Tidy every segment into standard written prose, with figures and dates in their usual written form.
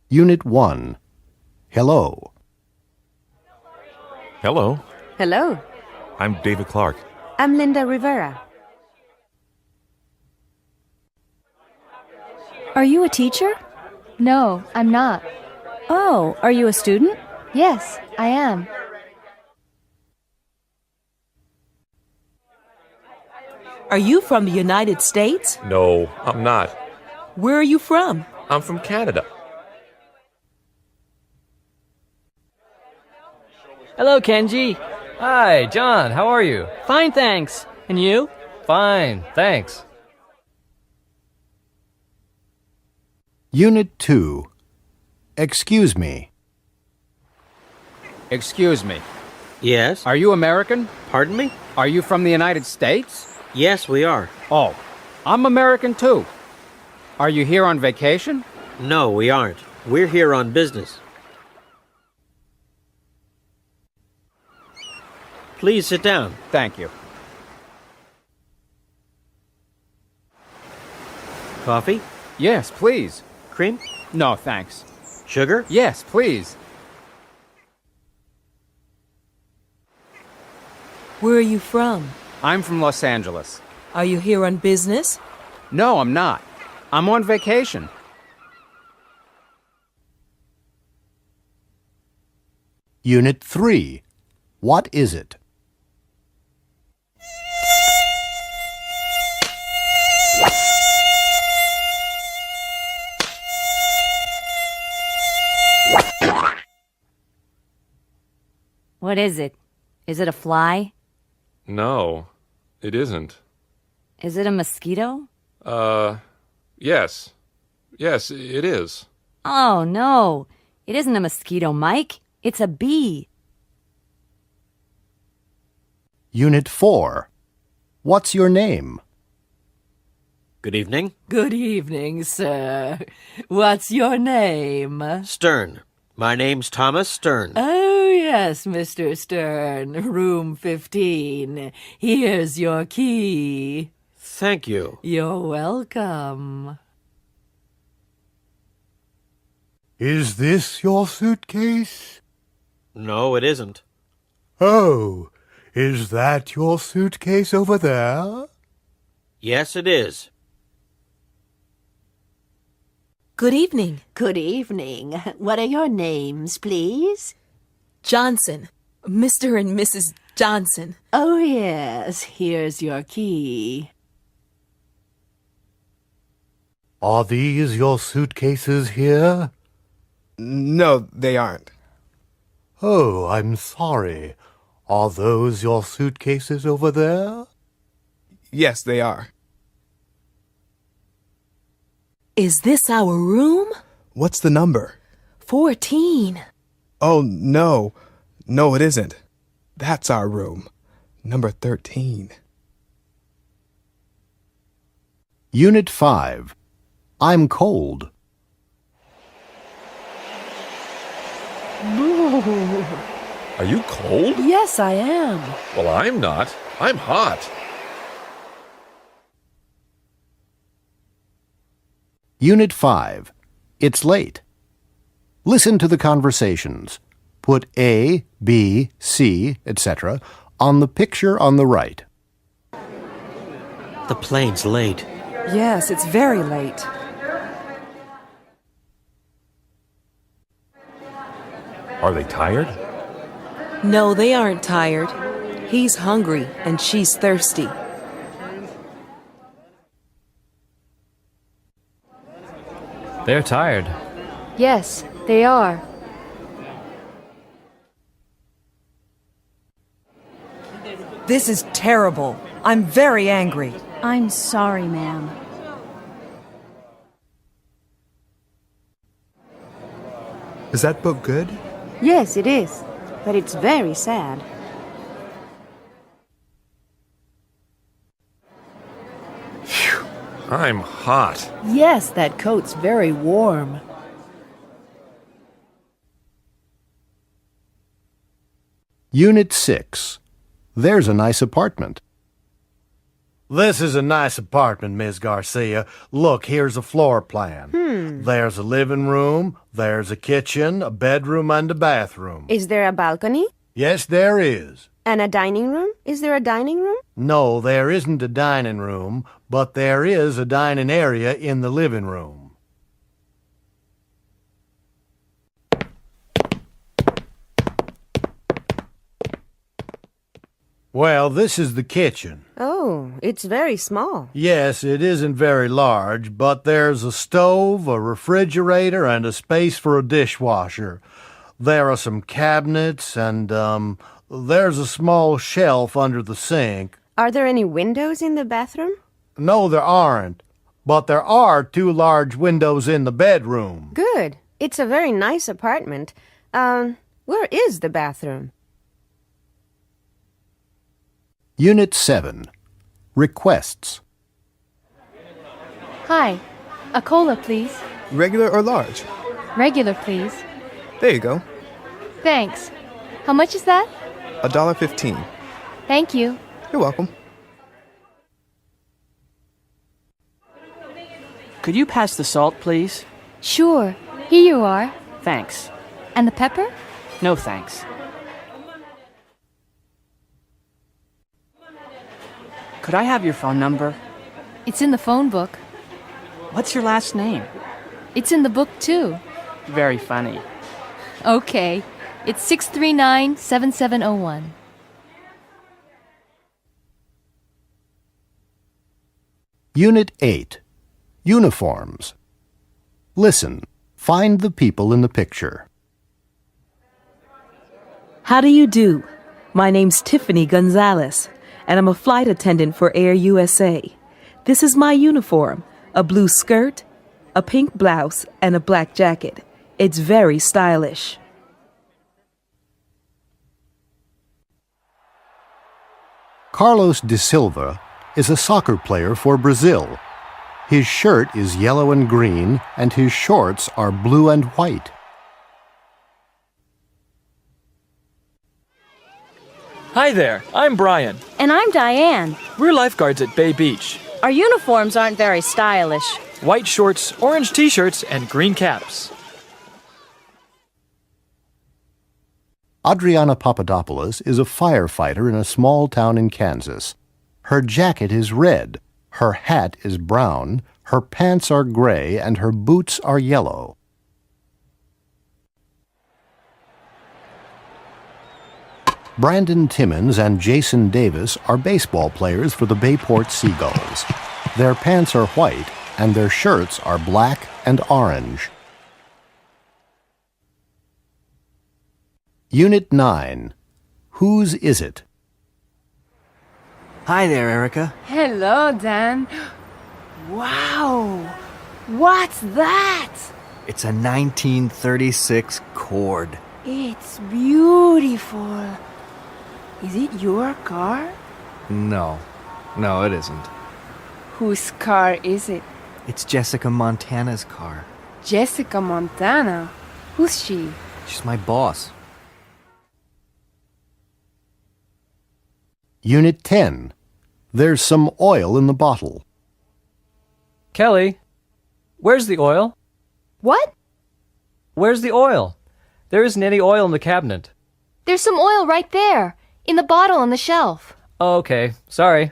Unit 1. Hello. Hello, Hello, I'm David Clark. I'm Linda Rivera. Are you a teacher? No, I'm not. Oh, are you a student? Yes, I am. Are you from the United States? No, I'm not. Where are you from? I'm from Canada. Hello, Kenji. Hi, John. How are you? Fine, thanks. And you? Fine, thanks. Unit 2. Excuse me. Excuse me. Yes? Are you American? Pardon me? Are you from the United States? Yes, we are. Oh, I'm American too. Are you here on vacation? No, we aren't. We're here on business. Please sit down. Thank you. Coffee? Yes, please. Cream? No, thanks. Sugar? Yes, please. Where are you from? I'm from Los Angeles. Are you here on business? No, I'm not. I'm on vacation. Unit 3. What is it? What is it? Is it a fly? No, it isn't. Is it a mosquito? Yes. Yes, it is. Oh, no. It isn't a mosquito, Mike. It's a bee. Unit 4. What's your name? Good evening. Good evening, sir. What's your name? Stern. My name's Thomas Stern. Oh, yes, Mr. Stern. Room 15. Here's your key. Thank you. You're welcome. Is this your suitcase? No, it isn't. Oh, is that your suitcase over there? Yes, it is. Good evening. Good evening. What are your names, please? Johnson. Mr. and Mrs. Johnson. Oh, yes. Here's your key. Are these your suitcases here? No, they aren't. Oh, I'm sorry. Are those your suitcases over there? Yes, they are. Is this our room? What's the number? 14. Oh, no. No, it isn't. That's our room. Number 13. Unit 5. I'm cold. Are you cold? Yes, I am. Well, I'm not. I'm hot. Unit 5. It's late. Listen to the conversations. Put A, B, C, etc. on the picture on the right. The plane's late. Yes, it's very late. Are they tired? No, they aren't tired. He's hungry and she's thirsty. They're tired. Yes, they are. This is terrible. I'm very angry. I'm sorry, ma'am. Is that book good? Yes, it is. But it's very sad. I'm hot. Yes, that coat's very warm. Unit 6. There's a nice apartment. This is a nice apartment, Miss Garcia. Look, here's a floor plan. There's a living room, there's a kitchen, a bedroom, and a bathroom. Is there a balcony? Yes, there is. And a dining room? Is there a dining room? No, there isn't a dining room, but there is a dining area in the living room. Well, this is the kitchen. Oh, it's very small. Yes, it isn't very large, but there's a stove, a refrigerator, and a space for a dishwasher. There are some cabinets, and, there's a small shelf under the sink. Are there any windows in the bathroom? No, there aren't, but there are 2 large windows in the bedroom. Good. It's a very nice apartment. Where is the bathroom? Unit 7. Requests. Hi. A cola, please. Regular or large? Regular, please. There you go. Thanks. How much is that? $1.15. Thank you. You're welcome. Could you pass the salt, please? Sure. Here you are. Thanks. And the pepper? No thanks. Could I have your phone number? It's in the phone book. What's your last name? It's in the book, too. Very funny. Okay. It's 639-7701. Unit 8. Uniforms. Listen. Find the people in the picture. How do you do? My name's Tiffany Gonzalez, and I'm a flight attendant for Air USA. This is my uniform, a blue skirt, a pink blouse, and a black jacket. It's very stylish. Carlos de Silva is a soccer player for Brazil. His shirt is yellow and green, and his shorts are blue and white. Hi there, I'm Brian. And I'm Diane. We're lifeguards at Bay Beach. Our uniforms aren't very stylish. White shorts, orange t-shirts, and green caps. Adriana Papadopoulos is a firefighter in a small town in Kansas. Her jacket is red, her hat is brown, her pants are gray, and her boots are yellow. Brandon Timmons and Jason Davis are baseball players for the Bayport Seagulls. Their pants are white, and their shirts are black and orange. Unit 9. Whose is it? Hi there, Erica. Hello, Dan. Wow! What's that? It's a 1936 Cord. It's beautiful. Is it your car? No, it isn't. Whose car is it? It's Jessica Montana's car. Jessica Montana? Who's she? She's my boss. Unit 10. There's some oil in the bottle. Kelly, where's the oil? What? Where's the oil? There isn't any oil in the cabinet. There's some oil right there, in the bottle on the shelf. Okay, sorry.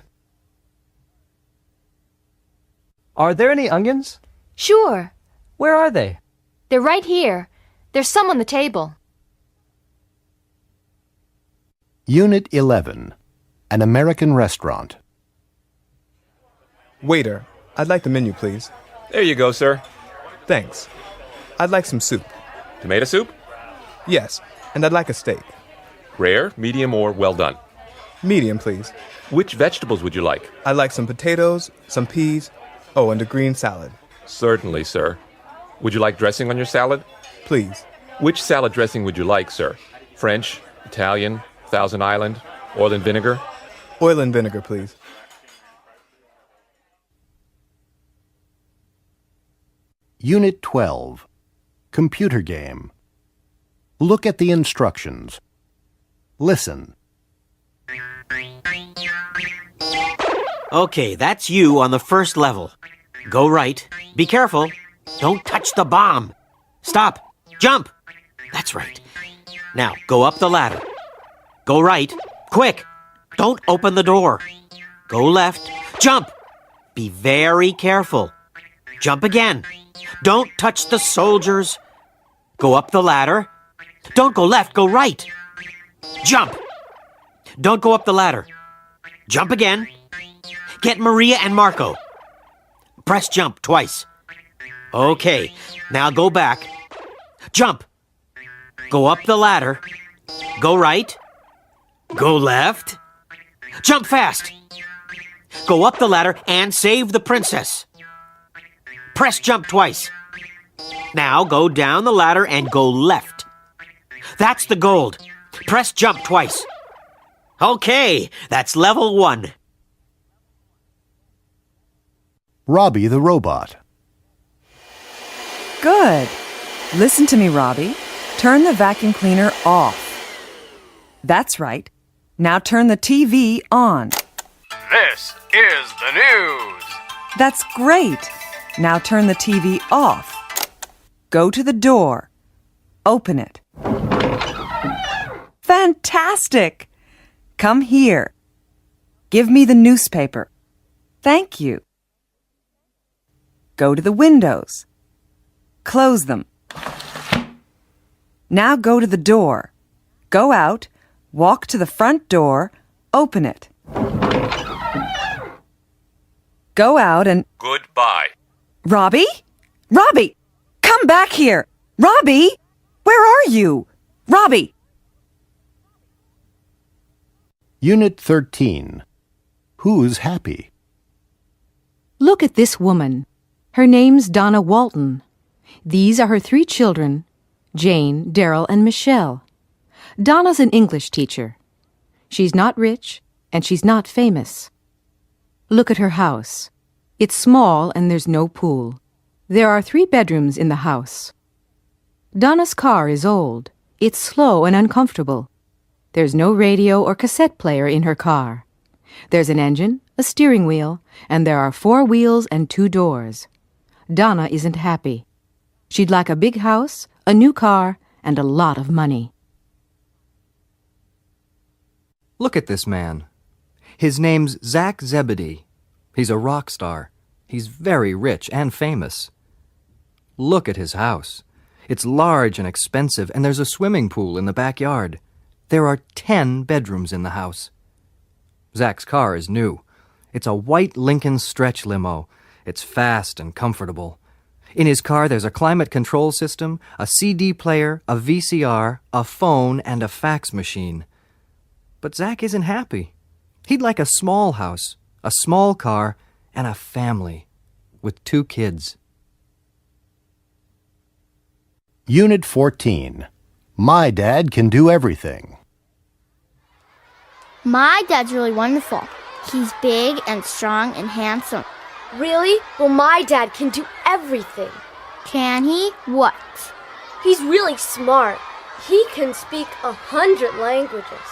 Are there any onions? Sure. Where are they? They're right here. There's some on the table. Unit 11. An American restaurant. Waiter, I'd like the menu, please. There you go, sir. Thanks. I'd like some soup. Tomato soup? Yes, and I'd like a steak. Rare, medium, or well done? Medium, please. Which vegetables would you like? I'd like some potatoes, some peas, and a green salad. Certainly, sir. Would you like dressing on your salad? Please. Which salad dressing would you like, sir? French, Italian, Thousand Island, oil and vinegar? Oil and vinegar, please. Unit 12. Computer game. Look at the instructions. Listen. Okay, that's you on the first level. Go right. Be careful. Don't touch the bomb. Stop. Jump. That's right. Now, go up the ladder. Go right. Quick. Don't open the door. Go left. Jump. Be very careful. Jump again. Don't touch the soldiers. Go up the ladder. Don't go left, go right. Jump. Don't go up the ladder. Jump again. Get Maria and Marco. Press jump twice. Okay, now go back. Jump. Go up the ladder. Go right. Go left. Jump fast. Go up the ladder and save the princess. Press jump twice. Now go down the ladder and go left. That's the gold. Press jump twice. Okay, that's level 1. Robbie the robot. Good. Listen to me, Robbie. Turn the vacuum cleaner off. That's right. Now turn the TV on. This is the news. That's great. Now turn the TV off. Go to the door. Open it. Fantastic! Come here. Give me the newspaper. Thank you. Go to the windows. Close them. Now go to the door. Go out, walk to the front door, open it. Go out and... Goodbye. Robbie? Robbie! Come back here! Robbie! Where are you? Robbie! Unit 13. Who's happy? Look at this woman. Her name's Donna Walton. These are her 3 children, Jane, Daryl, and Michelle. Donna's an English teacher. She's not rich, and she's not famous. Look at her house. It's small and there's no pool. There are 3 bedrooms in the house. Donna's car is old. It's slow and uncomfortable. There's no radio or cassette player in her car. There's an engine, a steering wheel, and there are 4 wheels and 2 doors. Donna isn't happy. She'd like a big house, a new car, and a lot of money. Look at this man. His name's Zach Zebedee. He's a rock star. He's very rich and famous. Look at his house. It's large and expensive, and there's a swimming pool in the backyard. There are 10 bedrooms in the house. Zach's car is new. It's a white Lincoln stretch limo. It's fast and comfortable. In his car, there's a climate control system, a CD player, a VCR, a phone, and a fax machine. But Zach isn't happy. He'd like a small house, a small car, and a family with 2 kids. Unit 14. My dad can do everything. My dad's really wonderful. He's big and strong and handsome. Really? Well, my dad can do everything. Can he? What? He's really smart. He can speak 100 languages.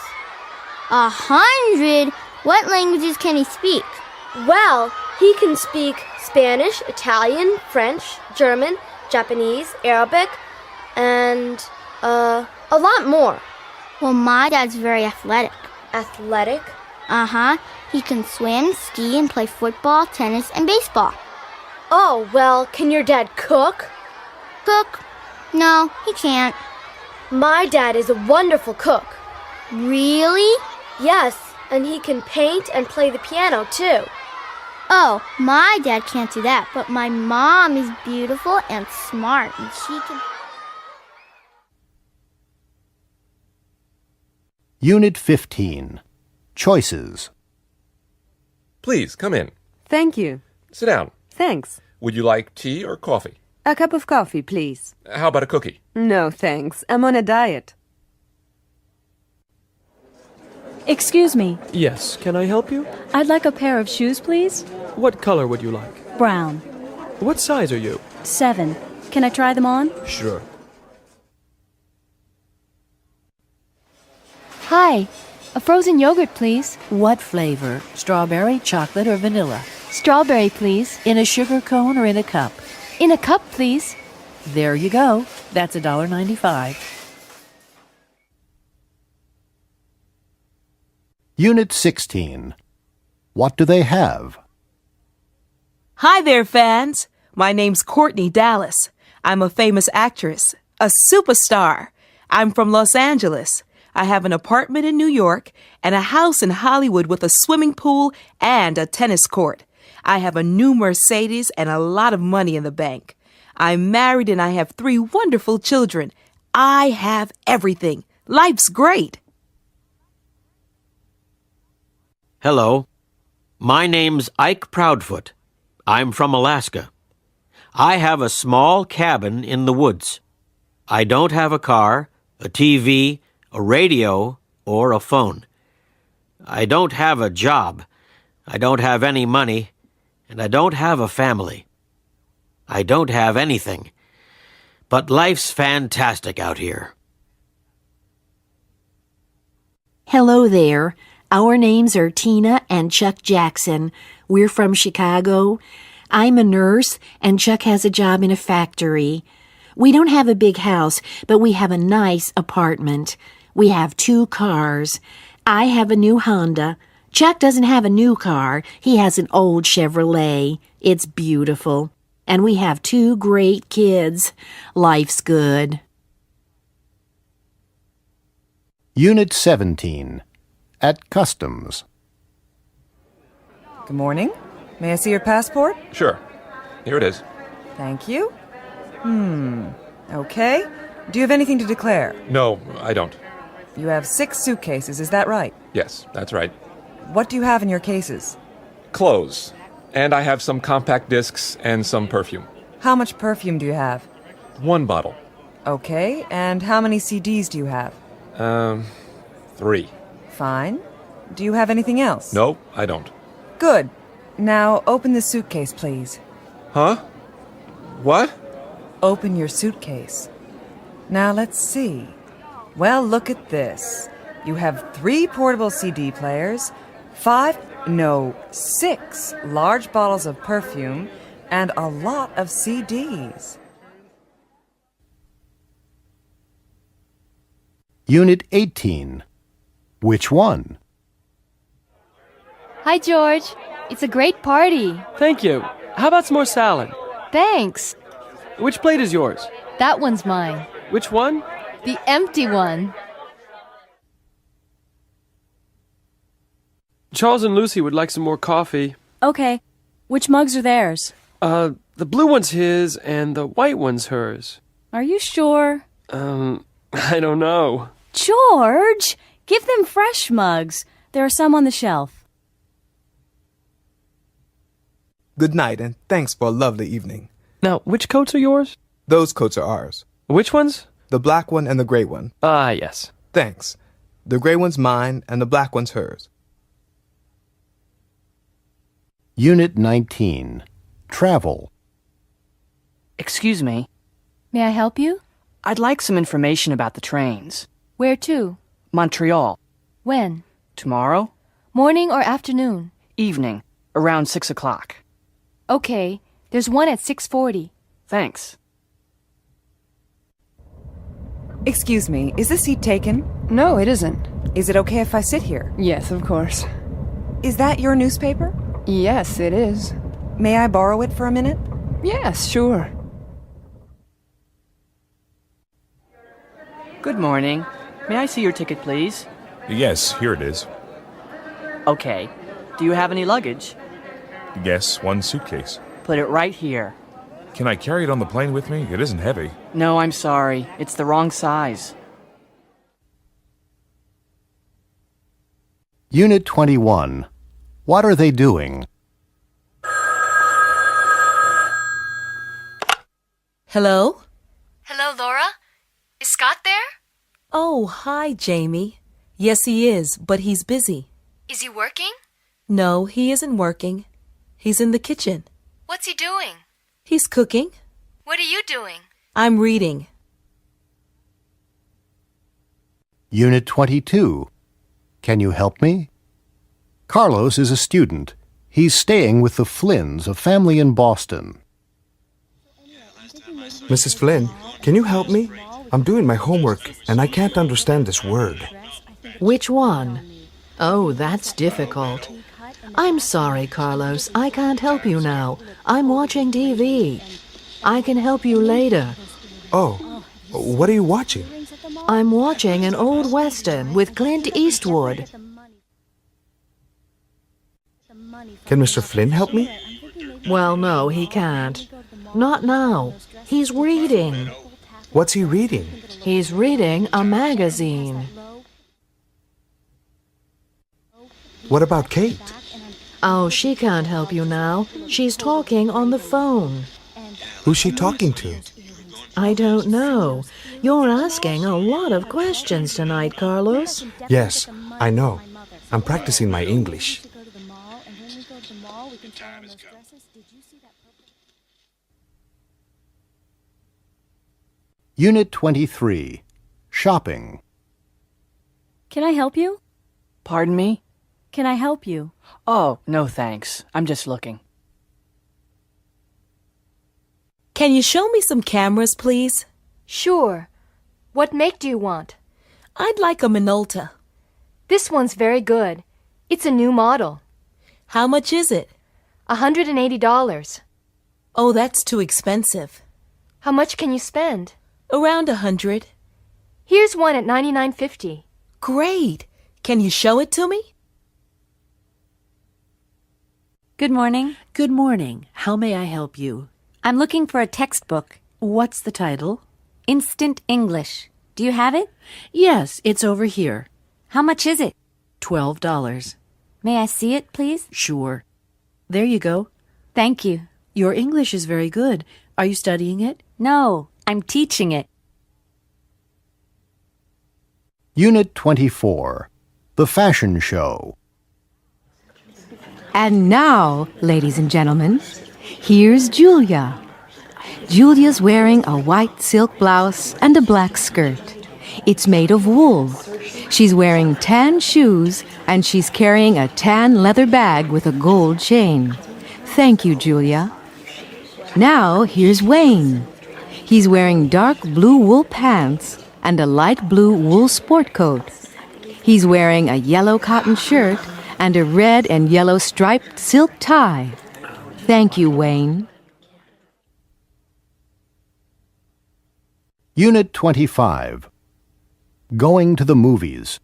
100? What languages can he speak? Well, he can speak Spanish, Italian, French, German, Japanese, Arabic, and a lot more. Well, my dad's very athletic. Athletic? Uh-huh. He can swim, ski, and play football, tennis, and baseball. Oh, well, can your dad cook? Cook? No, he can't. My dad is a wonderful cook. Really? Yes, and he can paint and play the piano, too. Oh, my dad can't do that, but my mom is beautiful and smart, and she can... Unit 15. Choices. Please, come in. Thank you. Sit down. Thanks. Would you like tea or coffee? A cup of coffee, please. How about a cookie? No, thanks. I'm on a diet. Excuse me. Yes, can I help you? I'd like a pair of shoes, please. What color would you like? Brown. What size are you? 7. Can I try them on? Sure. Hi. A frozen yogurt, please. What flavor? Strawberry, chocolate, or vanilla? Strawberry, please. In a sugar cone or in a cup? In a cup, please. There you go. That's $1.95. Unit 16. What do they have? Hi there, fans. My name's Courtney Dallas. I'm a famous actress, a superstar. I'm from Los Angeles. I have an apartment in New York and a house in Hollywood with a swimming pool and a tennis court. I have a new Mercedes and a lot of money in the bank. I'm married and I have 3 wonderful children. I have everything. Life's great. Hello. My name's Ike Proudfoot. I'm from Alaska. I have a small cabin in the woods. I don't have a car, a TV, a radio, or a phone. I don't have a job. I don't have any money, and I don't have a family. I don't have anything. But life's fantastic out here. Hello there. Our names are Tina and Chuck Jackson. We're from Chicago. I'm a nurse, and Chuck has a job in a factory. We don't have a big house, but we have a nice apartment. We have 2 cars. I have a new Honda. Chuck doesn't have a new car. He has an old Chevrolet. It's beautiful. And we have 2 great kids. Life's good. Unit 17. At Customs. Good morning. May I see your passport? Sure. Here it is. Thank you. Okay. Do you have anything to declare? No, I don't. You have 6 suitcases, is that right? Yes, that's right. What do you have in your cases? Clothes. And I have some compact discs and some perfume. How much perfume do you have? 1 bottle. Okay, and how many CDs do you have? 3. Fine. Do you have anything else? No, I don't. Good. Now open the suitcase, please. Huh? What? Open your suitcase. Now let's see. Well, look at this. You have 3 portable CD players, 6 large bottles of perfume, and a lot of CDs. Unit 18. Which one? Hi, George. It's a great party. Thank you. How about some more salad? Thanks. Which plate is yours? That one's mine. Which one? The empty one. Charles and Lucy would like some more coffee. Okay. Which mugs are theirs? The blue one's his and the white one's hers. Are you sure? I don't know. George! Give them fresh mugs. There are some on the shelf. Good night, and thanks for a lovely evening. Now, which coats are yours? Those coats are ours. Which ones? The black one and the gray one. Ah, yes. Thanks. The gray one's mine, and the black one's hers. Unit 19. Travel. Excuse me. May I help you? I'd like some information about the trains. Where to? Montreal. When? Tomorrow? Morning or afternoon? Evening. Around 6 o'clock. Okay. There's one at 6:40. Thanks. Excuse me, is the seat taken? No, it isn't. Is it okay if I sit here? Yes, of course. Is that your newspaper? Yes, it is. May I borrow it for a minute? Yes, sure. Good morning. May I see your ticket, please? Yes, here it is. Okay. Do you have any luggage? Yes, 1 suitcase. Put it right here. Can I carry it on the plane with me? It isn't heavy. No, I'm sorry. It's the wrong size. Unit 21. What are they doing? Hello? Hello, Laura? Is Scott there? Oh, hi, Jamie. Yes, he is, but he's busy. Is he working? No, he isn't working. He's in the kitchen. What's he doing? He's cooking. What are you doing? I'm reading. Unit 22. Can you help me? Carlos is a student. He's staying with the Flynns, a family in Boston. Mrs. Flynn, can you help me? I'm doing my homework, and I can't understand this word. Which one? Oh, that's difficult. I'm sorry, Carlos. I can't help you now. I'm watching TV. I can help you later. Oh, what are you watching? I'm watching an old Western with Clint Eastwood. Can Mr. Flynn help me? Well, no, he can't. Not now. He's reading. What's he reading? He's reading a magazine. What about Kate? Oh, she can't help you now. She's talking on the phone. Who's she talking to? I don't know. You're asking a lot of questions tonight, Carlos. Yes, I know. I'm practicing my English. Unit 23. Shopping. Can I help you? Pardon me? Can I help you? Oh, no thanks. I'm just looking. Can you show me some cameras, please? Sure. What make do you want? I'd like a Minolta. This one's very good. It's a new model. How much is it? $180. Oh, that's too expensive. How much can you spend? Around $100. Here's one at $99.50. Great. Can you show it to me? Good morning. Good morning. How may I help you? I'm looking for a textbook. What's the title? Instant English. Do you have it? Yes, it's over here. How much is it? $12. May I see it, please? Sure. There you go. Thank you. Your English is very good. Are you studying it? No, I'm teaching it. Unit 24. The Fashion Show. And now, ladies and gentlemen, here's Julia. Julia's wearing a white silk blouse and a black skirt. It's made of wool. She's wearing tan shoes and she's carrying a tan leather bag with a gold chain. Thank you, Julia. Now, here's Wayne. He's wearing dark blue wool pants and a light blue wool sport coat. He's wearing a yellow cotton shirt and a red and yellow striped silk tie. Thank you, Wayne. Unit 25. Going to the movies.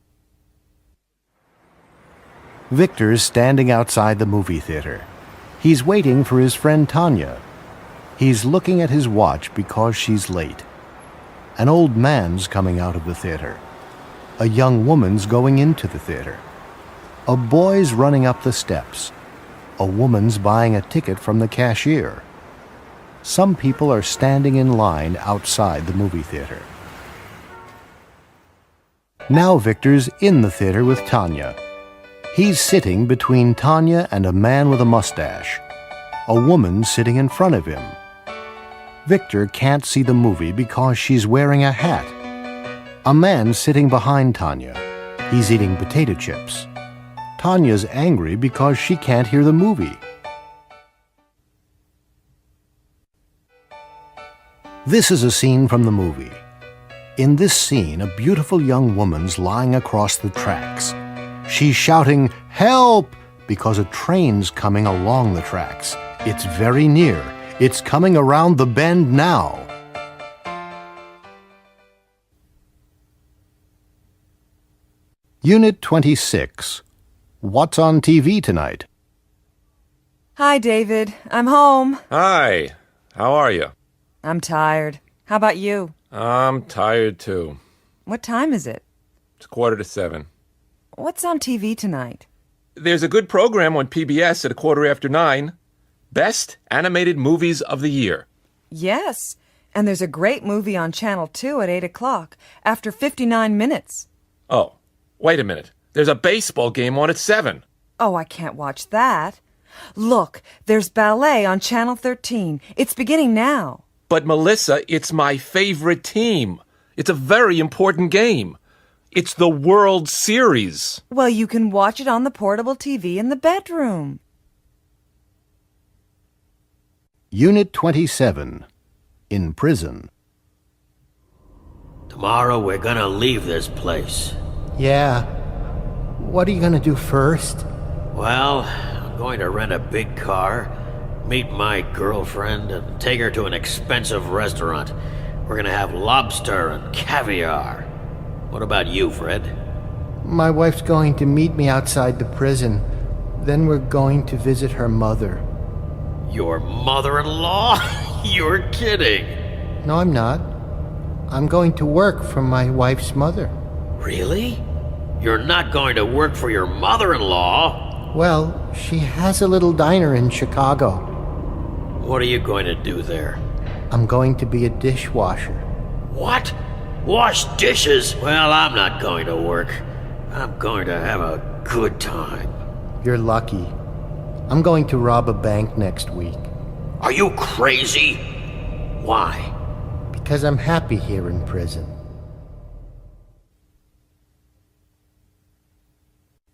Victor's standing outside the movie theater. He's waiting for his friend Tanya. He's looking at his watch because she's late. An old man's coming out of the theater. A young woman's going into the theater. A boy's running up the steps. A woman's buying a ticket from the cashier. Some people are standing in line outside the movie theater. Now Victor's in the theater with Tanya. He's sitting between Tanya and a man with a mustache. A woman sitting in front of him. Victor can't see the movie because she's wearing a hat. A man's sitting behind Tanya. He's eating potato chips. Tanya's angry because she can't hear the movie. This is a scene from the movie. In this scene, a beautiful young woman's lying across the tracks. She's shouting, "Help!" because a train's coming along the tracks. It's very near. It's coming around the bend now. Unit 26. What's on TV tonight? Hi, David. I'm home. Hi. How are you? I'm tired. How about you? I'm tired too. What time is it? It's 6:45. What's on TV tonight? There's a good program on PBS at 9:15. Best Animated Movies of the Year. Yes. And there's a great movie on Channel 2 at 8 o'clock, after 59 minutes. Oh, wait a minute. There's a baseball game on at 7. Oh, I can't watch that. Look, there's ballet on Channel 13. It's beginning now. But Melissa, it's my favorite team. It's a very important game. It's the World Series. Well, you can watch it on the portable TV in the bedroom. Unit 27. In prison. Tomorrow we're gonna leave this place. Yeah. What are you gonna do first? Well, I'm going to rent a big car, meet my girlfriend, and take her to an expensive restaurant. We're gonna have lobster and caviar. What about you, Fred? My wife's going to meet me outside the prison. Then we're going to visit her mother. Your mother-in-law? You're kidding. No, I'm not. I'm going to work for my wife's mother. Really? You're not going to work for your mother-in-law? Well, she has a little diner in Chicago. What are you going to do there? I'm going to be a dishwasher. What? Wash dishes? Well, I'm not going to work. I'm going to have a good time. You're lucky. I'm going to rob a bank next week. Are you crazy? Why? Because I'm happy here in prison.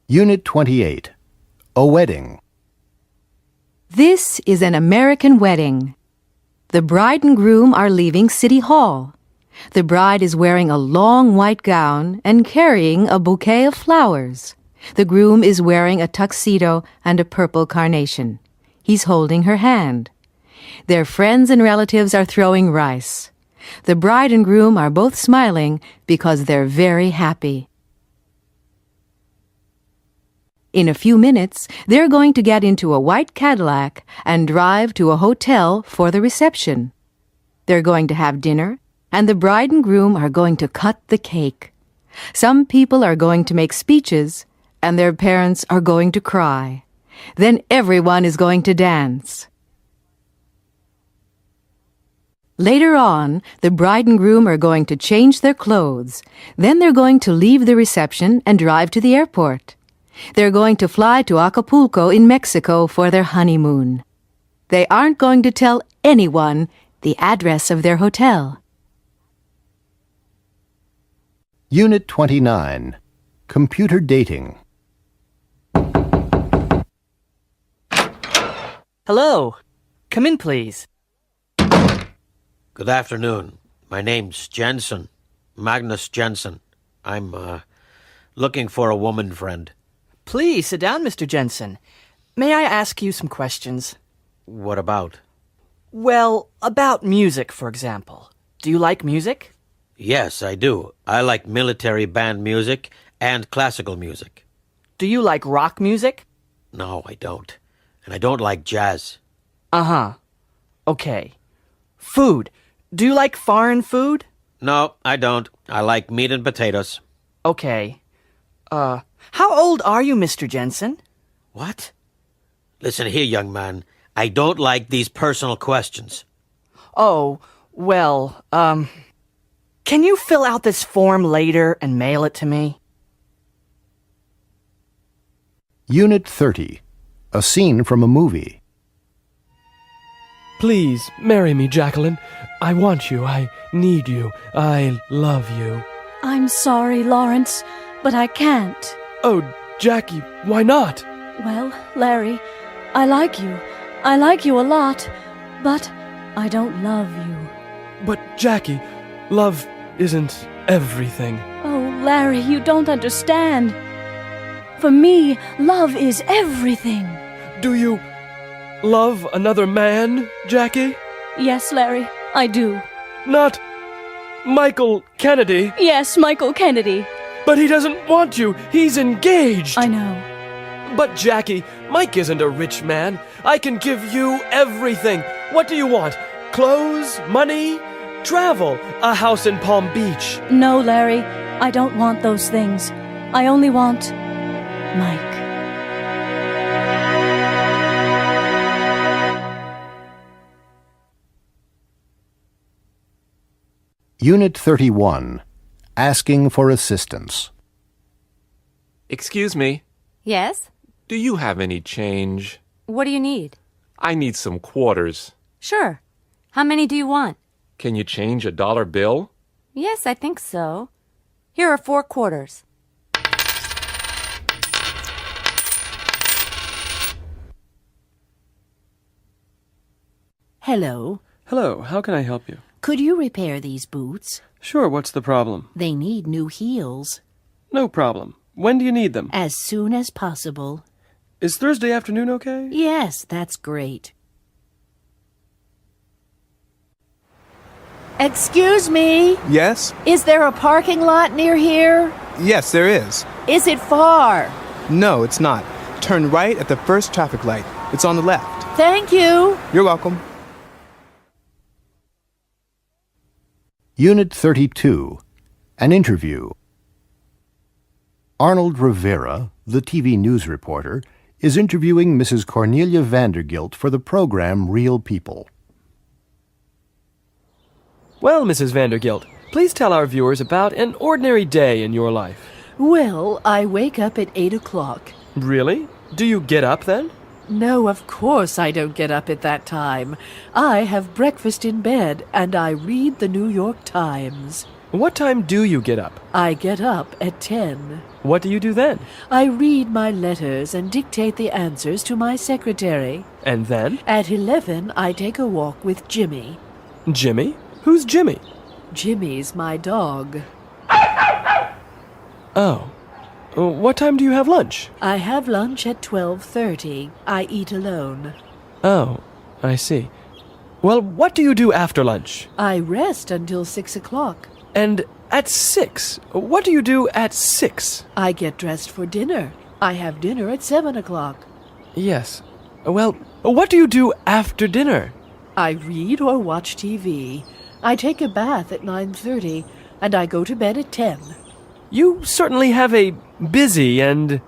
Unit 28. A wedding. This is an American wedding. The bride and groom are leaving City Hall. The bride is wearing a long white gown and carrying a bouquet of flowers. The groom is wearing a tuxedo and a purple carnation. He's holding her hand. Their friends and relatives are throwing rice. The bride and groom are both smiling because they're very happy. In a few minutes, they're going to get into a white Cadillac and drive to a hotel for the reception. They're going to have dinner, and the bride and groom are going to cut the cake. Some people are going to make speeches, and their parents are going to cry. Then everyone is going to dance. Later on, the bride and groom are going to change their clothes. Then they're going to leave the reception and drive to the airport. They're going to fly to Acapulco in Mexico for their honeymoon. They aren't going to tell anyone the address of their hotel. Unit 29. Computer dating. Hello. Come in, please. Good afternoon. My name's Jensen. Magnus Jensen. I'm, looking for a woman friend. Please sit down, Mr. Jensen. May I ask you some questions? What about? Well, about music, for example. Do you like music? Yes, I do. I like military band music and classical music. Do you like rock music? No, I don't. And I don't like jazz. Uh-huh. Okay. Food. Do you like foreign food? No, I don't. I like meat and potatoes. Okay. How old are you, Mr. Jensen? What? Listen here, young man. I don't like these personal questions. Oh, well, can you fill out this form later and mail it to me? Unit 30. A scene from a movie. Please, marry me, Jacqueline. I want you. I need you. I love you. I'm sorry, Lawrence, but I can't. Oh, Jackie, why not? Well, Larry, I like you. I like you a lot, but I don't love you. But, Jackie, love isn't everything. Oh, Larry, you don't understand. For me, love is everything. Do you love another man, Jackie? Yes, Larry, I do. Not Michael Kennedy. Yes, Michael Kennedy. But he doesn't want you. He's engaged. I know. But, Jackie, Mike isn't a rich man. I can give you everything. What do you want? Clothes? Money? Travel? A house in Palm Beach? No, Larry, I don't want those things. I only want Mike. Unit 31. Asking for assistance. Excuse me. Yes? Do you have any change? What do you need? I need some quarters. Sure. How many do you want? Can you change a dollar bill? Yes, I think so. Here are 4 quarters. Hello. Hello, how can I help you? Could you repair these boots? Sure, what's the problem? They need new heels. No problem. When do you need them? As soon as possible. Is Thursday afternoon okay? Yes, that's great. Excuse me? Yes? Is there a parking lot near here? Yes, there is. Is it far? No, it's not. Turn right at the first traffic light. It's on the left. Thank you. You're welcome. Unit 32. An interview. Arnold Rivera, the TV news reporter, is interviewing Mrs. Cornelia Vandergilt for the program Real People. Well, Mrs. Vandergilt, please tell our viewers about an ordinary day in your life. Well, I wake up at 8 o'clock. Really? Do you get up then? No, of course I don't get up at that time. I have breakfast in bed and I read the New York Times. What time do you get up? I get up at 10. What do you do then? I read my letters and dictate the answers to my secretary. And then? At 11, I take a walk with Jimmy. Jimmy? Who's Jimmy? Jimmy's my dog. Oh. What time do you have lunch? I have lunch at 12:30. I eat alone. Oh, I see. Well, what do you do after lunch? I rest until 6 o'clock. And at 6? What do you do at 6? I get dressed for dinner. I have dinner at 7 o'clock. Yes. Well, what do you do after dinner? I read or watch TV. I take a bath at 9:30, and I go to bed at 10. You certainly have a busy and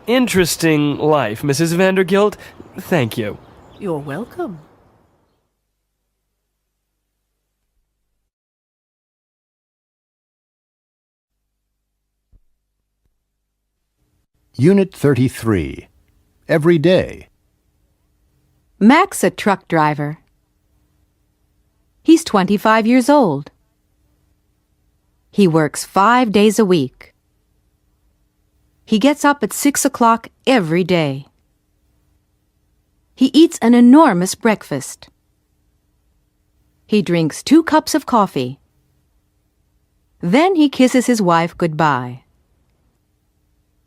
interesting life, Mrs. Vandergilt. Thank you. You're welcome. Unit 33. Every day. Mac's a truck driver. He's 25 years old. He works 5 days a week. He gets up at 6 o'clock every day. He eats an enormous breakfast. He drinks 2 cups of coffee. Then he kisses his wife goodbye.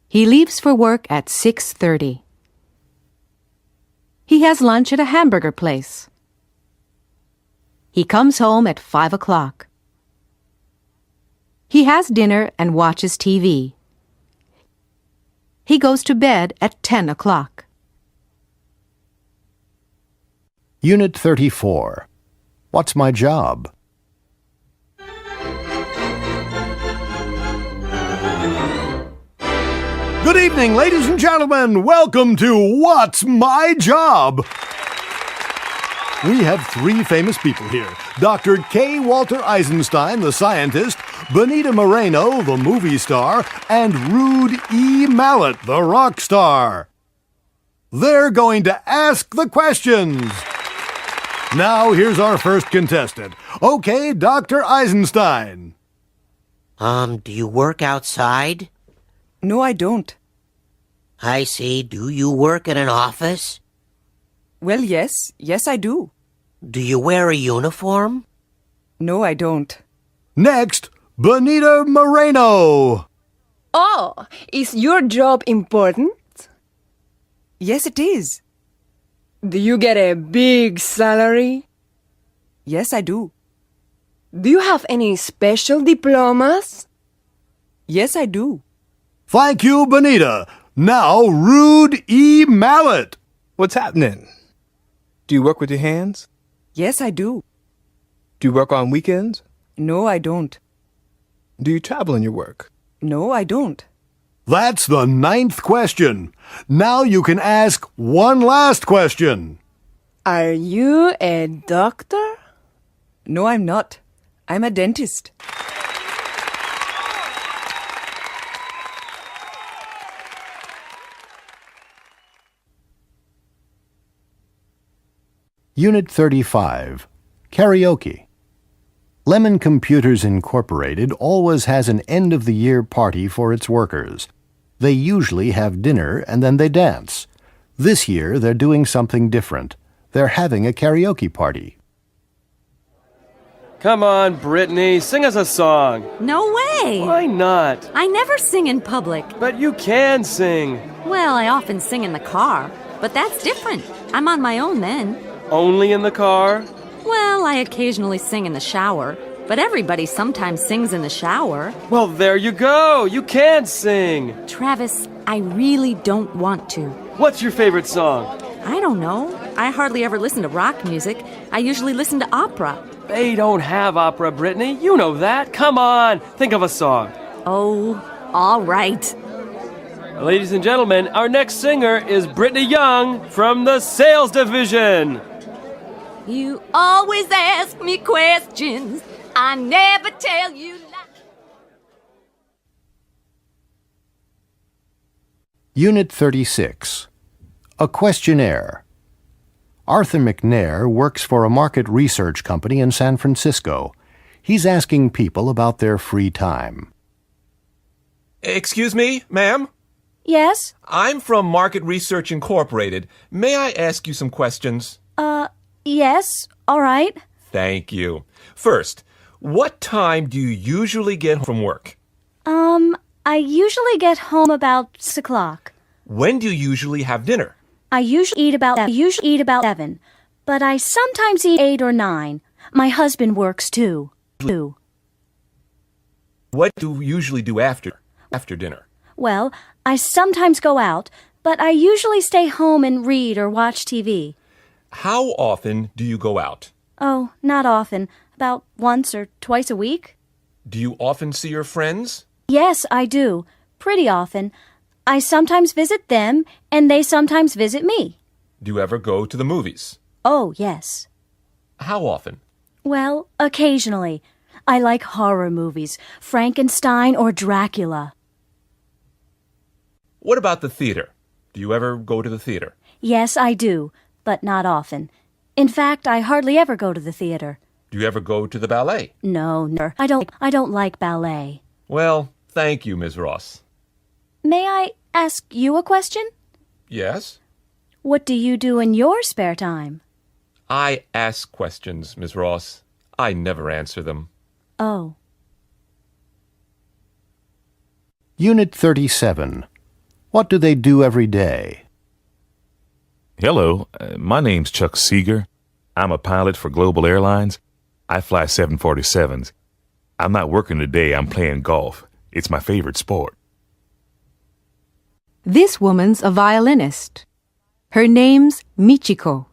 He leaves for work at 6:30. He has lunch at a hamburger place. He comes home at 5 o'clock. He has dinner and watches TV. He goes to bed at 10 o'clock. Unit 34. What's my job? Good evening, ladies and gentlemen. Welcome to What's My Job? We have 3 famous people here. Dr. K. Walter Eisenstein, the scientist, Benita Moreno, the movie star, and Rude E. Mallet, the rock star. They're going to ask the questions. Now, here's our first contestant. Okay, Dr. Eisenstein. Do you work outside? No, I don't. I see. Do you work in an office? Well, yes. Yes, I do. Do you wear a uniform? No, I don't. Next, Benita Moreno. Oh, is your job important? Yes, it is. Do you get a big salary? Yes, I do. Do you have any special diplomas? Yes, I do. Thank you, Benita. Now, Rude E. Mallet. What's happening? Do you work with your hands? Yes, I do. Do you work on weekends? No, I don't. Do you travel in your work? No, I don't. That's the 9th question. Now you can ask one last question. Are you a doctor? No, I'm not. I'm a dentist. Unit 35. Karaoke. Lemon Computers Incorporated always has an end-of-the-year party for its workers. They usually have dinner and then they dance. This year, they're doing something different. They're having a karaoke party. Come on, Brittany, sing us a song. No way! Why not? I never sing in public. But you can sing. Well, I often sing in the car, but that's different. I'm on my own then. Only in the car? Well, I occasionally sing in the shower, but everybody sometimes sings in the shower. Well, there you go. You can sing. Travis, I really don't want to. What's your favorite song? I don't know. I hardly ever listen to rock music. I usually listen to opera. They don't have opera, Brittany. You know that. Come on. Think of a song. Oh, all right. Ladies and gentlemen, our next singer is Brittany Young from the Sales Division. You always ask me questions. I never tell you lies. Unit 36. A questionnaire. Arthur McNair works for a market research company in San Francisco. He's asking people about their free time. Excuse me, ma'am? Yes? I'm from Market Research Incorporated. May I ask you some questions? Yes. All right. Thank you. First, what time do you usually get home from work? I usually get home about 6 o'clock. When do you usually have dinner? I usually eat about 7, but I sometimes eat 8 or 9. My husband works too. What do you usually do after dinner? Well, I sometimes go out, but I usually stay home and read or watch TV. How often do you go out? Oh, not often. About once or twice a week. Do you often see your friends? Yes, I do. Pretty often. I sometimes visit them, and they sometimes visit me. Do you ever go to the movies? Oh, yes. How often? Well, occasionally. I like horror movies, Frankenstein or Dracula. What about the theater? Do you ever go to the theater? Yes, I do, but not often. In fact, I hardly ever go to the theater. Do you ever go to the ballet? No, I don't like ballet. Well, thank you, Ms. Ross. May I ask you a question? Yes? What do you do in your spare time? I ask questions, Ms. Ross. I never answer them. Oh. Unit 37. What do they do every day? Hello, my name's Chuck Seeger. I'm a pilot for Global Airlines. I fly 747s. I'm not working today, I'm playing golf. It's my favorite sport. This woman's a violinist. Her name's Michiko.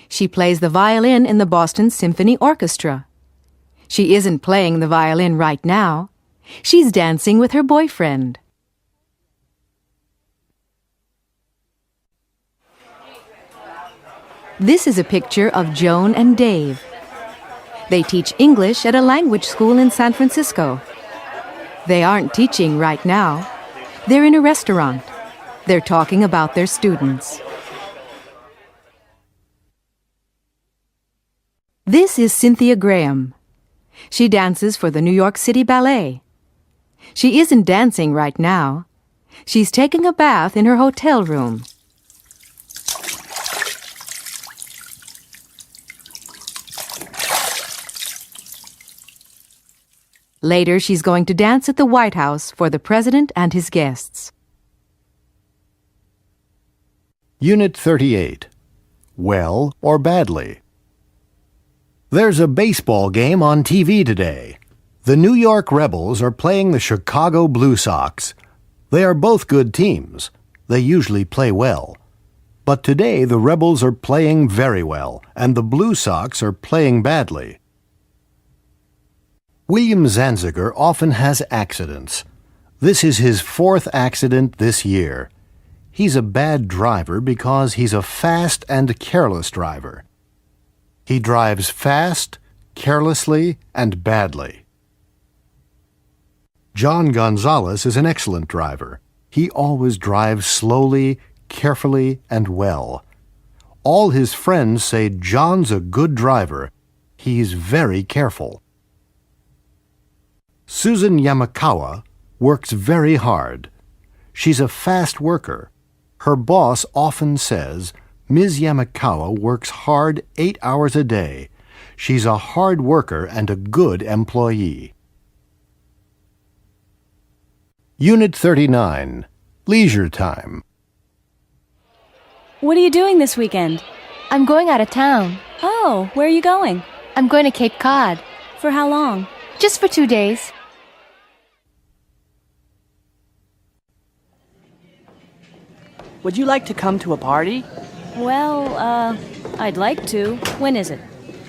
She plays the violin in the Boston Symphony Orchestra. She isn't playing the violin right now. She's dancing with her boyfriend. This is a picture of Joan and Dave. They teach English at a language school in San Francisco. They aren't teaching right now. They're in a restaurant. They're talking about their students. This is Cynthia Graham. She dances for the New York City Ballet. She isn't dancing right now. She's taking a bath in her hotel room. Later, she's going to dance at the White House for the president and his guests. Unit 38. Well or badly? There's a baseball game on TV today. The New York Rebels are playing the Chicago Blue Sox. They are both good teams. They usually play well. But today the Rebels are playing very well, and the Blue Sox are playing badly. William Zanziger often has accidents. This is his 4th accident this year. He's a bad driver because he's a fast and careless driver. He drives fast, carelessly, and badly. John Gonzalez is an excellent driver. He always drives slowly, carefully, and well. All his friends say John's a good driver. He's very careful. Susan Yamakawa works very hard. She's a fast worker. Her boss often says, Ms. Yamakawa works hard 8 hours a day. She's a hard worker and a good employee. Unit 39, Leisure Time. What are you doing this weekend? I'm going out of town. Oh, where are you going? I'm going to Cape Cod. For how long? Just for 2 days. Would you like to come to a party? Well, I'd like to. When is it?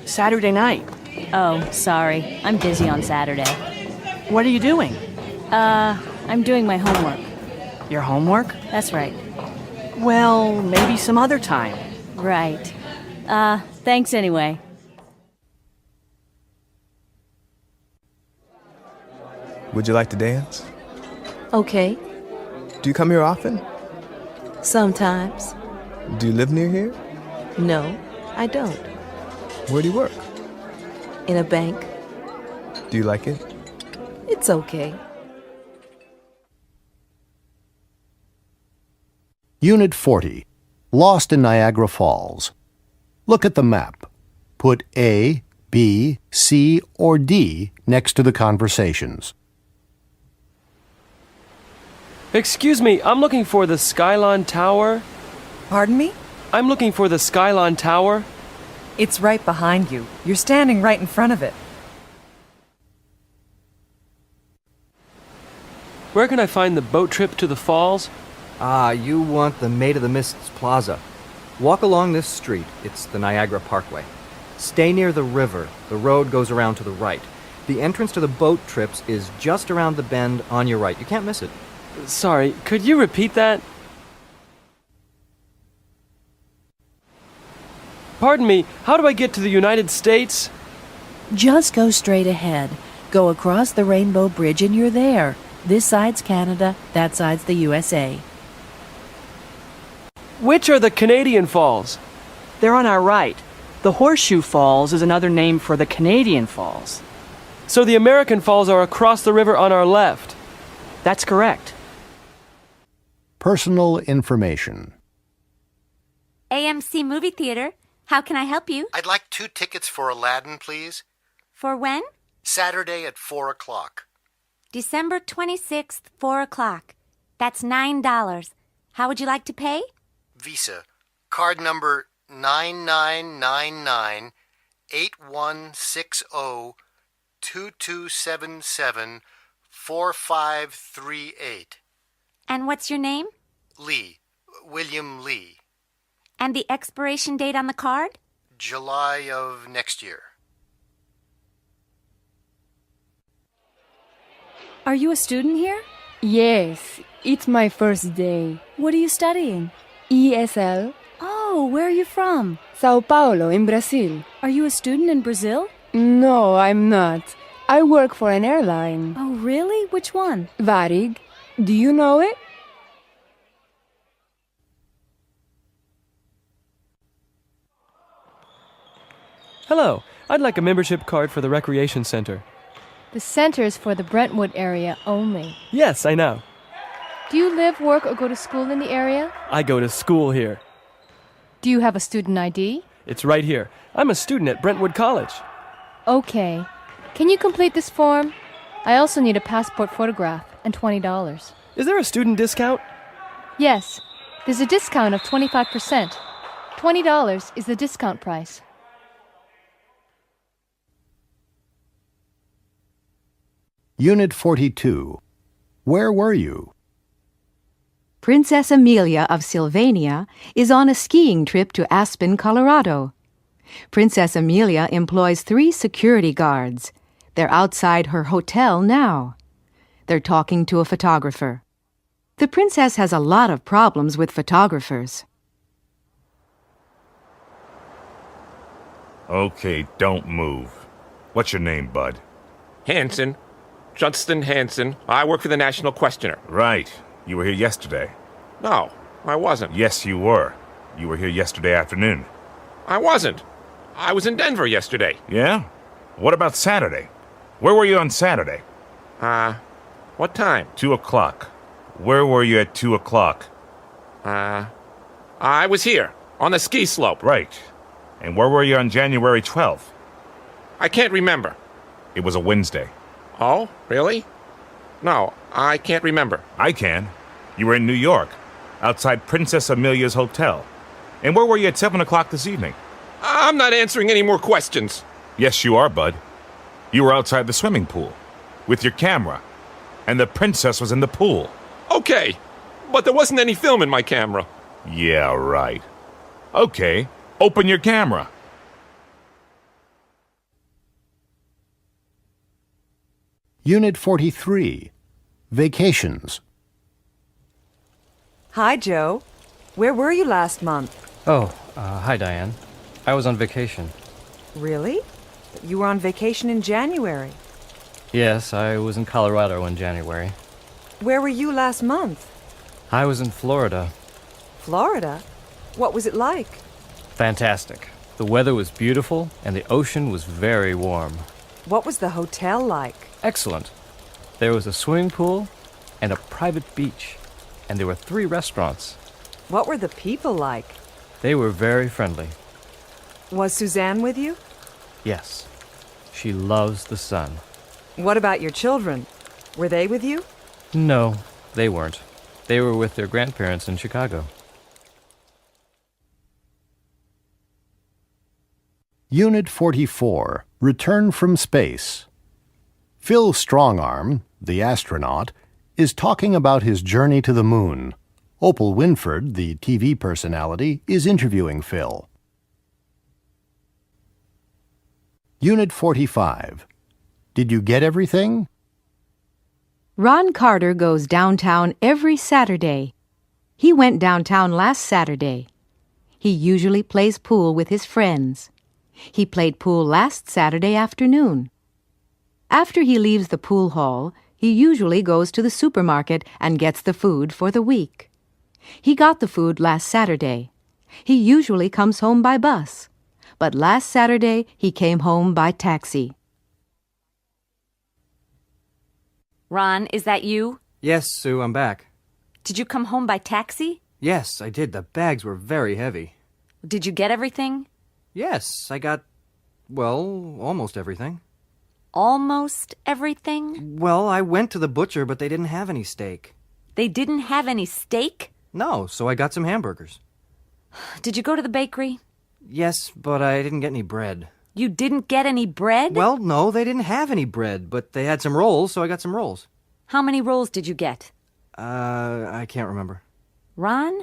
Saturday night. Oh, sorry. I'm busy on Saturday. What are you doing? I'm doing my homework. Your homework? That's right. Well, maybe some other time. Right. Thanks anyway. Would you like to dance? Okay. Do you come here often? Sometimes. Do you live near here? No, I don't. Where do you work? In a bank. Do you like it? It's okay. Unit 40, Lost in Niagara Falls. Look at the map. Put A, B, C, or D next to the conversations. Excuse me, I'm looking for the Skylon Tower. Pardon me? I'm looking for the Skylon Tower. It's right behind you. You're standing right in front of it. Where can I find the boat trip to the falls? You want the Maid of the Mists Plaza. Walk along this street. It's the Niagara Parkway. Stay near the river. The road goes around to the right. The entrance to the boat trips is just around the bend on your right. You can't miss it. Sorry, could you repeat that? Pardon me, how do I get to the United States? Just go straight ahead. Go across the Rainbow Bridge and you're there. This side's Canada, that side's the USA. Which are the Canadian Falls? They're on our right. The Horseshoe Falls is another name for the Canadian Falls. So the American Falls are across the river on our left. That's correct. Personal information. AMC Movie Theater. How can I help you? I'd like 2 tickets for Aladdin, please. For when? Saturday at 4 o'clock. December 26th, 4 o'clock. That's $9. How would you like to pay? Visa. Card number 9999-8160-2277-4538. And what's your name? Lee. William Lee. And the expiration date on the card? July of next year. Are you a student here? Yes, it's my first day. What are you studying? ESL. Oh, where are you from? Sao Paulo, in Brazil. Are you a student in Brazil? No, I'm not. I work for an airline. Oh, really? Which one? Varig. Do you know it? Hello, I'd like a membership card for the recreation center. The center is for the Brentwood area only. Yes, I know. Do you live, work, or go to school in the area? I go to school here. Do you have a student ID? It's right here. I'm a student at Brentwood College. Okay. Can you complete this form? I also need a passport photograph and $20. Is there a student discount? Yes. There's a discount of 25%. $20 is the discount price. Unit 42. Where were you? Princess Amelia of Sylvania is on a skiing trip to Aspen, Colorado. Princess Amelia employs 3 security guards. They're outside her hotel now. They're talking to a photographer. The princess has a lot of problems with photographers. Okay, don't move. What's your name, bud? Hanson. Justin Hanson. I work for the National Questioner. Right. You were here yesterday. No, I wasn't. Yes, you were. You were here yesterday afternoon. I wasn't. I was in Denver yesterday. Yeah? What about Saturday? Where were you on Saturday? What time? 2 o'clock. Where were you at 2 o'clock? I was here, on the ski slope. Right. And where were you on January 12th? I can't remember. It was a Wednesday. Oh, really? No, I can't remember. I can. You were in New York, outside Princess Amelia's Hotel. And where were you at 7 o'clock this evening? I'm not answering any more questions. Yes, you are, bud. You were outside the swimming pool, with your camera, and the princess was in the pool. Okay, but there wasn't any film in my camera. Yeah, right. Okay, open your camera. Unit 43, Vacations. Hi, Joe. Where were you last month? Oh, hi, Diane. I was on vacation. Really? You were on vacation in January. Yes, I was in Colorado in January. Where were you last month? I was in Florida. Florida? What was it like? Fantastic. The weather was beautiful, and the ocean was very warm. What was the hotel like? Excellent. There was a swimming pool and a private beach, and there were 3 restaurants. What were the people like? They were very friendly. Was Suzanne with you? Yes. She loves the sun. What about your children? Were they with you? No, they weren't. They were with their grandparents in Chicago. Unit 44, Return from Space. Phil Strongarm, the astronaut, is talking about his journey to the moon. Opal Winford, the TV personality, is interviewing Phil. Unit 45. Did you get everything? Ron Carter goes downtown every Saturday. He went downtown last Saturday. He usually plays pool with his friends. He played pool last Saturday afternoon. After he leaves the pool hall, he usually goes to the supermarket and gets the food for the week. He got the food last Saturday. He usually comes home by bus, but last Saturday he came home by taxi. Ron, is that you? Yes, Sue, I'm back. Did you come home by taxi? Yes, I did. The bags were very heavy. Did you get everything? Yes, I got, well, almost everything. Almost everything? Well, I went to the butcher, but they didn't have any steak. They didn't have any steak? No, so I got some hamburgers. Did you go to the bakery? Yes, but I didn't get any bread. You didn't get any bread? Well, no, they didn't have any bread, but they had some rolls, so I got some rolls. How many rolls did you get? I can't remember. Ron?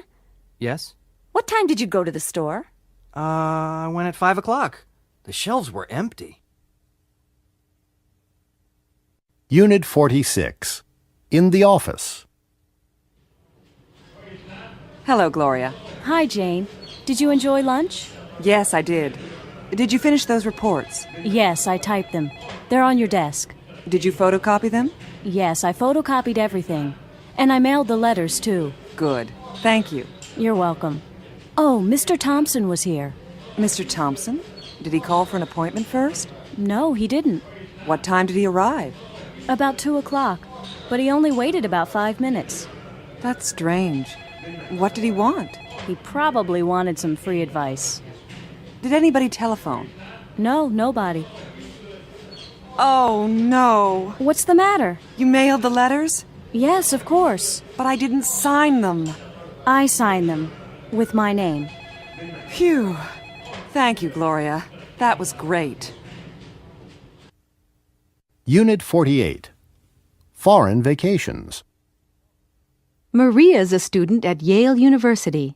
Yes? What time did you go to the store? I went at 5 o'clock. The shelves were empty. Unit 46, In the Office. Hello, Gloria. Hi, Jane. Did you enjoy lunch? Yes, I did. Did you finish those reports? Yes, I typed them. They're on your desk. Did you photocopy them? Yes, I photocopied everything. And I mailed the letters, too. Good. Thank you. You're welcome. Oh, Mr. Thompson was here. Mr. Thompson? Did he call for an appointment first? No, he didn't. What time did he arrive? About 2 o'clock. But he only waited about 5 minutes. That's strange. What did he want? He probably wanted some free advice. Did anybody telephone? No, nobody. Oh, no. What's the matter? You mailed the letters? Yes, of course. But I didn't sign them. I signed them. With my name. Phew. Thank you, Gloria. That was great. Unit 48, Foreign Vacations. Maria's a student at Yale University.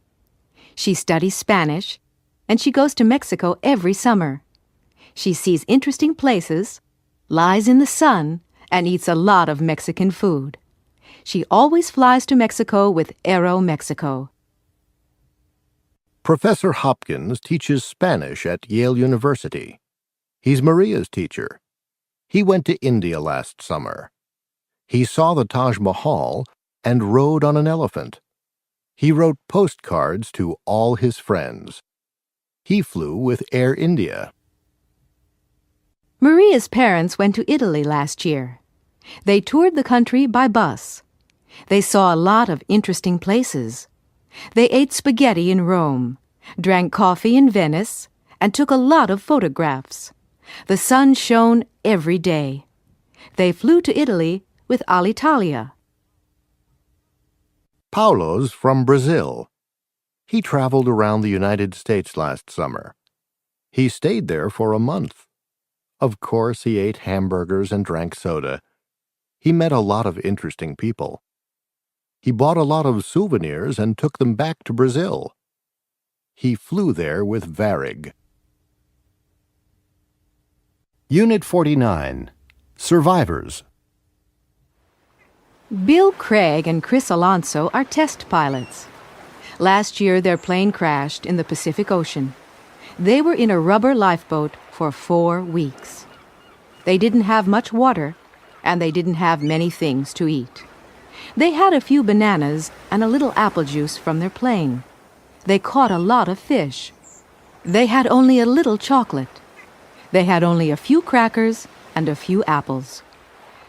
She studies Spanish, and she goes to Mexico every summer. She sees interesting places, lies in the sun, and eats a lot of Mexican food. She always flies to Mexico with Aeromexico. Professor Hopkins teaches Spanish at Yale University. He's Maria's teacher. He went to India last summer. He saw the Taj Mahal and rode on an elephant. He wrote postcards to all his friends. He flew with Air India. Maria's parents went to Italy last year. They toured the country by bus. They saw a lot of interesting places. They ate spaghetti in Rome, drank coffee in Venice, and took a lot of photographs. The sun shone every day. They flew to Italy with Alitalia. Paulo's from Brazil. He traveled around the United States last summer. He stayed there for a month. Of course, he ate hamburgers and drank soda. He met a lot of interesting people. He bought a lot of souvenirs and took them back to Brazil. He flew there with Varig. Unit 49. Survivors. Bill Craig and Chris Alonso are test pilots. Last year, their plane crashed in the Pacific Ocean. They were in a rubber lifeboat for 4 weeks. They didn't have much water, and they didn't have many things to eat. They had a few bananas and a little apple juice from their plane. They caught a lot of fish. They had only a little chocolate. They had only a few crackers and a few apples.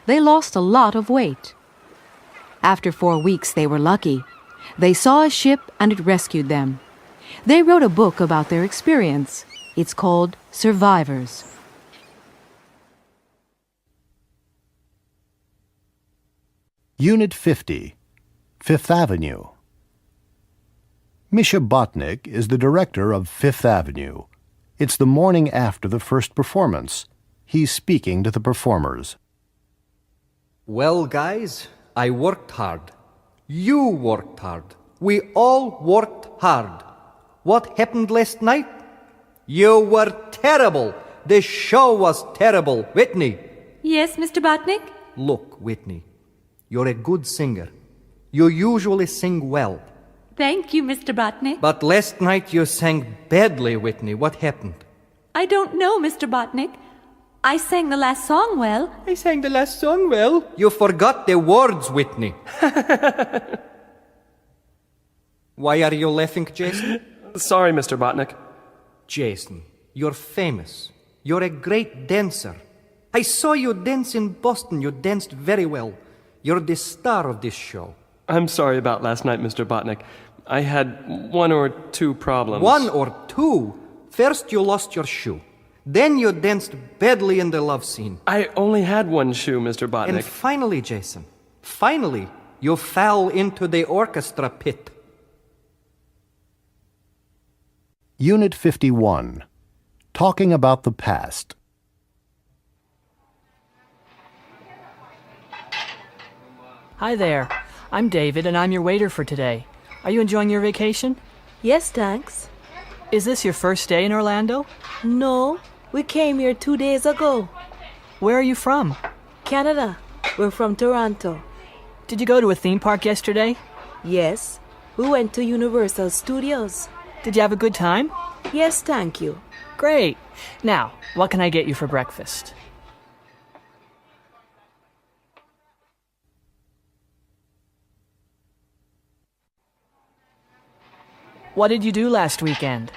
They lost a lot of weight. After 4 weeks, they were lucky. They saw a ship and it rescued them. They wrote a book about their experience. It's called Survivors. Unit 50. Fifth Avenue. Misha Botnick is the director of Fifth Avenue. It's the morning after the first performance. He's speaking to the performers. Well, guys, I worked hard. You worked hard. We all worked hard. What happened last night? You were terrible. The show was terrible. Whitney. Yes, Mr. Botnick? Look, Whitney, you're a good singer. You usually sing well. Thank you, Mr. Botnick. But last night you sang badly, Whitney. What happened? I don't know, Mr. Botnick. I sang the last song well. I sang the last song well. You forgot the words, Whitney. Why are you laughing, Jason? Sorry, Mr. Botnick. Jason, you're famous. You're a great dancer. I saw you dance in Boston. You danced very well. You're the star of this show. I'm sorry about last night, Mr. Botnick. I had 1 or 2 problems. 1 or 2? First you lost your shoe. Then you danced badly in the love scene. I only had 1 shoe, Mr. Botnick. And finally, Jason, finally, you fell into the orchestra pit. Unit 51. Talking about the past. Hi there. I'm David, and I'm your waiter for today. Are you enjoying your vacation? Yes, thanks. Is this your first day in Orlando? No, we came here 2 days ago. Where are you from? Canada. We're from Toronto. Did you go to a theme park yesterday? Yes, we went to Universal Studios. Did you have a good time? Yes, thank you. Great. Now, what can I get you for breakfast? What did you do last weekend?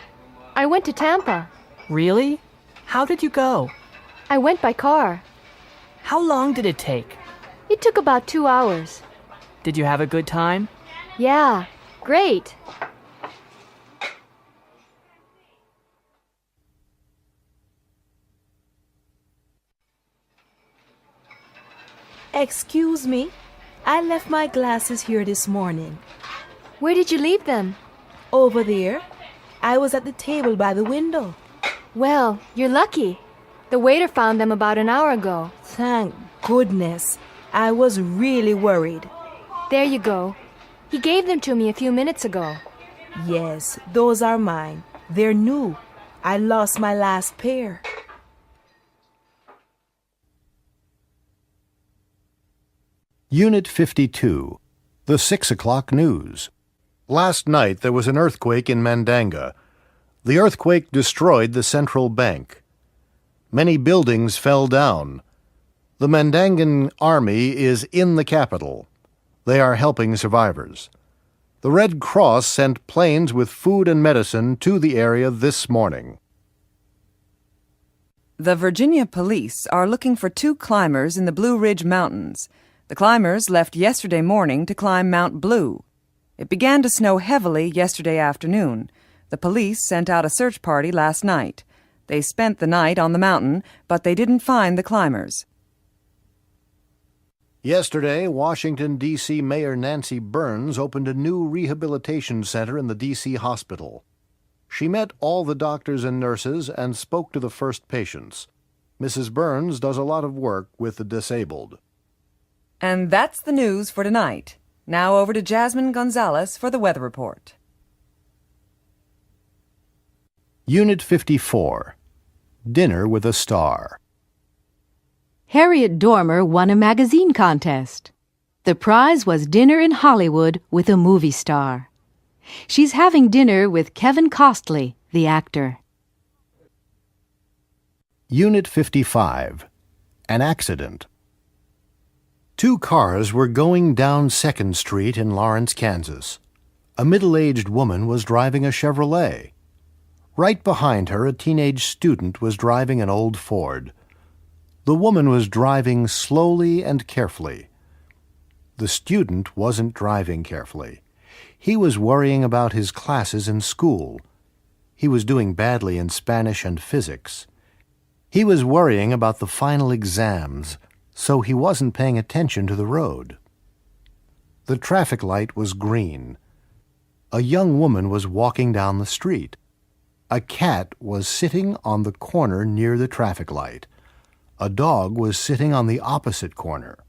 I went to Tampa. Really? How did you go? I went by car. How long did it take? It took about 2 hours. Did you have a good time? Yeah, great. Excuse me, I left my glasses here this morning. Where did you leave them? Over there. I was at the table by the window. Well, you're lucky. The waiter found them about an hour ago. Thank goodness. I was really worried. There you go. He gave them to me a few minutes ago. Yes, those are mine. They're new. I lost my last pair. Unit 52. The 6 o'clock news. Last night there was an earthquake in Mandanga. The earthquake destroyed the central bank. Many buildings fell down. The Mandangan army is in the capital. They are helping survivors. The Red Cross sent planes with food and medicine to the area this morning. The Virginia police are looking for 2 climbers in the Blue Ridge Mountains. The climbers left yesterday morning to climb Mount Blue. It began to snow heavily yesterday afternoon. The police sent out a search party last night. They spent the night on the mountain, but they didn't find the climbers. Yesterday, Washington, D.C. Mayor Nancy Burns opened a new rehabilitation center in the D.C. hospital. She met all the doctors and nurses and spoke to the first patients. Mrs. Burns does a lot of work with the disabled. And that's the news for tonight. Now over to Jasmine Gonzalez for the weather report. Unit 54. Dinner with a Star. Harriet Dormer won a magazine contest. The prize was dinner in Hollywood with a movie star. She's having dinner with Kevin Costly, the actor. Unit 55. An accident. 2 cars were going down 2nd Street in Lawrence, Kansas. A middle-aged woman was driving a Chevrolet. Right behind her, a teenage student was driving an old Ford. The woman was driving slowly and carefully. The student wasn't driving carefully. He was worrying about his classes in school. He was doing badly in Spanish and physics. He was worrying about the final exams, so he wasn't paying attention to the road. The traffic light was green. A young woman was walking down the street. A cat was sitting on the corner near the traffic light. A dog was sitting on the opposite corner.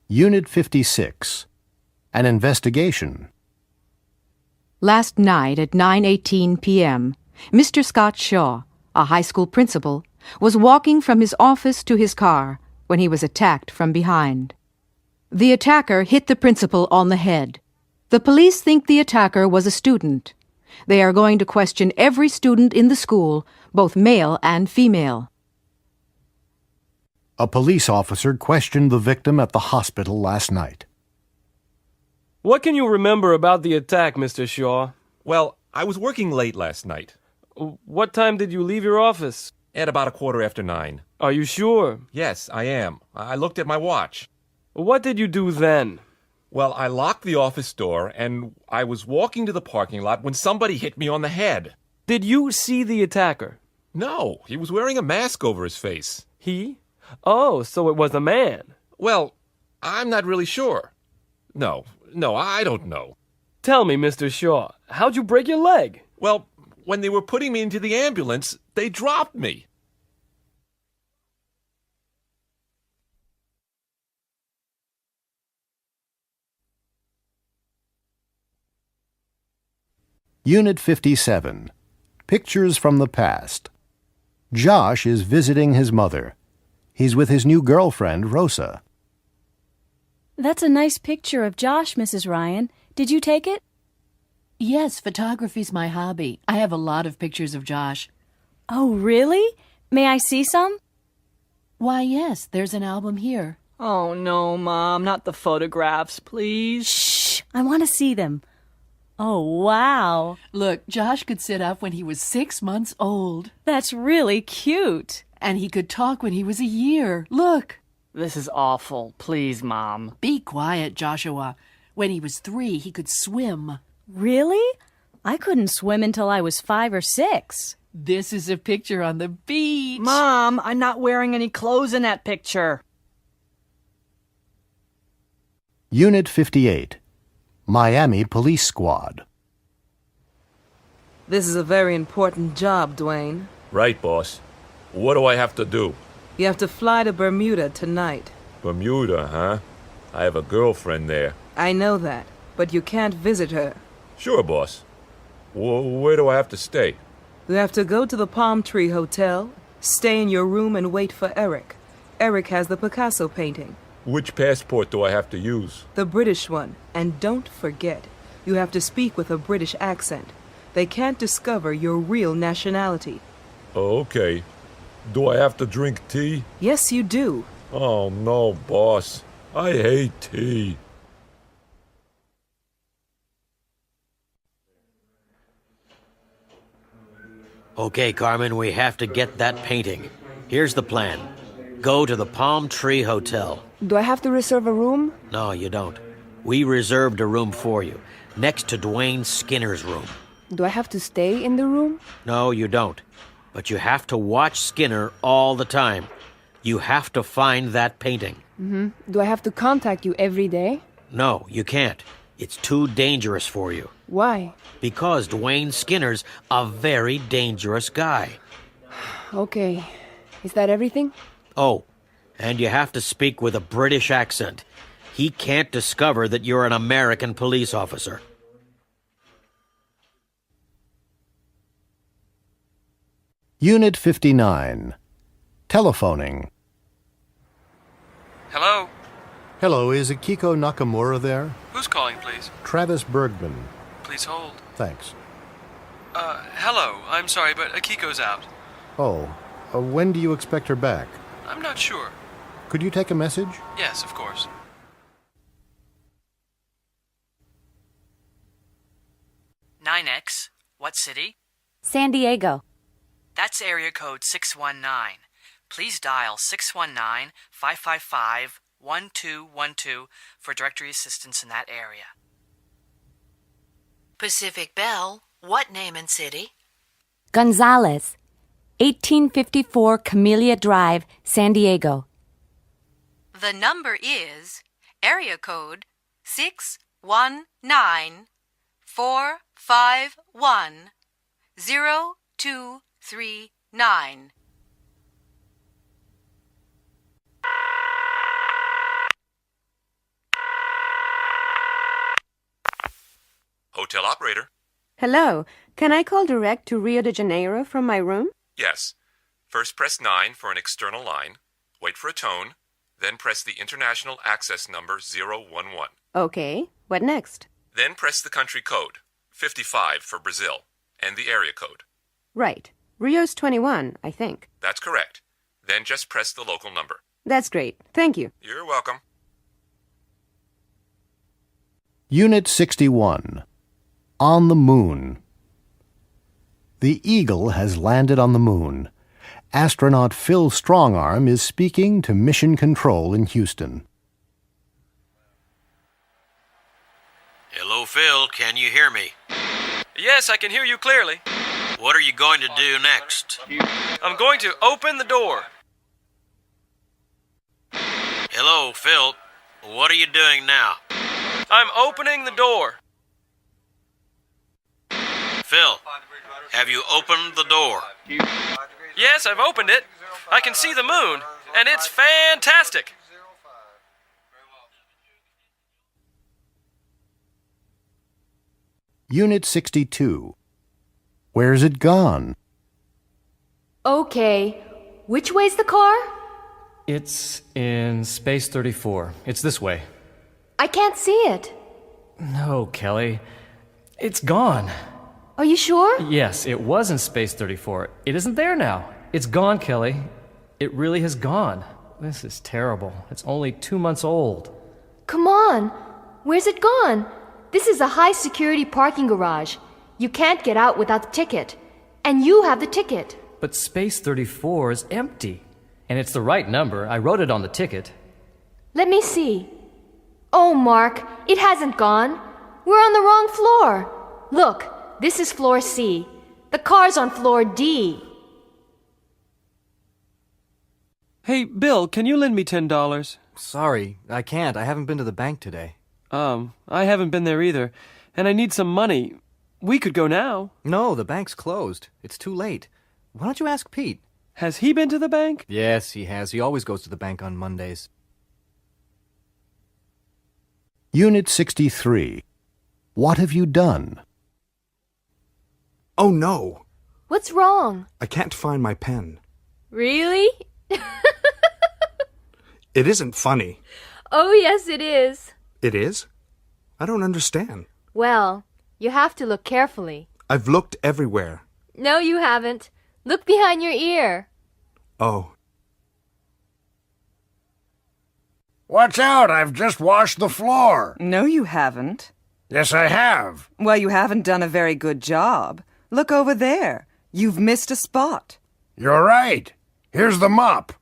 Unit 56. An investigation. Last night at 9:18 p.m., Mr. Scott Shaw, a high school principal, was walking from his office to his car when he was attacked from behind. The attacker hit the principal on the head. The police think the attacker was a student. They are going to question every student in the school, both male and female. A police officer questioned the victim at the hospital last night. What can you remember about the attack, Mr. Shaw? Well, I was working late last night. What time did you leave your office? At about 9:15. Are you sure? Yes, I am. I looked at my watch. What did you do then? Well, I locked the office door, and I was walking to the parking lot when somebody hit me on the head. Did you see the attacker? No, he was wearing a mask over his face. He? Oh, so it was a man. Well, I'm not really sure. No, I don't know. Tell me, Mr. Shaw, how'd you break your leg? Well, when they were putting me into the ambulance, they dropped me. Unit 57. Pictures from the past. Josh is visiting his mother. He's with his new girlfriend, Rosa. That's a nice picture of Josh, Mrs. Ryan. Did you take it? Yes, photography's my hobby. I have a lot of pictures of Josh. Oh, really? May I see some? Why, yes, there's an album here. Oh, no, Mom, not the photographs, please. Shh, I want to see them. Oh, wow. Look, Josh could sit up when he was 6 months old. That's really cute. And he could talk when he was a year. Look. This is awful. Please, Mom. Be quiet, Joshua. When he was 3, he could swim. Really? I couldn't swim until I was 5 or 6. This is a picture on the beach. Mom, I'm not wearing any clothes in that picture. Unit 58, Miami Police Squad. This is a very important job, Dwayne. Right, boss. What do I have to do? You have to fly to Bermuda tonight. Bermuda, huh? I have a girlfriend there. I know that, but you can't visit her. Sure, boss. Where do I have to stay? You have to go to the Palm Tree Hotel, stay in your room and wait for Eric. Eric has the Picasso painting. Which passport do I have to use? The British one. And don't forget, you have to speak with a British accent. They can't discover your real nationality. Okay. Do I have to drink tea? Yes, you do. Oh, no, boss. I hate tea. Okay, Carmen, we have to get that painting. Here's the plan. Go to the Palm Tree Hotel. Do I have to reserve a room? No, you don't. We reserved a room for you, next to Dwayne Skinner's room. Do I have to stay in the room? No, you don't. But you have to watch Skinner all the time. You have to find that painting. Do I have to contact you every day? No, you can't. It's too dangerous for you. Why? Because Dwayne Skinner's a very dangerous guy. Okay. Is that everything? Oh, and you have to speak with a British accent. He can't discover that you're an American police officer. Unit 59, Telephoning. Hello? Hello, is Akiko Nakamura there? Who's calling, please? Travis Bergman. Please hold. Thanks. Hello. I'm sorry, but Akiko's out. Oh, when do you expect her back? I'm not sure. Could you take a message? Yes, of course. X. What city? San Diego. That's area code 619. Please dial 619-555-1212 for directory assistance in that area. Pacific Bell, what name and city? Gonzalez. 1854 Camellia Drive, San Diego. The number is area code 619-451-0239. Hotel operator. Hello. Can I call direct to Rio de Janeiro from my room? Yes. First press 9 for an external line. Wait for a tone. Then press the international access number 011. Okay. What next? Then press the country code, 55 for Brazil, and the area code. Right. Rio's 21, I think. That's correct. Then just press the local number. That's great. Thank you. You're welcome. Unit 61, On the Moon. The Eagle has landed on the moon. Astronaut Phil Strongarm is speaking to Mission Control in Houston. Hello, Phil. Can you hear me? Yes, I can hear you clearly. What are you going to do next? I'm going to open the door. Hello, Phil. What are you doing now? I'm opening the door. Phil, have you opened the door? Yes, I've opened it. I can see the moon, and it's fantastic. Unit 62. Where's it gone? Okay. Which way's the car? It's in Space 34. It's this way. I can't see it. No, Kelly. It's gone. Are you sure? Yes, it was in Space 34. It isn't there now. It's gone, Kelly. It really has gone. This is terrible. It's only 2 months old. Come on. Where's it gone? This is a high-security parking garage. You can't get out without the ticket. And you have the ticket. But Space 34 is empty. And it's the right number. I wrote it on the ticket. Let me see. Oh, Mark, it hasn't gone. We're on the wrong floor. Look, This is floor C. The car's on floor D. Hey, Bill, can you lend me $10? Sorry, I can't. I haven't been to the bank today. I haven't been there either, and I need some money. We could go now. No, the bank's closed. It's too late. Why don't you ask Pete? Has he been to the bank? Yes, he has. He always goes to the bank on Mondays. Unit 63. What have you done? Oh, no. What's wrong? I can't find my pen. Really? It isn't funny. Oh, yes, it is. It is? I don't understand. Well, you have to look carefully. I've looked everywhere. No, you haven't. Look behind your ear. Oh. Watch out, I've just washed the floor. No, you haven't. Yes, I have. Well, you haven't done a very good job. Look over there. You've missed a spot. You're right. Here's the mop.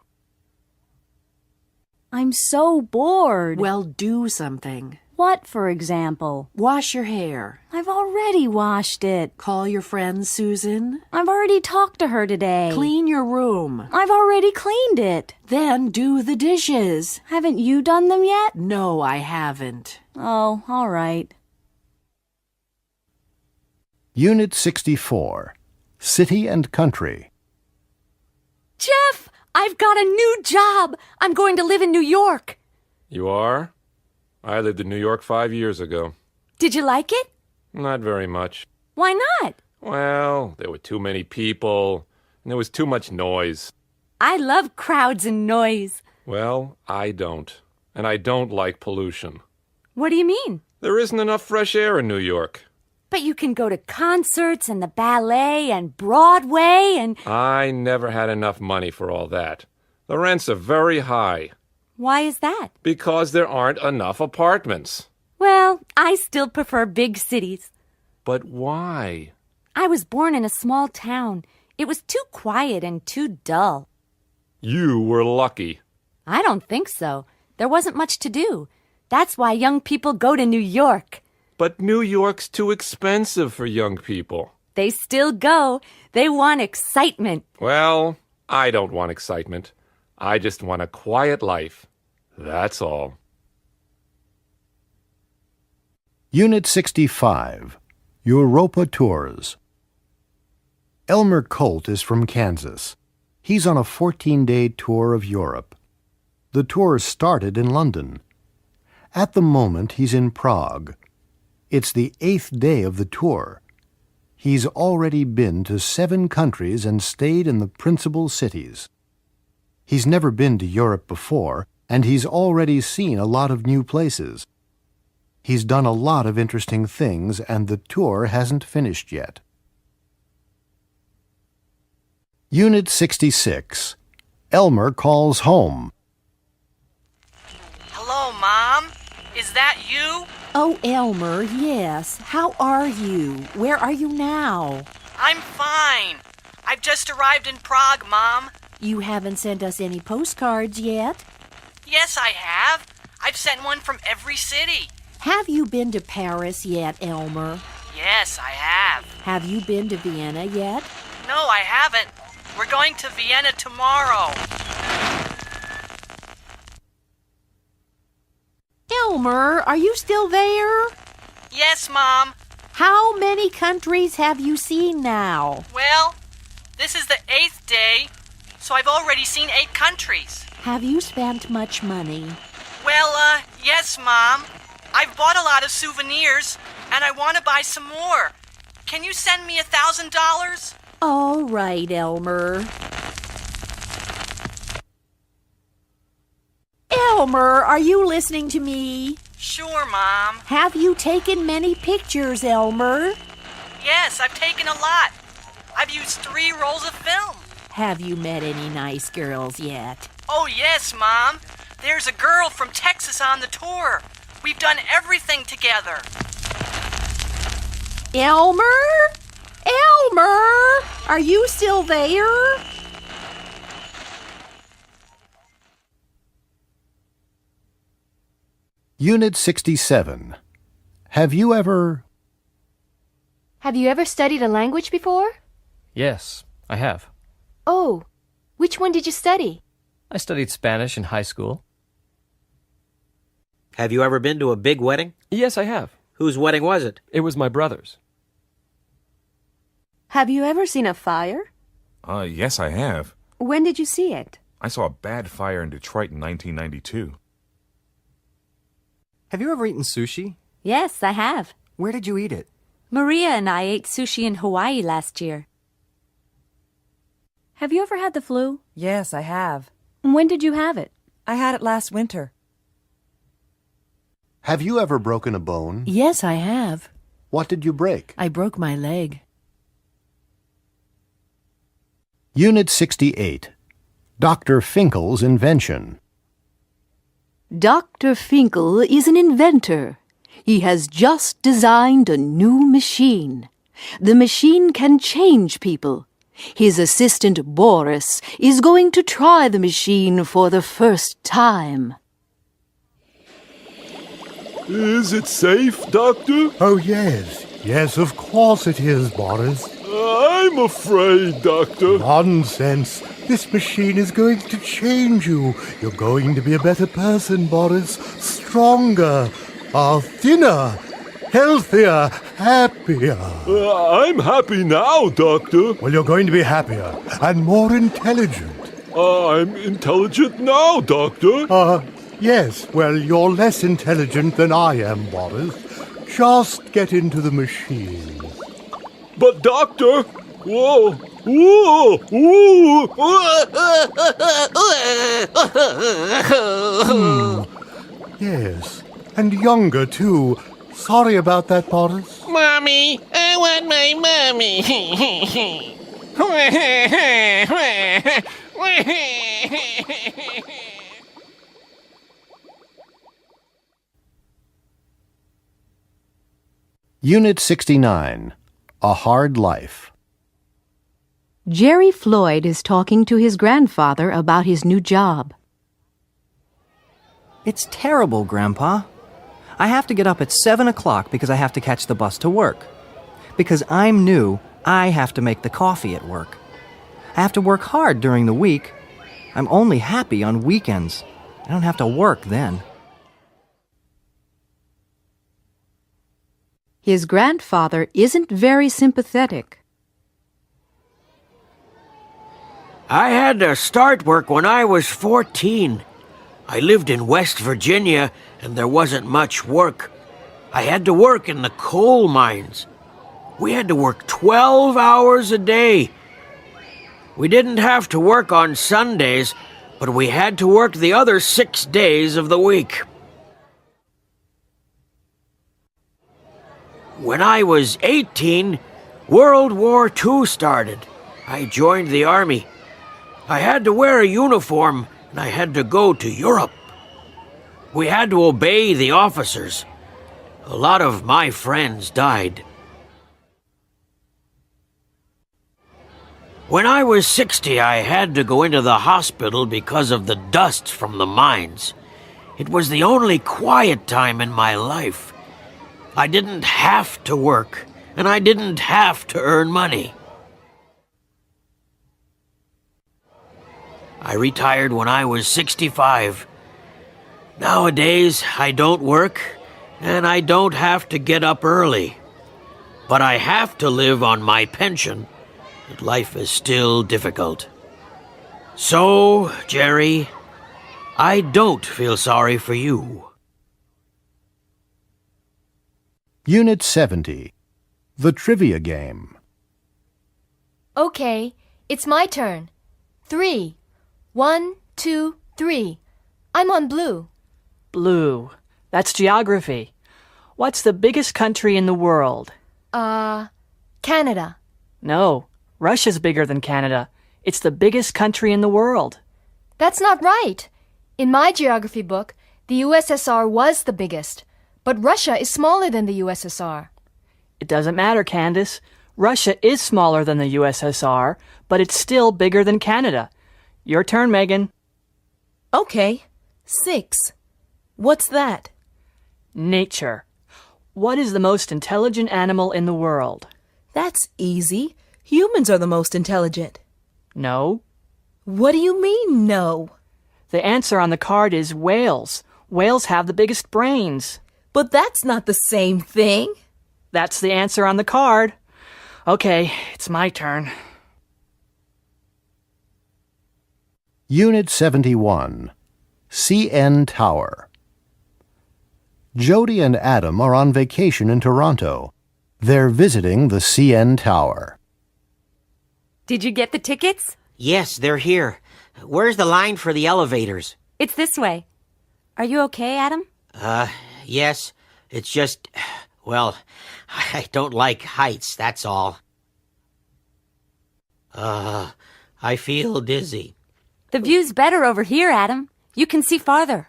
I'm so bored. Well, do something. What, for example? Wash your hair. I've already washed it. Call your friend Susan. I've already talked to her today. Clean your room. I've already cleaned it. Then do the dishes. Haven't you done them yet? No, I haven't. Oh, all right. Unit 64. City and Country. Jeff, I've got a new job. I'm going to live in New York. You are? I lived in New York 5 years ago. Did you like it? Not very much. Why not? Well, there were too many people, and there was too much noise. I love crowds and noise. Well, I don't. And I don't like pollution. What do you mean? There isn't enough fresh air in New York. But you can go to concerts and the ballet and Broadway and... I never had enough money for all that. The rents are very high. Why is that? Because there aren't enough apartments. Well, I still prefer big cities. But why? I was born in a small town. It was too quiet and too dull. You were lucky. I don't think so. There wasn't much to do. That's why young people go to New York. But New York's too expensive for young people. They still go. They want excitement. Well, I don't want excitement. I just want a quiet life. That's all. Unit 65. Europa Tours. Elmer Colt is from Kansas. He's on a 14-day tour of Europe. The tour started in London. At the moment, he's in Prague. It's the 8th day of the tour. He's already been to 7 countries and stayed in the principal cities. He's never been to Europe before, and he's already seen a lot of new places. He's done a lot of interesting things, and the tour hasn't finished yet. Unit 66. Elmer calls home. Hello, Mom? Is that you? Oh, Elmer, yes. How are you? Where are you now? I'm fine. I've just arrived in Prague, Mom. You haven't sent us any postcards yet? Yes, I have. I've sent one from every city. Have you been to Paris yet, Elmer? Yes, I have. Have you been to Vienna yet? No, I haven't. We're going to Vienna tomorrow. Elmer, are you still there? Yes, Mom. How many countries have you seen now? Well, this is the 8th day, so I've already seen 8 countries. Have you spent much money? Well, yes, Mom. I've bought a lot of souvenirs, and I want to buy some more. Can you send me $1,000? All right, Elmer. Elmer, are you listening to me? Sure, Mom. Have you taken many pictures, Elmer? Yes, I've taken a lot. I've used 3 rolls of film. Have you met any nice girls yet? Oh, yes, Mom. There's a girl from Texas on the tour. We've done everything together. Elmer? Elmer! Are you still there? Unit 67. Have you ever... Have you ever studied a language before? Yes, I have. Oh, which one did you study? I studied Spanish in high school. Have you ever been to a big wedding? Yes, I have. Whose wedding was it? It was my brother's. Have you ever seen a fire? Yes, I have. When did you see it? I saw a bad fire in Detroit in 1992. Have you ever eaten sushi? Yes, I have. Where did you eat it? Maria and I ate sushi in Hawaii last year. Have you ever had the flu? Yes, I have. When did you have it? I had it last winter. Have you ever broken a bone? Yes, I have. What did you break? I broke my leg. Unit 68. Dr. Finkel's invention. Dr. Finkel is an inventor. He has just designed a new machine. The machine can change people. His assistant Boris is going to try the machine for the first time. Is it safe, Doctor? Oh, yes. Yes, of course it is, Boris. I'm afraid, Doctor. Nonsense. This machine is going to change you. You're going to be a better person, Boris. Stronger, thinner, healthier, happier. I'm happy now, Doctor. Well, you're going to be happier and more intelligent. I'm intelligent now, Doctor. Yes. Well, you're less intelligent than I am, Boris. Just get into the machine. But, Doctor... Whoa! Whoa! Whoa! Yes, and younger, too. Sorry about that, Boris. Mommy, I want my mommy. Unit 69. A Hard Life. Jerry Floyd is talking to his grandfather about his new job. It's terrible, Grandpa. I have to get up at 7 o'clock because I have to catch the bus to work. Because I'm new, I have to make the coffee at work. I have to work hard during the week. I'm only happy on weekends. I don't have to work then. His grandfather isn't very sympathetic. I had to start work when I was 14. I lived in West Virginia, and there wasn't much work. I had to work in the coal mines. We had to work 12 hours a day. We didn't have to work on Sundays, but we had to work the other 6 days of the week. When I was 18, World War II started. I joined the Army. I had to wear a uniform, and I had to go to Europe. We had to obey the officers. A lot of my friends died. When I was 60, I had to go into the hospital because of the dust from the mines. It was the only quiet time in my life. I didn't have to work, and I didn't have to earn money. I retired when I was 65. Nowadays, I don't work, and I don't have to get up early. But I have to live on my pension, and life is still difficult. So, Jerry, I don't feel sorry for you. Unit 70. The Trivia Game. Okay, it's my turn. 3. 1, 2, 3. I'm on blue. Blue. That's geography. What's the biggest country in the world? Canada. No, Russia's bigger than Canada. It's the biggest country in the world. That's not right. In my geography book, the USSR was the biggest, but Russia is smaller than the USSR. It doesn't matter, Candace. Russia is smaller than the USSR, but it's still bigger than Canada. Your turn, Megan. Okay. 6. What's that? Nature. What is the most intelligent animal in the world? That's easy. Humans are the most intelligent. No. What do you mean, no? The answer on the card is whales. Whales have the biggest brains. But that's not the same thing. That's the answer on the card. Okay, it's my turn. Unit 71, CN Tower. Jody and Adam are on vacation in Toronto. They're visiting the CN Tower. Did you get the tickets? Yes, they're here. Where's the line for the elevators? It's this way. Are you okay, Adam? Yes. It's just, well, I don't like heights, that's all. I feel dizzy. The view's better over here, Adam. You can see farther.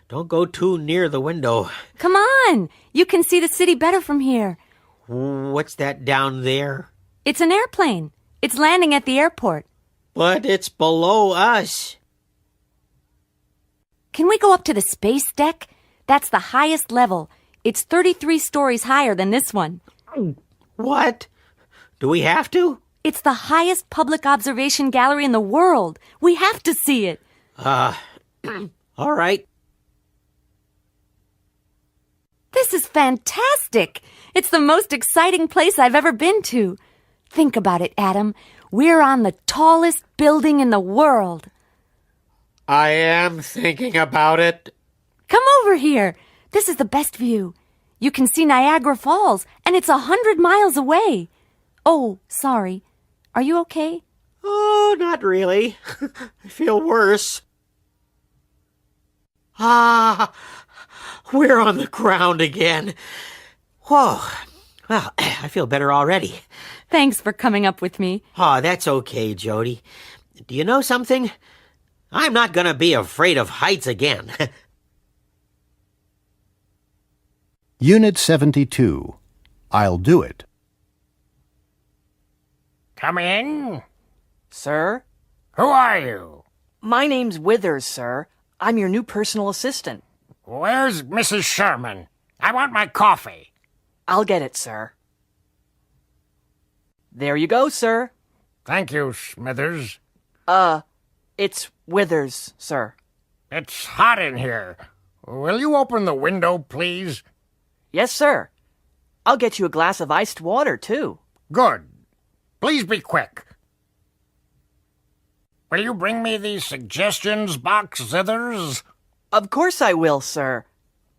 Don't go too near the window. Come on! You can see the city better from here. What's that down there? It's an airplane. It's landing at the airport. But it's below us. Can we go up to the space deck? That's the highest level. It's 33 stories higher than this one. What? Do we have to? It's the highest public observation gallery in the world. We have to see it. All right. This is fantastic. It's the most exciting place I've ever been to. Think about it, Adam. We're on the tallest building in the world. I am thinking about it. Come over here. This is the best view. You can see Niagara Falls, and it's 100 miles away. Oh, sorry. Are you okay? Oh, not really. I feel worse. We're on the ground again. Whoa. Well, I feel better already. Thanks for coming up with me. Oh, that's okay, Jody. Do you know something? I'm not going to be afraid of heights again. Unit 72, I'll do it. Come in. Sir? Who are you? My name's Withers, sir. I'm your new personal assistant. Where's Mrs. Sherman? I want my coffee. I'll get it, sir. There you go, sir. Thank you, Smithers. It's Withers, sir. It's hot in here. Will you open the window, please? Yes, sir. I'll get you a glass of iced water, too. Good. Please be quick. Will you bring me the suggestions box, Zithers? Of course I will, sir.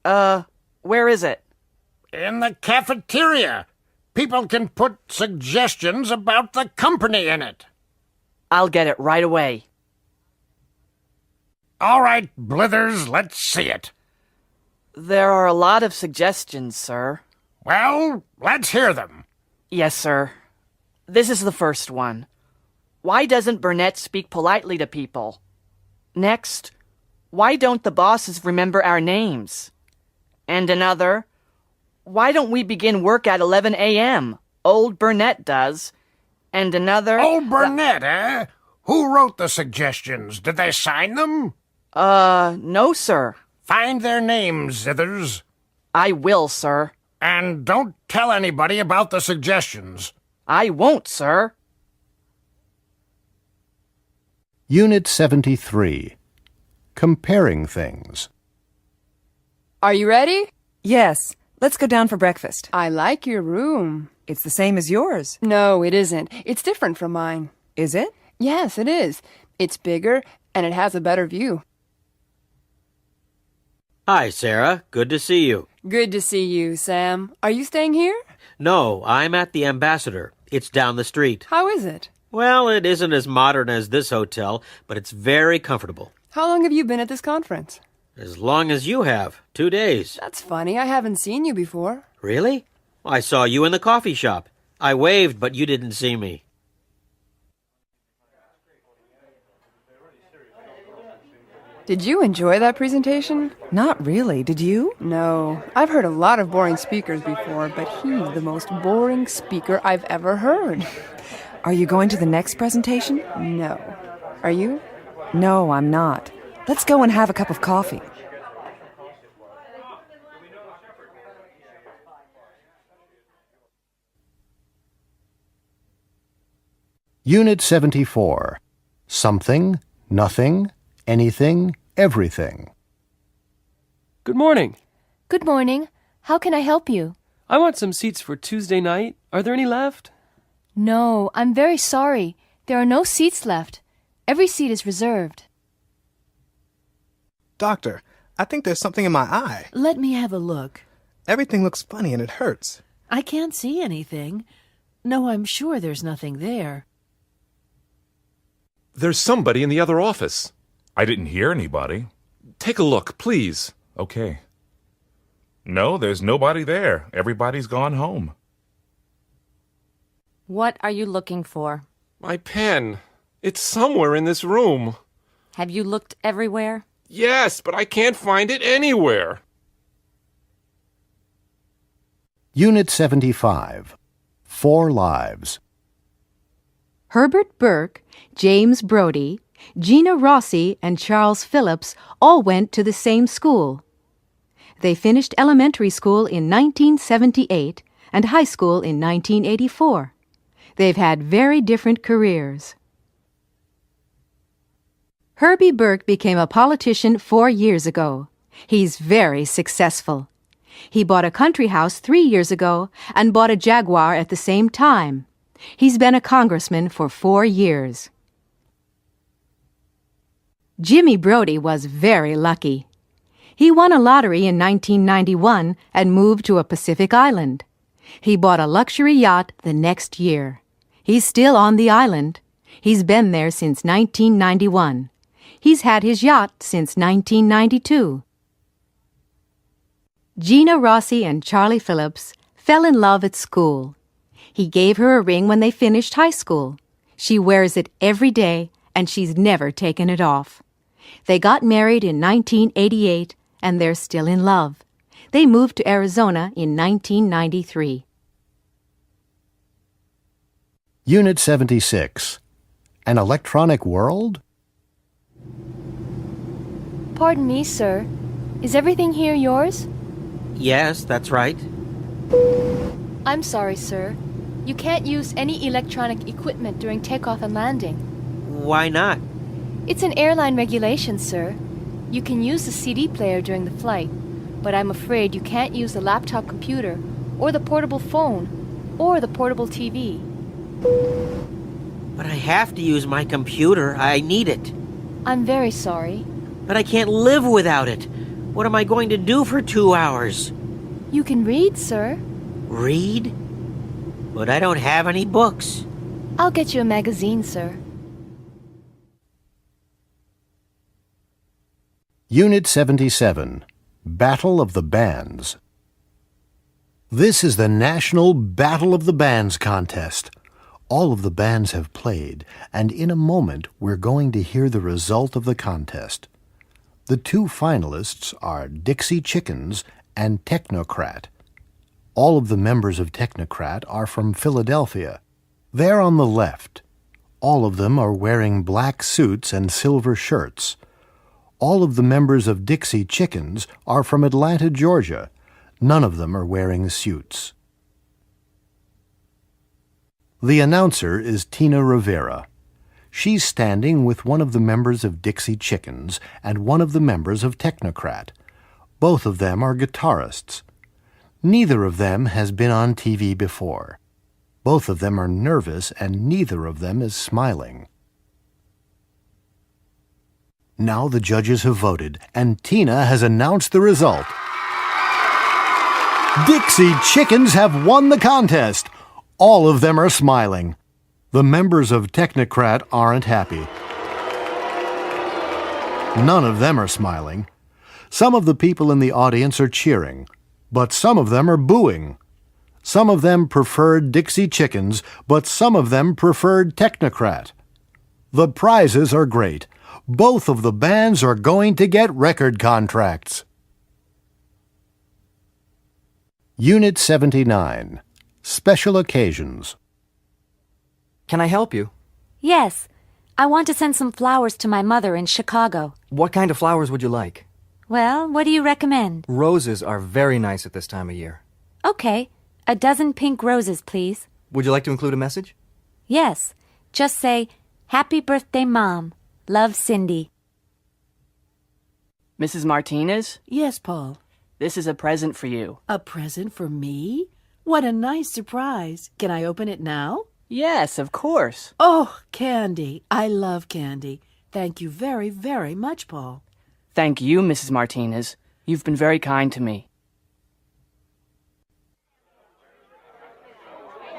Where is it? In the cafeteria. People can put suggestions about the company in it. I'll get it right away. All right, Blithers, let's see it. There are a lot of suggestions, sir. Well, let's hear them. Yes, sir. This is the first one. Why doesn't Burnett speak politely to people? Next, why don't the bosses remember our names? And another, why don't we begin work at 11 a.m.? Old Burnett does. And another... Old Burnett, eh? Who wrote the suggestions? Did they sign them? No, sir. Find their names, Zithers. I will, sir. And don't tell anybody about the suggestions. I won't, sir. Unit 73, comparing things. Are you ready? Yes. Let's go down for breakfast. I like your room. It's the same as yours. No, it isn't. It's different from mine. Is it? Yes, it is. It's bigger, and it has a better view. Hi, Sarah. Good to see you. Good to see you, Sam. Are you staying here? No, I'm at the Ambassador. It's down the street. How is it? Well, it isn't as modern as this hotel, but it's very comfortable. How long have you been at this conference? As long as you have. 2 days. That's funny. I haven't seen you before. Really? I saw you in the coffee shop. I waved, but you didn't see me. Did you enjoy that presentation? Not really. Did you? No. I've heard a lot of boring speakers before, but he's the most boring speaker I've ever heard. Are you going to the next presentation? No. Are you? No, I'm not. Let's go and have a cup of coffee. Unit 74. Something, nothing, anything, everything. Good morning. Good morning. How can I help you? I want some seats for Tuesday night. Are there any left? No, I'm very sorry. There are no seats left. Every seat is reserved. Doctor, I think there's something in my eye. Let me have a look. Everything looks funny and it hurts. I can't see anything. No, I'm sure there's nothing there. There's somebody in the other office. I didn't hear anybody. Take a look, please. Okay. No, there's nobody there. Everybody's gone home. What are you looking for? My pen. It's somewhere in this room. Have you looked everywhere? Yes, but I can't find it anywhere. Unit 75. 4 lives. Herbert Burke, James Brody, Gina Rossi, and Charles Phillips all went to the same school. They finished elementary school in 1978 and high school in 1984. They've had very different careers. Herbie Burke became a politician 4 years ago. He's very successful. He bought a country house 3 years ago and bought a Jaguar at the same time. He's been a congressman for 4 years. Jimmy Brody was very lucky. He won a lottery in 1991 and moved to a Pacific island. He bought a luxury yacht the next year. He's still on the island. He's been there since 1991. He's had his yacht since 1992. Gina Rossi and Charlie Phillips fell in love at school. He gave her a ring when they finished high school. She wears it every day, and she's never taken it off. They got married in 1988, and they're still in love. They moved to Arizona in 1993. Unit 76. An electronic world? Pardon me, sir. Is everything here yours? Yes, that's right. I'm sorry, sir. You can't use any electronic equipment during takeoff and landing. Why not? It's an airline regulation, sir. You can use the CD player during the flight, but I'm afraid you can't use the laptop computer, or the portable phone, or the portable TV. But I have to use my computer. I need it. I'm very sorry. But I can't live without it. What am I going to do for 2 hours? You can read, sir. Read? But I don't have any books. I'll get you a magazine, sir. Unit 77. Battle of the Bands. This is the National Battle of the Bands contest. All of the bands have played, and in a moment we're going to hear the result of the contest. The 2 finalists are Dixie Chickens and Technocrat. All of the members of Technocrat are from Philadelphia. They're on the left. All of them are wearing black suits and silver shirts. All of the members of Dixie Chickens are from Atlanta, Georgia. None of them are wearing suits. The announcer is Tina Rivera. She's standing with one of the members of Dixie Chickens and one of the members of Technocrat. Both of them are guitarists. Neither of them has been on TV before. Both of them are nervous and neither of them is smiling. Now the judges have voted and Tina has announced the result. Dixie Chickens have won the contest. All of them are smiling. The members of Technocrat aren't happy. None of them are smiling. Some of the people in the audience are cheering, but some of them are booing. Some of them preferred Dixie Chickens, but some of them preferred Technocrat. The prizes are great. Both of the bands are going to get record contracts. Unit 79. Special Occasions. Can I help you? Yes. I want to send some flowers to my mother in Chicago. What kind of flowers would you like? Well, what do you recommend? Roses are very nice at this time of year. Okay. A dozen pink roses, please. Would you like to include a message? Yes. Just say, Happy birthday, Mom. Love, Cindy. Mrs. Martinez? Yes, Paul. This is a present for you. A present for me? What a nice surprise. Can I open it now? Yes, of course. Oh, candy. I love candy. Thank you very, very much, Paul. Thank you, Mrs. Martinez. You've been very kind to me.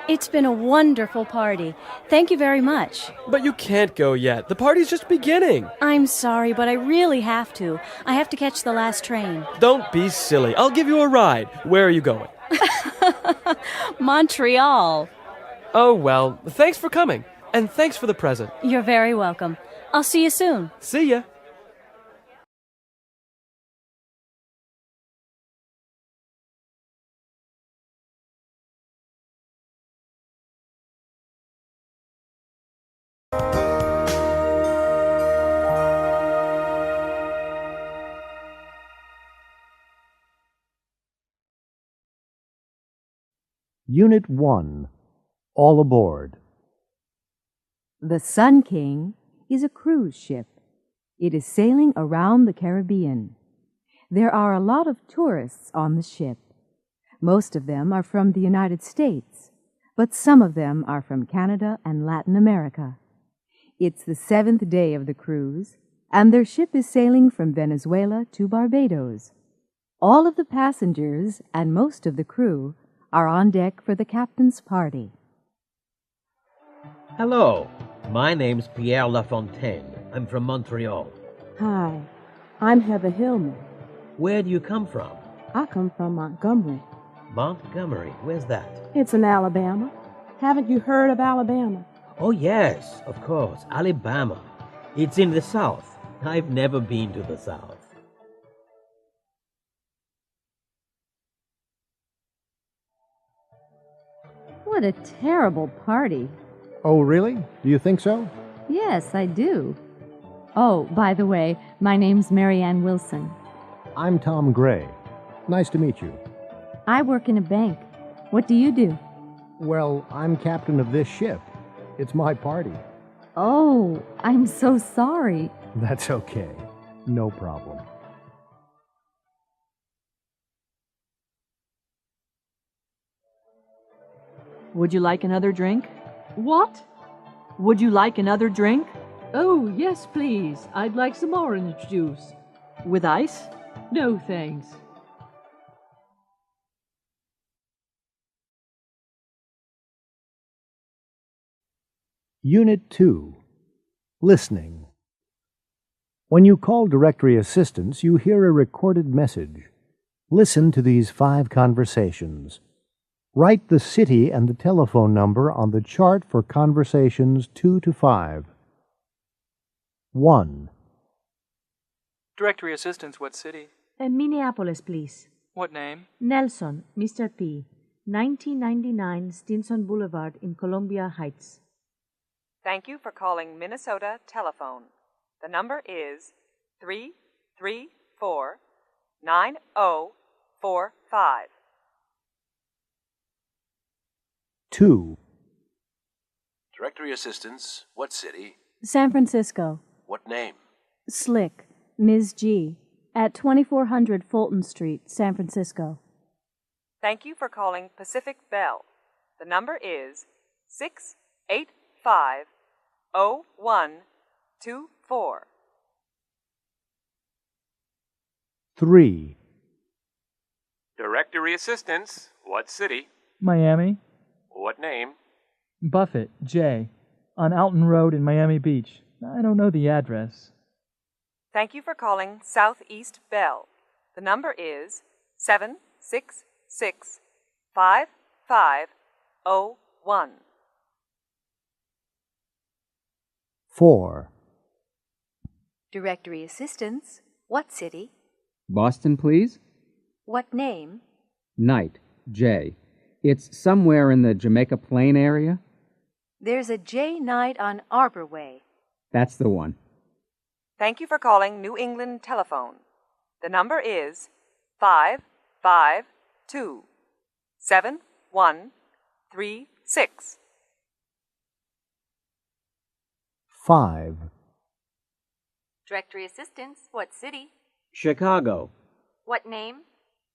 It's been a wonderful party. Thank you very much. But you can't go yet. The party's just beginning. I'm sorry, but I really have to. I have to catch the last train. Don't be silly. I'll give you a ride. Where are you going? Montreal. Oh, well, thanks for coming. And thanks for the present. You're very welcome. I'll see you soon. See ya. Unit 1. All aboard. The Sun King is a cruise ship. It is sailing around the Caribbean. There are a lot of tourists on the ship. Most of them are from the United States, but some of them are from Canada and Latin America. It's the 7th day of the cruise, and their ship is sailing from Venezuela to Barbados. All of the passengers and most of the crew are on deck for the captain's party. Hello, my name's Pierre Lafontaine. I'm from Montreal. Hi, I'm Heather Hillman. Where do you come from? I come from Montgomery. Montgomery, where's that? It's in Alabama. Haven't you heard of Alabama? Oh, yes, of course, Alabama. It's in the South. I've never been to the South. What a terrible party. Oh, really? Do you think so? Yes, I do. Oh, by the way, my name's Marianne Wilson. I'm Tom Gray. Nice to meet you. I work in a bank. What do you do? Well, I'm captain of this ship. It's my party. Oh, I'm so sorry. That's okay. No problem. Would you like another drink? What? Would you like another drink? Oh, yes, please. I'd like some orange juice. With ice? No, thanks. Unit 2. Listening. When you call directory assistance, you hear a recorded message. Listen to these 5 conversations. Write the city and the telephone number on the chart for conversations 2 to 5. 1. Directory assistance, what city? Minneapolis, please. What name? Nelson, Mr. P. 1999 Stinson Boulevard in Columbia Heights. Thank you for calling Minnesota Telephone. The number is 334-9045. 2. Directory assistance, what city? San Francisco. What name? Slick, Ms. G. At 2400 Fulton Street, San Francisco. Thank you for calling Pacific Bell. The number is 685-0124. 3. Directory assistance, what city? Miami. What name? Buffett, J. On Alton Road in Miami Beach. I don't know the address. Thank you for calling Southeast Bell. The number is 766-5501. 4. Directory assistance, what city? Boston, please. What name? Knight, J. It's somewhere in the Jamaica Plain area. There's a J Knight on Arbor Way. That's the one. Thank you for calling New England Telephone. The number is 552-7136. 5. Directory assistance, what city? Chicago. What name?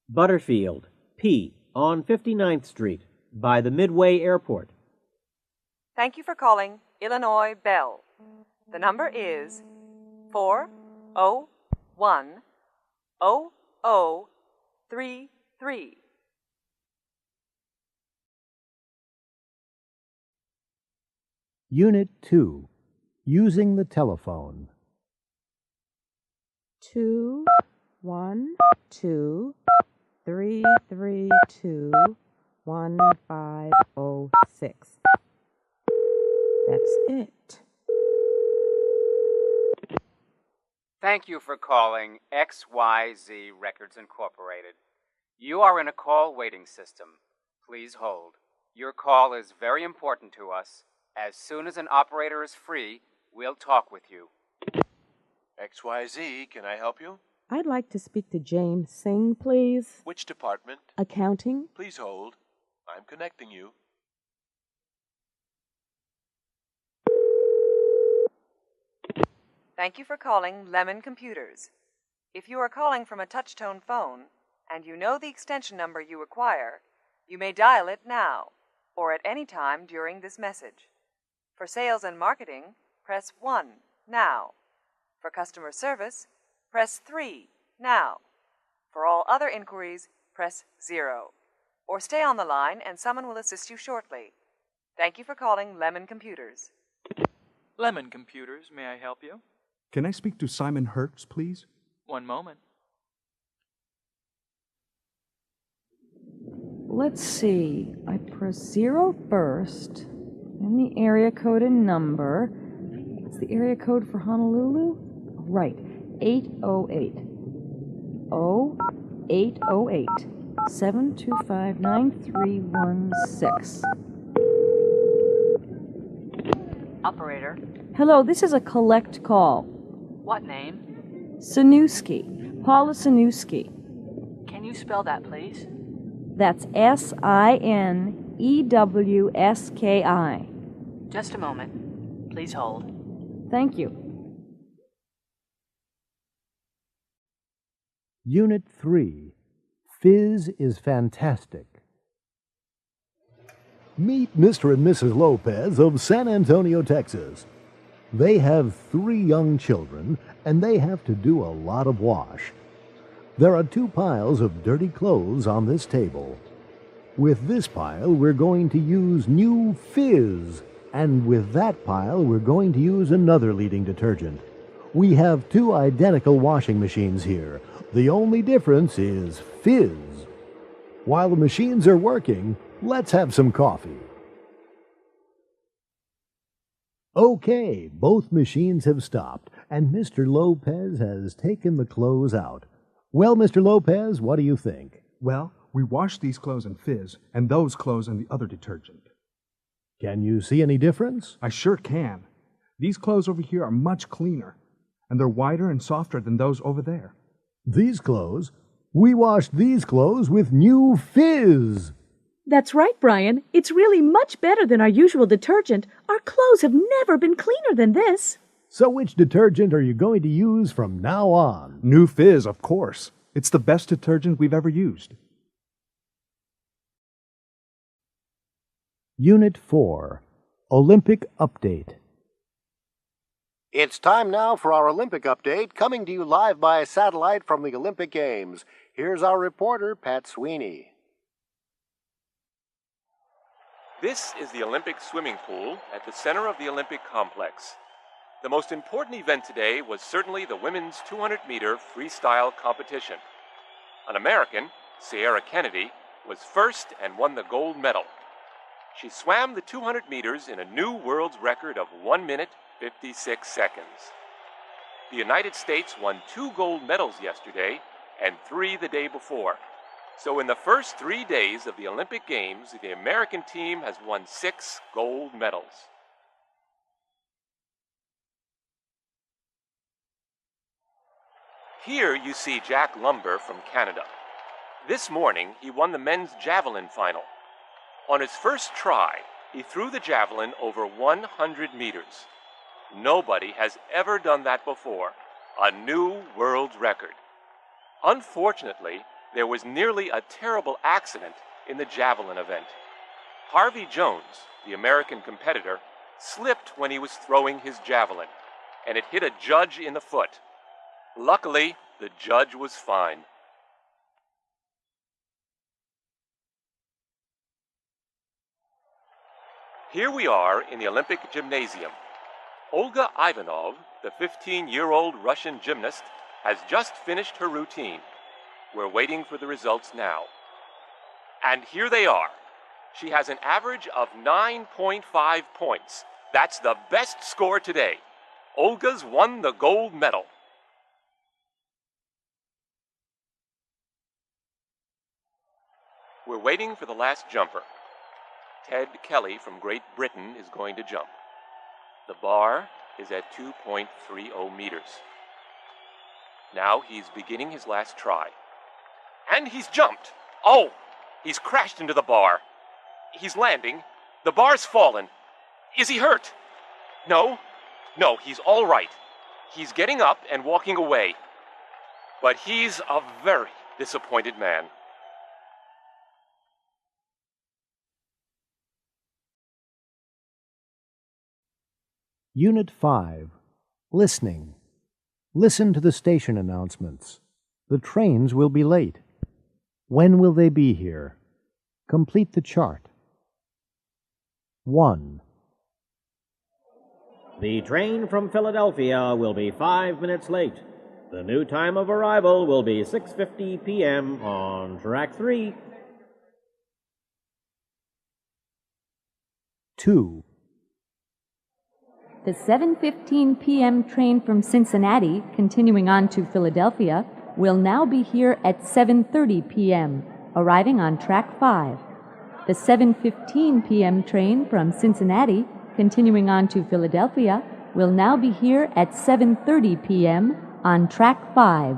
Butterfield. P. On 59th Street, by the Midway Airport. Thank you for calling Illinois Bell. The number is 401-0033. Unit 2. Using the telephone. 2 1 2 3 3 2 1 5 0 6. That's it. Thank you for calling XYZ Records Incorporated. You are in a call waiting system. Please hold. Your call is very important to us. As soon as an operator is free, we'll talk with you. XYZ, can I help you? I'd like to speak to James Singh, please. Which department? Accounting. Please hold. I'm connecting you. Thank you for calling Lemon Computers. If you are calling from a touch-tone phone and you know the extension number you require, you may dial it now or at any time during this message. For sales and marketing, press 1 now. For customer service, press 3 now. For all other inquiries, press 0. Or stay on the line and someone will assist you shortly. Thank you for calling Lemon Computers. Lemon Computers, may I help you? Can I speak to Simon Hertz, please? One moment. Let's see. I press 0 first, then the area code and number. What's the area code for Honolulu? Right, 808. 0808 725 9316. Operator. Hello, this is a collect call. What name? Sanuski. Paula Sanuski. Can you spell that, please? That's Sinewski. Just a moment. Please hold. Thank you. Unit 3. Fizz is fantastic. Meet Mr. and Mrs. Lopez of San Antonio, Texas. They have 3 young children, and they have to do a lot of wash. There are 2 piles of dirty clothes on this table. With this pile, we're going to use new Fizz, and with that pile, we're going to use another leading detergent. We have 2 identical washing machines here. The only difference is Fizz. While the machines are working, let's have some coffee. Okay, both machines have stopped, and Mr. Lopez has taken the clothes out. Well, Mr. Lopez, what do you think? Well, we washed these clothes in Fizz, and those clothes in the other detergent. Can you see any difference? I sure can. These clothes over here are much cleaner, and they're whiter and softer than those over there. These clothes? We washed these clothes with new Fizz. That's right, Brian. It's really much better than our usual detergent. Our clothes have never been cleaner than this. So which detergent are you going to use from now on? New Fizz, of course. It's the best detergent we've ever used. Unit 4. Olympic Update. It's time now for our Olympic update, coming to you live by satellite from the Olympic Games. Here's our reporter, Pat Sweeney. This is the Olympic swimming pool at the center of the Olympic complex. The most important event today was certainly the women's 200-meter freestyle competition. An American, Sierra Kennedy, was first and won the gold medal. She swam the 200 meters in a new world's record of 1 minute, 56 seconds. The United States won 2 gold medals yesterday and 3 the day before. So in the first 3 days of the Olympic Games, the American team has won 6 gold medals. Here you see Jack Lumber from Canada. This morning, he won the men's javelin final. On his first try, he threw the javelin over 100 meters. Nobody has ever done that before. A new world record. Unfortunately, there was nearly a terrible accident in the javelin event. Harvey Jones, the American competitor, slipped when he was throwing his javelin, and it hit a judge in the foot. Luckily, the judge was fine. Here we are in the Olympic Gymnasium. Olga Ivanov, the 15-year-old Russian gymnast, has just finished her routine. We're waiting for the results now. And here they are. She has an average of 9.5 points. That's the best score today. Olga's won the gold medal. We're waiting for the last jumper. Ted Kelly from Great Britain is going to jump. The bar is at 2.30 meters. Now he's beginning his last try. And he's jumped. Oh, he's crashed into the bar. He's landing. The bar's fallen. Is he hurt? No, he's all right. He's getting up and walking away. But he's a very disappointed man. Unit 5. Listening. Listen to the station announcements. The trains will be late. When will they be here? Complete the chart. 1. The train from Philadelphia will be 5 minutes late. The new time of arrival will be 6:50 p.m. on track 3. 2. The 7:15 p.m. train from Cincinnati, continuing on to Philadelphia, will now be here at 7:30 p.m., arriving on track 5. The 7:15 p.m. train from Cincinnati, continuing on to Philadelphia, will now be here at 7:30 p.m. on track 5.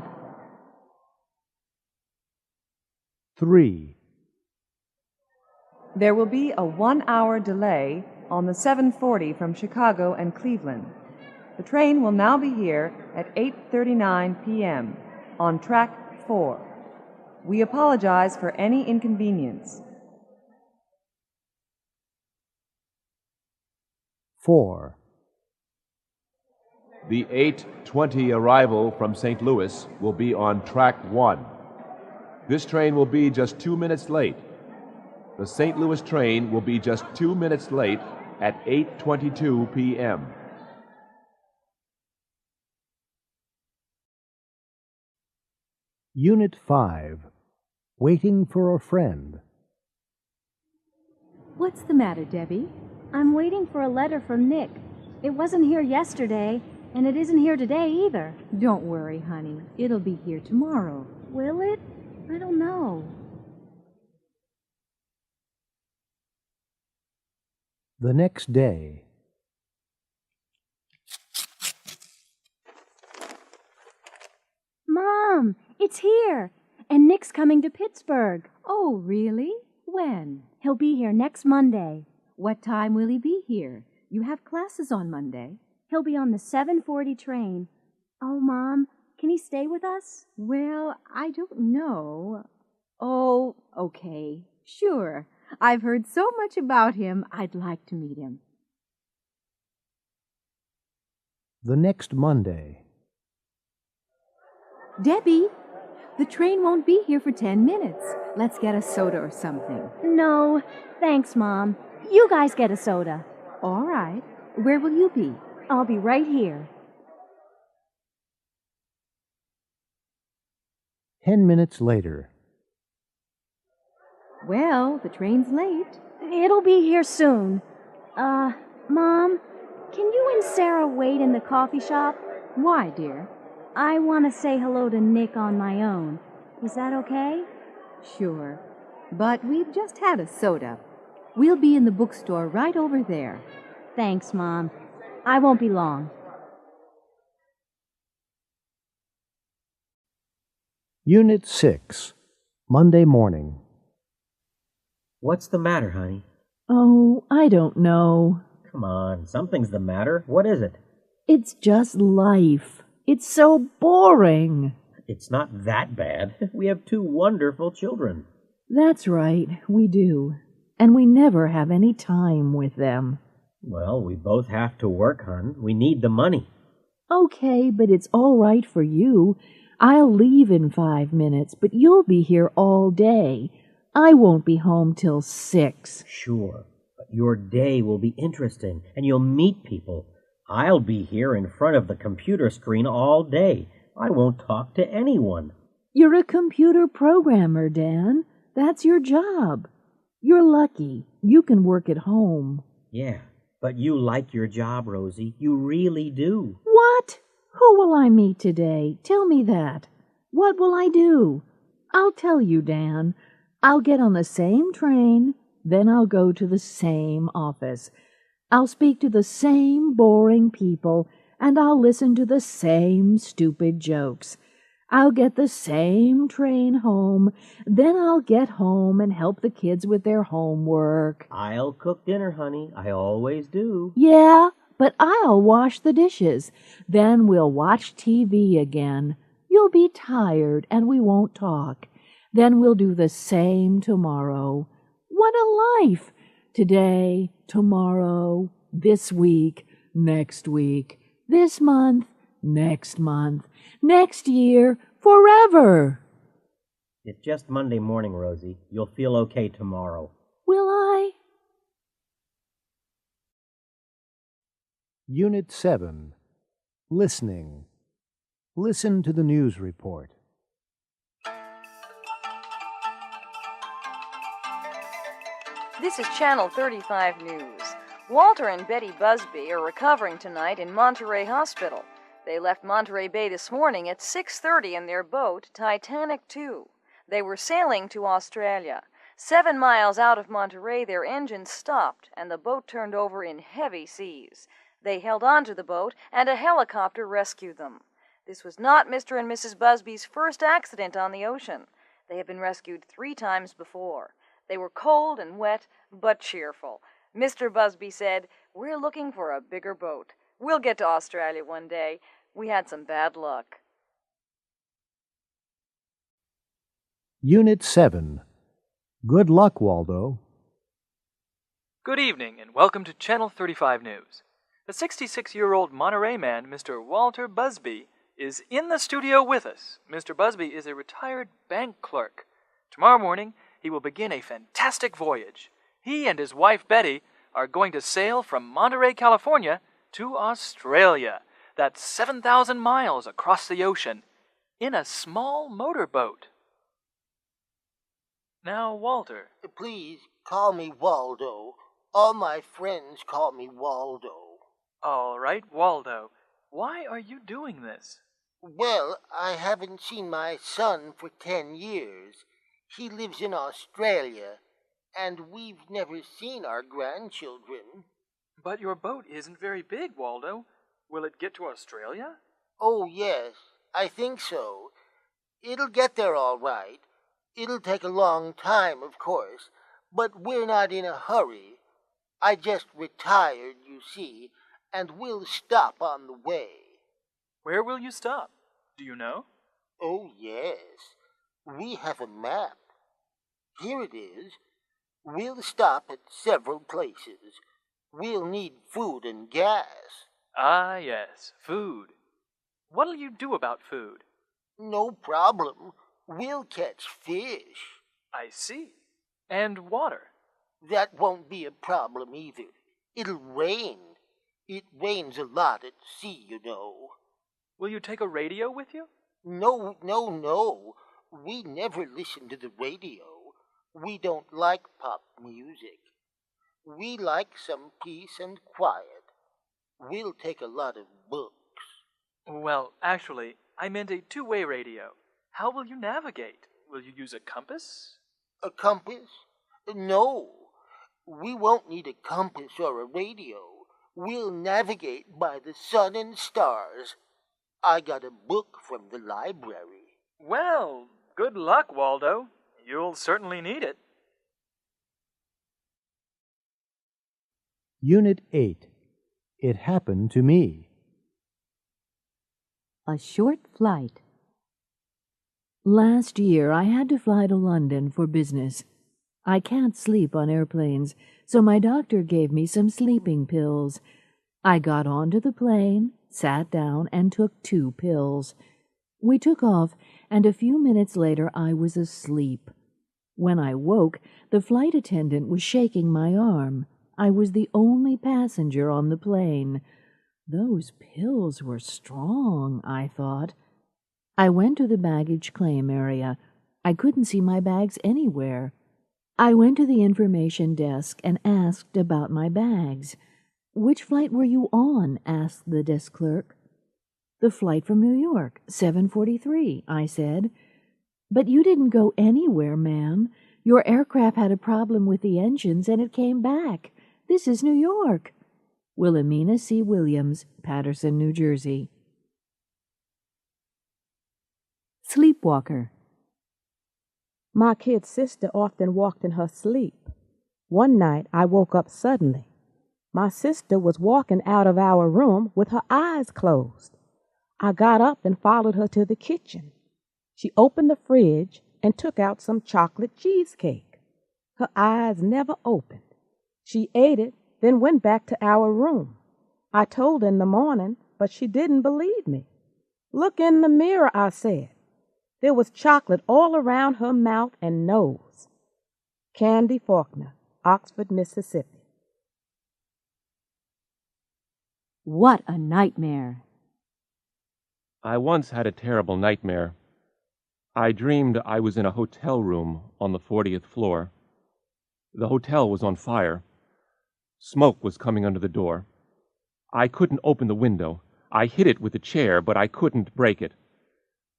3. There will be a 1-hour delay on the 7:40 from Chicago and Cleveland. The train will now be here at 8:39 p.m. on track 4. We apologize for any inconvenience. 4. The 8:20 arrival from St. Louis will be on track 1. This train will be just 2 minutes late. The St. Louis train will be just 2 minutes late at 8:22 p.m. Unit 5. Waiting for a friend. What's the matter, Debbie? I'm waiting for a letter from Nick. It wasn't here yesterday, and it isn't here today either. Don't worry, honey. It'll be here tomorrow. Will it? I don't know. The next day. Mom, it's here. And Nick's coming to Pittsburgh. Oh, really? When? He'll be here next Monday. What time will he be here? You have classes on Monday. He'll be on the 7:40 train. Oh, Mom, can he stay with us? Well, I don't know. Oh, okay. Sure. I've heard so much about him, I'd like to meet him. The next Monday. Debbie, the train won't be here for 10 minutes. Let's get a soda or something. No, thanks, Mom. You guys get a soda. All right. Where will you be? I'll be right here. 10 minutes later. Well, the train's late. It'll be here soon. Mom, can you and Sarah wait in the coffee shop? Why, dear? I want to say hello to Nick on my own. Is that okay? Sure. But we've just had a soda. We'll be in the bookstore right over there. Thanks, Mom. I won't be long. Unit 6. Monday morning. What's the matter, honey? Oh, I don't know. Come on, something's the matter. What is it? It's just life. It's so boring. It's not that bad. We have two wonderful children. That's right, we do. And we never have any time with them. Well, we both have to work, hon. We need the money. Okay, but it's all right for you. I'll leave in 5 minutes, but you'll be here all day. I won't be home till 6. Sure, but your day will be interesting, and you'll meet people. I'll be here in front of the computer screen all day. I won't talk to anyone. You're a computer programmer, Dan. That's your job. You're lucky. You can work at home. Yeah, but you like your job, Rosie. You really do. What? Who will I meet today? Tell me that. What will I do? I'll tell you, Dan. I'll get on the same train, then I'll go to the same office. I'll speak to the same boring people, and I'll listen to the same stupid jokes. I'll get the same train home, then I'll get home and help the kids with their homework. I'll cook dinner, honey. I always do. Yeah, but I'll wash the dishes. Then we'll watch TV again. You'll be tired and we won't talk. Then we'll do the same tomorrow. What a life! Today, tomorrow, this week, next week, this month, next year, forever. It's just Monday morning, Rosie. You'll feel okay tomorrow. Will I? Unit 7. Listening. Listen to the news report. This is Channel 35 News. Walter and Betty Busby are recovering tonight in Monterey Hospital. They left Monterey Bay this morning at 6:30 in their boat, Titanic II. They were sailing to Australia. 7 miles out of Monterey, their engine stopped, and the boat turned over in heavy seas. They held on to the boat, and a helicopter rescued them. This was not Mr. and Mrs. Busby's first accident on the ocean. They have been rescued 3 times before. They were cold and wet, but cheerful. Mr. Busby said, "We're looking for a bigger boat. We'll get to Australia one day. We had some bad luck." Unit 7. Good luck, Waldo. Good evening, and welcome to Channel 35 News. The 66-year-old Monterey man, Mr. Walter Busby, is in the studio with us. Mr. Busby is a retired bank clerk. Tomorrow morning, he will begin a fantastic voyage. He and his wife, Betty, are going to sail from Monterey, California, to Australia. That's 7,000 miles across the ocean in a small motorboat. Now, Walter. Please call me Waldo. All my friends call me Waldo. All right, Waldo. Why are you doing this? Well, I haven't seen my son for 10 years. He lives in Australia, and we've never seen our grandchildren. But your boat isn't very big, Waldo. Will it get to Australia? Oh, yes, I think so. It'll get there all right. It'll take a long time, of course, but we're not in a hurry. I just retired, you see, and we'll stop on the way. Where will you stop? Do you know? Oh, yes. We have a map. Here it is. We'll stop at several places. We'll need food and gas. Ah, yes, food. What'll you do about food? No problem. We'll catch fish. I see. And water? That won't be a problem either. It'll rain. It rains a lot at sea, you know. Will you take a radio with you? No. We never listen to the radio. We don't like pop music. We like some peace and quiet. We'll take a lot of books. Well, actually, I meant a two-way radio. How will you navigate? Will you use a compass? A compass? No. We won't need a compass or a radio. We'll navigate by the sun and stars. I got a book from the library. Well, good luck, Waldo. You'll certainly need it. Unit 8. It happened to me. A short flight. Last year, I had to fly to London for business. I can't sleep on airplanes, so my doctor gave me some sleeping pills. I got onto the plane, sat down, and took 2 pills. We took off, and a few minutes later I was asleep. When I woke, the flight attendant was shaking my arm. I was the only passenger on the plane. Those pills were strong, I thought. I went to the baggage claim area. I couldn't see my bags anywhere. I went to the information desk and asked about my bags. "Which flight were you on?" asked the desk clerk. "The flight from New York, 7:43, I said. "But you didn't go anywhere, ma'am. Your aircraft had a problem with the engines and it came back. This is New York." Wilhelmina C. Williams, Paterson, New Jersey. Sleepwalker. My kid sister often walked in her sleep. One night I woke up suddenly. My sister was walking out of our room with her eyes closed. I got up and followed her to the kitchen. She opened the fridge and took out some chocolate cheesecake. Her eyes never opened. She ate it, then went back to our room. I told her in the morning, but she didn't believe me. "Look in the mirror," I said. There was chocolate all around her mouth and nose. Candy Faulkner, Oxford, Mississippi. What a nightmare. I once had a terrible nightmare. I dreamed I was in a hotel room on the 40th floor. The hotel was on fire. Smoke was coming under the door. I couldn't open the window. I hit it with a chair, but I couldn't break it.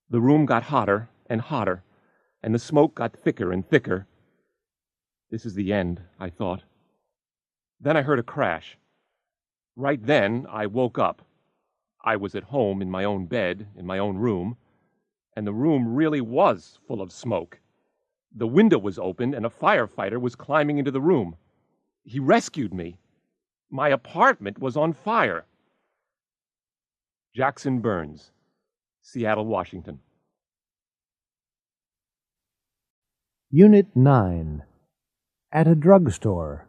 The room got hotter and hotter, and the smoke got thicker and thicker. This is the end, I thought. Then I heard a crash. Right then, I woke up. I was at home in my own bed, in my own room, and the room really was full of smoke. The window was open, and a firefighter was climbing into the room. He rescued me. My apartment was on fire. Jackson Burns, Seattle, Washington. Unit 9. At a drugstore.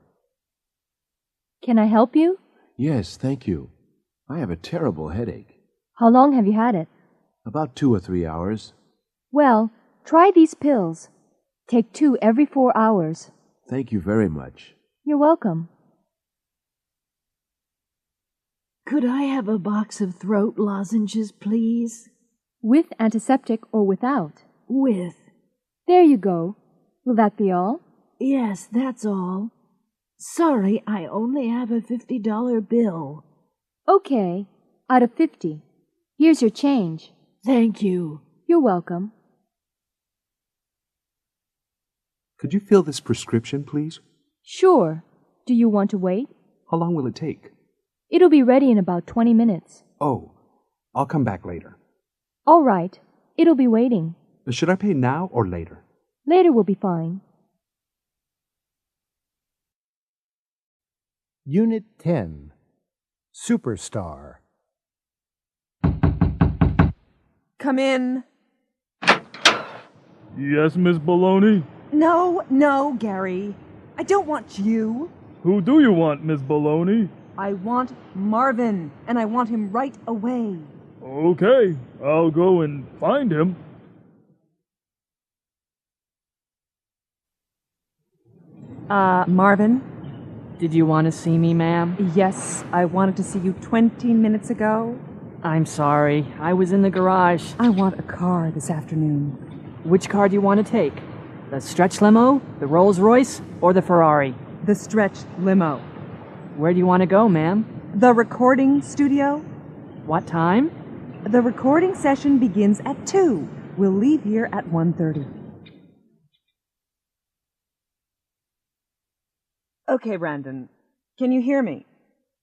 Can I help you? Yes, thank you. I have a terrible headache. How long have you had it? About 2 or 3 hours. Well, try these pills. Take 2 every 4 hours. Thank you very much. You're welcome. Could I have a box of throat lozenges, please? With antiseptic or without? With. There you go. Will that be all? Yes, that's all. Sorry, I only have a $50 bill. Okay, out of 50. Here's your change. Thank you. You're welcome. Could you fill this prescription, please? Sure. Do you want to wait? How long will it take? It'll be ready in about 20 minutes. Oh, I'll come back later. All right. It'll be waiting. Should I pay now or later? Later will be fine. Unit 10. Superstar. Come in. Yes, Miss Baloney? No, Gary. I don't want you. Who do you want, Miss Baloney? I want Marvin, and I want him right away. Okay, I'll go and find him. Marvin? Did you want to see me, ma'am? Yes, I wanted to see you 20 minutes ago. I'm sorry. I was in the garage. I want a car this afternoon. Which car do you want to take? The stretch limo, the Rolls Royce, or the Ferrari? The stretch limo. Where do you want to go, ma'am? The recording studio. What time? The recording session begins at 2. We'll leave here at 1:30. Okay, Brandon. Can you hear me?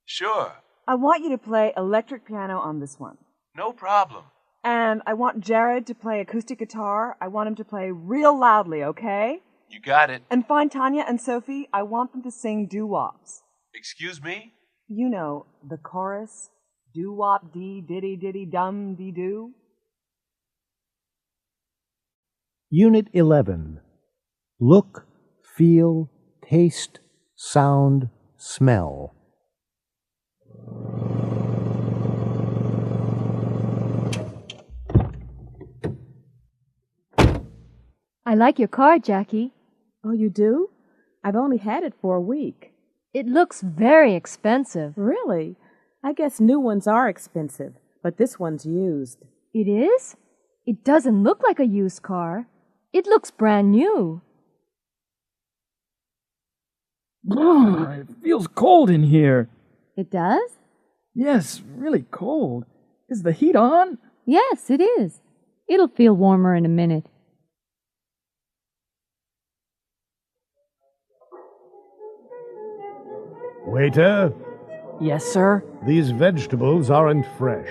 Sure. I want you to play electric piano on this one. No problem. And I want Jared to play acoustic guitar. I want him to play real loudly, okay? You got it. And find Tanya and Sophie. I want them to sing doo-wops. Excuse me? You know, the chorus. Doo-wop-dee-diddy-diddy-dum-dee-doo. Unit 11. Look, feel, taste, sound, smell. I like your car, Jackie. Oh, you do? I've only had it for a week. It looks very expensive. Really? I guess new ones are expensive, but this one's used. It is? It doesn't look like a used car. It looks brand new. It feels cold in here. It does? Yes, really cold. Is the heat on? Yes, it is. It'll feel warmer in a minute. Waiter, Yes, sir. these vegetables aren't fresh.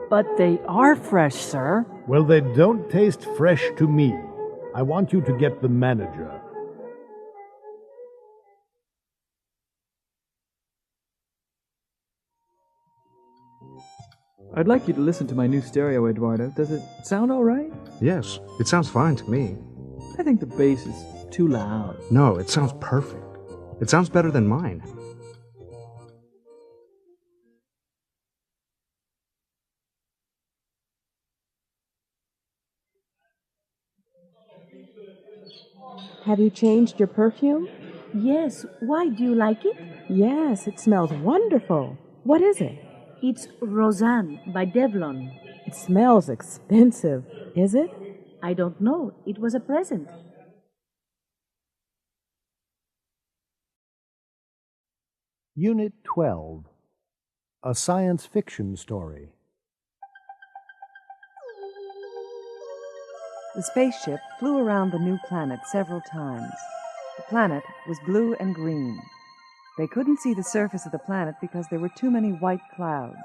But they are fresh, sir. Well, they don't taste fresh to me. I want you to get the manager. I'd like you to listen to my new stereo, Eduardo. Does it sound all right? Yes, it sounds fine to me. I think the bass is too loud. No, it sounds perfect. It sounds better than mine. Have you changed your perfume? Yes, why do you like it? Yes, it smells wonderful. What is it? It's Roseanne by Devlon. It smells expensive, is it? I don't know. It was a present. Unit 12. A science fiction story. The spaceship flew around the new planet several times. The planet was blue and green. They couldn't see the surface of the planet because there were too many white clouds.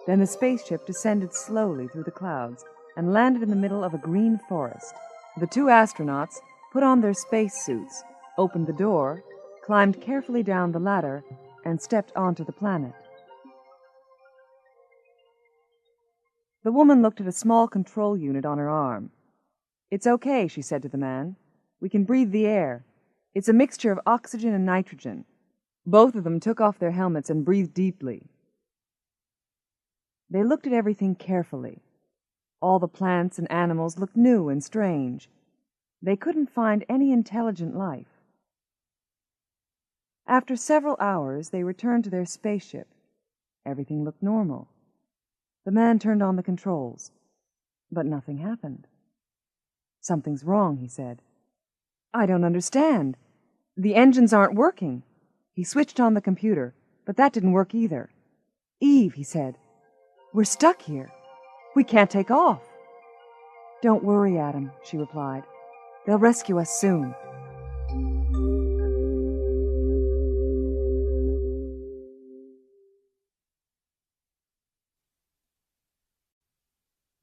Then the spaceship descended slowly through the clouds and landed in the middle of a green forest. The two astronauts put on their spacesuits, opened the door, climbed carefully down the ladder, and stepped onto the planet. The woman looked at a small control unit on her arm. "It's okay," she said to the man. "We can breathe the air. It's a mixture of oxygen and nitrogen." Both of them took off their helmets and breathed deeply. They looked at everything carefully. All the plants and animals looked new and strange. They couldn't find any intelligent life. After several hours, they returned to their spaceship. Everything looked normal. The man turned on the controls, but nothing happened. "Something's wrong," he said. "I don't understand. The engines aren't working." He switched on the computer, but that didn't work either. "Eve," he said, "we're stuck here. We can't take off." "Don't worry, Adam," she replied. "They'll rescue us soon."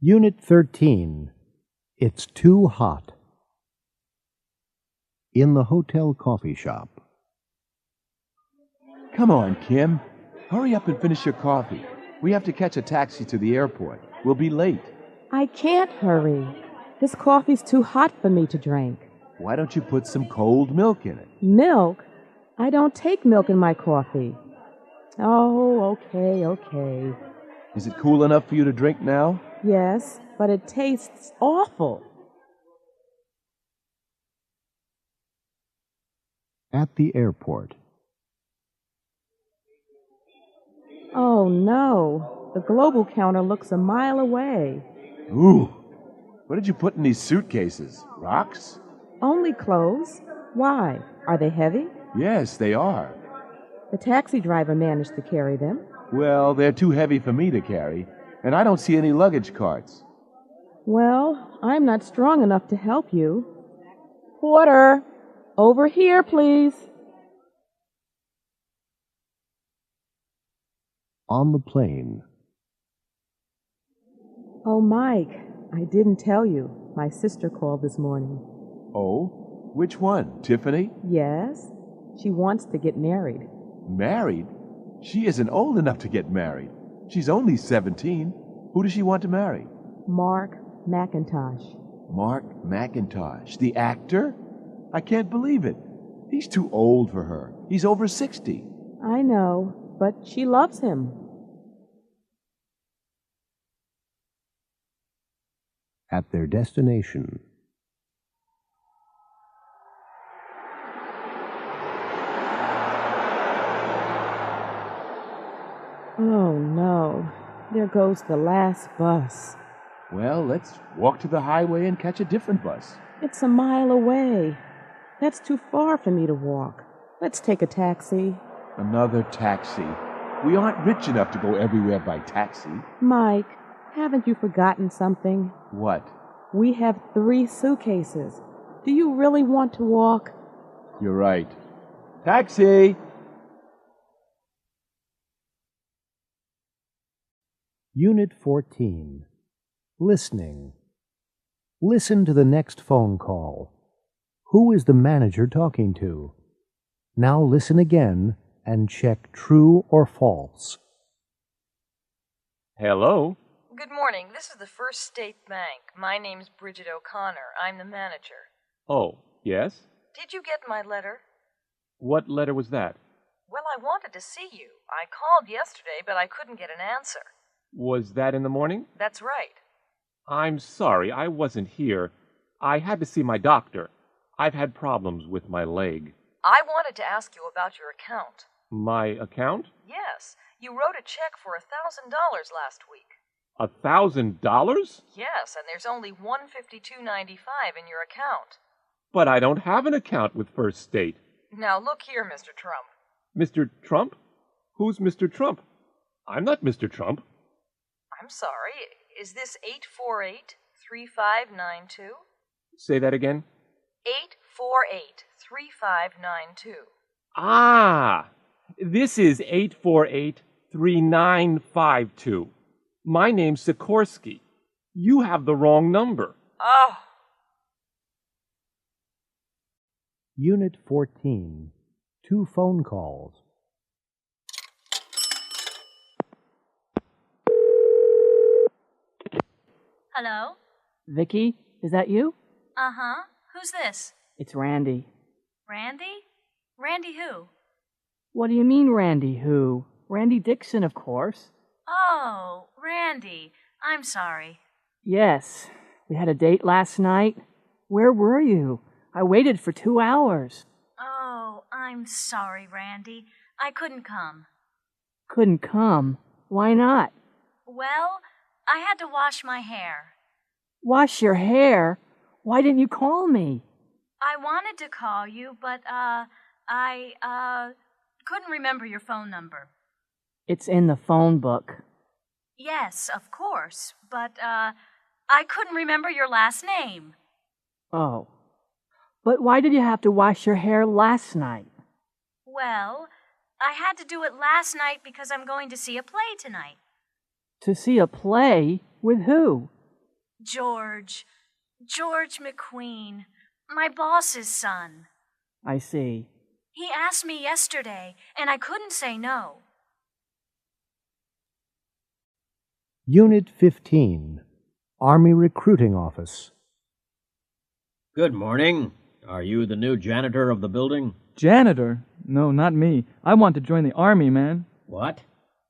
Unit 13. It's too hot. In the hotel coffee shop. Come on, Kim. Hurry up and finish your coffee. We have to catch a taxi to the airport. We'll be late. I can't hurry. This coffee's too hot for me to drink. Why don't you put some cold milk in it? Milk? I don't take milk in my coffee. Oh, okay. Is it cool enough for you to drink now? Yes, but it tastes awful. At the airport. Oh, no. The global counter looks a mile away. Ooh. What did you put in these suitcases? Rocks? Only clothes. Why? Are they heavy? Yes, they are. The taxi driver managed to carry them. Well, they're too heavy for me to carry, and I don't see any luggage carts. Well, I'm not strong enough to help you. Porter, over here, please. On the plane. Oh, Mike, I didn't tell you. My sister called this morning. Oh? Which one? Tiffany? Yes, she wants to get married. Married? She isn't old enough to get married. She's only 17. Who does she want to marry? Mark McIntosh. Mark McIntosh, the actor? I can't believe it. He's too old for her. He's over 60. I know, but she loves him. At their destination. Oh no, there goes the last bus. Well, let's walk to the highway and catch a different bus. It's a mile away. That's too far for me to walk. Let's take a taxi. Another taxi. We aren't rich enough to go everywhere by taxi. Mike, haven't you forgotten something? What? We have 3 suitcases. Do you really want to walk? You're right. Taxi! Unit 14. Listening. Listen to the next phone call. Who is the manager talking to? Now listen again and check true or false. Hello? Good morning. This is the First State Bank. My name's Bridget O'Connor. I'm the manager. Oh, yes? Did you get my letter? What letter was that? Well, I wanted to see you. I called yesterday, but I couldn't get an answer. Was that in the morning? That's right. I'm sorry, I wasn't here. I had to see my doctor. I've had problems with my leg. I wanted to ask you about your account. My account? Yes. You wrote a check for $1,000 last week. $1,000? Yes, and there's only $152.95 in your account. But I don't have an account with First State. Now look here, Mr. Trump. Mr. Trump? Who's Mr. Trump? I'm not Mr. Trump. I'm sorry. Is this 848-3592? Say that again. 848-3592. Ah! This is 848-3952. My name's Sikorsky. You have the wrong number. Oh. Unit 14. 2 phone calls. Hello? Vicky, is that you? Uh-huh. Who's this? It's Randy. Randy? Randy who? What do you mean, Randy who? Randy Dixon, of course. Oh, Randy. I'm sorry. Yes. We had a date last night. Where were you? I waited for 2 hours. Oh, I'm sorry, Randy. I couldn't come. Couldn't come? Why not? Well, I had to wash my hair. Wash your hair? Why didn't you call me? I wanted to call you, but, I couldn't remember your phone number. It's in the phone book. Yes, of course, but, I couldn't remember your last name. Oh. But why did you have to wash your hair last night? Well, I had to do it last night because I'm going to see a play tonight. To see a play? With who? George McQueen, my boss's son. I see. He asked me yesterday, and I couldn't say no. Unit 15. Army Recruiting Office. Good morning. Are you the new janitor of the building? Janitor? No, not me. I want to join the Army, man. What?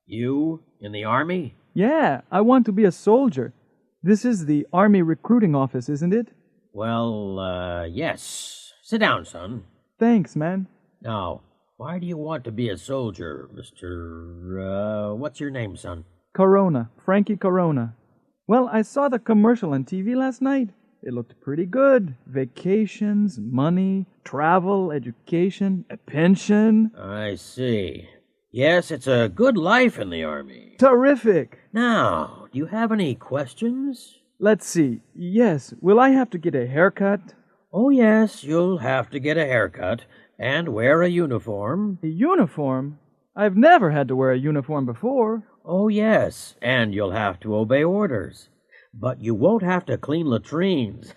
You in the Army? Yeah, I want to be a soldier. This is the Army Recruiting Office, isn't it? Well, yes. Sit down, son. Thanks, man. Now, why do you want to be a soldier, Mr. What's your name, son? Corona. Frankie Corona. Well, I saw the commercial on TV last night. It looked pretty good. Vacations, money, travel, education, a pension. I see. Yes, it's a good life in the Army. Terrific. Now, do you have any questions? Let's see. Yes, will I have to get a haircut? Oh, yes, you'll have to get a haircut and wear a uniform. A uniform? I've never had to wear a uniform before. Oh, yes, and you'll have to obey orders. But you won't have to clean latrines.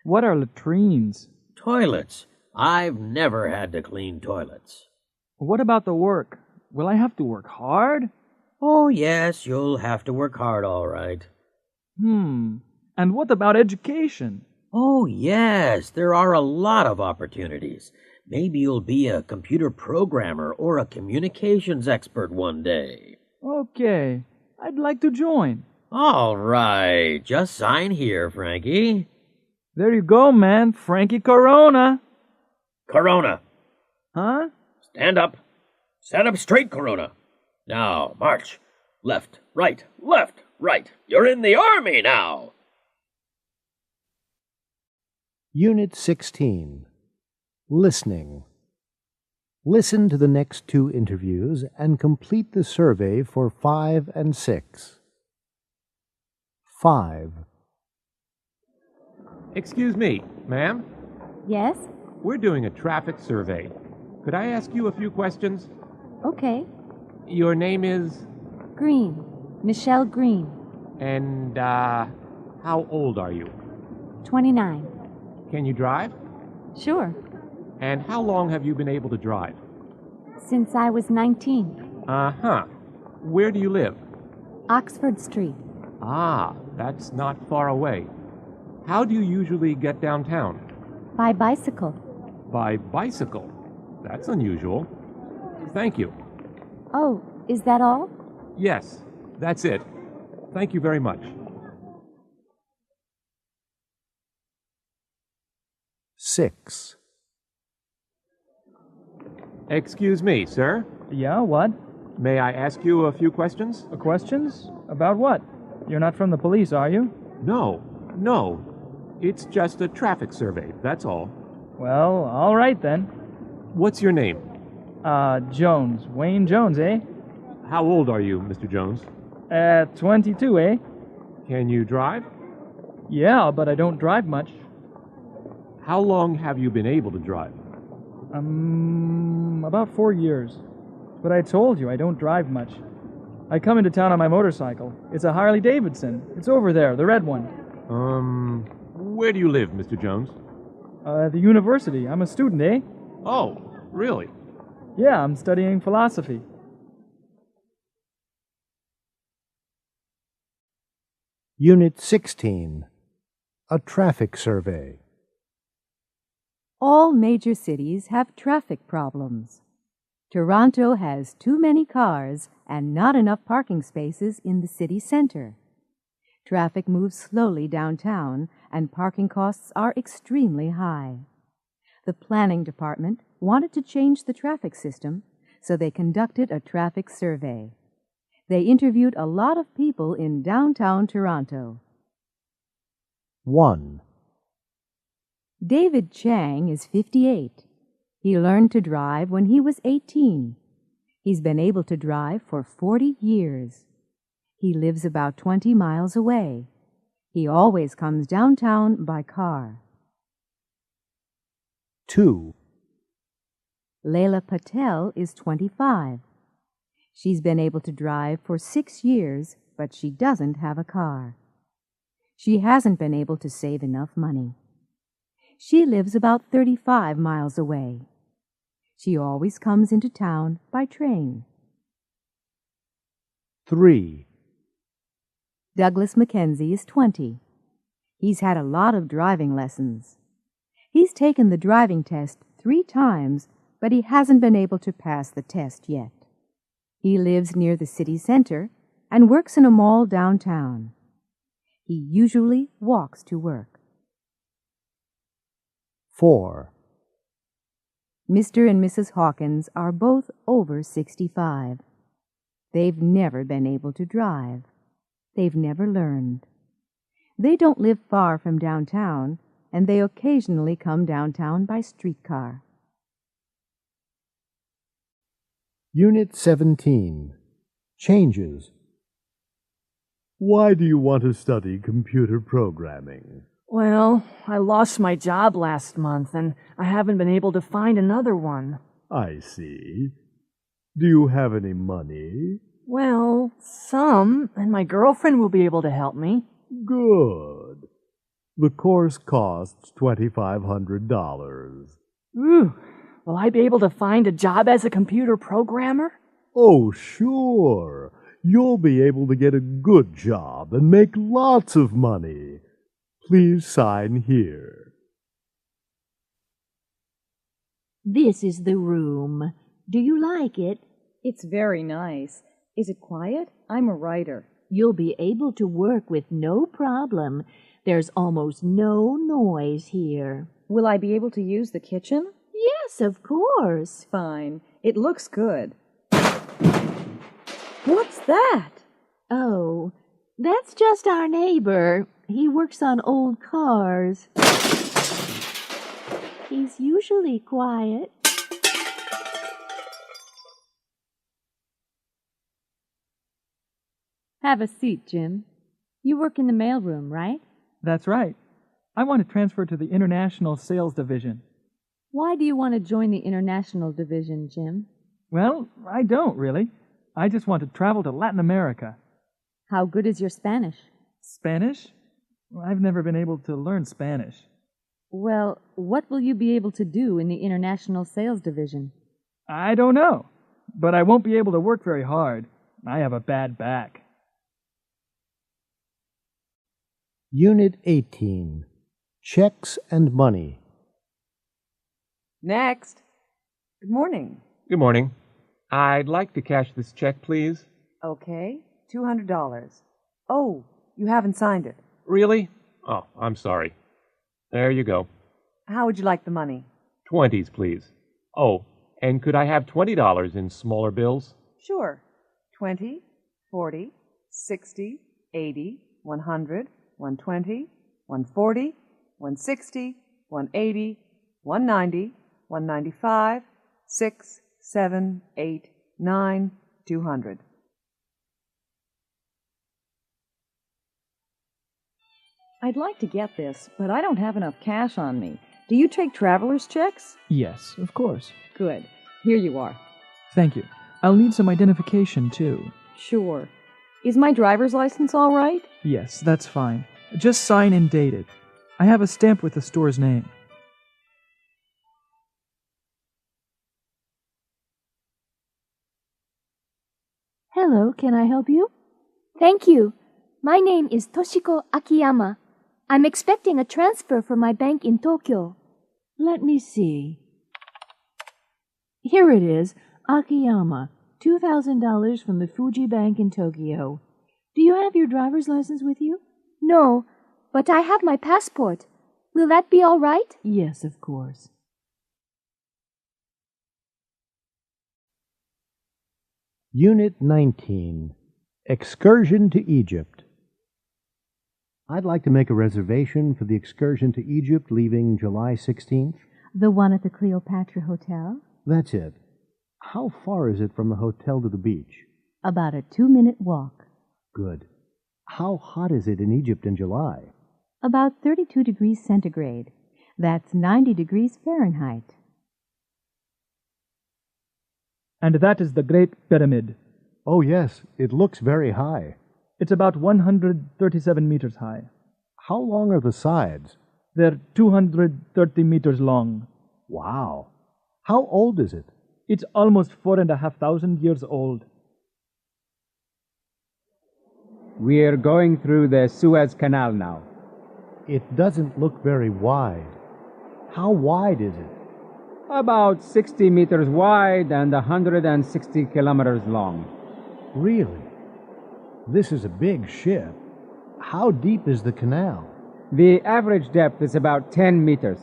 What are latrines? Toilets. I've never had to clean toilets. What about the work? Will I have to work hard? Oh, yes, you'll have to work hard, all right. And what about education? Oh, yes, there are a lot of opportunities. Maybe you'll be a computer programmer or a communications expert one day. Okay, I'd like to join. All right, just sign here, Frankie. There you go, man. Frankie Corona. Corona. Huh? Stand up. Stand up straight, Corona. Now, march. Left, right, left, right. You're in the army now. Unit 16. Listening. Listen to the next 2 interviews and complete the survey for 5 and 6. 5. Excuse me, ma'am? Yes? We're doing a traffic survey. Could I ask you a few questions? Okay. Your name is? Green. Michelle Green. And, how old are you? 29. Can you drive? Sure. And how long have you been able to drive? Since I was 19. Uh-huh. Where do you live? Oxford Street. Ah, that's not far away. How do you usually get downtown? By bicycle. By bicycle? That's unusual. Thank you. Oh, is that all? Yes, that's it. Thank you very much. 6. Excuse me, sir. Yeah, what? May I ask you a few questions? Questions? About what? You're not from the police, are you? No. It's just a traffic survey, that's all. Well, all right then. What's your name? Jones. Wayne Jones, eh? How old are you, Mr. Jones? 22, eh? Can you drive? Yeah, but I don't drive much. How long have you been able to drive? About 4 years. But I told you, I don't drive much. I come into town on my motorcycle. It's a Harley Davidson. It's over there, the red one. Where do you live, Mr. Jones? At the university. I'm a student, eh? Oh, really? Yeah, I'm studying philosophy. Unit 16. A traffic survey. All major cities have traffic problems. Toronto has too many cars and not enough parking spaces in the city center. Traffic moves slowly downtown and parking costs are extremely high. The planning department wanted to change the traffic system, so they conducted a traffic survey. They interviewed a lot of people in downtown Toronto. 1. David Chang is 58. He learned to drive when he was 18. He's been able to drive for 40 years. He lives about 20 miles away. He always comes downtown by car. 2. Leila Patel is 25. She's been able to drive for 6 years, but she doesn't have a car. She hasn't been able to save enough money. She lives about 35 miles away. She always comes into town by train. 3. Douglas Mackenzie is 20. He's had a lot of driving lessons. He's taken the driving test 3 times, but he hasn't been able to pass the test yet. He lives near the city center and works in a mall downtown. He usually walks to work. 4. Mr. and Mrs. Hawkins are both over 65. They've never been able to drive. They've never learned. They don't live far from downtown, and they occasionally come downtown by streetcar. Unit 17. Changes. Why do you want to study computer programming? Well, I lost my job last month, and I haven't been able to find another one. I see. Do you have any money? Well, some, and my girlfriend will be able to help me. Good. The course costs $2,500. Ooh, will I be able to find a job as a computer programmer? Oh, sure. You'll be able to get a good job and make lots of money. Please sign here. This is the room. Do you like it? It's very nice. Is it quiet? I'm a writer. You'll be able to work with no problem. There's almost no noise here. Will I be able to use the kitchen? Yes, of course. Fine. It looks good. What's that? Oh, that's just our neighbor. He works on old cars. He's usually quiet. Have a seat, Jim. You work in the mailroom, right? That's right. I want to transfer to the International Sales Division. Why do you want to join the International Division, Jim? Well, I don't really. I just want to travel to Latin America. How good is your Spanish? Spanish? I've never been able to learn Spanish. Well, what will you be able to do in the International Sales Division? I don't know, but I won't be able to work very hard. I have a bad back. Unit 18. Checks and Money. Next. Good morning. Good morning. I'd like to cash this check, please. Okay, $200. Oh, you haven't signed it. Really? Oh, I'm sorry. There you go. How would you like the money? 20s, please. Oh, and could I have $20 in smaller bills? Sure. 20, 40, 60, 80, 100, 120, 140, 160, 180, 190, 195, 6, 7, 8, 9, 200. I'd like to get this, but I don't have enough cash on me. Do you take traveler's checks? Yes, of course. Good. Here you are. Thank you. I'll need some identification, too. Sure. Is my driver's license all right? Yes, that's fine. Just sign and date it. I have a stamp with the store's name. Hello, can I help you? Thank you. My name is Toshiko Akiyama. I'm expecting a transfer from my bank in Tokyo. Let me see. Here it is, Akiyama, $2,000 from the Fuji Bank in Tokyo. Do you have your driver's license with you? No, but I have my passport. Will that be all right? Yes, of course. Unit 19. Excursion to Egypt. I'd like to make a reservation for the excursion to Egypt leaving July 16th. The one at the Cleopatra Hotel? That's it. How far is it from the hotel to the beach? About a 2-minute walk. Good. How hot is it in Egypt in July? About 32 degrees centigrade. That's 90 degrees Fahrenheit. And that is the Great Pyramid. Oh, yes. It looks very high. It's about 137 meters high. How long are the sides? They're 230 meters long. Wow. How old is it? It's almost 4,500 years old. We're going through the Suez Canal now. It doesn't look very wide. How wide is it? About 60 meters wide and 160 kilometers long. Really? This is a big ship. How deep is the canal? The average depth is about 10 meters.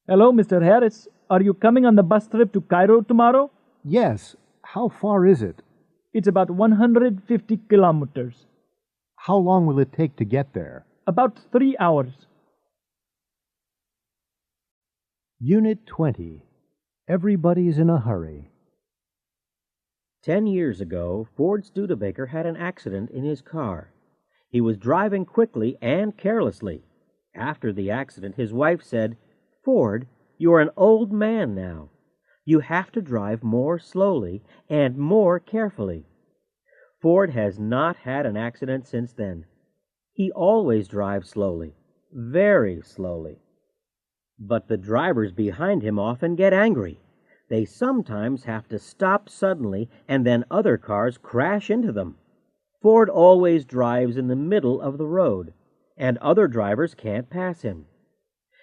Hello, Mr. Harris. Are you coming on the bus trip to Cairo tomorrow? Yes. How far is it? It's about 150 kilometers. How long will it take to get there? About 3 hours. Unit 20. Everybody's in a hurry. 10 years ago, Ford Studebaker had an accident in his car. He was driving quickly and carelessly. After the accident, his wife said, "Ford, you are an old man now. You have to drive more slowly and more carefully." Ford has not had an accident since then. He always drives slowly, very slowly. But the drivers behind him often get angry. They sometimes have to stop suddenly, and then other cars crash into them. Ford always drives in the middle of the road, and other drivers can't pass him.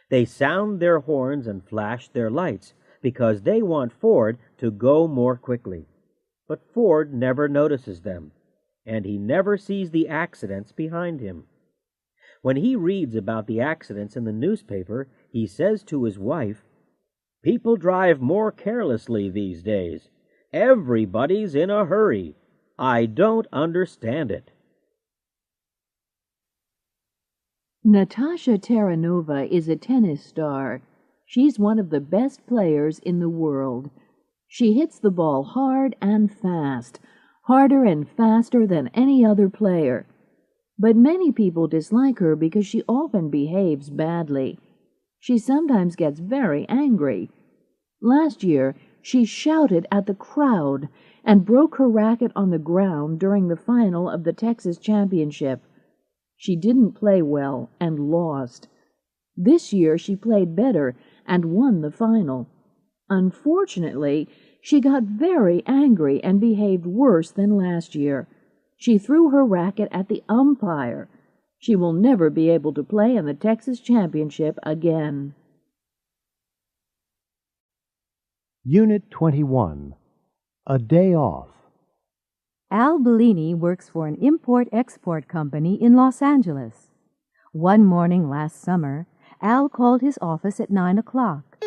They sound their horns and flash their lights because they want Ford to go more quickly. But Ford never notices them, and he never sees the accidents behind him. When he reads about the accidents in the newspaper, he says to his wife, "People drive more carelessly these days. Everybody's in a hurry. I don't understand it." Natasha Terranova is a tennis star. She's one of the best players in the world. She hits the ball hard and fast, harder and faster than any other player. But many people dislike her because she often behaves badly. She sometimes gets very angry. Last year, she shouted at the crowd and broke her racket on the ground during the final of the Texas Championship. She didn't play well and lost. This year she played better and won the final. Unfortunately, she got very angry and behaved worse than last year. She threw her racket at the umpire. She will never be able to play in the Texas Championship again. Unit 21. A Day Off. Al Bellini works for an import-export company in Los Angeles. One morning last summer, Al called his office at 9 o'clock.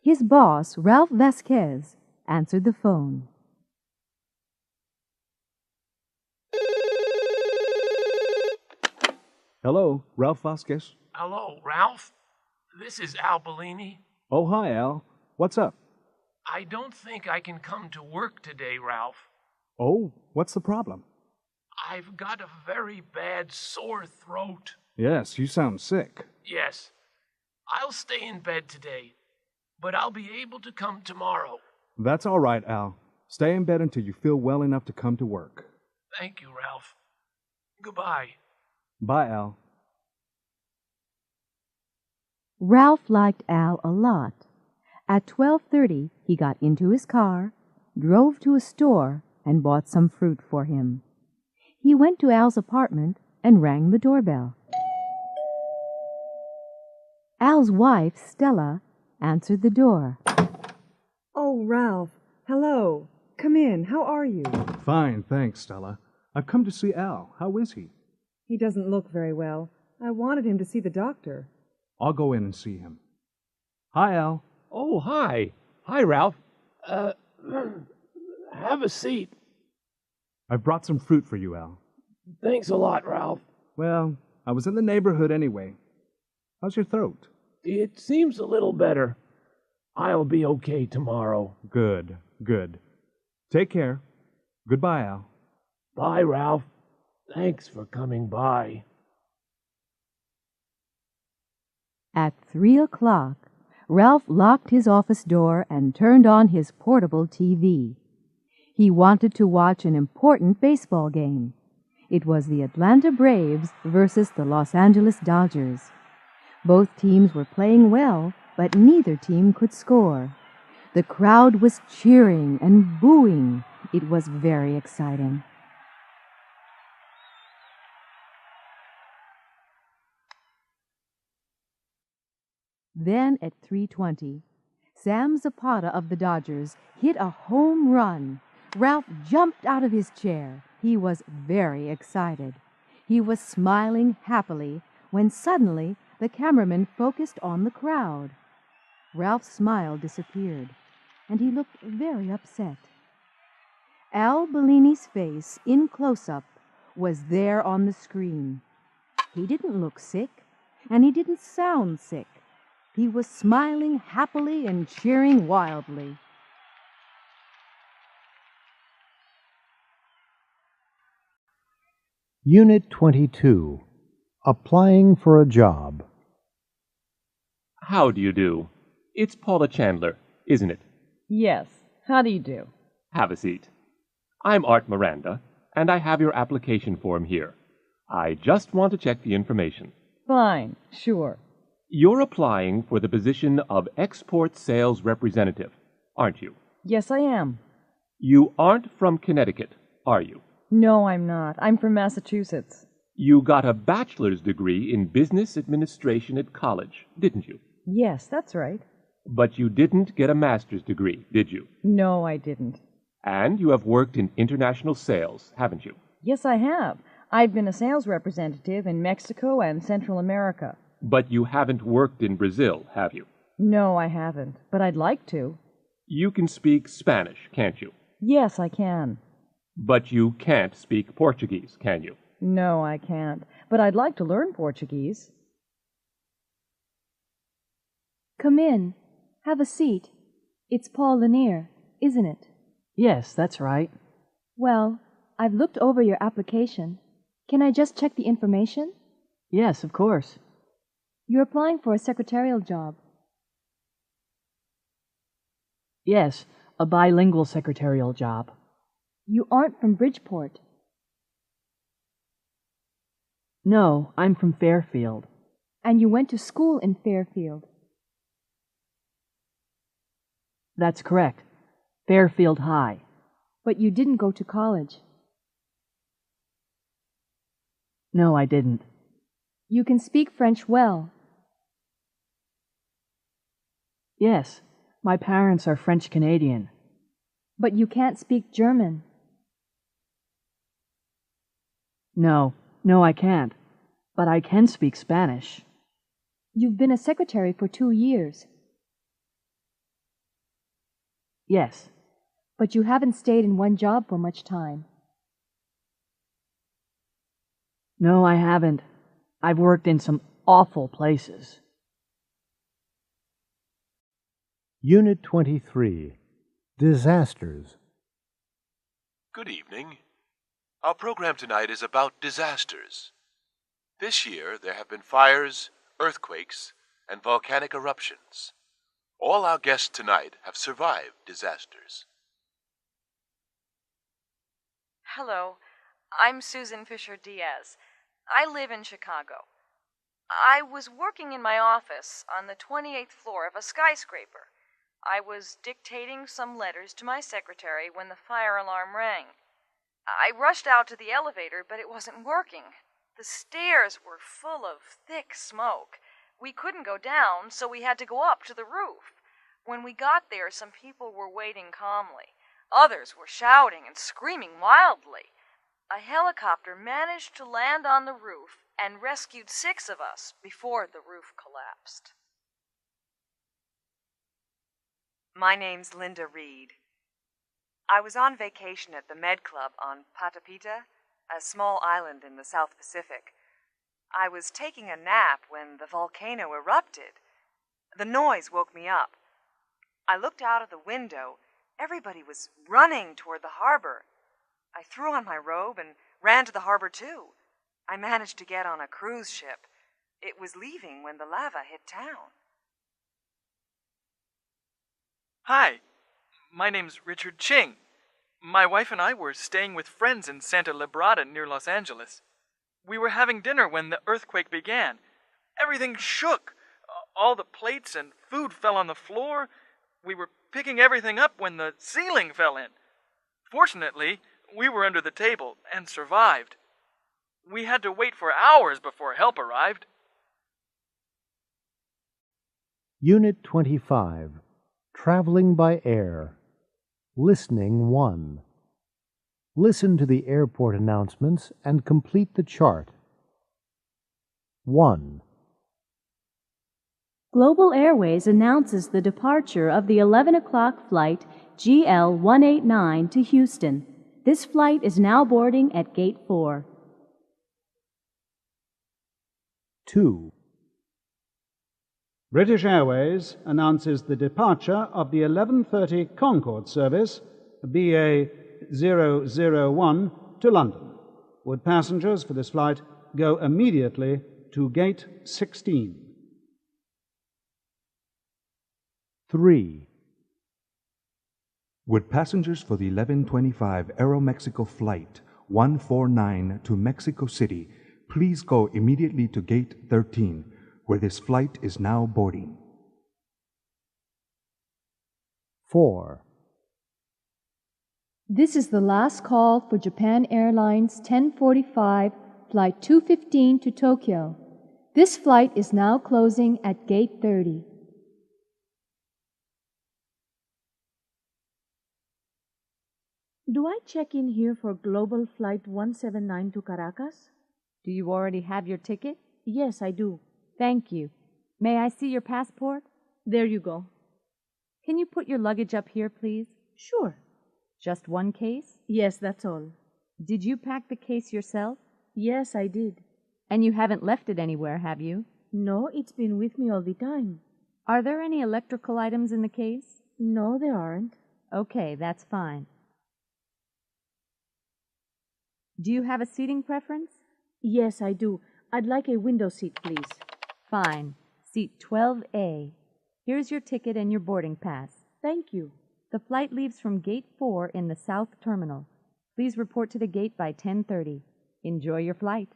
His boss, Ralph Vasquez, answered the phone. Hello, Ralph Vasquez. Hello, Ralph. This is Al Bellini. Oh, hi, Al. What's up? I don't think I can come to work today, Ralph. Oh, what's the problem? I've got a very bad sore throat. Yes, you sound sick. Yes. I'll stay in bed today, but I'll be able to come tomorrow. That's all right, Al. Stay in bed until you feel well enough to come to work. Thank you, Ralph. Goodbye. Bye, Al. Ralph liked Al a lot. At 12:30, he got into his car, drove to a store, and bought some fruit for him. He went to Al's apartment and rang the doorbell. Al's wife, Stella, answered the door. Oh, Ralph. Hello. Come in. How are you? Fine, thanks, Stella. I've come to see Al. How is he? He doesn't look very well. I wanted him to see the doctor. I'll go in and see him. Hi, Al. Oh, hi. Hi, Ralph. Have a seat. I've brought some fruit for you, Al. Thanks a lot, Ralph. Well, I was in the neighborhood anyway. How's your throat? It seems a little better. I'll be okay tomorrow. Good, good. Take care. Goodbye, Al. Bye, Ralph. Thanks for coming by. At 3 o'clock, Ralph locked his office door and turned on his portable TV. He wanted to watch an important baseball game. It was the Atlanta Braves versus the Los Angeles Dodgers. Both teams were playing well, but neither team could score. The crowd was cheering and booing. It was very exciting. Then at 3:20, Sam Zapata of the Dodgers hit a home run. Ralph jumped out of his chair. He was very excited. He was smiling happily when suddenly the cameraman focused on the crowd. Ralph's smile disappeared, and he looked very upset. Al Bellini's face, in close-up, was there on the screen. He didn't look sick, and he didn't sound sick. He was smiling happily and cheering wildly. Unit 22. Applying for a Job. How do you do? It's Paula Chandler, isn't it? Yes. How do you do? Have a seat. I'm Art Miranda, and I have your application form here. I just want to check the information. Fine. Sure. You're applying for the position of export sales representative, aren't you? Yes, I am. You aren't from Connecticut, are you? No, I'm not. I'm from Massachusetts. You got a bachelor's degree in business administration at college, didn't you? Yes, that's right. But you didn't get a master's degree, did you? No, I didn't. And you have worked in international sales, haven't you? Yes, I have. I've been a sales representative in Mexico and Central America. But you haven't worked in Brazil, have you? No, I haven't, but I'd like to. You can speak Spanish, can't you? Yes, I can. But you can't speak Portuguese, can you? No, I can't, but I'd like to learn Portuguese. Come in. Have a seat. It's Paul Lanier, isn't it? Yes, that's right. Well, I've looked over your application. Can I just check the information? Yes, of course. You're applying for a secretarial job. Yes, a bilingual secretarial job. You aren't from Bridgeport. No, I'm from Fairfield. And you went to school in Fairfield. That's correct. Fairfield High. But you didn't go to college. No, I didn't. You can speak French well. Yes, my parents are French-Canadian. But you can't speak German. No, I can't. But I can speak Spanish. You've been a secretary for 2 years. Yes. But you haven't stayed in one job for much time. No, I haven't. I've worked in some awful places. Unit 23. Disasters. Good evening. Our program tonight is about disasters. This year there have been fires, earthquakes, and volcanic eruptions. All our guests tonight have survived disasters. Hello, I'm Susan Fisher-Diaz. I live in Chicago. I was working in my office on the 28th floor of a skyscraper. I was dictating some letters to my secretary when the fire alarm rang. I rushed out to the elevator, but it wasn't working. The stairs were full of thick smoke. We couldn't go down, so we had to go up to the roof. When we got there, some people were waiting calmly. Others were shouting and screaming wildly. A helicopter managed to land on the roof and rescued 6 of us before the roof collapsed. My name's Linda Reed. I was on vacation at the Med Club on Patapita, a small island in the South Pacific. I was taking a nap when the volcano erupted. The noise woke me up. I looked out of the window. Everybody was running toward the harbor. I threw on my robe and ran to the harbor too. I managed to get on a cruise ship. It was leaving when the lava hit town. Hi, my name's Richard Ching. My wife and I were staying with friends in Santa Librada near Los Angeles. We were having dinner when the earthquake began. Everything shook. All the plates and food fell on the floor. We were picking everything up when the ceiling fell in. Fortunately, we were under the table and survived. We had to wait for hours before help arrived. Unit 25. Traveling by Air. Listening 1. Listen to the airport announcements and complete the chart. 1. Global Airways announces the departure of the 11 o'clock flight GL 189 to Houston. This flight is now boarding at Gate 4. 2. British Airways announces the departure of the 11:30 Concorde service BA 001 to London. Would passengers for this flight go immediately to Gate 16? 3. Would passengers for the 11:25 Aeromexico Flight 149 to Mexico City please go immediately to Gate 13, where this flight is now boarding. 4. This is the last call for Japan Airlines 1045, Flight 215 to Tokyo. This flight is now closing at Gate 30. Do I check in here for Global Flight 179 to Caracas? Do you already have your ticket? Yes, I do. Thank you. May I see your passport? There you go. Can you put your luggage up here, please? Sure. Just one case? Yes, that's all. Did you pack the case yourself? Yes, I did. And you haven't left it anywhere, have you? No, it's been with me all the time. Are there any electrical items in the case? No, there aren't. Okay, that's fine. Do you have a seating preference? Yes, I do. I'd like a window seat, please. Fine. Seat 12A. Here's your ticket and your boarding pass. Thank you. The flight leaves from Gate 4 in the South Terminal. Please report to the gate by 10:30. Enjoy your flight.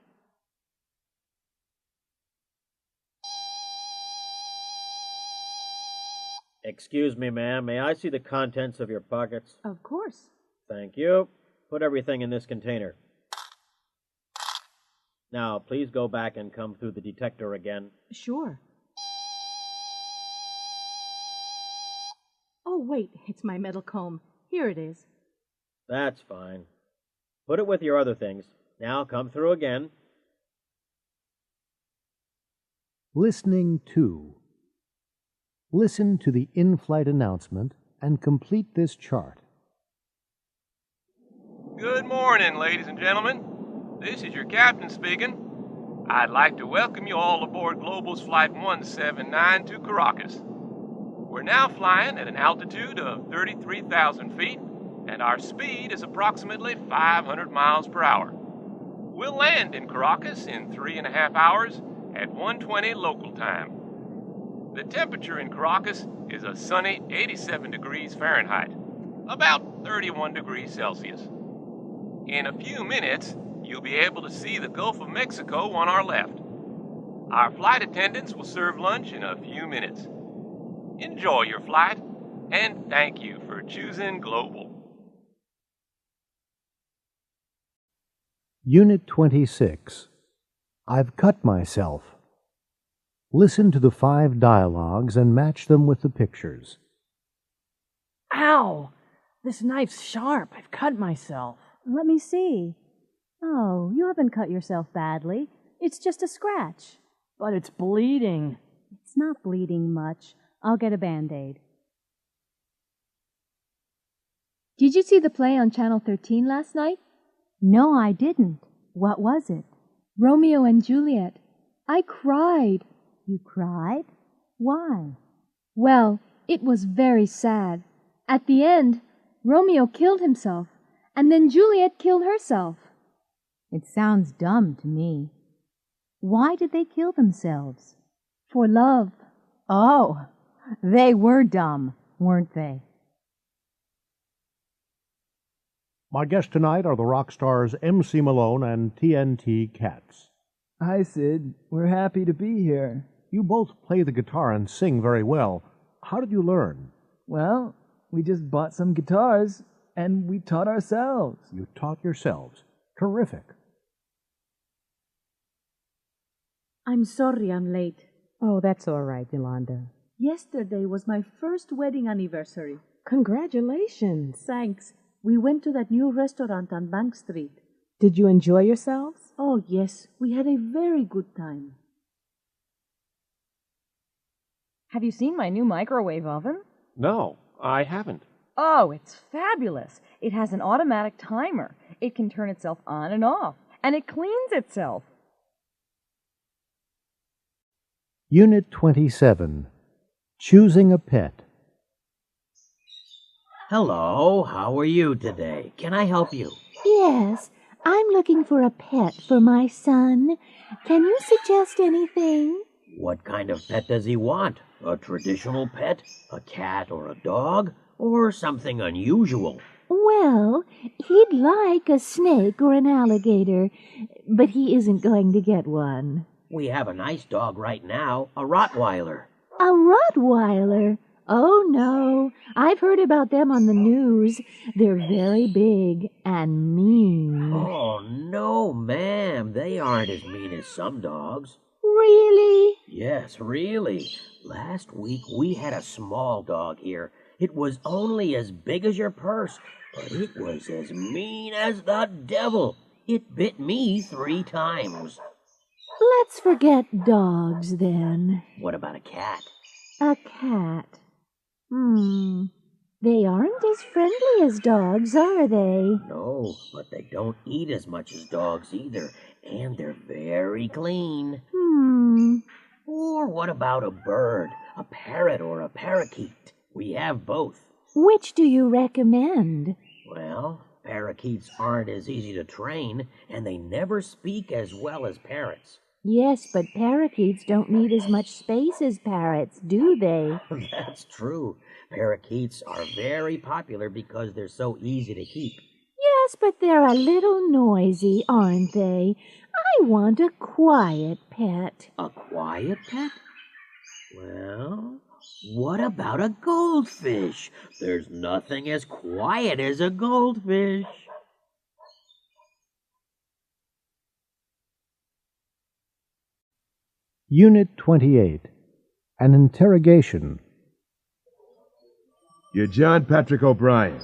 Excuse me, ma'am. May I see the contents of your pockets? Of course. Thank you. Put everything in this container. Now, please go back and come through the detector again. Sure. Oh, wait, it's my metal comb. Here it is. That's fine. Put it with your other things. Now, come through again. Listening 2. Listen to the in-flight announcement and complete this chart. Good morning, ladies and gentlemen. This is your captain speaking. I'd like to welcome you all aboard Global's Flight 179 to Caracas. We're now flying at an altitude of 33,000 feet, and our speed is approximately 500 miles per hour. We'll land in Caracas in 3.5 hours at 1:20 local time. The temperature in Caracas is a sunny 87 degrees Fahrenheit, about 31 degrees Celsius. In a few minutes, you'll be able to see the Gulf of Mexico on our left. Our flight attendants will serve lunch in a few minutes. Enjoy your flight, and thank you for choosing Global. Unit 26. I've cut myself. Listen to the 5 dialogues and match them with the pictures. Ow! This knife's sharp. I've cut myself. Let me see. Oh, you haven't cut yourself badly. It's just a scratch. But it's bleeding. It's not bleeding much. I'll get a Band-Aid. Did you see the play on Channel 13 last night? No, I didn't. What was it? Romeo and Juliet. I cried. You cried? Why? Well, it was very sad. At the end, Romeo killed himself, and then Juliet killed herself. It sounds dumb to me. Why did they kill themselves? For love. Oh, they were dumb, weren't they? My guests tonight are the rock stars MC Malone and TNT Cats. Hi, Sid. We're happy to be here. You both play the guitar and sing very well. How did you learn? Well, we just bought some guitars, and we taught ourselves. You taught yourselves. Terrific. I'm sorry I'm late. Oh, that's all right, Yolanda. Yesterday was my first wedding anniversary. Congratulations. Thanks. We went to that new restaurant on Bank Street. Did you enjoy yourselves? Oh, yes. We had a very good time. Have you seen my new microwave oven? No, I haven't. Oh, it's fabulous. It has an automatic timer. It can turn itself on and off, and it cleans itself. Unit 27. Choosing a pet. Hello, how are you today? Can I help you? Yes, I'm looking for a pet for my son. Can you suggest anything? What kind of pet does he want? A traditional pet? A cat or a dog? Or something unusual? Well, he'd like a snake or an alligator, but he isn't going to get one. We have a nice dog right now, a Rottweiler. A Rottweiler? Oh, no. I've heard about them on the news. They're very big and mean. Oh, no, ma'am. They aren't as mean as some dogs. Really? Yes, really. Last week we had a small dog here. It was only as big as your purse, but it was as mean as the devil. It bit me 3 times. Let's forget dogs, then. What about a cat? A cat. They aren't as friendly as dogs, are they? No, but they don't eat as much as dogs either, and they're very clean. Or what about a bird, a parrot or a parakeet? We have both. Which do you recommend? Well, parakeets aren't as easy to train, and they never speak as well as parrots. Yes, but parakeets don't need as much space as parrots, do they? That's true. Parakeets are very popular because they're so easy to keep. Yes, but they're a little noisy, aren't they? I want a quiet pet. A quiet pet? Well, what about a goldfish? There's nothing as quiet as a goldfish. Unit 28. An interrogation. You're John Patrick O'Brien.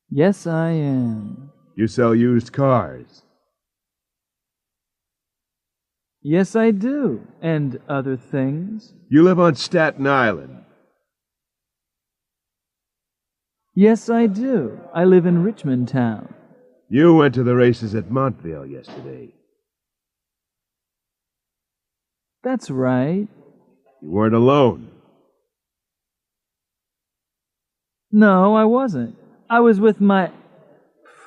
Yes, I am. You sell used cars. Yes, I do. And other things. You live on Staten Island. Yes, I do. I live in Richmond Town. You went to the races at Montville yesterday. That's right. You weren't alone. No, I wasn't. I was with my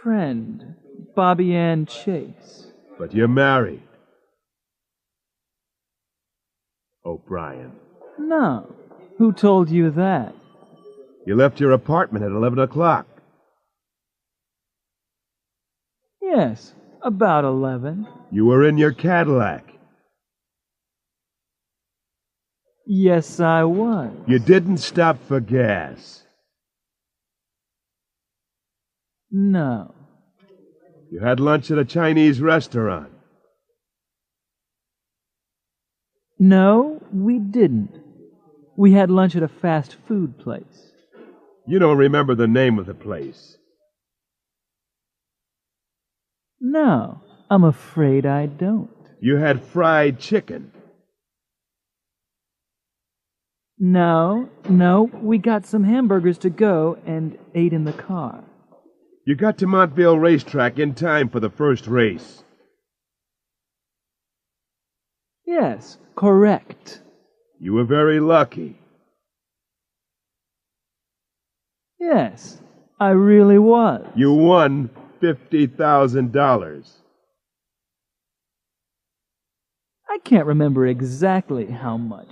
friend, Bobby Ann Chase. But you're married. O'Brien. No. Who told you that? You left your apartment at 11 o'clock. Yes, about 11. You were in your Cadillac. Yes, I was. You didn't stop for gas. No. You had lunch at a Chinese restaurant. No, we didn't. We had lunch at a fast food place. You don't remember the name of the place. No, I'm afraid I don't. You had fried chicken. No, we got some hamburgers to go and ate in the car. You got to Montville Racetrack in time for the first race. Yes, correct. You were very lucky. Yes, I really was. You won $50,000. I can't remember exactly how much.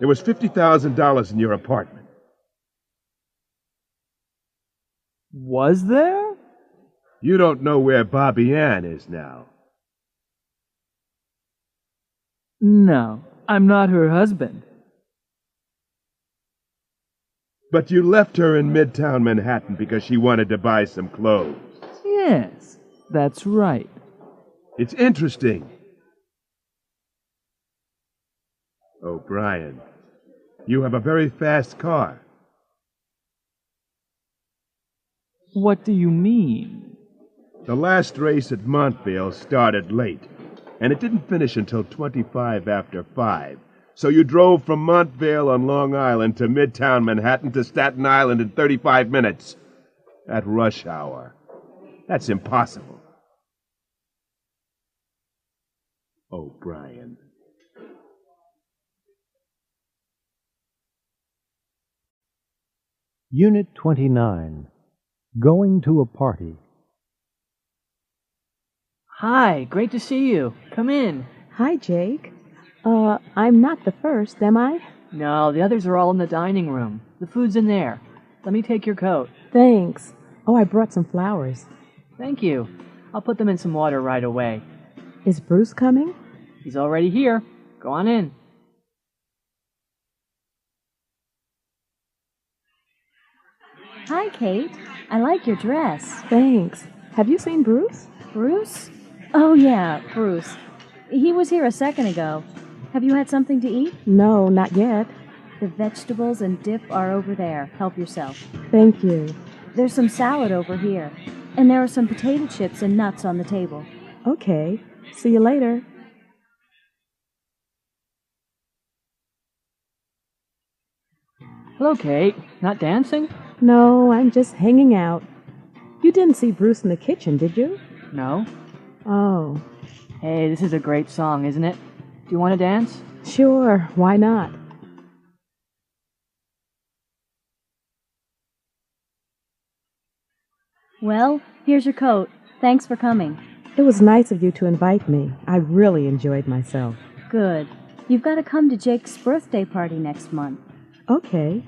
There was $50,000 in your apartment. Was there? You don't know where Bobby Ann is now. No, I'm not her husband. But you left her in Midtown Manhattan because she wanted to buy some clothes. Yes, that's right. It's interesting. O'Brien, you have a very fast car. What do you mean? The last race at Montville started late, and it didn't finish until 25 after 5. So you drove from Montville on Long Island to Midtown Manhattan to Staten Island in 35 minutes. At rush hour. That's impossible. O'Brien. Unit 29. Going to a party. Hi, great to see you. Come in. Hi, Jake. I'm not the first, am I? No, the others are all in the dining room. The food's in there. Let me take your coat. Thanks. Oh, I brought some flowers. Thank you. I'll put them in some water right away. Is Bruce coming? He's already here. Go on in. Hi, Kate. I like your dress. Thanks. Have you seen Bruce? Bruce? Oh, yeah, Bruce. He was here a second ago. Have you had something to eat? No, not yet. The vegetables and dip are over there. Help yourself. Thank you. There's some salad over here. And there are some potato chips and nuts on the table. Okay. See you later. Hello, Kate. Not dancing? No, I'm just hanging out. You didn't see Bruce in the kitchen, did you? No. Oh. Hey, this is a great song, isn't it? Do you want to dance? Sure, why not? Well, here's your coat. Thanks for coming. It was nice of you to invite me. I really enjoyed myself. Good. You've got to come to Jake's birthday party next month. Okay.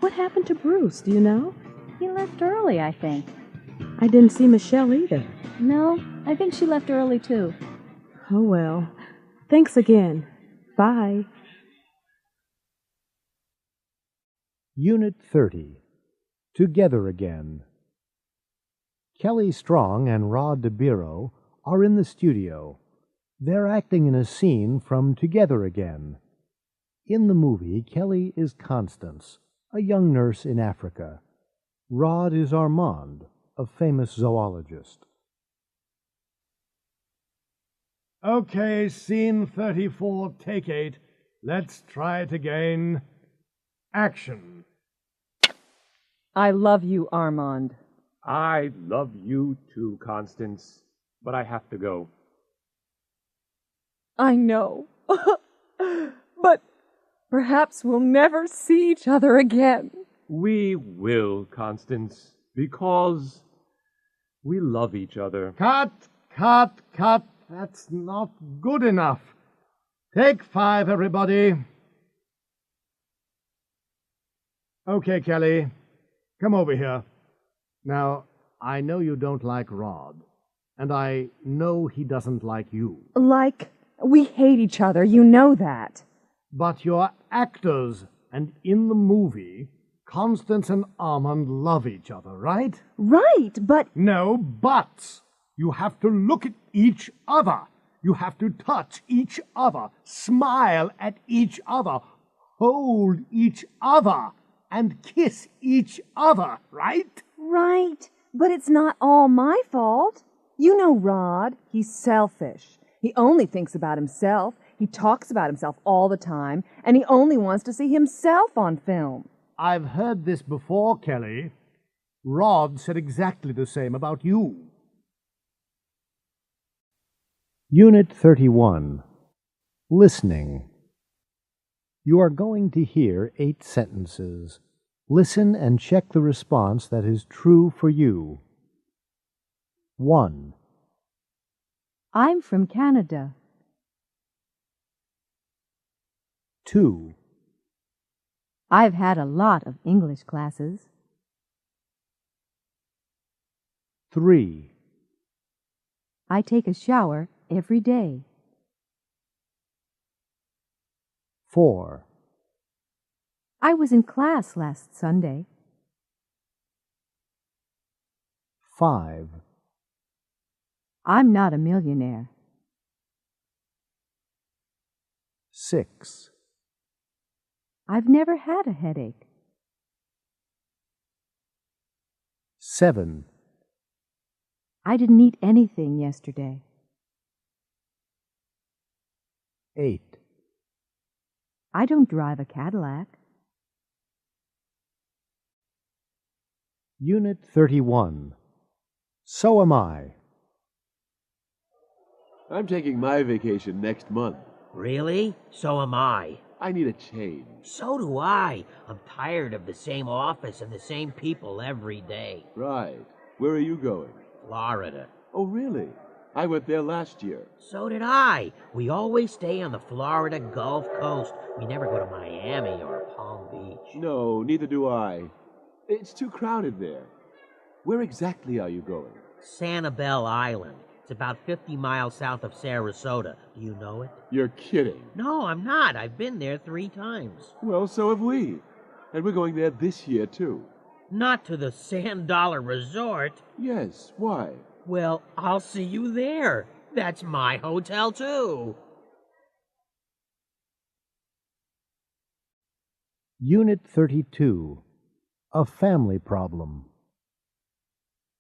What happened to Bruce, do you know? He left early, I think. I didn't see Michelle either. No, I think she left early too. Oh, well. Thanks again. Bye. Unit 30. Together Again. Kelly Strong and Rod DeBiro are in the studio. They're acting in a scene from Together Again. In the movie, Kelly is Constance, a young nurse in Africa. Rod is Armand, a famous zoologist. Okay, scene 34, take 8. Let's try it again. Action. I love you, Armand. I love you too, Constance, but I have to go. I know. But perhaps we'll never see each other again. We will, Constance, because we love each other. Cut, cut, cut. That's not good enough. Take 5, everybody. Okay, Kelly, come over here. Now, I know you don't like Rod, and I know he doesn't like you. Like, we hate each other, you know that. But you're actors, and in the movie, Constance and Armand love each other, right? Right, but... No buts. You have to look at each other. You have to touch each other, smile at each other, hold each other, and kiss each other, right? Right, but it's not all my fault. You know Rod, he's selfish. He only thinks about himself. He talks about himself all the time, and he only wants to see himself on film. I've heard this before, Kelly. Rod said exactly the same about you. Unit 31. Listening. You are going to hear 8 sentences. Listen and check the response that is true for you. 1. I'm from Canada. 2. I've had a lot of English classes. 3. I take a shower every day. 4. I was in class last Sunday. 5. I'm not a millionaire. 6. I've never had a headache. 7. I didn't eat anything yesterday. 8. I don't drive a Cadillac. Unit 31. So am I. I'm taking my vacation next month. Really? So am I. I need a change. So do I. I'm tired of the same office and the same people every day. Right. Where are you going? Florida. Oh, really? I went there last year. So did I. We always stay on the Florida Gulf Coast. We never go to Miami or Palm Beach. No, neither do I. It's too crowded there. Where exactly are you going? Sanibel Island. It's about 50 miles south of Sarasota. Do you know it? You're kidding. No, I'm not. I've been there 3 times. Well, so have we. And we're going there this year, too. Not to the Sand Dollar Resort. Yes, why? Well, I'll see you there. That's my hotel, too. Unit 32. A Family Problem.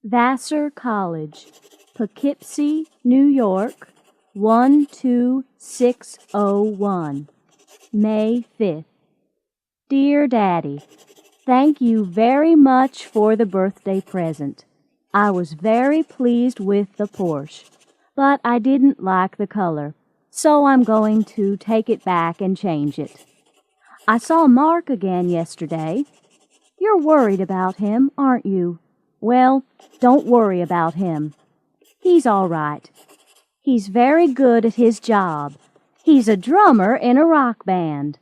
Vassar College, Poughkeepsie, New York, 12601, May 5th. Dear Daddy, thank you very much for the birthday present. I was very pleased with the Porsche, but I didn't like the color, so I'm going to take it back and change it. I saw Mark again yesterday. You're worried about him, aren't you? Well, don't worry about him. He's all right. He's very good at his job. He's a drummer in a rock band.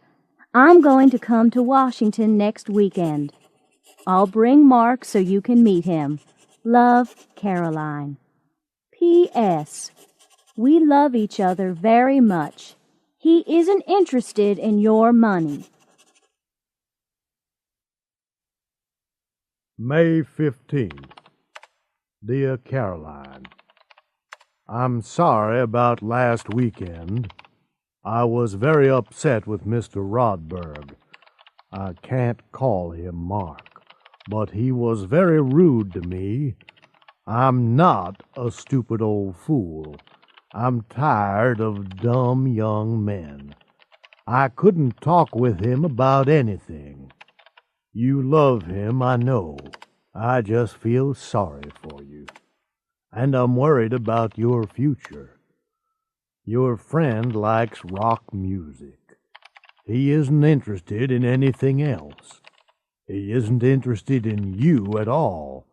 I'm going to come to Washington next weekend. I'll bring Mark so you can meet him. Love, Caroline. P.S. We love each other very much. He isn't interested in your money. May 15th. Dear Caroline, I'm sorry about last weekend. I was very upset with Mr. Rodberg. I can't call him Mark, but he was very rude to me. I'm not a stupid old fool. I'm tired of dumb young men. I couldn't talk with him about anything. You love him, I know. I just feel sorry for you. And I'm worried about your future. Your friend likes rock music. He isn't interested in anything else. He isn't interested in you at all.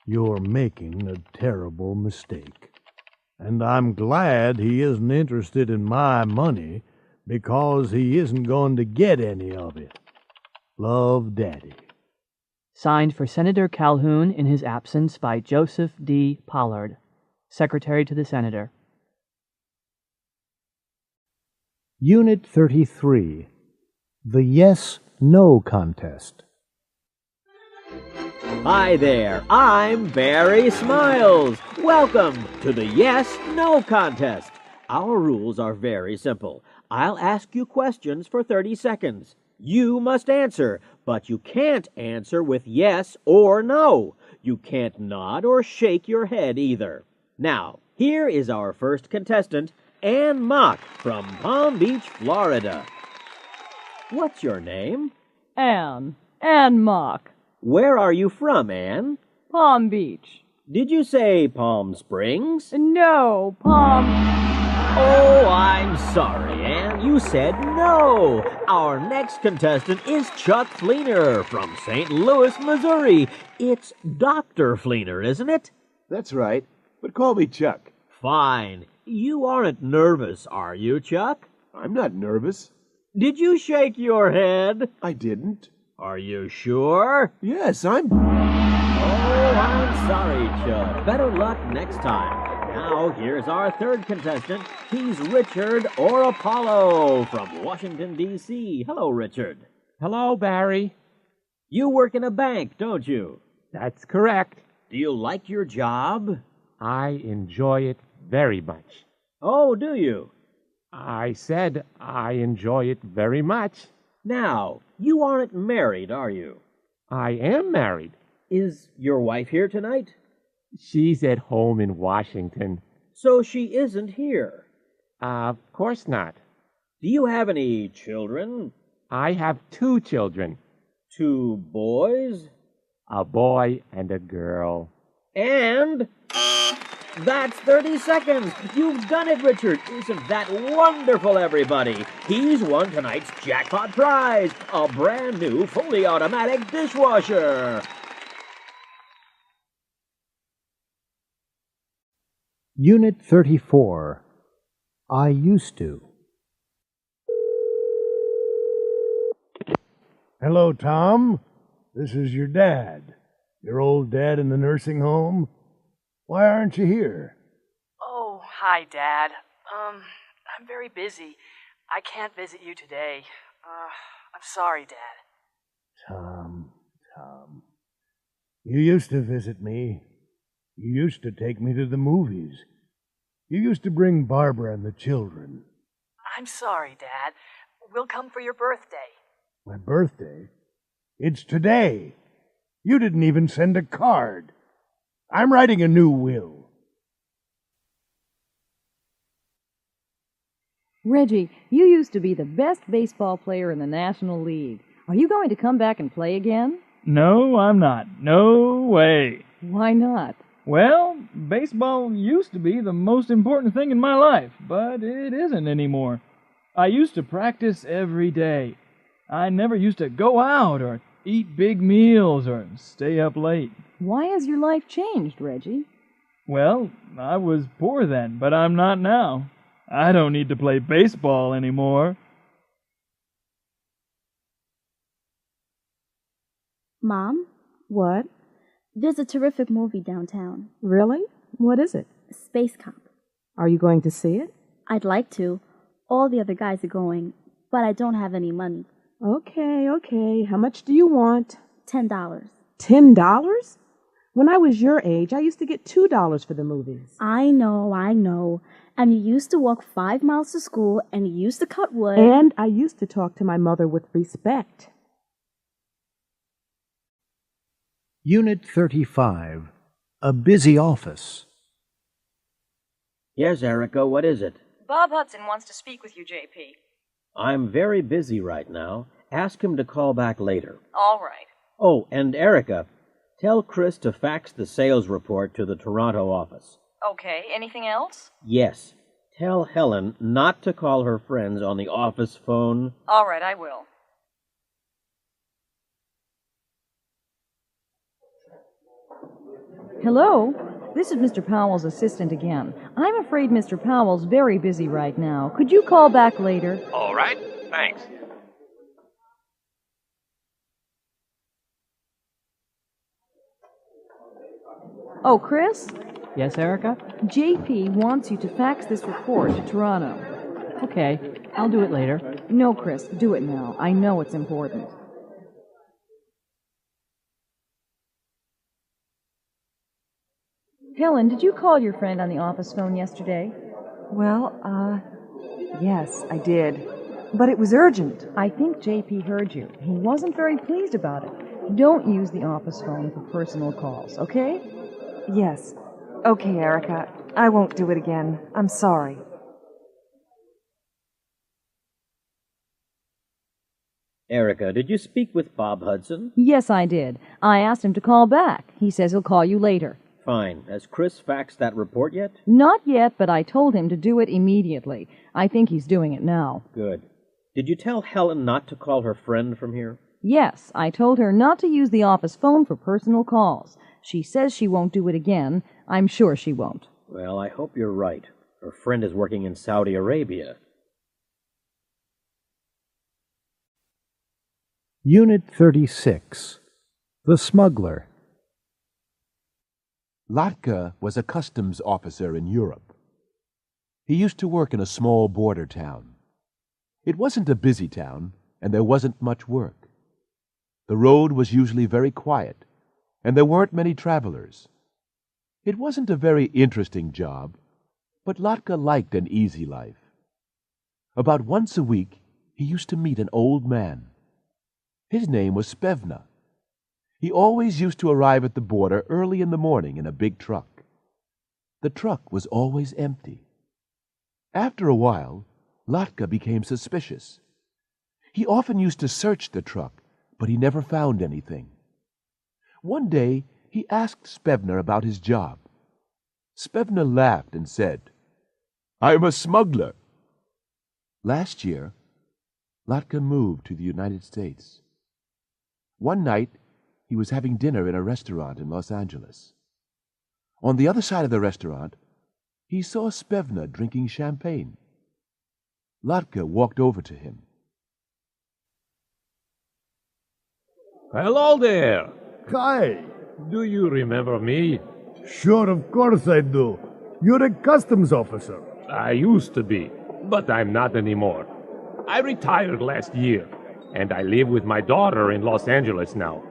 You're making a terrible mistake. And I'm glad he isn't interested in my money because he isn't going to get any of it. Love, Daddy. Signed for Senator Calhoun in his absence by Joseph D. Pollard, Secretary to the Senator. Unit 33. The Yes-No Contest. Hi there, I'm Barry Smiles. Welcome to the Yes-No Contest. Our rules are very simple. I'll ask you questions for 30 seconds. You must answer, but you can't answer with yes or no. You can't nod or shake your head either. Now, here is our first contestant, Ann Mock from Palm Beach, Florida. What's your name? Ann Mock. Where are you from, Ann? Palm Beach. Did you say Palm Springs? No, Palm... Oh, I'm sorry, Ann. You said no. Our next contestant is Chuck Fleener from St. Louis, Missouri. It's Dr. Fleener, isn't it? That's right, but call me Chuck. Fine. You aren't nervous, are you, Chuck? I'm not nervous. Did you shake your head? I didn't. Are you sure? Yes, I'm... Oh, I'm sorry, Chuck. Better luck next time. Now, here's our third contestant. He's Richard or Apollo from Washington, D.C. Hello, Richard. Hello, Barry. You work in a bank, don't you? That's correct. Do you like your job? I enjoy it very much. Oh, do you? I said I enjoy it very much. Now, you aren't married, are you? I am married. Is your wife here tonight? She's at home in Washington. So she isn't here? Of course not. Do you have any children? I have 2 children. 2 boys? A boy and a girl. And... that's 30 seconds. You've done it, Richard. Isn't that wonderful, everybody? He's won tonight's jackpot prize, a brand new fully automatic dishwasher. Unit 34. I used to. Hello, Tom. This is your dad. Your old dad in the nursing home. Why aren't you here? Hi, Dad. I'm very busy. I can't visit you today. I'm sorry, Dad. Tom. You used to visit me. You used to take me to the movies. You used to bring Barbara and the children. I'm sorry, Dad. We'll come for your birthday. My birthday? It's today. You didn't even send a card. I'm writing a new will. Reggie, you used to be the best baseball player in the National League. Are you going to come back and play again? No, I'm not. No way. Why not? Well, baseball used to be the most important thing in my life, but it isn't anymore. I used to practice every day. I never used to go out or eat big meals or stay up late. Why has your life changed, Reggie? Well, I was poor then, but I'm not now. I don't need to play baseball anymore. Mom? What? There's a terrific movie downtown. Really? What is it? Space Cop. Are you going to see it? I'd like to. All the other guys are going, but I don't have any money. Okay. How much do you want? $10. $10? When I was your age, I used to get $2 for the movies. I know. And you used to walk 5 miles to school, and you used to cut wood. And I used to talk to my mother with respect. Unit 35. A busy office. Yes, Erica, what is it? Bob Hudson wants to speak with you, J.P. I'm very busy right now. Ask him to call back later. All right. Oh, and Erica, tell Chris to fax the sales report to the Toronto office. Okay, anything else? Yes. Tell Helen not to call her friends on the office phone. All right, I will. Hello? This is Mr. Powell's assistant again. I'm afraid Mr. Powell's very busy right now. Could you call back later? All right, thanks. Oh, Chris? Yes, Erica? JP wants you to fax this report to Toronto. Okay, I'll do it later. No, Chris, do it now. I know it's important. Helen, did you call your friend on the office phone yesterday? Well, yes, I did. But it was urgent. I think JP heard you. He wasn't very pleased about it. Don't use the office phone for personal calls, okay? Yes. Okay, Erica. I won't do it again. I'm sorry. Erica, did you speak with Bob Hudson? Yes, I did. I asked him to call back. He says he'll call you later. Fine. Has Chris faxed that report yet? Not yet, but I told him to do it immediately. I think he's doing it now. Good. Did you tell Helen not to call her friend from here? Yes, I told her not to use the office phone for personal calls. She says she won't do it again. I'm sure she won't. Well, I hope you're right. Her friend is working in Saudi Arabia. Unit 36. The Smuggler. Latka was a customs officer in Europe. He used to work in a small border town. It wasn't a busy town, and there wasn't much work. The road was usually very quiet, and there weren't many travelers. It wasn't a very interesting job, but Latka liked an easy life. About once a week, he used to meet an old man. His name was Spevna. He always used to arrive at the border early in the morning in a big truck. The truck was always empty. After a while, Latka became suspicious. He often used to search the truck, but he never found anything. One day, he asked Spevna about his job. Spevna laughed and said, "I'm a smuggler." Last year, Latka moved to the United States. One night, he was having dinner in a restaurant in Los Angeles. On the other side of the restaurant, he saw Spevna drinking champagne. Latka walked over to him. Hello there. Hi. Do you remember me? Sure, of course I do. You're a customs officer. I used to be, but I'm not anymore. I retired last year, and I live with my daughter in Los Angeles now.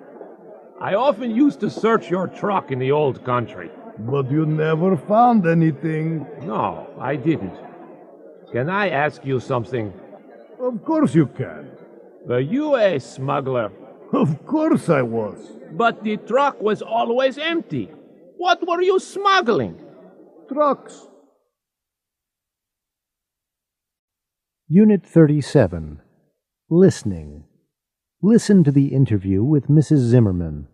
I often used to search your truck in the old country. But you never found anything. No, I didn't. Can I ask you something? Of course you can. Were you a smuggler? Of course I was. But the truck was always empty. What were you smuggling? Trucks. Unit 37. Listening. Listen to the interview with Mrs. Zimmerman.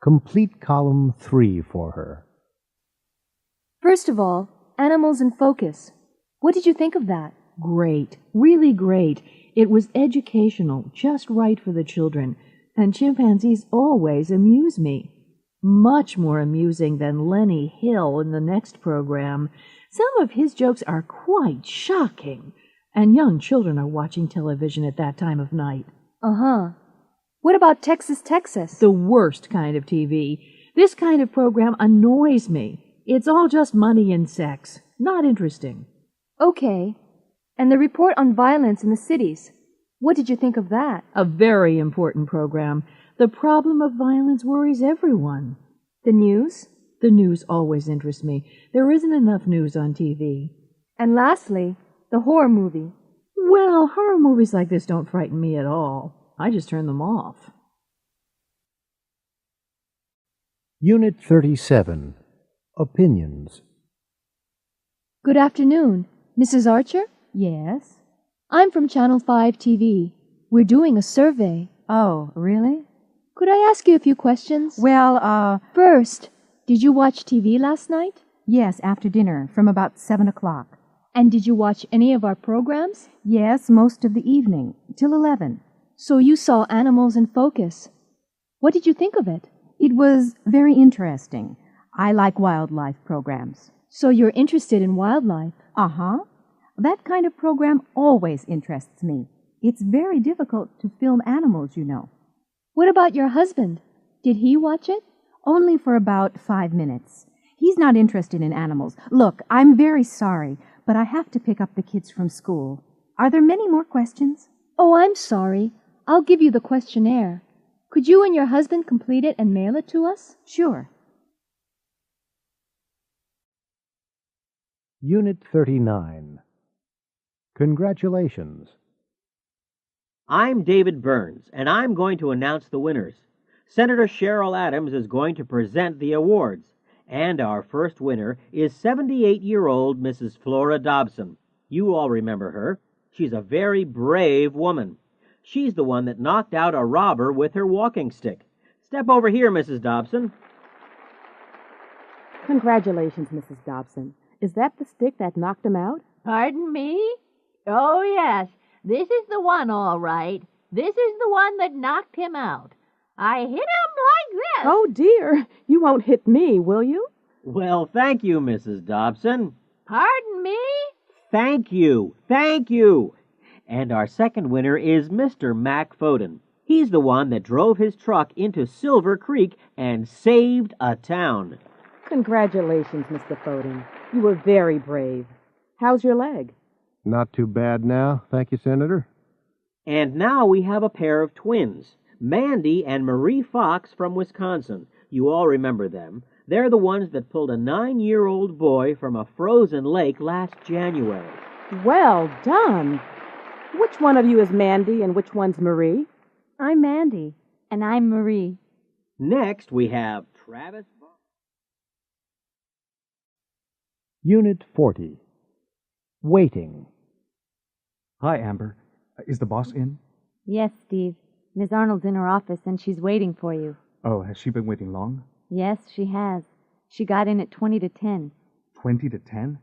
Complete column 3 for her. First of all, animals in focus. What did you think of that? Great. Really great. It was educational, just right for the children. And chimpanzees always amuse me. Much more amusing than Lenny Hill in the next program. Some of his jokes are quite shocking. And young children are watching television at that time of night. Uh-huh. What about Texas, Texas? The worst kind of TV. This kind of program annoys me. It's all just money and sex. Not interesting. Okay. And the report on violence in the cities. What did you think of that? A very important program. The problem of violence worries everyone. The news? The news always interests me. There isn't enough news on TV. And lastly, the horror movie. Well, horror movies like this don't frighten me at all. I just turn them off. Unit 37. Opinions. Good afternoon. Mrs. Archer? Yes? I'm from Channel 5 TV. We're doing a survey. Oh, really? Could I ask you a few questions? Well, First, did you watch TV last night? yes, after dinner, from about 7 o'clock. And did you watch any of our programs? Yes, most of the evening, till 11. So you saw Animals in Focus. What did you think of it? It was very interesting. I like wildlife programs. So you're interested in wildlife? Uh-huh. That kind of program always interests me. It's very difficult to film animals, you know. What about your husband? Did he watch it? Only for about 5 minutes. He's not interested in animals. Look, I'm very sorry, but I have to pick up the kids from school. Are there many more questions? Oh, I'm sorry. I'll give you the questionnaire. Could you and your husband complete it and mail it to us? Sure. Unit 39. Congratulations. I'm David Burns, and I'm going to announce the winners. Senator Cheryl Adams is going to present the awards, and our first winner is 78-year-old Mrs. Flora Dobson. You all remember her. She's a very brave woman. She's the one that knocked out a robber with her walking stick. Step over here, Mrs. Dobson. Congratulations, Mrs. Dobson. Is that the stick that knocked him out? Pardon me? Oh, yes. This is the one, all right. This is the one that knocked him out. I hit him like this. Oh, dear. You won't hit me, will you? Well, thank you, Mrs. Dobson. Pardon me? Thank you. Thank you. And our second winner is Mr. Mac Foden. He's the one that drove his truck into Silver Creek and saved a town. Congratulations, Mr. Foden. You were very brave. How's your leg? Not too bad now, thank you, Senator. And now we have a pair of twins, Mandy and Marie Fox from Wisconsin. You all remember them. They're the ones that pulled a 9-year-old boy from a frozen lake last January. Well done. Which one of you is Mandy and which one's Marie? I'm Mandy. And I'm Marie. Next, we have Travis. Unit 40. Waiting. Hi, Amber. Is the boss in? Yes, Steve. Miss Arnold's in her office and she's waiting for you. Oh, has she been waiting long? Yes, she has. She got in at 20 to 10. 20 to 10?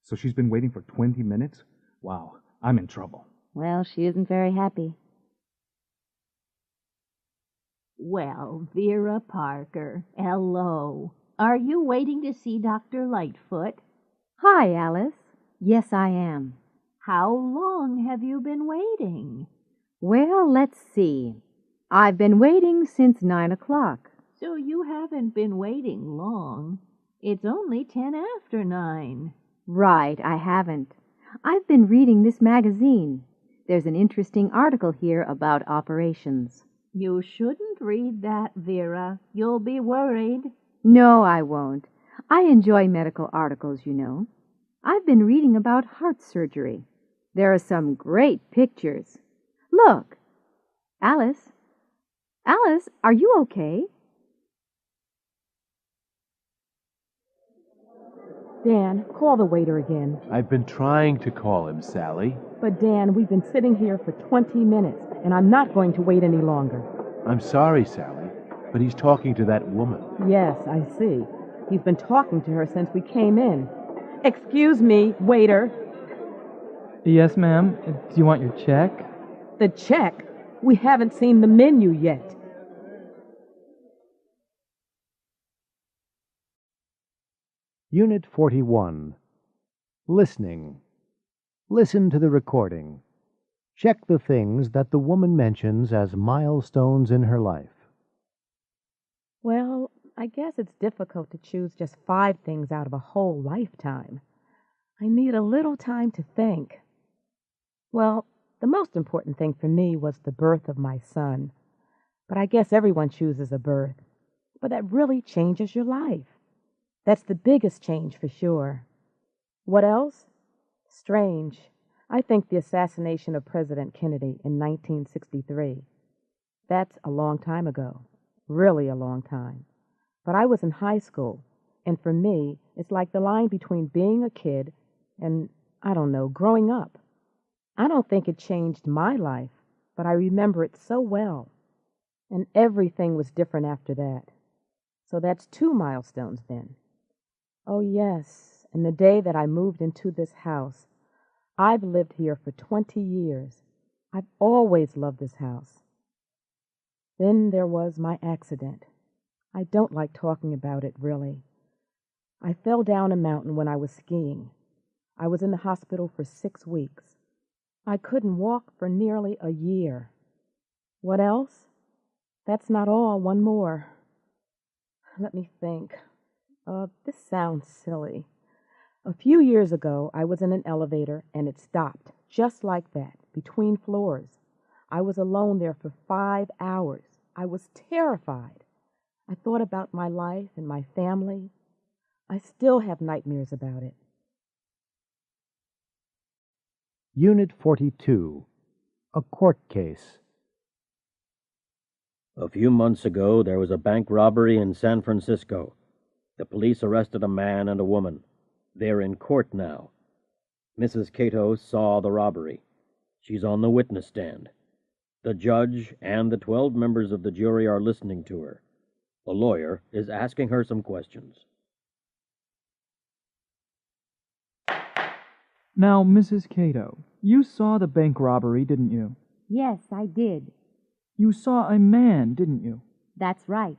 So she's been waiting for 20 minutes? Wow, I'm in trouble. Well, she isn't very happy. Well, Vera Parker, hello. Are you waiting to see Dr. Lightfoot? Hi, Alice. Yes, I am. How long have you been waiting? Well, let's see. I've been waiting since 9 o'clock. So you haven't been waiting long. It's only 10 after 9. Right, I haven't. I've been reading this magazine. There's an interesting article here about operations. You shouldn't read that, Vera. You'll be worried. No, I won't. I enjoy medical articles, you know. I've been reading about heart surgery. There are some great pictures. Look. Alice? Alice, are you okay? Dan, call the waiter again. I've been trying to call him, Sally. But Dan, we've been sitting here for 20 minutes, and I'm not going to wait any longer. I'm sorry, Sally, but he's talking to that woman. Yes, I see. He's been talking to her since we came in. Excuse me, waiter. Yes, ma'am. Do you want your check? The check? We haven't seen the menu yet. Unit 41. Listening. Listen to the recording. Check the things that the woman mentions as milestones in her life. Well, I guess it's difficult to choose just 5 things out of a whole lifetime. I need a little time to think. Well, the most important thing for me was the birth of my son. But I guess everyone chooses a birth. But that really changes your life. That's the biggest change for sure. What else? Strange. I think the assassination of President Kennedy in 1963. That's a long time ago. Really a long time. But I was in high school, and for me, it's like the line between being a kid and, I don't know, growing up. I don't think it changed my life, but I remember it so well. And everything was different after that. So that's 2 milestones then. Oh, yes, and the day that I moved into this house. I've lived here for 20 years. I've always loved this house. Then there was my accident. I don't like talking about it, really. I fell down a mountain when I was skiing. I was in the hospital for 6 weeks. I couldn't walk for nearly a year. What else? That's not all. One more. Let me think. This sounds silly. A few years ago, I was in an elevator and it stopped, just like that, between floors. I was alone there for 5 hours. I was terrified. I thought about my life and my family. I still have nightmares about it. Unit 42. A court case. A few months ago, there was a bank robbery in San Francisco. The police arrested a man and a woman. They're in court now. Mrs. Cato saw the robbery. She's on the witness stand. The judge and the 12 members of the jury are listening to her. The lawyer is asking her some questions. Now, Mrs. Cato, you saw the bank robbery, didn't you? Yes, I did. You saw a man, didn't you? That's right.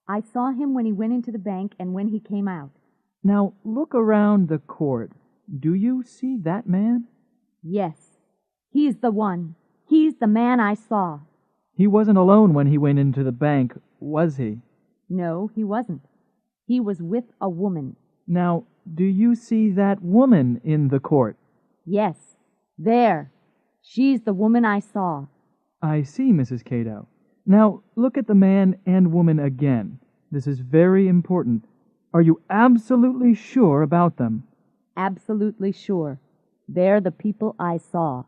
I saw him when he went into the bank and when he came out. Now, look around the court. Do you see that man? Yes. He's the one. He's the man I saw. He wasn't alone when he went into the bank, was he? No, he wasn't. He was with a woman. Now, do you see that woman in the court? Yes. There. She's the woman I saw. I see, Mrs. Cato. Now, look at the man and woman again. This is very important. Are you absolutely sure about them? Absolutely sure. They're the people I saw.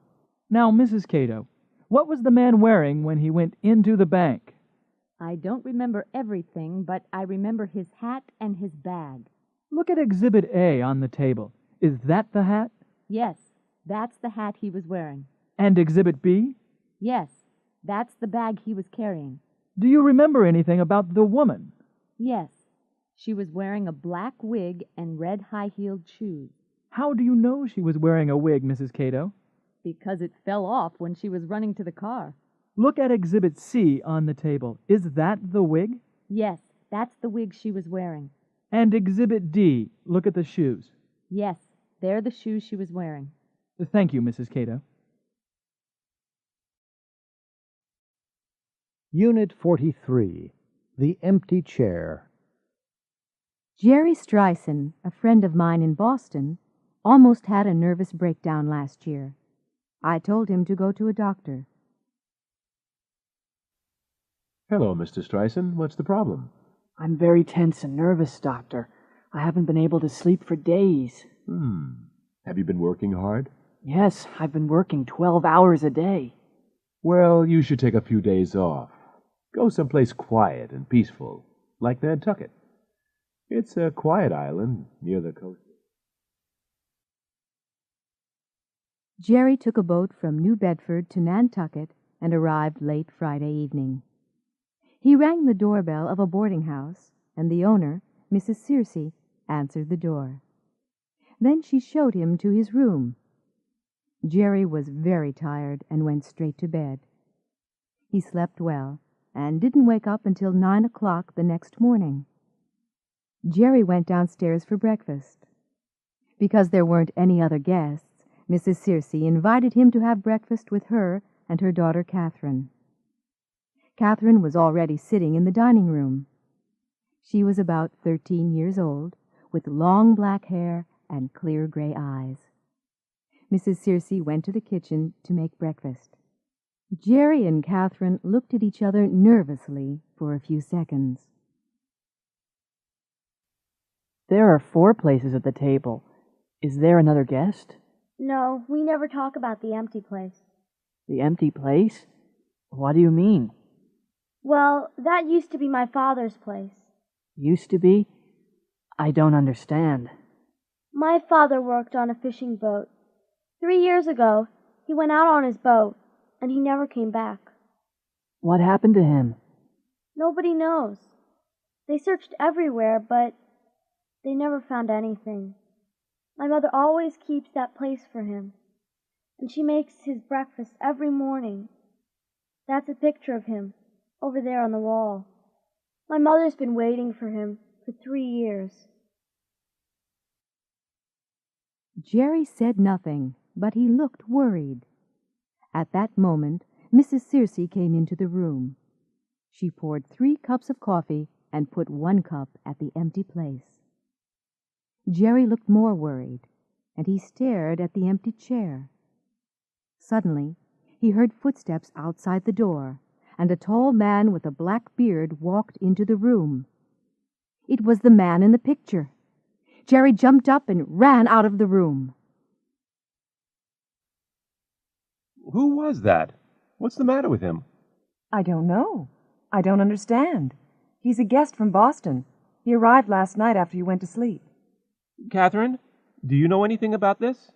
Now, Mrs. Cato, what was the man wearing when he went into the bank? I don't remember everything, but I remember his hat and his bag. Look at Exhibit A on the table. Is that the hat? Yes, that's the hat he was wearing. And Exhibit B? Yes, that's the bag he was carrying. Do you remember anything about the woman? Yes, she was wearing a black wig and red high-heeled shoes. How do you know she was wearing a wig, Mrs. Cato? Because it fell off when she was running to the car. Look at Exhibit C on the table. Is that the wig? Yes, that's the wig she was wearing. And Exhibit D, look at the shoes. Yes, they're the shoes she was wearing. Thank you, Mrs. Cato. Unit 43. The Empty Chair. Jerry Streisand, a friend of mine in Boston, almost had a nervous breakdown last year. I told him to go to a doctor. Hello, Mr. Streisand. What's the problem? I'm very tense and nervous, Doctor. I haven't been able to sleep for days. Have you been working hard? Yes, I've been working 12 hours a day. Well, you should take a few days off. Go someplace quiet and peaceful, like Nantucket. It's a quiet island near the coast. Jerry took a boat from New Bedford to Nantucket and arrived late Friday evening. He rang the doorbell of a boarding house, and the owner, Mrs. Searcy, answered the door. Then she showed him to his room. Jerry was very tired and went straight to bed. He slept well and didn't wake up until 9 o'clock the next morning. Jerry went downstairs for breakfast. Because there weren't any other guests, Mrs. Searcy invited him to have breakfast with her and her daughter Catherine. Catherine was already sitting in the dining room. She was about 13 years old, with long black hair and clear gray eyes. Mrs. Searcy went to the kitchen to make breakfast. Jerry and Catherine looked at each other nervously for a few seconds. There are 4 places at the table. Is there another guest? No, we never talk about the empty place. The empty place? What do you mean? Well, that used to be my father's place. Used to be? I don't understand. My father worked on a fishing boat. 3 years ago, he went out on his boat, and he never came back. What happened to him? Nobody knows. They searched everywhere, but they never found anything. My mother always keeps that place for him, and she makes his breakfast every morning. That's a picture of him, over there on the wall. My mother's been waiting for him for 3 years. Jerry said nothing, but he looked worried. At that moment, Mrs. Searcy came into the room. She poured 3 cups of coffee and put 1 cup at the empty place. Jerry looked more worried, and he stared at the empty chair. Suddenly, he heard footsteps outside the door, and a tall man with a black beard walked into the room. It was the man in the picture. Jerry jumped up and ran out of the room. Who was that? What's the matter with him? I don't know. I don't understand. He's a guest from Boston. He arrived last night after you went to sleep. Catherine, do you know anything about this?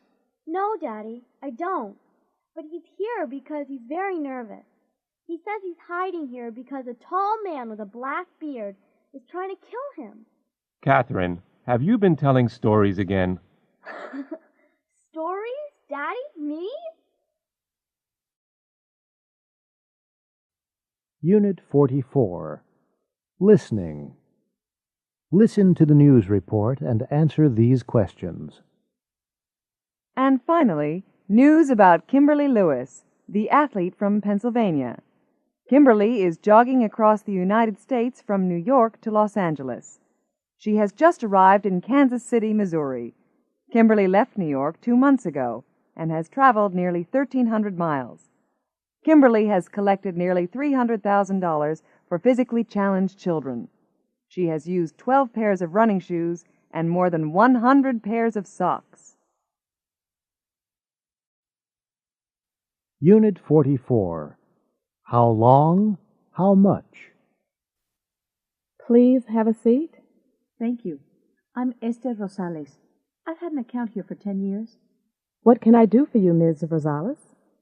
No, Daddy, I don't. But he's here because he's very nervous. He says he's hiding here because a tall man with a black beard is trying to kill him. Catherine, have you been telling stories again? Stories? Daddy? Me? Unit 44. Listening. Listen to the news report and answer these questions. And finally, news about Kimberly Lewis, the athlete from Pennsylvania. Kimberly is jogging across the United States from New York to Los Angeles. She has just arrived in Kansas City, Missouri. Kimberly left New York 2 months ago and has traveled nearly 1,300 miles. Kimberly has collected nearly $300,000 for physically challenged children. She has used 12 pairs of running shoes and more than 100 pairs of socks. Unit 44. How long? How much? Please have a seat. Thank you. I'm Esther Rosales. I've had an account here for 10 years. What can I do for you, Ms. Rosales?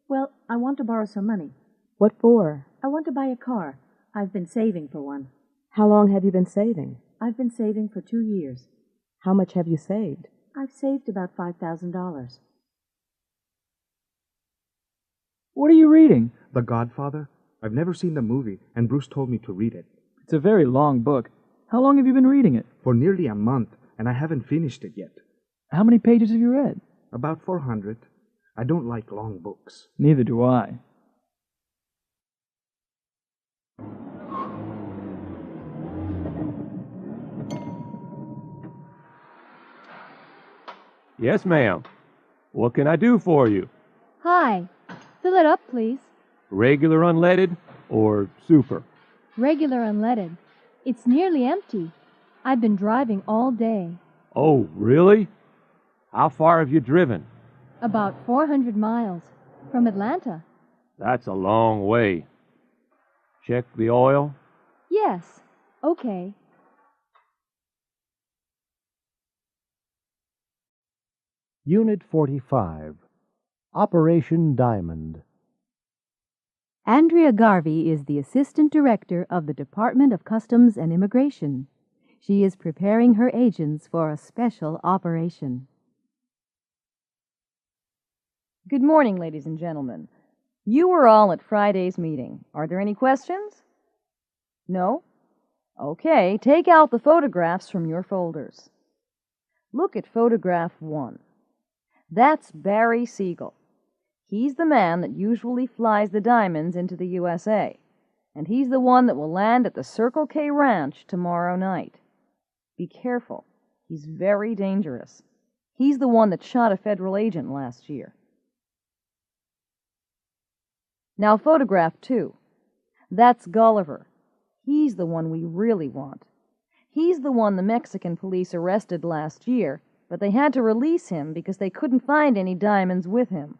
Well, I want to borrow some money. What for? I want to buy a car. I've been saving for one. How long have you been saving? I've been saving for 2 years. How much have you saved? I've saved about $5,000. What are you reading? The Godfather? I've never seen the movie, and Bruce told me to read it. It's a very long book. How long have you been reading it? For nearly a month, and I haven't finished it yet. How many pages have you read? About 400. I don't like long books. Neither do I. Yes, ma'am. What can I do for you? Hi. Fill it up, please. Regular unleaded or super? Regular unleaded. It's nearly empty. I've been driving all day. Oh, really? How far have you driven? About 400 miles. From Atlanta. That's a long way. Check the oil? Yes. Okay. Unit 45. Operation Diamond. Andrea Garvey is the Assistant Director of the Department of Customs and Immigration. She is preparing her agents for a special operation. Good morning, ladies and gentlemen. You were all at Friday's meeting. Are there any questions? No? Okay, take out the photographs from your folders. Look at photograph 1. That's Barry Siegel. He's the man that usually flies the diamonds into the USA, and he's the one that will land at the Circle K Ranch tomorrow night. Be careful. He's very dangerous. He's the one that shot a federal agent last year. Now photograph 2. That's Gulliver. He's the one we really want. He's the one the Mexican police arrested last year, but they had to release him because they couldn't find any diamonds with him.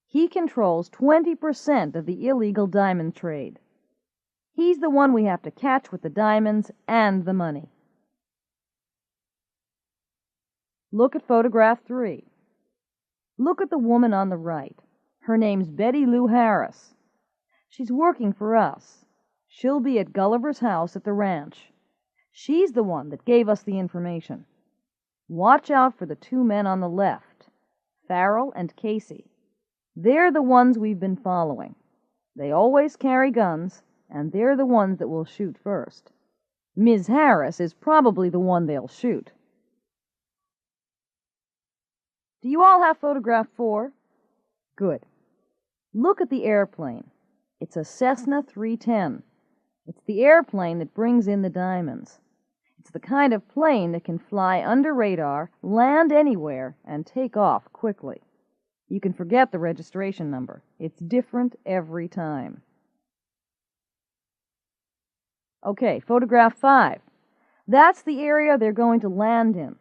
He controls 20% of the illegal diamond trade. He's the one we have to catch with the diamonds and the money. Look at photograph 3. Look at the woman on the right. Her name's Betty Lou Harris. She's working for us. She'll be at Gulliver's house at the ranch. She's the one that gave us the information. Watch out for the 2 men on the left, Farrell and Casey. They're the ones we've been following. They always carry guns, and they're the ones that will shoot first. Ms. Harris is probably the one they'll shoot. Do you all have photograph 4? Good. Look at the airplane. It's a Cessna 310. It's the airplane that brings in the diamonds. It's the kind of plane that can fly under radar, land anywhere, and take off quickly. You can forget the registration number. It's different every time. Okay, photograph 5. That's the area they're going to land in.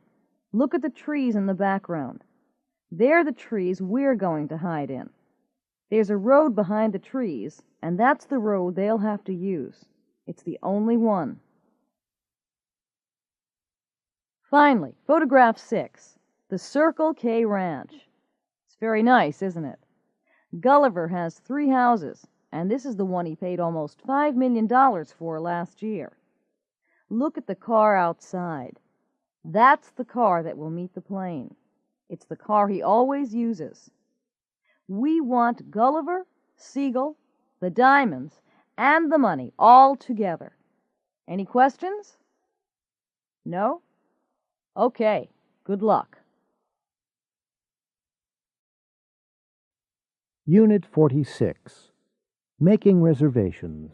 Look at the trees in the background. They're the trees we're going to hide in. There's a road behind the trees, and that's the road they'll have to use. It's the only one. Finally, photograph 6. The Circle K Ranch. It's very nice, isn't it? Gulliver has 3 houses, and this is the one he paid almost $5 million for last year. Look at the car outside. That's the car that will meet the plane. It's the car he always uses. We want Gulliver, Siegel, the diamonds, and the money all together. Any questions? No? Okay, good luck. Unit 46. Making Reservations.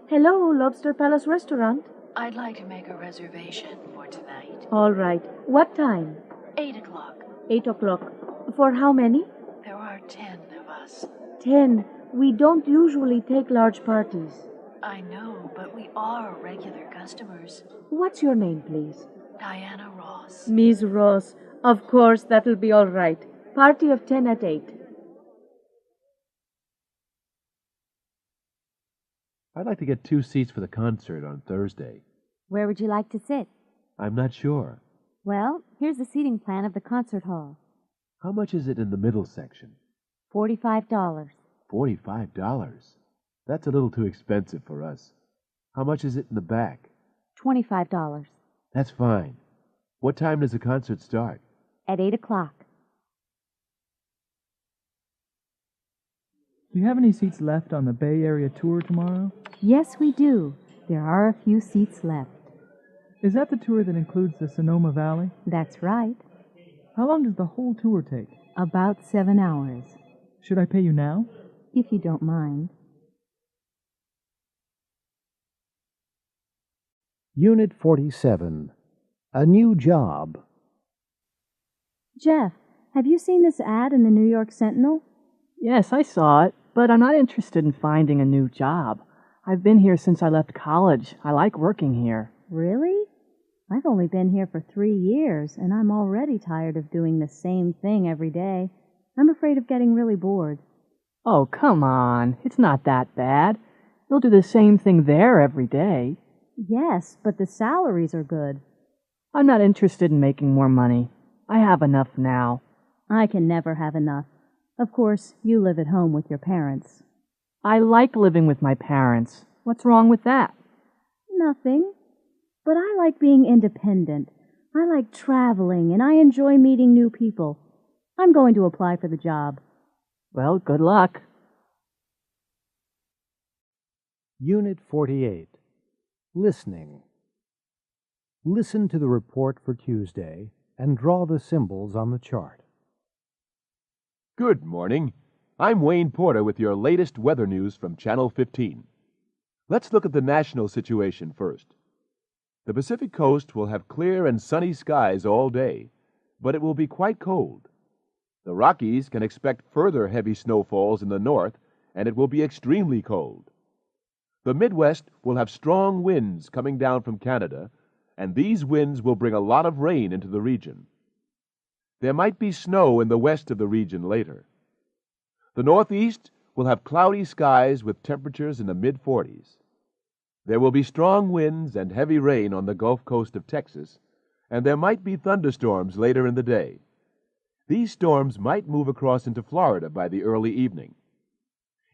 Hello, Lobster Palace Restaurant. I'd like to make a reservation for tonight. All right. What time? 8 o'clock. 8 o'clock. For how many? There are 10 of us. 10. We don't usually take large parties. I know, but we are regular customers. What's your name, please? Diana Ross. Miss Ross. Of course, that'll be all right. Party of 10 at 8. I'd like to get 2 seats for the concert on Thursday. Where would you like to sit? I'm not sure. Well, here's the seating plan of the concert hall. How much is it in the middle section? $45. $45? That's a little too expensive for us. How much is it in the back? $25. That's fine. What time does the concert start? At 8 o'clock. Do you have any seats left on the Bay Area tour tomorrow? Yes, we do. There are a few seats left. Is that the tour that includes the Sonoma Valley? That's right. How long does the whole tour take? About 7 hours. Should I pay you now? If you don't mind. Unit 47. A new job. Jeff, have you seen this ad in the New York Sentinel? Yes, I saw it, but I'm not interested in finding a new job. I've been here since I left college. I like working here. Really? I've only been here for 3 years, and I'm already tired of doing the same thing every day. I'm afraid of getting really bored. Oh, come on. It's not that bad. You'll do the same thing there every day. Yes, but the salaries are good. I'm not interested in making more money. I have enough now. I can never have enough. Of course, you live at home with your parents. I like living with my parents. What's wrong with that? Nothing. But I like being independent. I like traveling, and I enjoy meeting new people. I'm going to apply for the job. Well, good luck. Unit 48. Listening. Listen to the report for Tuesday and draw the symbols on the chart. Good morning. I'm Wayne Porter with your latest weather news from Channel 15. Let's look at the national situation first. The Pacific Coast will have clear and sunny skies all day, but it will be quite cold. The Rockies can expect further heavy snowfalls in the north, and it will be extremely cold. The Midwest will have strong winds coming down from Canada, and these winds will bring a lot of rain into the region. There might be snow in the west of the region later. The Northeast will have cloudy skies with temperatures in the mid-40s. There will be strong winds and heavy rain on the Gulf Coast of Texas, and there might be thunderstorms later in the day. These storms might move across into Florida by the early evening.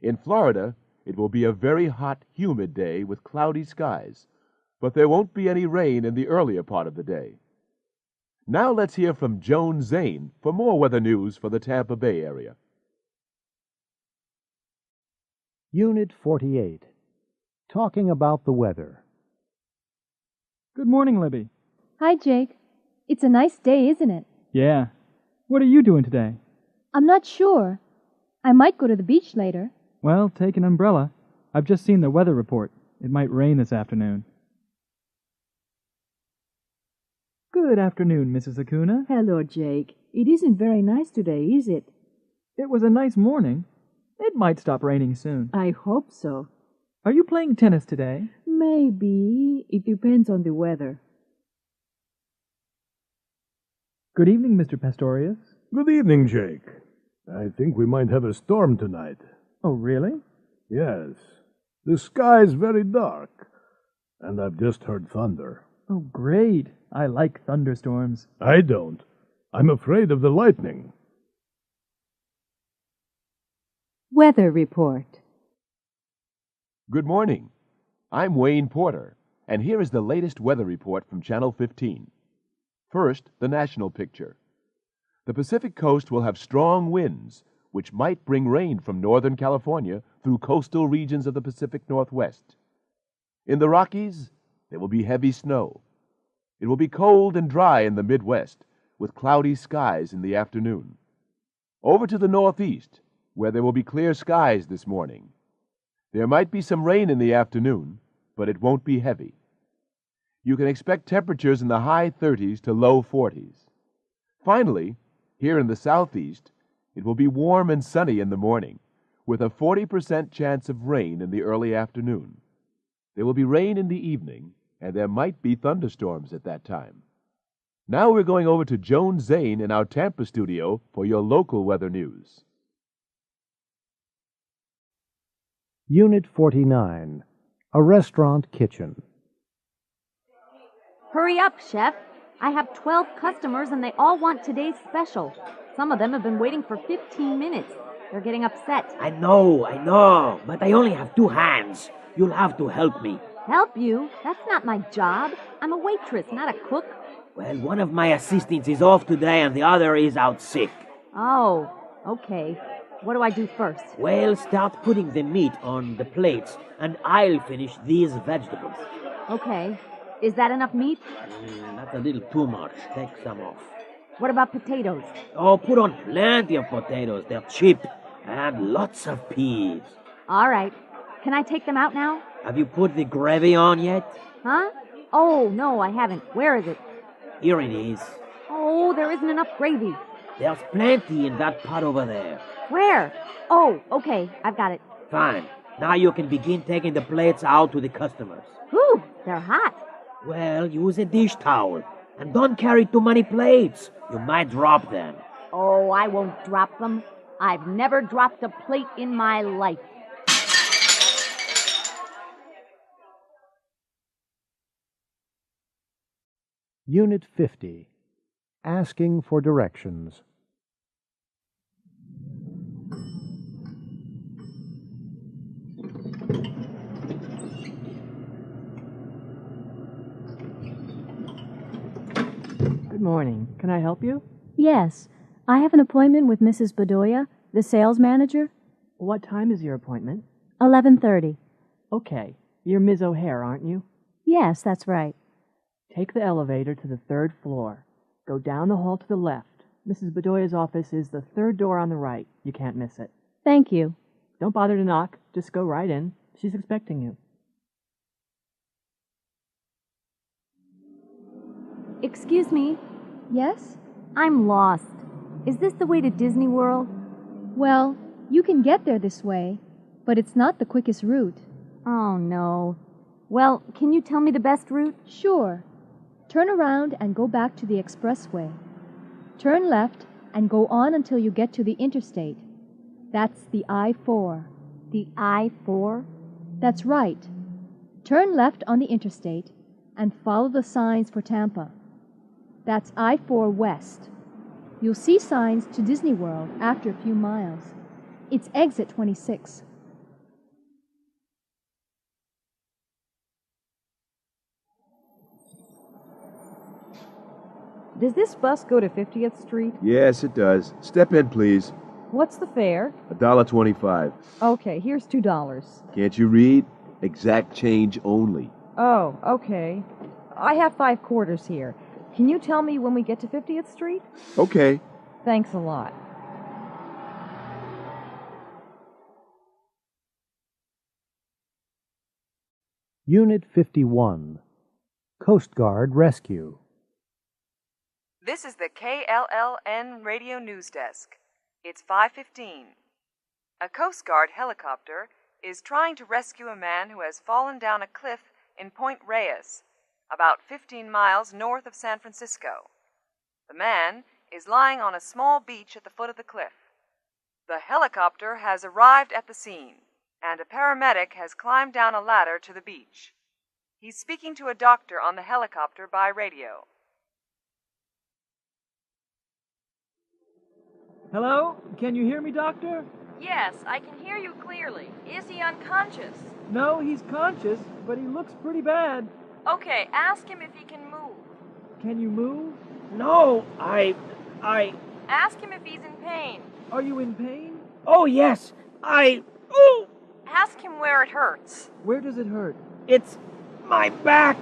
In Florida, it will be a very hot, humid day with cloudy skies, but there won't be any rain in the earlier part of the day. Now let's hear from Joan Zane for more weather news for the Tampa Bay area. Unit 48. Talking about the weather. Good morning, Libby. Hi, Jake. It's a nice day, isn't it? Yeah. What are you doing today? I'm not sure. I might go to the beach later. Well, take an umbrella. I've just seen the weather report. It might rain this afternoon. Good afternoon, Mrs. Acuna. Hello, Jake. It isn't very nice today, is it? It was a nice morning. It might stop raining soon. I hope so. Are you playing tennis today? Maybe. It depends on the weather. Good evening, Mr. Pastorius. Good evening, Jake. I think we might have a storm tonight. Oh, really? Yes. The sky's very dark, and I've just heard thunder. Oh, great. I like thunderstorms. I don't. I'm afraid of the lightning. Weather report. Good morning. I'm Wayne Porter, and here is the latest weather report from Channel 15. First, the national picture. The Pacific Coast will have strong winds, which might bring rain from Northern California through coastal regions of the Pacific Northwest. In the Rockies, there will be heavy snow. It will be cold and dry in the Midwest, with cloudy skies in the afternoon. Over to the Northeast, where there will be clear skies this morning. There might be some rain in the afternoon, but it won't be heavy. You can expect temperatures in the high 30s to low 40s. Finally, here in the Southeast, it will be warm and sunny in the morning, with a 40% chance of rain in the early afternoon. There will be rain in the evening, and there might be thunderstorms at that time. Now we're going over to Joan Zane in our Tampa studio for your local weather news. Unit 49. A restaurant kitchen. Hurry up, Chef. I have 12 customers and they all want today's special. Some of them have been waiting for 15 minutes. They're getting upset. I know, but I only have 2 hands. You'll have to help me. Help you? That's not my job. I'm a waitress, not a cook. Well, one of my assistants is off today and the other is out sick. Oh, okay. What do I do first? Well, start putting the meat on the plates and I'll finish these vegetables. Okay. Is that enough meat? That's a little too much. Take some off. What about potatoes? Oh, put on plenty of potatoes. They're cheap. And lots of peas. All right. Can I take them out now? Have you put the gravy on yet? Huh? Oh, no, I haven't. Where is it? Here it is. Oh, there isn't enough gravy. There's plenty in that pot over there. Where? Oh, okay, I've got it. Fine. Now you can begin taking the plates out to the customers. Whew, they're hot. Well, use a dish towel. And don't carry too many plates. You might drop them. Oh, I won't drop them. I've never dropped a plate in my life. Unit 50. Asking for directions. Good morning. Can I help you? Yes. I have an appointment with Mrs. Bedoya, the sales manager. What time is your appointment? 11:30. Okay. You're Ms. O'Hare, aren't you? Yes, that's right. Take the elevator to the 3rd floor. Go down the hall to the left. Mrs. Bedoya's office is the 3rd door on the right. You can't miss it. Thank you. Don't bother to knock. Just go right in. She's expecting you. Excuse me. Yes? I'm lost. Is this the way to Disney World? Well, you can get there this way, but it's not the quickest route. Oh, no. Well, can you tell me the best route? Sure. Turn around and go back to the expressway. Turn left and go on until you get to the interstate. That's the I-4. The I-4? That's right. Turn left on the interstate and follow the signs for Tampa. That's I-4 West. You'll see signs to Disney World after a few miles. It's exit 26. Does this bus go to 50th Street? Yes, it does. Step in, please. What's the fare? $1.25. Okay, here's $2. Can't you read? Exact change only. Oh, okay. I have 5 quarters here. Can you tell me when we get to 50th Street? Okay. Thanks a lot. Unit 51. Coast Guard Rescue. This is the KLLN Radio News Desk. It's 5:15. A Coast Guard helicopter is trying to rescue a man who has fallen down a cliff in Point Reyes, about 15 miles north of San Francisco. The man is lying on a small beach at the foot of the cliff. The helicopter has arrived at the scene, and a paramedic has climbed down a ladder to the beach. He's speaking to a doctor on the helicopter by radio. Hello? Can you hear me, Doctor? Yes, I can hear you clearly. Is he unconscious? No, he's conscious, but he looks pretty bad. Okay, ask him if he can move. Can you move? No, I... Ask him if he's in pain. Are you in pain? Oh, yes. Oh! Ask him where it hurts. Where does it hurt? It's my back.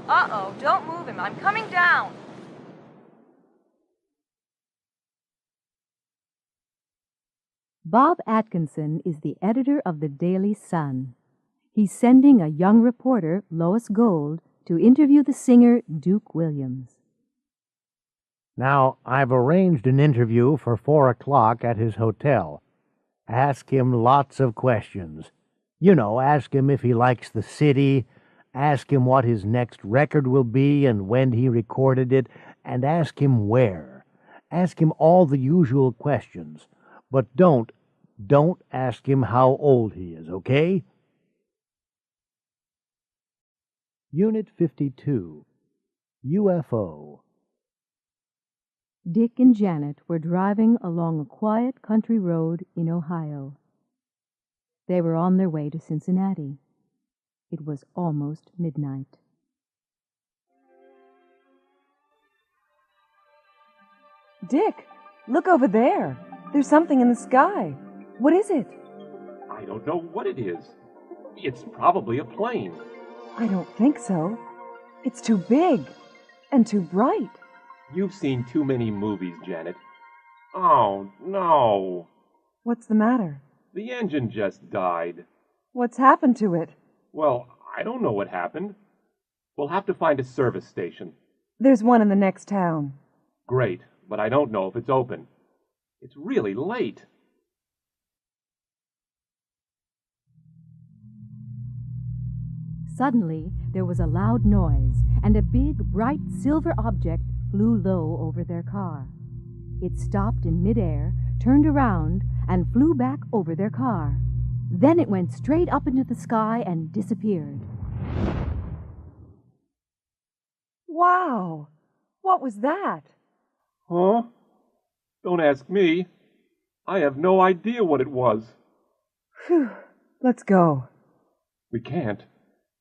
Uh-oh, don't move him. I'm coming down. Bob Atkinson is the editor of the Daily Sun. He's sending a young reporter, Lois Gold, to interview the singer Duke Williams. Now, I've arranged an interview for 4 o'clock at his hotel. Ask him lots of questions. You know, ask him if he likes the city, ask him what his next record will be and when he recorded it, and ask him where. Ask him all the usual questions. But don't ask him how old he is, okay? Unit 52. UFO. Dick and Janet were driving along a quiet country road in Ohio. They were on their way to Cincinnati. It was almost midnight. Dick, look over there. There's something in the sky. What is it? I don't know what it is. It's probably a plane. I don't think so. It's too big and too bright. You've seen too many movies, Janet. Oh, no. What's the matter? The engine just died. What's happened to it? Well, I don't know what happened. We'll have to find a service station. There's one in the next town. Great, but I don't know if it's open. It's really late. Suddenly, there was a loud noise, and a big, bright silver object flew low over their car. It stopped in midair, turned around, and flew back over their car. Then it went straight up into the sky and disappeared. Wow! What was that? Huh? Don't ask me. I have no idea what it was. Phew. Let's go. We can't.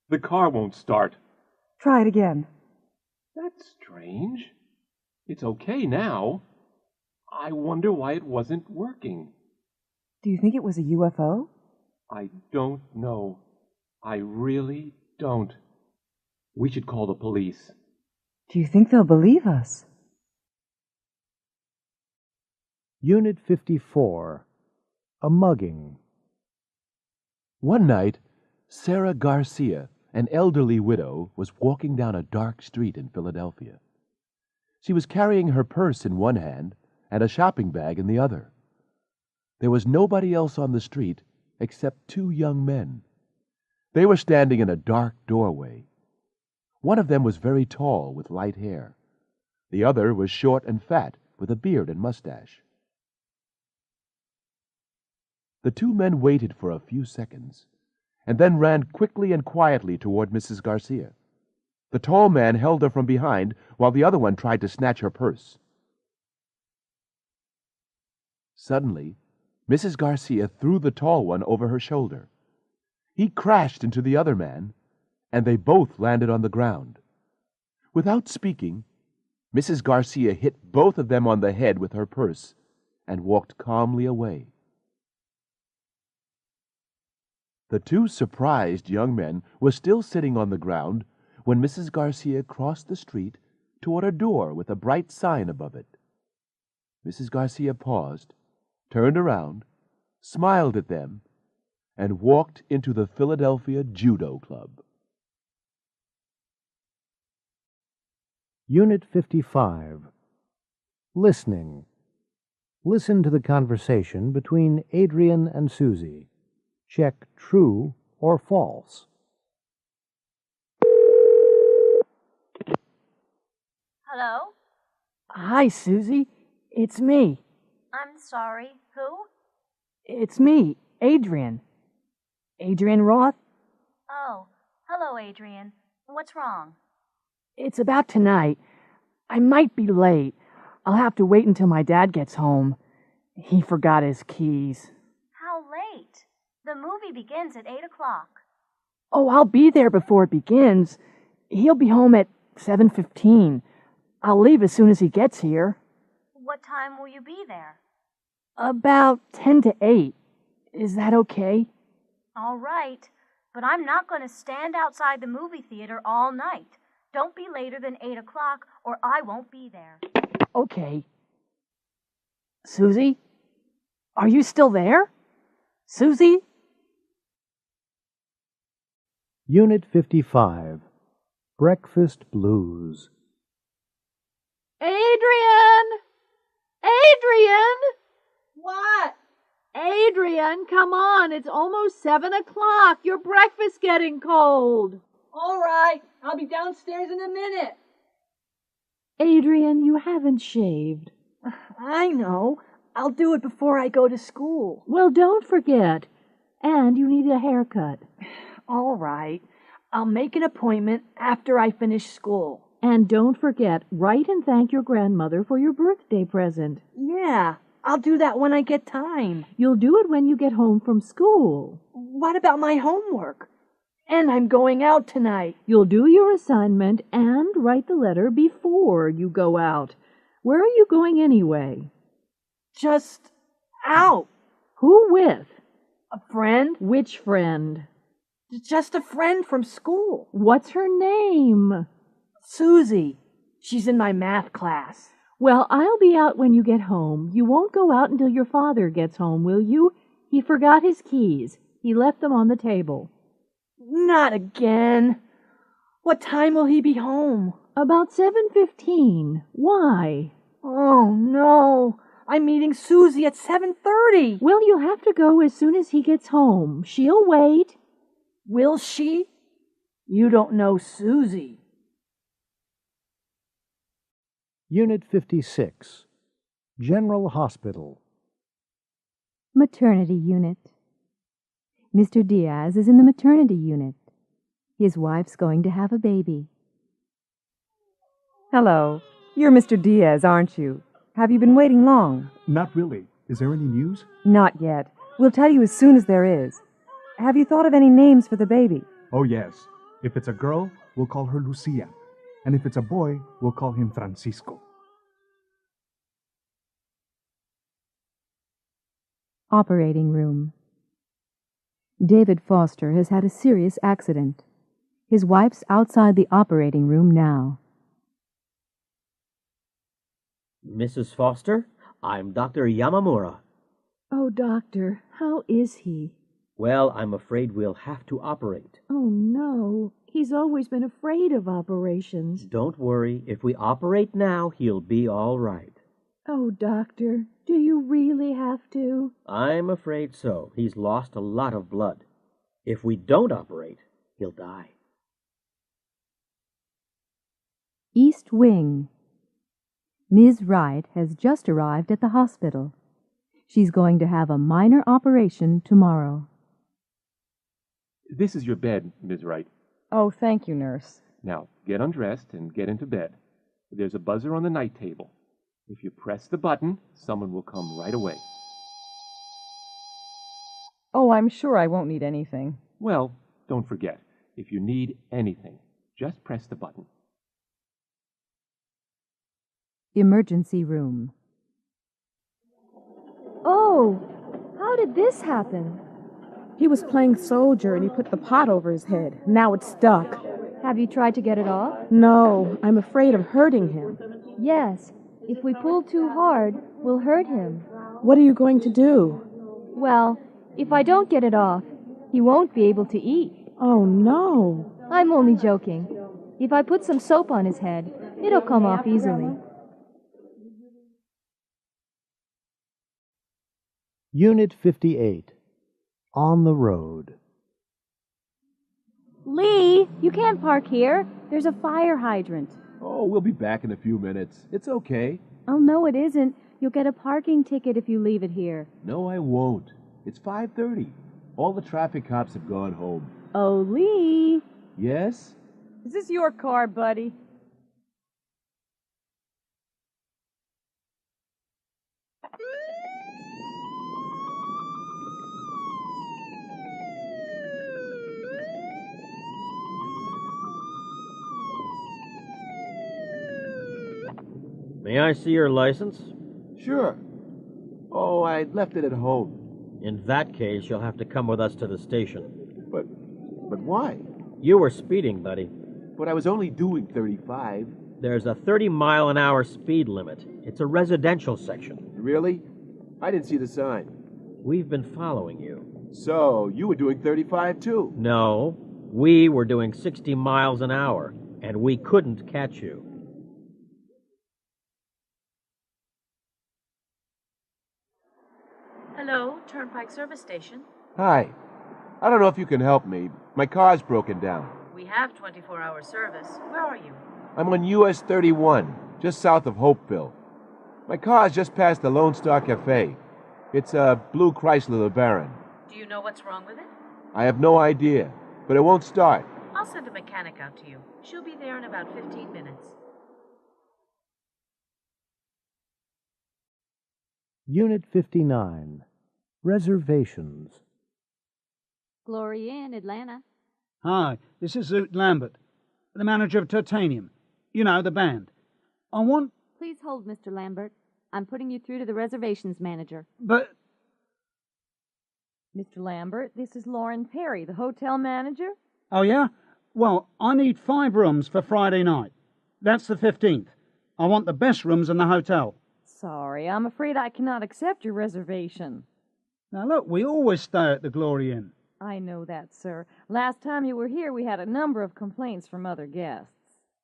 The car won't start. Try it again. That's strange. It's okay now. I wonder why it wasn't working. Do you think it was a UFO? I don't know. I really don't. We should call the police. Do you think they'll believe us? Unit 54. A mugging. One night, Sarah Garcia, an elderly widow, was walking down a dark street in Philadelphia. She was carrying her purse in one hand and a shopping bag in the other. There was nobody else on the street except two young men. They were standing in a dark doorway. One of them was very tall with light hair. The other was short and fat with a beard and mustache. The two men waited for a few seconds and then ran quickly and quietly toward Mrs. Garcia. The tall man held her from behind while the other one tried to snatch her purse. Suddenly, Mrs. Garcia threw the tall one over her shoulder. He crashed into the other man, and they both landed on the ground. Without speaking, Mrs. Garcia hit both of them on the head with her purse and walked calmly away. The two surprised young men were still sitting on the ground when Mrs. Garcia crossed the street toward a door with a bright sign above it. Mrs. Garcia paused, turned around, smiled at them, and walked into the Philadelphia Judo Club. Unit 55. Listening. Listen to the conversation between Adrian and Susie. Check true or false. Hello? Hi, Susie. It's me. I'm sorry. Who? It's me, Adrian. Adrian Roth? Oh, hello, Adrian. What's wrong? It's about tonight. I might be late. I'll have to wait until my dad gets home. He forgot his keys. How late? The movie begins at 8 o'clock. Oh, I'll be there before it begins. He'll be home at 7:15. I'll leave as soon as he gets here. What time will you be there? About 10 to 8. Is that okay? All right, but I'm not going to stand outside the movie theater all night. Don't be later than 8 o'clock, or I won't be there. Okay. Susie? Are you still there? Susie? Unit 55. Breakfast Blues. Adrian! Adrian! What? Adrian, come on. It's almost 7 o'clock. Your breakfast's getting cold. All right, I'll be downstairs in a minute. Adrian, you haven't shaved. I know. I'll do it before I go to school. Well, don't forget. And you need a haircut. All right. I'll make an appointment after I finish school. And don't forget, write and thank your grandmother for your birthday present. Yeah, I'll do that when I get time. You'll do it when you get home from school. What about my homework? And I'm going out tonight. You'll do your assignment and write the letter before you go out. Where are you going anyway? Just out. Who with? A friend. Which friend? Just a friend from school. What's her name? Susie. She's in my math class. Well, I'll be out when you get home. You won't go out until your father gets home, will you? He forgot his keys. He left them on the table. Not again. What time will he be home? About 7:15. Why? Oh, no. I'm meeting Susie at 7:30. Well, you'll have to go as soon as he gets home. She'll wait. Will she? You don't know Susie. Unit 56. General Hospital. Maternity unit. Mr. Diaz is in the maternity unit. His wife's going to have a baby. Hello. You're Mr. Diaz, aren't you? Have you been waiting long? Not really. Is there any news? Not yet. We'll tell you as soon as there is. Have you thought of any names for the baby? Oh, yes. If it's a girl, we'll call her Lucia. And if it's a boy, we'll call him Francisco. Operating room. David Foster has had a serious accident. His wife's outside the operating room now. Mrs. Foster, I'm Dr. Yamamura. Oh, doctor, how is he? Well, I'm afraid we'll have to operate. Oh, no. He's always been afraid of operations. Don't worry. If we operate now, he'll be all right. Oh, doctor, do you really have to? I'm afraid so. He's lost a lot of blood. If we don't operate, he'll die. East Wing. Ms. Wright has just arrived at the hospital. She's going to have a minor operation tomorrow. This is your bed, Ms. Wright. Oh, thank you, nurse. Now, get undressed and get into bed. There's a buzzer on the night table. If you press the button, someone will come right away. Oh, I'm sure I won't need anything. Well, don't forget, if you need anything, just press the button. Emergency room. Oh, how did this happen? He was playing soldier and he put the pot over his head. Now it's stuck. Have you tried to get it off? No, I'm afraid of hurting him. Yes. If we pull too hard, we'll hurt him. What are you going to do? Well, if I don't get it off, he won't be able to eat. Oh, no. I'm only joking. If I put some soap on his head, it'll come off easily. Unit 58. On the road. Lee, you can't park here. There's a fire hydrant. Oh, we'll be back in a few minutes. It's okay. Oh, no, it isn't. You'll get a parking ticket if you leave it here. No, I won't. It's 5:30. All the traffic cops have gone home. Oh, Lee. Yes? Is this your car, buddy? May I see your license? Sure. Oh, I left it at home. In that case, you'll have to come with us to the station. But why? You were speeding, buddy. But I was only doing 35. There's a 30-mile-an-hour speed limit. It's a residential section. Really? I didn't see the sign. We've been following you. So, you were doing 35 too? No, we were doing 60 miles an hour, and we couldn't catch you. Hello, Turnpike Service Station. Hi. I don't know if you can help me. My car's broken down. We have 24-hour service. Where are you? I'm on US 31, just south of Hopeville. My car's just past the Lone Star Cafe. It's a blue Chrysler LeBaron. Do you know what's wrong with it? I have no idea, but it won't start. I'll send a mechanic out to you. She'll be there in about 15 minutes. Unit 59. Reservations. Gloria in Atlanta. Hi, this is Zoot Lambert, the manager of Titanium. You know, the band. I want... Please hold, Mr. Lambert. I'm putting you through to the reservations manager. But... Mr. Lambert, this is Lauren Perry, the hotel manager. Oh, yeah? Well, I need 5 rooms for Friday night. That's the 15th. I want the best rooms in the hotel. Sorry, I'm afraid I cannot accept your reservation. Now, look, we always stay at the Glory Inn. I know that, sir. Last time you were here, we had a number of complaints from other guests.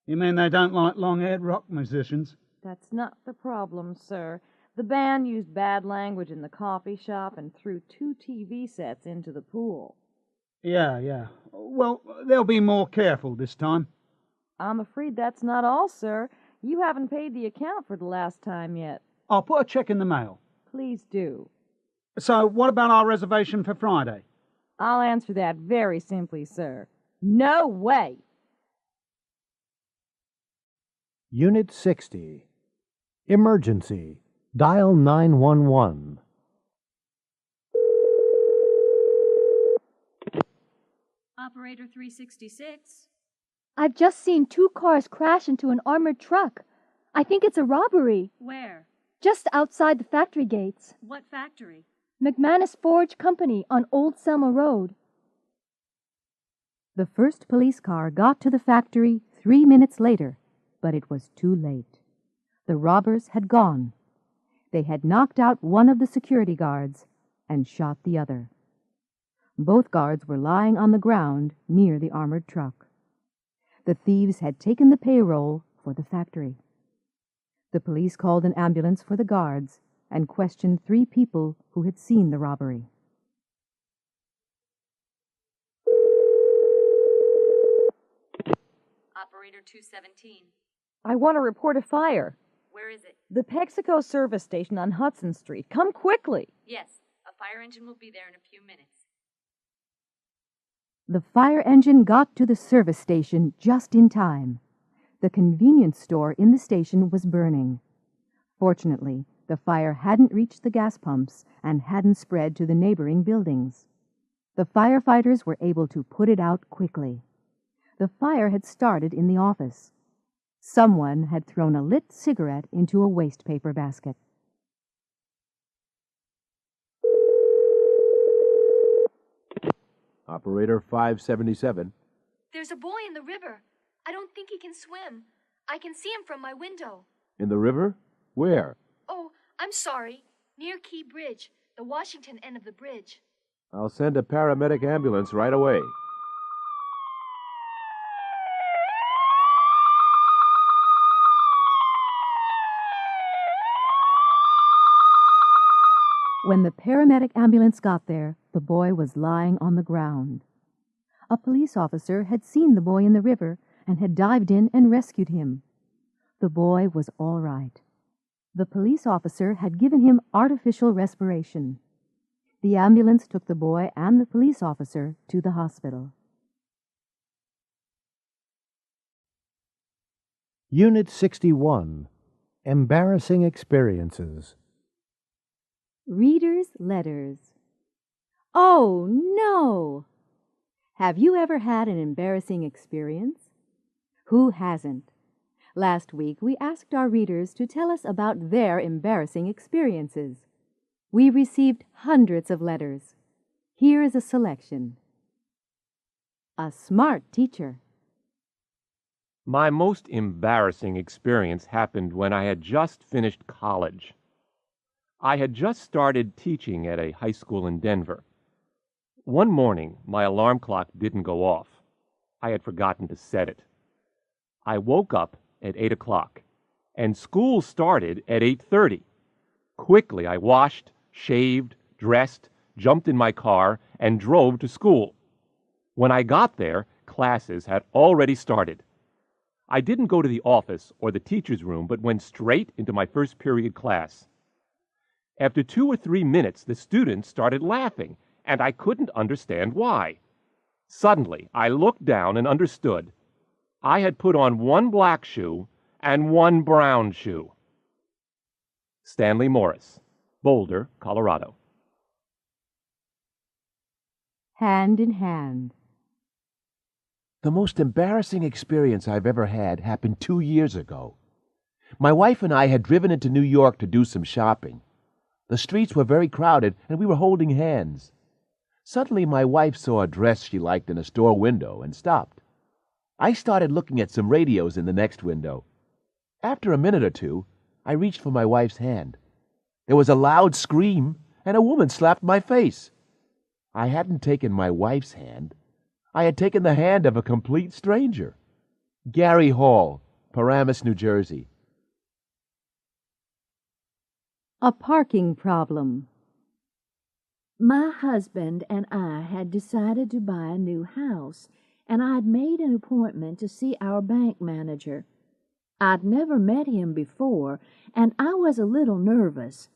You mean they don't like long-haired rock musicians? That's not the problem, sir. The band used bad language in the coffee shop and threw 2 TV sets into the pool. Yeah. Well, they'll be more careful this time. I'm afraid that's not all, sir. You haven't paid the account for the last time yet. I'll put a check in the mail. Please do. So, what about our reservation for Friday? I'll answer that very simply, sir. No way! Unit 60. Emergency. Dial 911. Operator 366. I've just seen 2 cars crash into an armored truck. I think it's a robbery. Where? Just outside the factory gates. What factory? McManus Forge Company on Old Selma Road. The first police car got to the factory 3 minutes later, but it was too late. The robbers had gone. They had knocked out one of the security guards and shot the other. Both guards were lying on the ground near the armored truck. The thieves had taken the payroll for the factory. The police called an ambulance for the guards and questioned 3 people who had seen the robbery. Operator 217. I want to report a fire. Where is it? The Pexico service station on Hudson Street. Come quickly. Yes, a fire engine will be there in a few minutes. The fire engine got to the service station just in time. The convenience store in the station was burning. Fortunately, the fire hadn't reached the gas pumps and hadn't spread to the neighboring buildings. The firefighters were able to put it out quickly. The fire had started in the office. Someone had thrown a lit cigarette into a waste paper basket. Operator 577. There's a boy in the river. I don't think he can swim. I can see him from my window. In the river? Where? Oh, I'm sorry. Near Key Bridge, the Washington end of the bridge. I'll send a paramedic ambulance right away. When the paramedic ambulance got there, the boy was lying on the ground. A police officer had seen the boy in the river and had dived in and rescued him. The boy was all right. The police officer had given him artificial respiration. The ambulance took the boy and the police officer to the hospital. Unit 61. Embarrassing Experiences. Reader's letters. Oh, no! Have you ever had an embarrassing experience? Who hasn't? Last week, we asked our readers to tell us about their embarrassing experiences. We received hundreds of letters. Here is a selection. A smart teacher. My most embarrassing experience happened when I had just finished college. I had just started teaching at a high school in Denver. One morning, my alarm clock didn't go off. I had forgotten to set it. I woke up at 8 o'clock, and school started at 8:30. Quickly, I washed, shaved, dressed, jumped in my car, and drove to school. When I got there, classes had already started. I didn't go to the office or the teacher's room, but went straight into my first period class. After 2 or 3 minutes, the students started laughing, and I couldn't understand why. Suddenly, I looked down and understood. I had put on 1 black shoe and 1 brown shoe. Stanley Morris, Boulder, Colorado. Hand in hand. The most embarrassing experience I've ever had happened 2 years ago. My wife and I had driven into New York to do some shopping. The streets were very crowded, and we were holding hands. Suddenly, my wife saw a dress she liked in a store window and stopped. I started looking at some radios in the next window. After a minute or two, I reached for my wife's hand. There was a loud scream, and a woman slapped my face. I hadn't taken my wife's hand. I had taken the hand of a complete stranger. Gary Hall, Paramus, New Jersey. A parking problem. My husband and I had decided to buy a new house, and I'd made an appointment to see our bank manager. I'd never met him before, and I was a little nervous.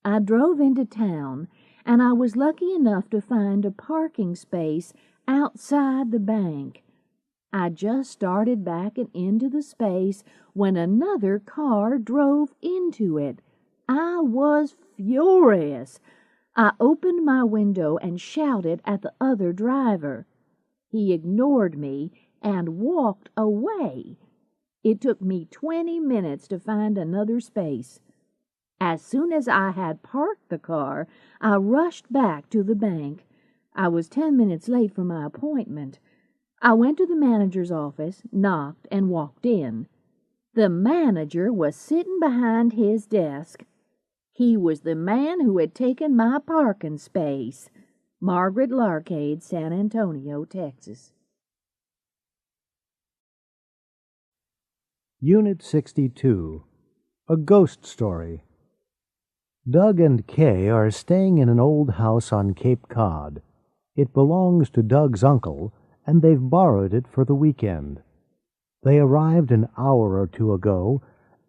I drove into town, and I was lucky enough to find a parking space outside the bank. I just started backing into the space when another car drove into it. I was furious. I opened my window and shouted at the other driver. He ignored me and walked away. It took me 20 minutes to find another space. As soon as I had parked the car, I rushed back to the bank. I was 10 minutes late for my appointment. I went to the manager's office, knocked, and walked in. The manager was sitting behind his desk. He was the man who had taken my parking space. Margaret Larcade, San Antonio, Texas. Unit 62. A Ghost Story. Doug and Kay are staying in an old house on Cape Cod. It belongs to Doug's uncle, and they've borrowed it for the weekend. They arrived an hour or two ago,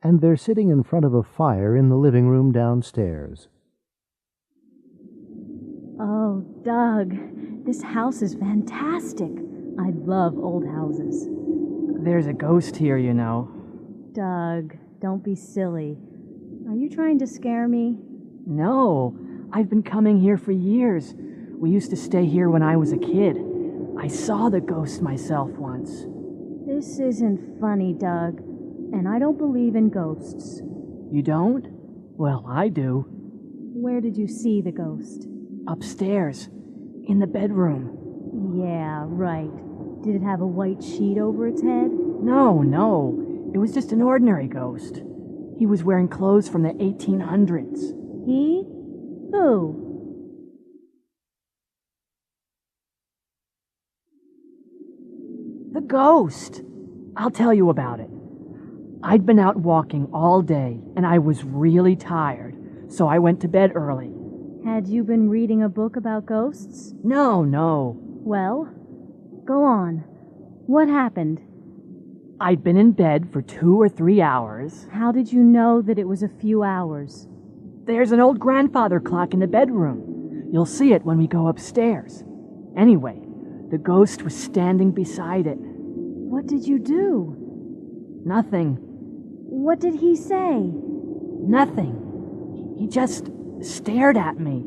and they're sitting in front of a fire in the living room downstairs. Oh, Doug, this house is fantastic. I love old houses. There's a ghost here, you know. Doug, don't be silly. Are you trying to scare me? No, I've been coming here for years. We used to stay here when I was a kid. I saw the ghost myself once. This isn't funny, Doug, and I don't believe in ghosts. You don't? Well, I do. Where did you see the ghost? Upstairs, in the bedroom. Yeah, right. Did it have a white sheet over its head? No. It was just an ordinary ghost. He was wearing clothes from the 1800s. He? Who? The ghost! I'll tell you about it. I'd been out walking all day, and I was really tired, so I went to bed early. Had you been reading a book about ghosts? No. Well, go on. What happened? I'd been in bed for 2 or 3 hours. How did you know that it was a few hours? There's an old grandfather clock in the bedroom. You'll see it when we go upstairs. Anyway, the ghost was standing beside it. What did you do? Nothing. What did he say? Nothing. He just stared at me.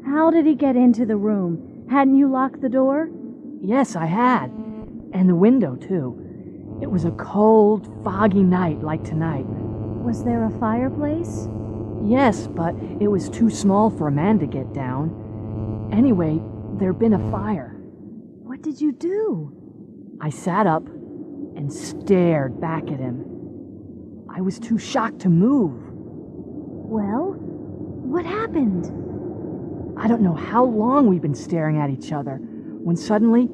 How did he get into the room? Hadn't you locked the door? Yes, I had. And the window, too. It was a cold, foggy night like tonight. Was there a fireplace? Yes, but it was too small for a man to get down. Anyway, there'd been a fire. What did you do? I sat up and stared back at him. I was too shocked to move. Well, what happened? I don't know how long we'd been staring at each other when suddenly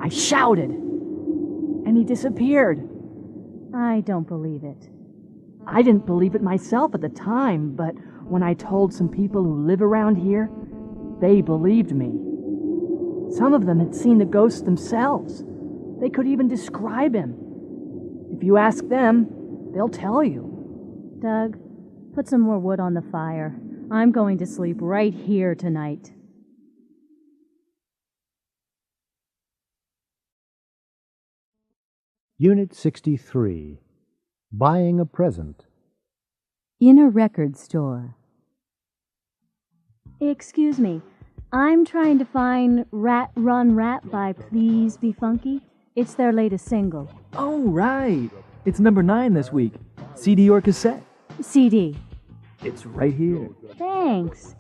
I shouted, and he disappeared. I don't believe it. I didn't believe it myself at the time, but when I told some people who live around here, they believed me. Some of them had seen the ghost themselves. They could even describe him. If you ask them, they'll tell you. Doug, put some more wood on the fire. I'm going to sleep right here tonight. Unit 63. Buying a Present. In a record store. Excuse me. I'm trying to find Rat Run Rat by Please Be Funky. It's their latest single. Oh, right. It's number 9 this week. CD or cassette? CD. It's right here. Thanks.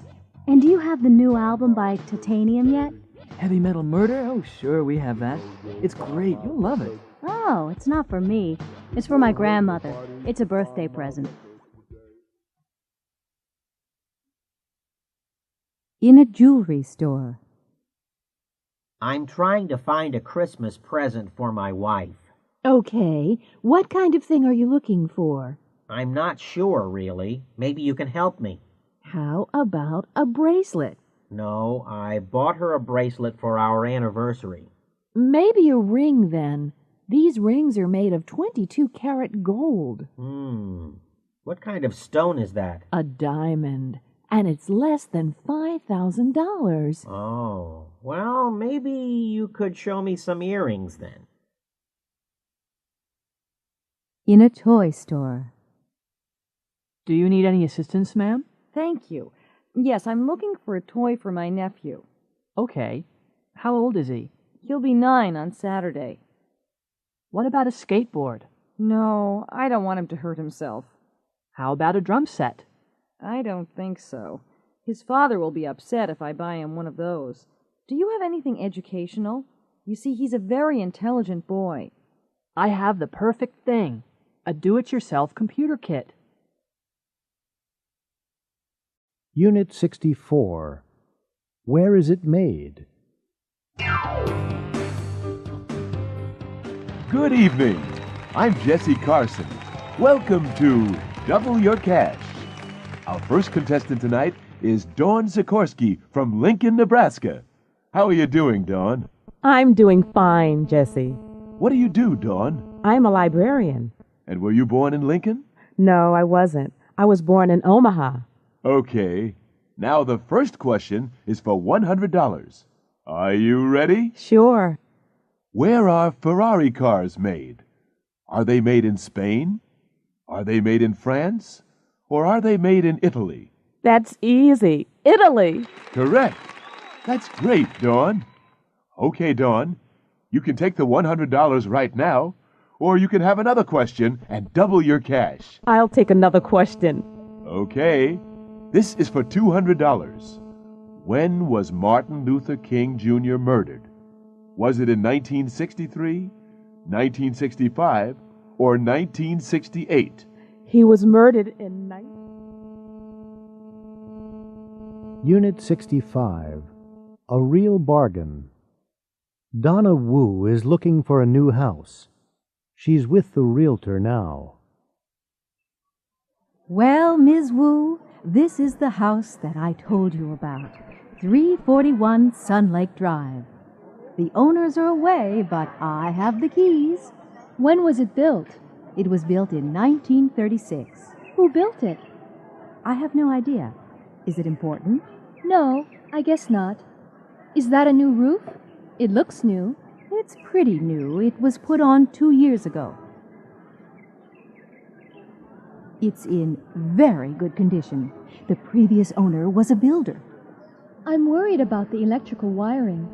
And do you have the new album by Titanium yet? Heavy Metal Murder? Oh, sure, we have that. It's great. You'll love it. Oh, it's not for me. It's for my grandmother. It's a birthday present. In a jewelry store. I'm trying to find a Christmas present for my wife. Okay, what kind of thing are you looking for? I'm not sure, really. Maybe you can help me. How about a bracelet? No, I bought her a bracelet for our anniversary. Maybe a ring, then. These rings are made of 22-karat gold. What kind of stone is that? A diamond. And it's less than $5,000. Oh, well, maybe you could show me some earrings then. In a toy store. Do you need any assistance, ma'am? Thank you. Yes, I'm looking for a toy for my nephew. Okay. How old is he? He'll be 9 on Saturday. What about a skateboard? No, I don't want him to hurt himself. How about a drum set? I don't think so. His father will be upset if I buy him one of those. Do you have anything educational? You see, he's a very intelligent boy. I have the perfect thing. A do-it-yourself computer kit. Unit 64. Where is it made? Good evening. I'm Jesse Carson. Welcome to Double Your Cash. Our first contestant tonight is Dawn Sikorsky from Lincoln, Nebraska. How are you doing, Dawn? I'm doing fine, Jesse. What do you do, Dawn? I'm a librarian. And were you born in Lincoln? No, I wasn't. I was born in Omaha. Okay. Now the first question is for $100. Are you ready? Sure. Where are Ferrari cars made? Are they made in Spain? Are they made in France? Or are they made in Italy? That's easy. Italy. Correct. That's great, Dawn. Okay, Dawn. You can take the $100 right now, or you can have another question and double your cash. I'll take another question. Okay. This is for $200. When was Martin Luther King Jr. murdered? Was it in 1963, 1965, or 1968? He was murdered in Unit 65. A real bargain. Donna Wu is looking for a new house. She's with the realtor now. Well, Ms. Wu, this is the house that I told you about. 341 Sun Lake Drive. The owners are away, but I have the keys. When was it built? It was built in 1936. Who built it? I have no idea. Is it important? No, I guess not. Is that a new roof? It looks new. It's pretty new. It was put on 2 years ago. It's in very good condition. The previous owner was a builder. I'm worried about the electrical wiring.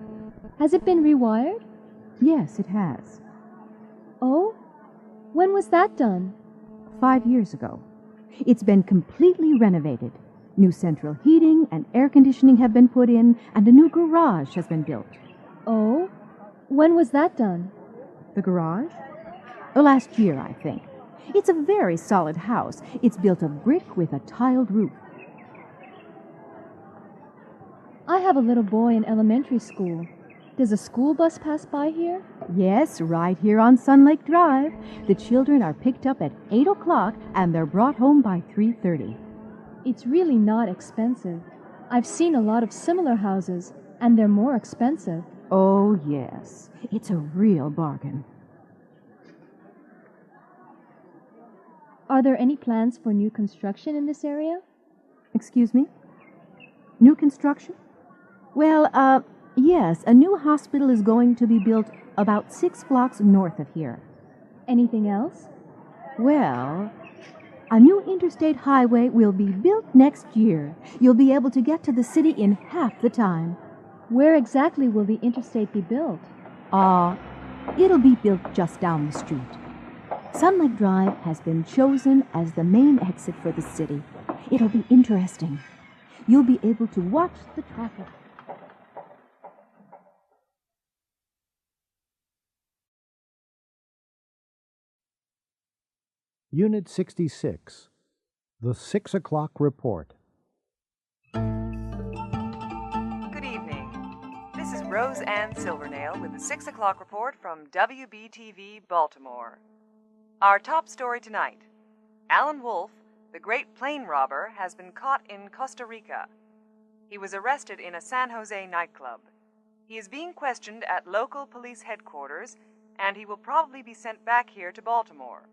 Has it been rewired? Yes, it has. Oh? When was that done? 5 years ago. It's been completely renovated. New central heating and air conditioning have been put in, and a new garage has been built. Oh? When was that done? The garage? Last year, I think. It's a very solid house. It's built of brick with a tiled roof. I have a little boy in elementary school. Does a school bus pass by here? Yes, right here on Sun Lake Drive. The children are picked up at 8 o'clock and they're brought home by 3:30. It's really not expensive. I've seen a lot of similar houses, and they're more expensive. Oh, yes. It's a real bargain. Are there any plans for new construction in this area? Excuse me? New construction? Well, yes, a new hospital is going to be built about 6 blocks north of here. Anything else? Well, a new interstate highway will be built next year. You'll be able to get to the city in half the time. Where exactly will the interstate be built? It'll be built just down the street. Sun Lake Drive has been chosen as the main exit for the city. It'll be interesting. You'll be able to watch the traffic. Unit 66. The 6 o'clock report. Good evening. This is Rose Ann Silvernail with the 6 o'clock report from WBTV Baltimore. Our top story tonight: Alan Wolfe, the great plane robber, has been caught in Costa Rica. He was arrested in a San Jose nightclub. He is being questioned at local police headquarters, and he will probably be sent back here to Baltimore.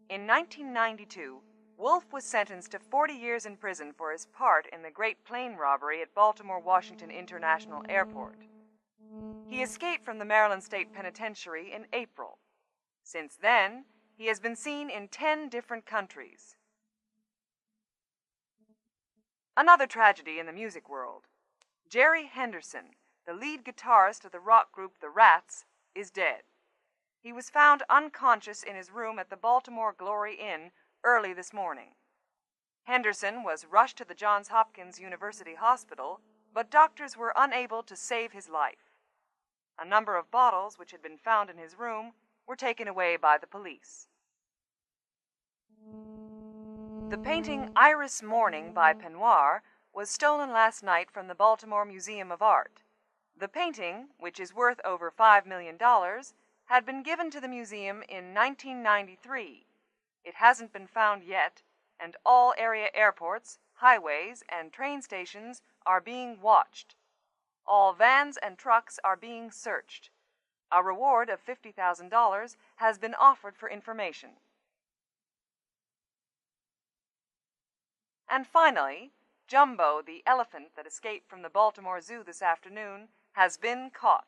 In 1992, Wolfe was sentenced to 40 years in prison for his part in the great plane robbery at Baltimore-Washington International Airport. He escaped from the Maryland State Penitentiary in April. Since then, he has been seen in 10 different countries. Another tragedy in the music world. Jerry Henderson, the lead guitarist of the rock group The Rats, is dead. He was found unconscious in his room at the Baltimore Glory Inn early this morning. Henderson was rushed to the Johns Hopkins University Hospital, but doctors were unable to save his life. A number of bottles which had been found in his room were taken away by the police. The painting Iris Morning by Penoir was stolen last night from the Baltimore Museum of Art. The painting, which is worth over $5 million, had been given to the museum in 1993. It hasn't been found yet, and all area airports, highways, and train stations are being watched. All vans and trucks are being searched. A reward of $50,000 has been offered for information. And finally, Jumbo, the elephant that escaped from the Baltimore Zoo this afternoon, has been caught.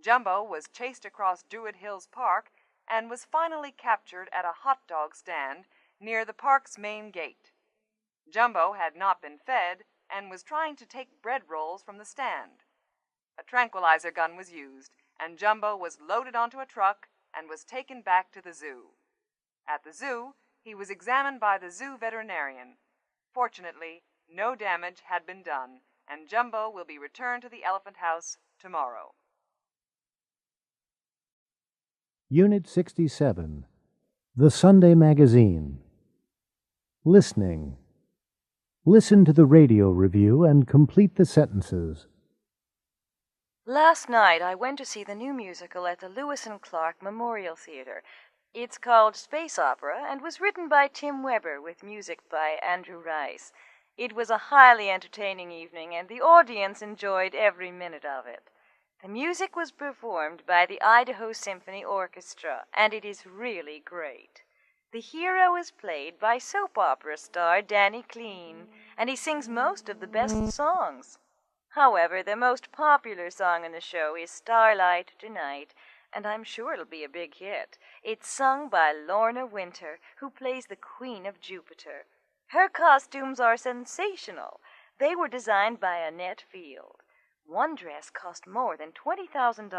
Jumbo was chased across Druid Hills Park and was finally captured at a hot dog stand near the park's main gate. Jumbo had not been fed and was trying to take bread rolls from the stand. A tranquilizer gun was used, and Jumbo was loaded onto a truck and was taken back to the zoo. At the zoo, he was examined by the zoo veterinarian. Fortunately, no damage had been done, and Jumbo will be returned to the Elephant House tomorrow. Unit 67, The Sunday Magazine. Listening. Listen to the radio review and complete the sentences. Last night I went to see the new musical at the Lewis and Clark Memorial Theater. It's called Space Opera and was written by Tim Weber with music by Andrew Rice. It was a highly entertaining evening, and the audience enjoyed every minute of it. The music was performed by the Idaho Symphony Orchestra, and it is really great. The hero is played by soap opera star Danny Clean, and he sings most of the best songs. However, the most popular song in the show is Starlight Tonight, and I'm sure it'll be a big hit. It's sung by Lorna Winter, who plays the Queen of Jupiter. Her costumes are sensational. They were designed by Annette Field. One dress cost more than $20,000.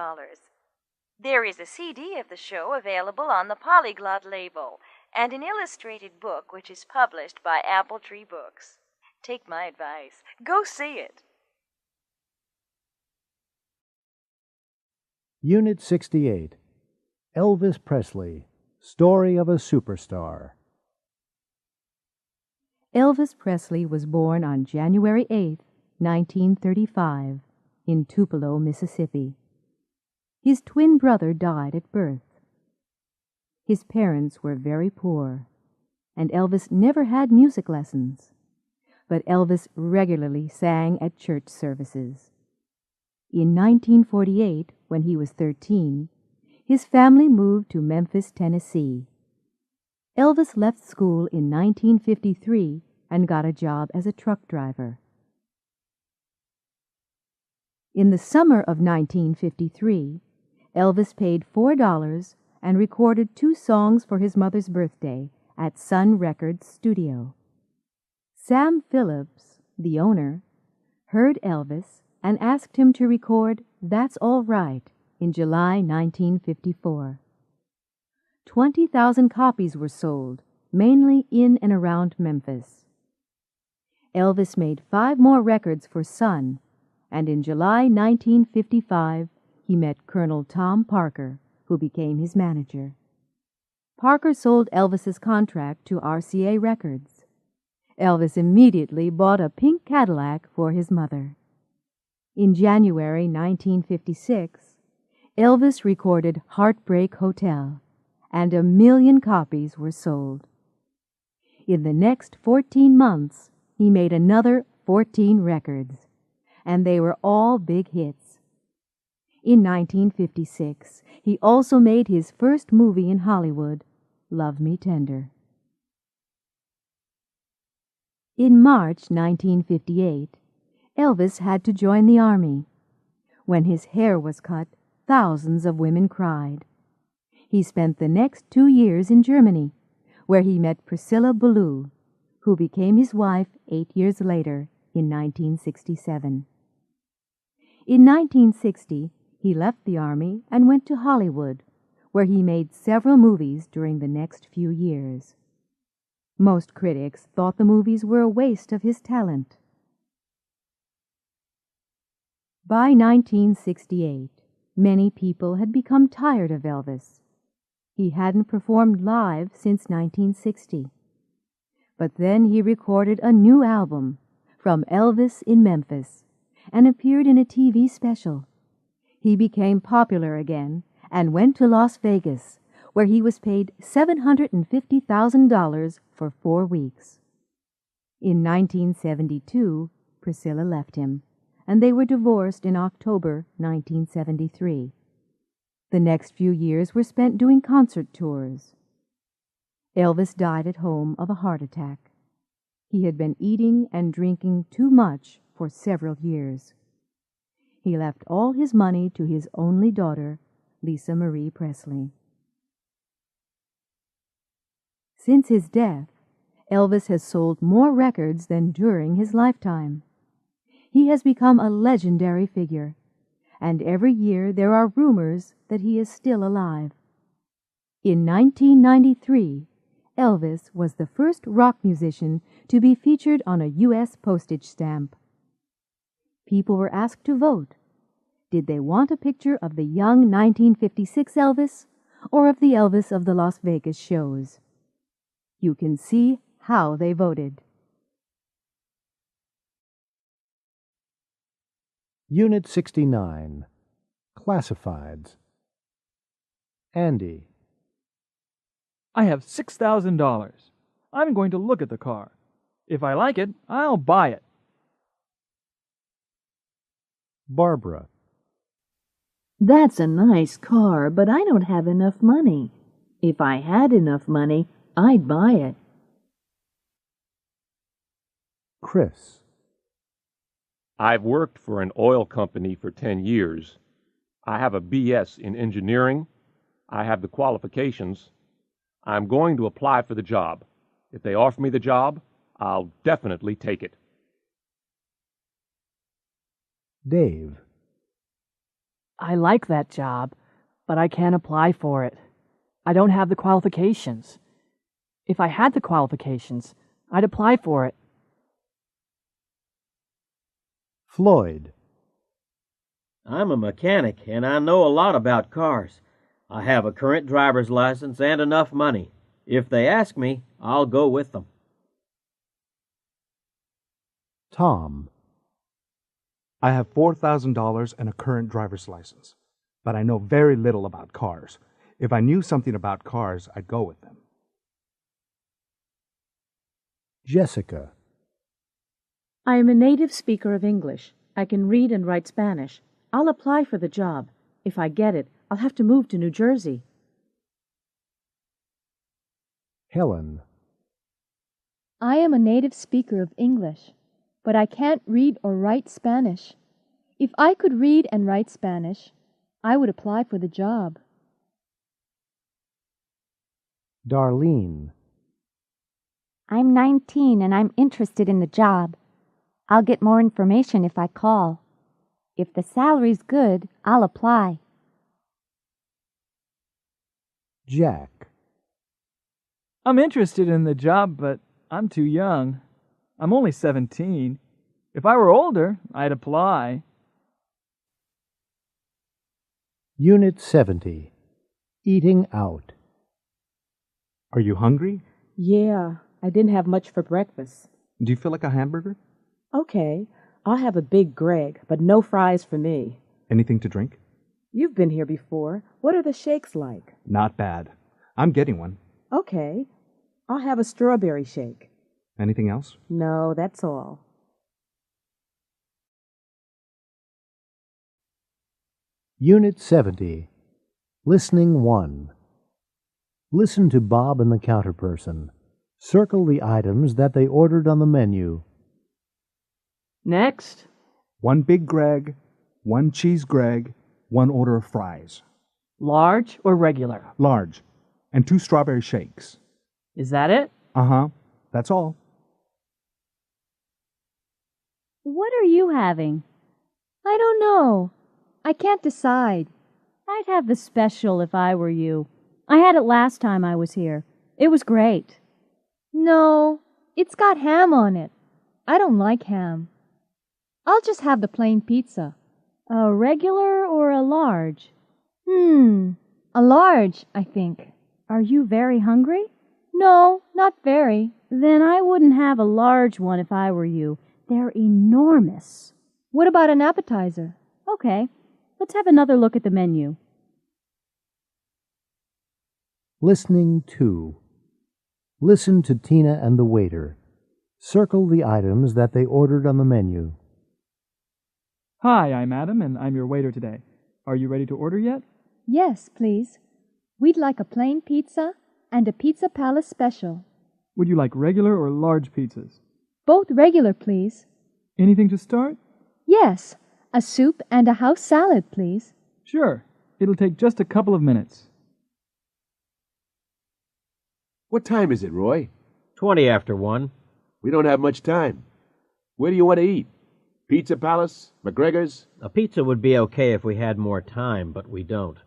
There is a CD of the show available on the Polyglot label, and an illustrated book which is published by Apple Tree Books. Take my advice. Go see it. Unit 68, Elvis Presley, Story of a Superstar. Elvis Presley was born on January 8, 1935, in Tupelo, Mississippi. His twin brother died at birth. His parents were very poor, and Elvis never had music lessons, but Elvis regularly sang at church services. In 1948, when he was 13, his family moved to Memphis, Tennessee. Elvis left school in 1953 and got a job as a truck driver. In the summer of 1953, Elvis paid $4 and recorded 2 songs for his mother's birthday at Sun Records Studio. Sam Phillips, the owner, heard Elvis and asked him to record That's All Right in July 1954. 20,000 copies were sold, mainly in and around Memphis. Elvis made 5 more records for Sun, and in July 1955 he met Colonel Tom Parker, who became his manager. Parker sold Elvis's contract to RCA Records. Elvis immediately bought a pink Cadillac for his mother. In January 1956, Elvis recorded Heartbreak Hotel, and 1 million copies were sold. In the next 14 months, he made another 14 records, and they were all big hits. In 1956, he also made his first movie in Hollywood, Love Me Tender. In March 1958, Elvis had to join the army. When his hair was cut, thousands of women cried. He spent the next 2 years in Germany, where he met Priscilla Ballou, who became his wife 8 years later in 1967. In 1960, he left the army and went to Hollywood, where he made several movies during the next few years. Most critics thought the movies were a waste of his talent. By 1968, many people had become tired of Elvis. He hadn't performed live since 1960. But then he recorded a new album, From Elvis in Memphis, and appeared in a TV special. He became popular again and went to Las Vegas, where he was paid $750,000 for 4 weeks. In 1972, Priscilla left him, and they were divorced in October 1973. The next few years were spent doing concert tours. Elvis died at home of a heart attack. He had been eating and drinking too much for several years. He left all his money to his only daughter, Lisa Marie Presley. Since his death, Elvis has sold more records than during his lifetime. He has become a legendary figure, and every year there are rumors that he is still alive. In 1993, Elvis was the first rock musician to be featured on a U.S. postage stamp. People were asked to vote. Did they want a picture of the young 1956 Elvis or of the Elvis of the Las Vegas shows? You can see how they voted. Unit 69, Classifieds. Andy. I have $6,000. I'm going to look at the car. If I like it, I'll buy it. Barbara. That's a nice car, but I don't have enough money. If I had enough money, I'd buy it. Chris. I've worked for an oil company for 10 years. I have a BS in engineering. I have the qualifications. I'm going to apply for the job. If they offer me the job, I'll definitely take it. Dave. I like that job, but I can't apply for it. I don't have the qualifications. If I had the qualifications, I'd apply for it. Floyd. I'm a mechanic, and I know a lot about cars. I have a current driver's license and enough money. If they ask me, I'll go with them. Tom. I have $4,000 and a current driver's license, but I know very little about cars. If I knew something about cars, I'd go with them. Jessica. I am a native speaker of English. I can read and write Spanish. I'll apply for the job. If I get it, I'll have to move to New Jersey. Helen. I am a native speaker of English, but I can't read or write Spanish. If I could read and write Spanish, I would apply for the job. Darlene. I'm 19 and I'm interested in the job. I'll get more information if I call. If the salary's good, I'll apply. Jack. I'm interested in the job, but I'm too young. I'm only 17. If I were older, I'd apply. Unit 70, Eating Out. Are you hungry? Yeah, I didn't have much for breakfast. Do you feel like a hamburger? Okay, I'll have a big Greg, but no fries for me. Anything to drink? You've been here before. What are the shakes like? Not bad. I'm getting one. Okay. I'll have a strawberry shake. Anything else? No, that's all. Unit 70. Listening 1. Listen to Bob and the counterperson. Circle the items that they ordered on the menu. Next. 1 big Greg, 1 cheese Greg, 1 order of fries. Large or regular? Large. And 2 strawberry shakes. Is that it? Uh-huh. That's all. What are you having? I don't know. I can't decide. I'd have the special if I were you. I had it last time I was here. It was great. No, it's got ham on it. I don't like ham. I'll just have the plain pizza. A regular or a large? A large, I think. Are you very hungry? No, not very. Then I wouldn't have a large one if I were you. They're enormous. What about an appetizer? Okay, let's have another look at the menu. Listening 2. Listen to Tina and the waiter. Circle the items that they ordered on the menu. Hi, I'm Adam, and I'm your waiter today. Are you ready to order yet? Yes, please. We'd like a plain pizza and a Pizza Palace special. Would you like regular or large pizzas? Both regular, please. Anything to start? Yes, a soup and a house salad, please. Sure. It'll take just a couple of minutes. What time is it, Roy? 20 after 1. We don't have much time. Where do you want to eat? Pizza Palace? McGregor's? A pizza would be okay if we had more time, but we don't.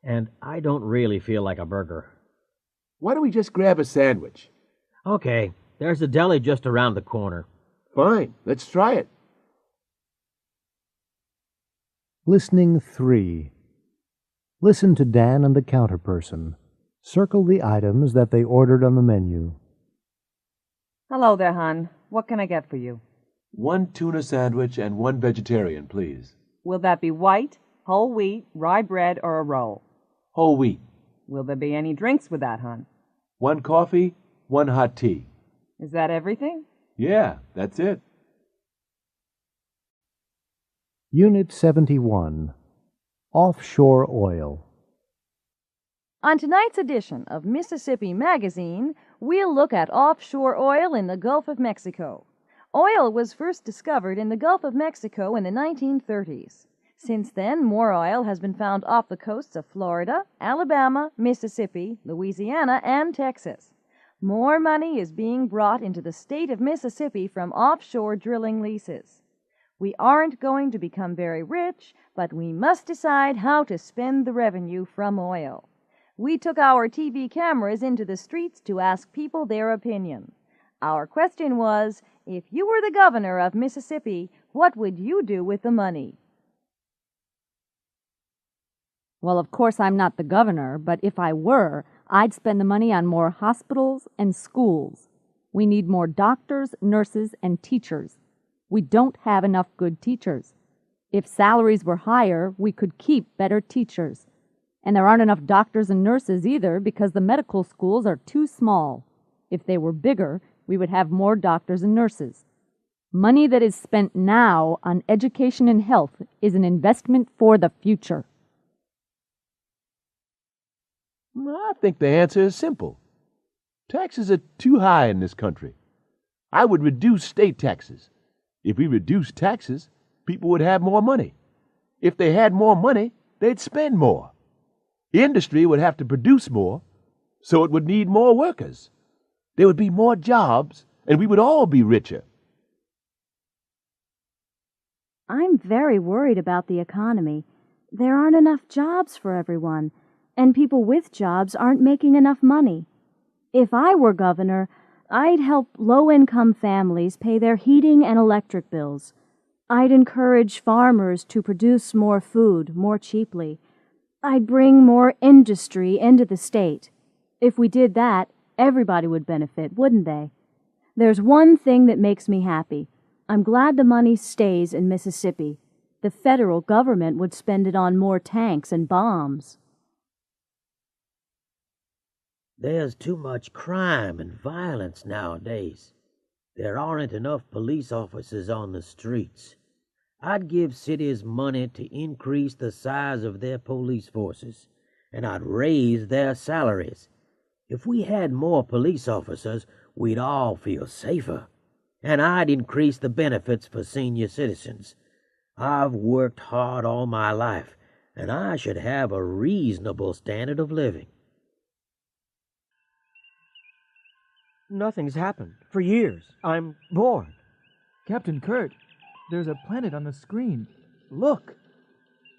And I don't really feel like a burger. Why don't we just grab a sandwich? Okay, there's a deli just around the corner. Fine, let's try it. Listening 3. Listen to Dan and the counterperson. Circle the items that they ordered on the menu. Hello there, hon. What can I get for you? 1 tuna sandwich and 1 vegetarian, please. Will that be white, whole wheat, rye bread, or a roll? Whole wheat. Will there be any drinks with that, hon? 1 coffee, 1 hot tea. Is that everything? Yeah, that's it. Unit 71. Offshore oil. On tonight's edition of Mississippi Magazine, we'll look at offshore oil in the Gulf of Mexico. Oil was first discovered in the Gulf of Mexico in the 1930s. Since then, more oil has been found off the coasts of Florida, Alabama, Mississippi, Louisiana, and Texas. More money is being brought into the state of Mississippi from offshore drilling leases. We aren't going to become very rich, but we must decide how to spend the revenue from oil. We took our TV cameras into the streets to ask people their opinion. Our question was, if you were the governor of Mississippi, what would you do with the money? Well, of course I'm not the governor, but if I were, I'd spend the money on more hospitals and schools. We need more doctors, nurses, and teachers. We don't have enough good teachers. If salaries were higher, we could keep better teachers. And there aren't enough doctors and nurses either because the medical schools are too small. If they were bigger, we would have more doctors and nurses. Money that is spent now on education and health is an investment for the future. I think the answer is simple. Taxes are too high in this country. I would reduce state taxes. If we reduced taxes, people would have more money. If they had more money, they'd spend more. Industry would have to produce more, so it would need more workers. There would be more jobs, and we would all be richer. I'm very worried about the economy. There aren't enough jobs for everyone, and people with jobs aren't making enough money. If I were governor, I'd help low-income families pay their heating and electric bills. I'd encourage farmers to produce more food more cheaply. I'd bring more industry into the state. If we did that, everybody would benefit, wouldn't they? There's one thing that makes me happy. I'm glad the money stays in Mississippi. The federal government would spend it on more tanks and bombs. There's too much crime and violence nowadays. There aren't enough police officers on the streets. I'd give cities money to increase the size of their police forces, and I'd raise their salaries. If we had more police officers, we'd all feel safer. And I'd increase the benefits for senior citizens. I've worked hard all my life, and I should have a reasonable standard of living. Nothing's happened for years. I'm bored. Captain Kurt, there's a planet on the screen. Look.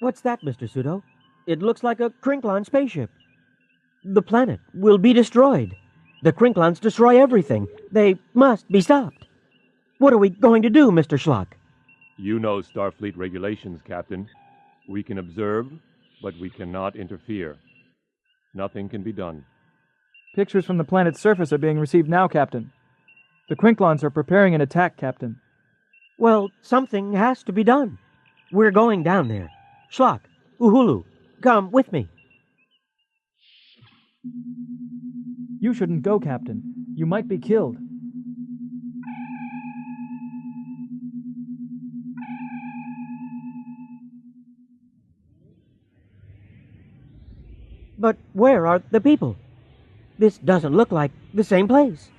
What's that, Mr. Pseudo? It looks like a Crinkline spaceship. The planet will be destroyed. The Crinklines destroy everything. They must be stopped. What are we going to do, Mr. Schlock? You know Starfleet regulations, Captain. We can observe, but we cannot interfere. Nothing can be done. Pictures from the planet's surface are being received now, Captain. The Crinklons are preparing an attack, Captain. Well, something has to be done. We're going down there. Schlock, Uhulu, come with me. You shouldn't go, Captain. You might be killed. But where are the people? This doesn't look like the same place.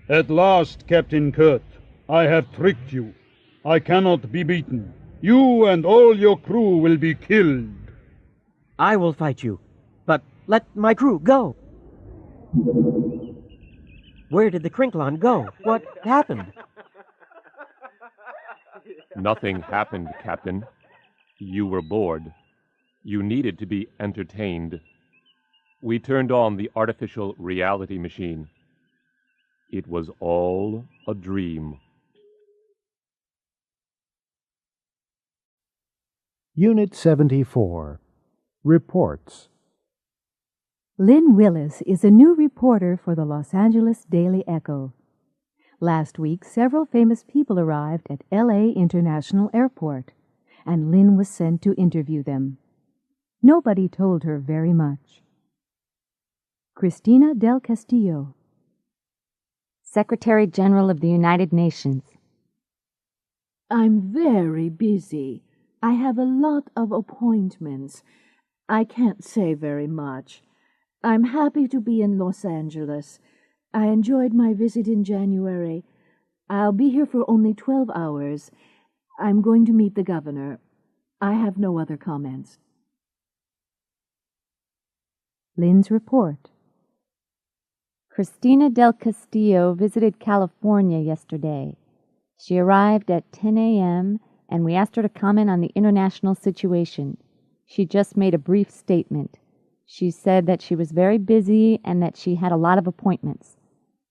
At last, Captain Kurt, I have tricked you. I cannot be beaten. You and all your crew will be killed. I will fight you, but let my crew go. Where did the Crinklon go? What happened? Nothing happened, Captain. You were bored. You needed to be entertained. We turned on the artificial reality machine. It was all a dream. Unit 74. Reports. Lynn Willis is a new reporter for the Los Angeles Daily Echo. Last week, several famous people arrived at L.A. International Airport, and Lynn was sent to interview them. Nobody told her very much. Cristina del Castillo, Secretary General of the United Nations. I'm very busy. I have a lot of appointments. I can't say very much. I'm happy to be in Los Angeles. I enjoyed my visit in January. I'll be here for only 12 hours. I'm going to meet the governor. I have no other comments. Lynn's report. Cristina del Castillo visited California yesterday. She arrived at 10 a.m., and we asked her to comment on the international situation. She just made a brief statement. She said that she was very busy and that she had a lot of appointments.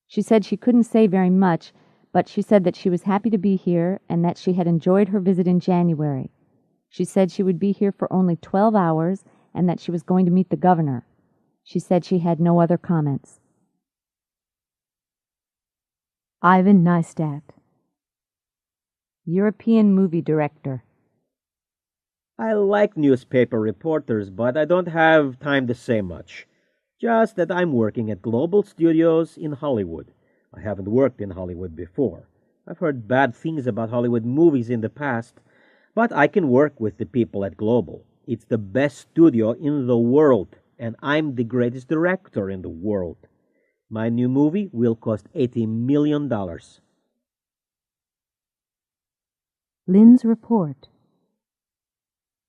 She said she couldn't say very much, but she said that she was happy to be here and that she had enjoyed her visit in January. She said she would be here for only 12 hours and that she was going to meet the governor. She said she had no other comments. Ivan Neistat, European movie director. I like newspaper reporters, but I don't have time to say much. Just that I'm working at Global Studios in Hollywood. I haven't worked in Hollywood before. I've heard bad things about Hollywood movies in the past, but I can work with the people at Global. It's the best studio in the world, and I'm the greatest director in the world. My new movie will cost $80 million. Lynn's report.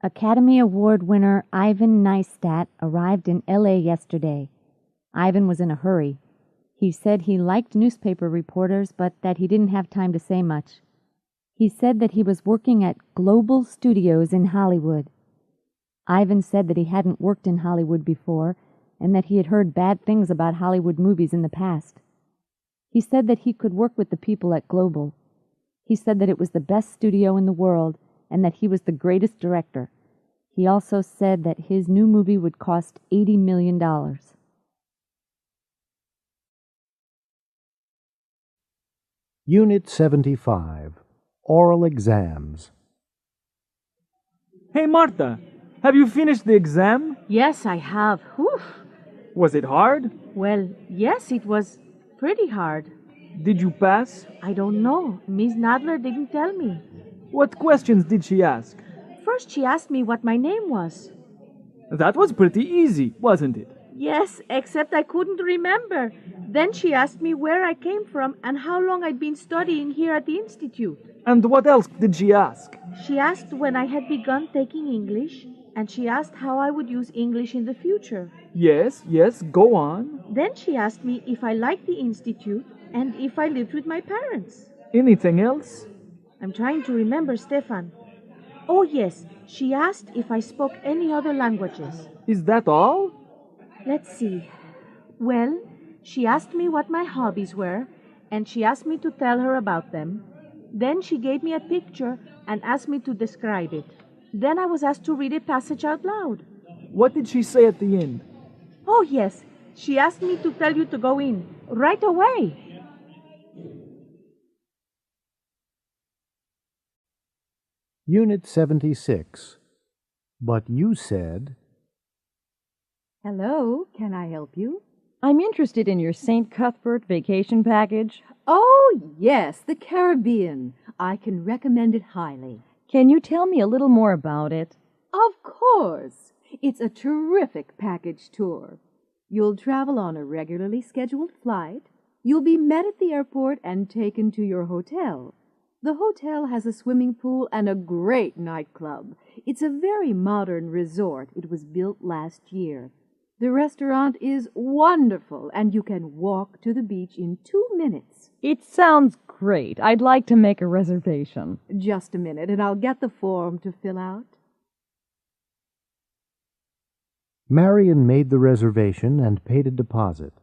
Academy Award winner Ivan Neistat arrived in L.A. yesterday. Ivan was in a hurry. He said he liked newspaper reporters, but that he didn't have time to say much. He said that he was working at Global Studios in Hollywood. Ivan said that he hadn't worked in Hollywood before, and that he had heard bad things about Hollywood movies in the past. He said that he could work with the people at Global. He said that it was the best studio in the world, and that he was the greatest director. He also said that his new movie would cost $80 million. Unit 75. Oral exams. Hey, Martha, have you finished the exam? Yes, I have. Whew. Was it hard? Well, yes, it was pretty hard. Did you pass? I don't know. Miss Nadler didn't tell me. What questions did she ask? First, she asked me what my name was. That was pretty easy, wasn't it? Yes, except I couldn't remember. Then she asked me where I came from and how long I'd been studying here at the Institute. And what else did she ask? She asked when I had begun taking English, and she asked how I would use English in the future. Yes, go on. Then she asked me if I liked the Institute and if I lived with my parents. Anything else? I'm trying to remember, Stefan. Oh, yes, she asked if I spoke any other languages. Is that all? Let's see. Well, she asked me what my hobbies were, and she asked me to tell her about them. Then she gave me a picture and asked me to describe it. Then I was asked to read a passage out loud. What did she say at the end? Oh, yes, she asked me to tell you to go in right away. Unit 76. But you said... Hello, can I help you? I'm interested in your St. Cuthbert vacation package. Oh, yes, the Caribbean. I can recommend it highly. Can you tell me a little more about it? Of course. It's a terrific package tour. You'll travel on a regularly scheduled flight. You'll be met at the airport and taken to your hotel. The hotel has a swimming pool and a great nightclub. It's a very modern resort. It was built last year. The restaurant is wonderful, and you can walk to the beach in 2 minutes. It sounds great. I'd like to make a reservation. Just a minute, and I'll get the form to fill out. Marion made the reservation and paid a deposit.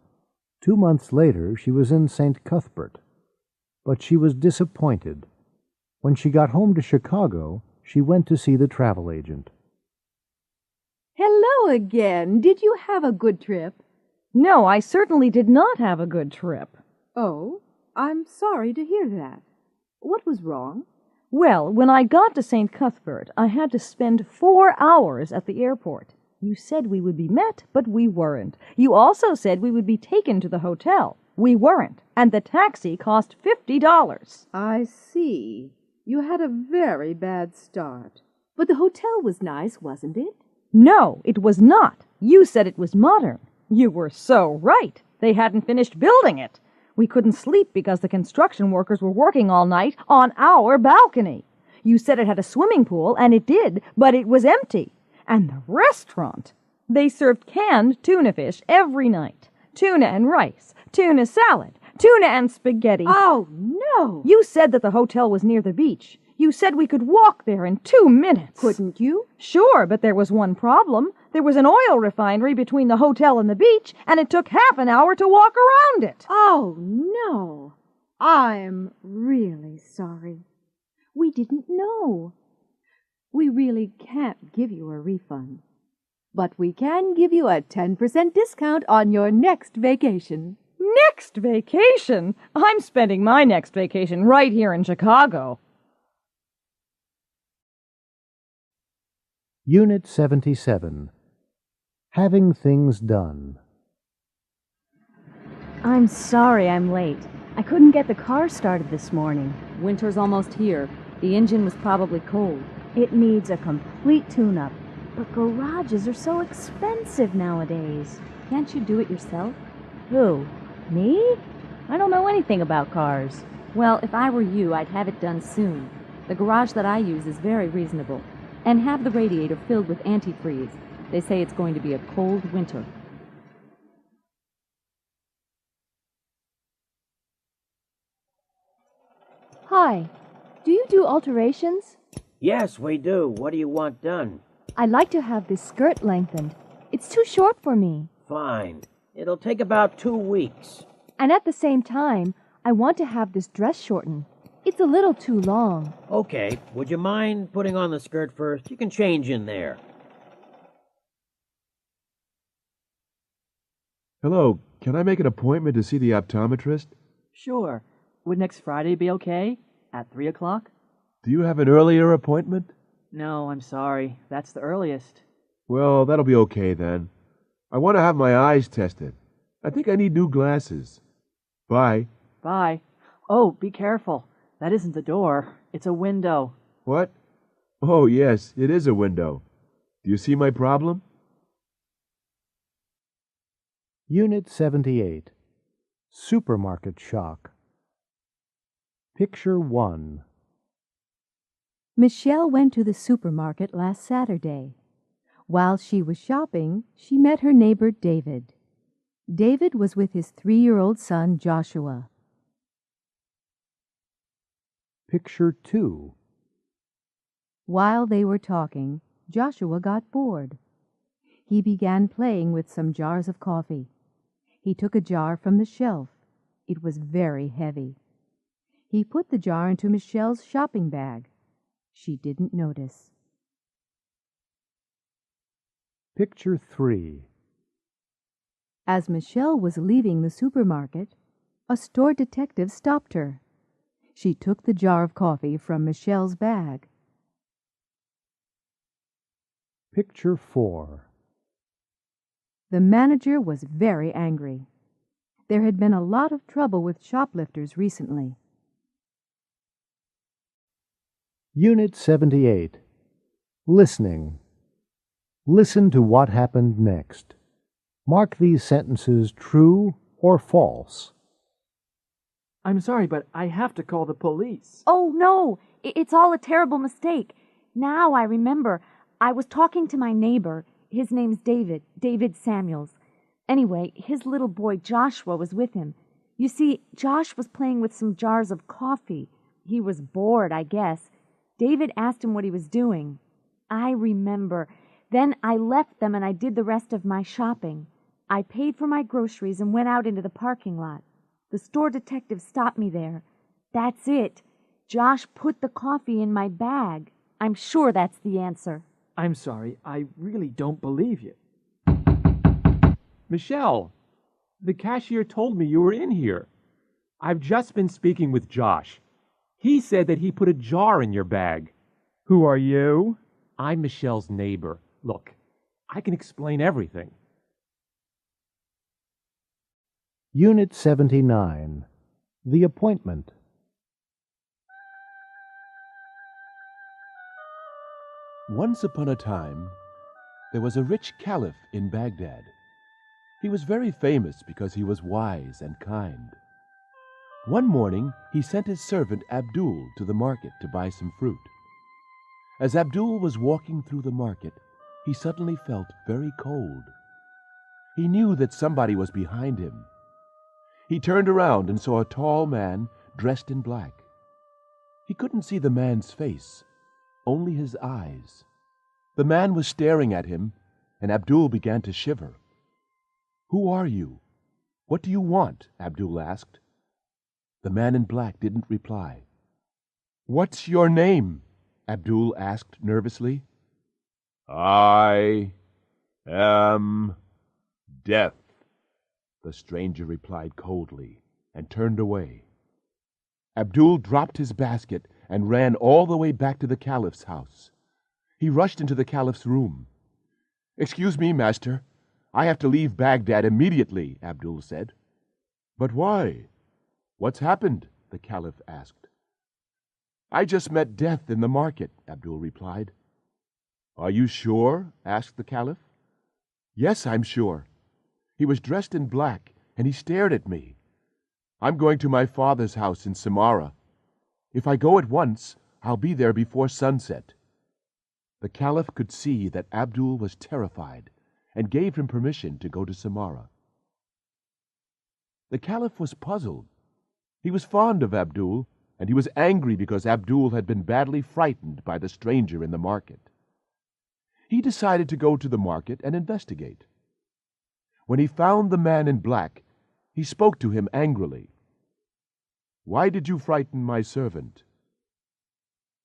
2 months later, she was in St. Cuthbert. But she was disappointed. When she got home to Chicago, she went to see the travel agent. Hello again. Did you have a good trip? No, I certainly did not have a good trip. Oh, I'm sorry to hear that. What was wrong? Well, when I got to St. Cuthbert, I had to spend 4 hours at the airport. You said we would be met, but we weren't. You also said we would be taken to the hotel. We weren't, and the taxi cost $50. I see. You had a very bad start. But the hotel was nice, wasn't it? No, it was not. You said it was modern. You were so right. They hadn't finished building it. We couldn't sleep because the construction workers were working all night on our balcony. You said it had a swimming pool, and it did, but it was empty. And the restaurant! They served canned tuna fish every night. Tuna and rice, tuna salad, tuna and spaghetti. Oh, no! You said that the hotel was near the beach. You said we could walk there in 2 minutes. Couldn't you? Sure, but there was one problem. There was an oil refinery between the hotel and the beach, and it took half an hour to walk around it. Oh, no. I'm really sorry. We didn't know. We really can't give you a refund. But we can give you a 10% discount on your next vacation. Next vacation? I'm spending my next vacation right here in Chicago. Unit 77. Having things done. I'm sorry I'm late. I couldn't get the car started this morning. Winter's almost here. The engine was probably cold. It needs a complete tune-up. But garages are so expensive nowadays. Can't you do it yourself? Who? Me? I don't know anything about cars. Well, if I were you, I'd have it done soon. The garage that I use is very reasonable. And have the radiator filled with antifreeze. They say it's going to be a cold winter. Hi. Do you do alterations? Yes, we do. What do you want done? I'd like to have this skirt lengthened. It's too short for me. Fine. It'll take about 2 weeks. And at the same time, I want to have this dress shortened. It's a little too long. Okay. Would you mind putting on the skirt first? You can change in there. Hello, can I make an appointment to see the optometrist? Sure. Would next Friday be okay? At 3 o'clock? Do you have an earlier appointment? No, I'm sorry. That's the earliest. Well, that'll be okay then. I want to have my eyes tested. I think I need new glasses. Bye. Bye. Oh, be careful. That isn't the door. It's a window. What? Oh, yes, it is a window. Do you see my problem? Unit 78. Supermarket Shock. Picture 1. Michelle went to the supermarket last Saturday. While she was shopping, she met her neighbor David. David was with his 3-year-old son Joshua. Picture 2. While they were talking, Joshua got bored. He began playing with some jars of coffee. He took a jar from the shelf. It was very heavy. He put the jar into Michelle's shopping bag. She didn't notice. Picture 3. As Michelle was leaving the supermarket, a store detective stopped her. She took the jar of coffee from Michelle's bag. Picture 4. The manager was very angry. There had been a lot of trouble with shoplifters recently. Unit 78. Listening. Listen to what happened next. Mark these sentences true or false. I'm sorry, but I have to call the police. Oh, no! It's all a terrible mistake. Now I remember. I was talking to my neighbor. His name's David Samuels. Anyway, his little boy Joshua was with him. You see, Josh was playing with some jars of coffee. He was bored, I guess. David asked him what he was doing. I remember. Then I left them and I did the rest of my shopping. I paid for my groceries and went out into the parking lot. The store detective stopped me there. That's it. Josh put the coffee in my bag. I'm sure that's the answer. I'm sorry, I really don't believe you. Michelle, the cashier told me you were in here. I've just been speaking with Josh. He said that he put a jar in your bag. Who are you? I'm Michelle's neighbor. Look, I can explain everything. Unit 79. The Appointment. Once upon a time, there was a rich caliph in Baghdad. He was very famous because he was wise and kind. One morning, he sent his servant Abdul to the market to buy some fruit. As Abdul was walking through the market, he suddenly felt very cold. He knew that somebody was behind him. He turned around and saw a tall man dressed in black. He couldn't see the man's face, only his eyes. The man was staring at him, and Abdul began to shiver. "Who are you? What do you want?" Abdul asked. The man in black didn't reply. "What's your name?" Abdul asked nervously. "I am Death," the stranger replied coldly, and turned away. Abdul dropped his basket and ran all the way back to the caliph's house. He rushed into the caliph's room. "Excuse me, master. I have to leave Baghdad immediately," Abdul said. "But why? What's happened?" the caliph asked. "I just met Death in the market," Abdul replied. "Are you sure?" asked the caliph. "Yes, I'm sure. He was dressed in black, and he stared at me. I'm going to my father's house in Samara. If I go at once, I'll be there before sunset." The caliph could see that Abdul was terrified and gave him permission to go to Samara. The caliph was puzzled. He was fond of Abdul, and he was angry because Abdul had been badly frightened by the stranger in the market. He decided to go to the market and investigate. When he found the man in black, he spoke to him angrily. "Why did you frighten my servant?"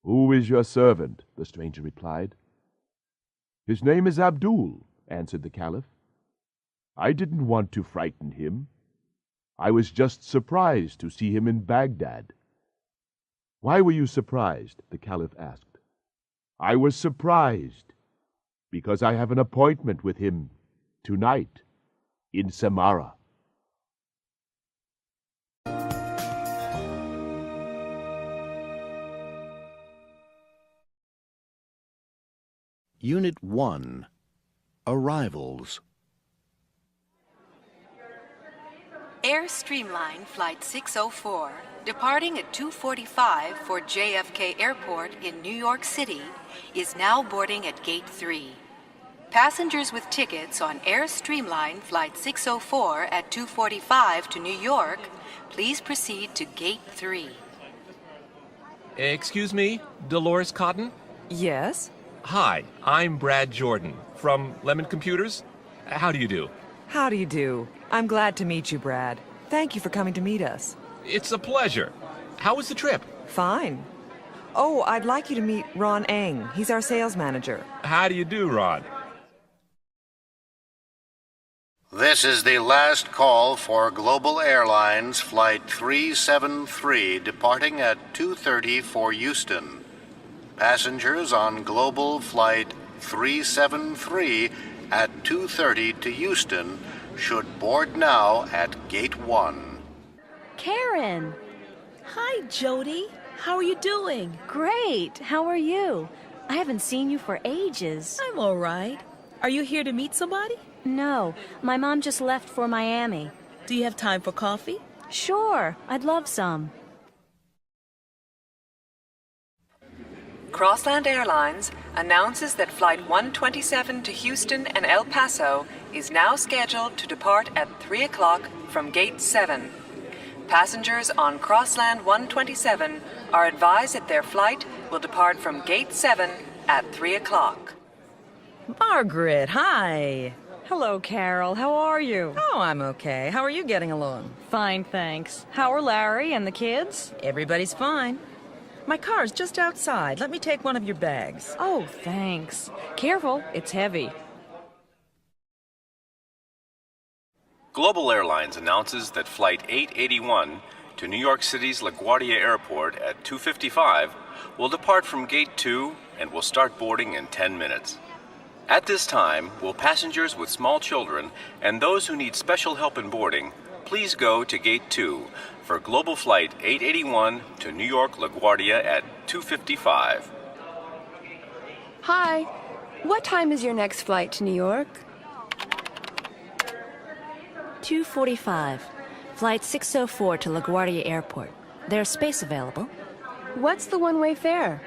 "Who is your servant?" the stranger replied. "His name is Abdul," answered the caliph. "I didn't want to frighten him. I was just surprised to see him in Baghdad." Why were you surprised? The Caliph asked. I was surprised because I have an appointment with him tonight in Samara. Unit 1. Arrivals. Air Streamline Flight 604, departing at 2:45 for JFK Airport in New York City, is now boarding at Gate 3. Passengers with tickets on Air Streamline Flight 604 at 2:45 to New York, please proceed to Gate 3. Excuse me, Dolores Cotton? Yes? Hi, I'm Brad Jordan from Lemon Computers. How do you do? How do you do? I'm glad to meet you, Brad. Thank you for coming to meet us. It's a pleasure. How was the trip? Fine. Oh, I'd like you to meet Ron Eng. He's our sales manager. How do you do, Ron? This is the last call for Global Airlines Flight 373 departing at 2:30 for Houston. Passengers on Global Flight 373 at 2:30 to Houston should board now at Gate 1. Karen! Hi, Jody. How are you doing? Great. How are you? I haven't seen you for ages. I'm all right. Are you here to meet somebody? No, my mom just left for Miami. Do you have time for coffee? Sure, I'd love some. Crossland Airlines announces that Flight 127 to Houston and El Paso is now scheduled to depart at 3 o'clock from Gate 7. Passengers on Crossland 127 are advised that their flight will depart from Gate 7 at 3 o'clock. Margaret, hi. Hello, Carol. How are you? Oh, I'm okay. How are you getting along? Fine, thanks. How are Larry and the kids? Everybody's fine. My car's just outside. Let me take one of your bags. Oh, thanks. Careful, it's heavy. Global Airlines announces that Flight 881 to New York City's LaGuardia Airport at 2:55 will depart from Gate 2 and will start boarding in 10 minutes. At this time, will passengers with small children and those who need special help in boarding please go to Gate 2 for Global Flight 881 to New York LaGuardia at 2:55. Hi. What time is your next flight to New York? 2:45. Flight 604 to LaGuardia Airport. There's space available. What's the one-way fare?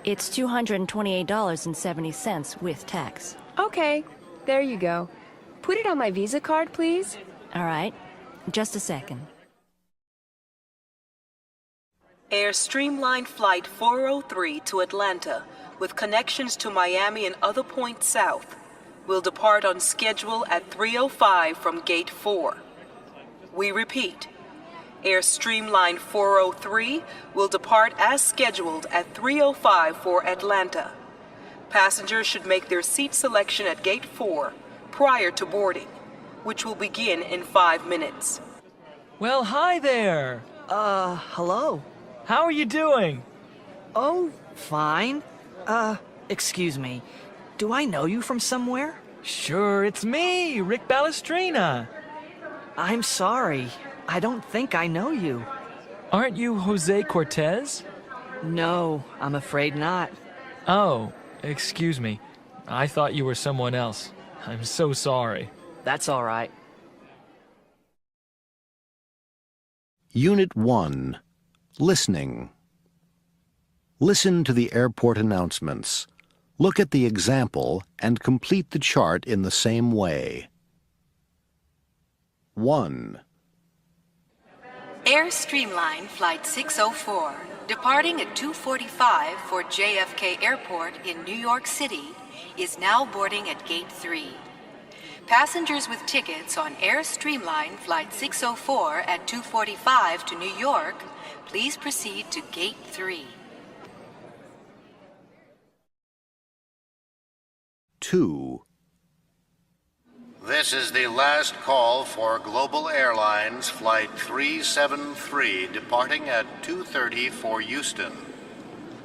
It's $228.70 with tax. Okay, there you go. Put it on my Visa card, please. All right, just a second. Air Streamline Flight 403 to Atlanta, with connections to Miami and other points south, will depart on schedule at 3:05 from Gate 4. We repeat, Air Streamline 403 will depart as scheduled at 3:05 for Atlanta. Passengers should make their seat selection at Gate 4 prior to boarding, which will begin in 5 minutes. Well, hi there. Hello. How are you doing? Oh, fine. Excuse me. Do I know you from somewhere? Sure, it's me, Rick Balestrina. I'm sorry. I don't think I know you. Aren't you Jose Cortez? No, I'm afraid not. Oh, excuse me. I thought you were someone else. I'm so sorry. That's all right. Unit 1. Listening. Listen to the airport announcements. Look at the example and complete the chart in the same way. 1. Air Streamline Flight 604, departing at 2:45 for JFK Airport in New York City, is now boarding at Gate 3. Passengers with tickets on Air Streamline Flight 604 at 2:45 to New York, please proceed to Gate 3. 2. This is the last call for Global Airlines Flight 373 departing at 2:30 for Houston.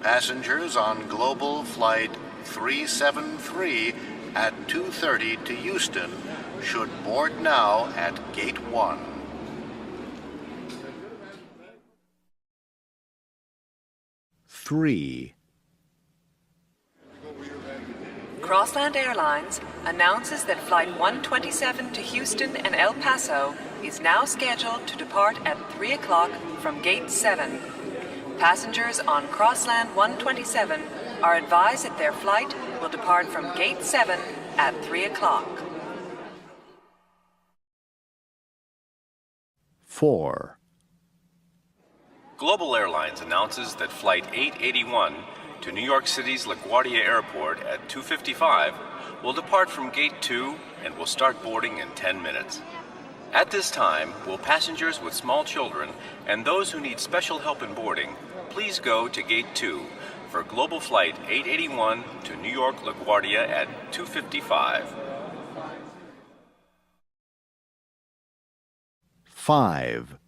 Passengers on Global Flight 373 at 2:30 to Houston should board now at Gate 1. Three. Crossland Airlines announces that Flight 127 to Houston and El Paso is now scheduled to depart at 3 o'clock from Gate 7. Passengers on Crossland 127 are advised that their flight will depart from Gate 7 at 3 o'clock. 4. Global Airlines announces that Flight 881 to New York City's LaGuardia Airport at 2:55 will depart from Gate 2 and will start boarding in 10 minutes. At this time, will passengers with small children and those who need special help in boarding please go to Gate 2 for Global Flight 881 to New York LaGuardia at 2:55. 5.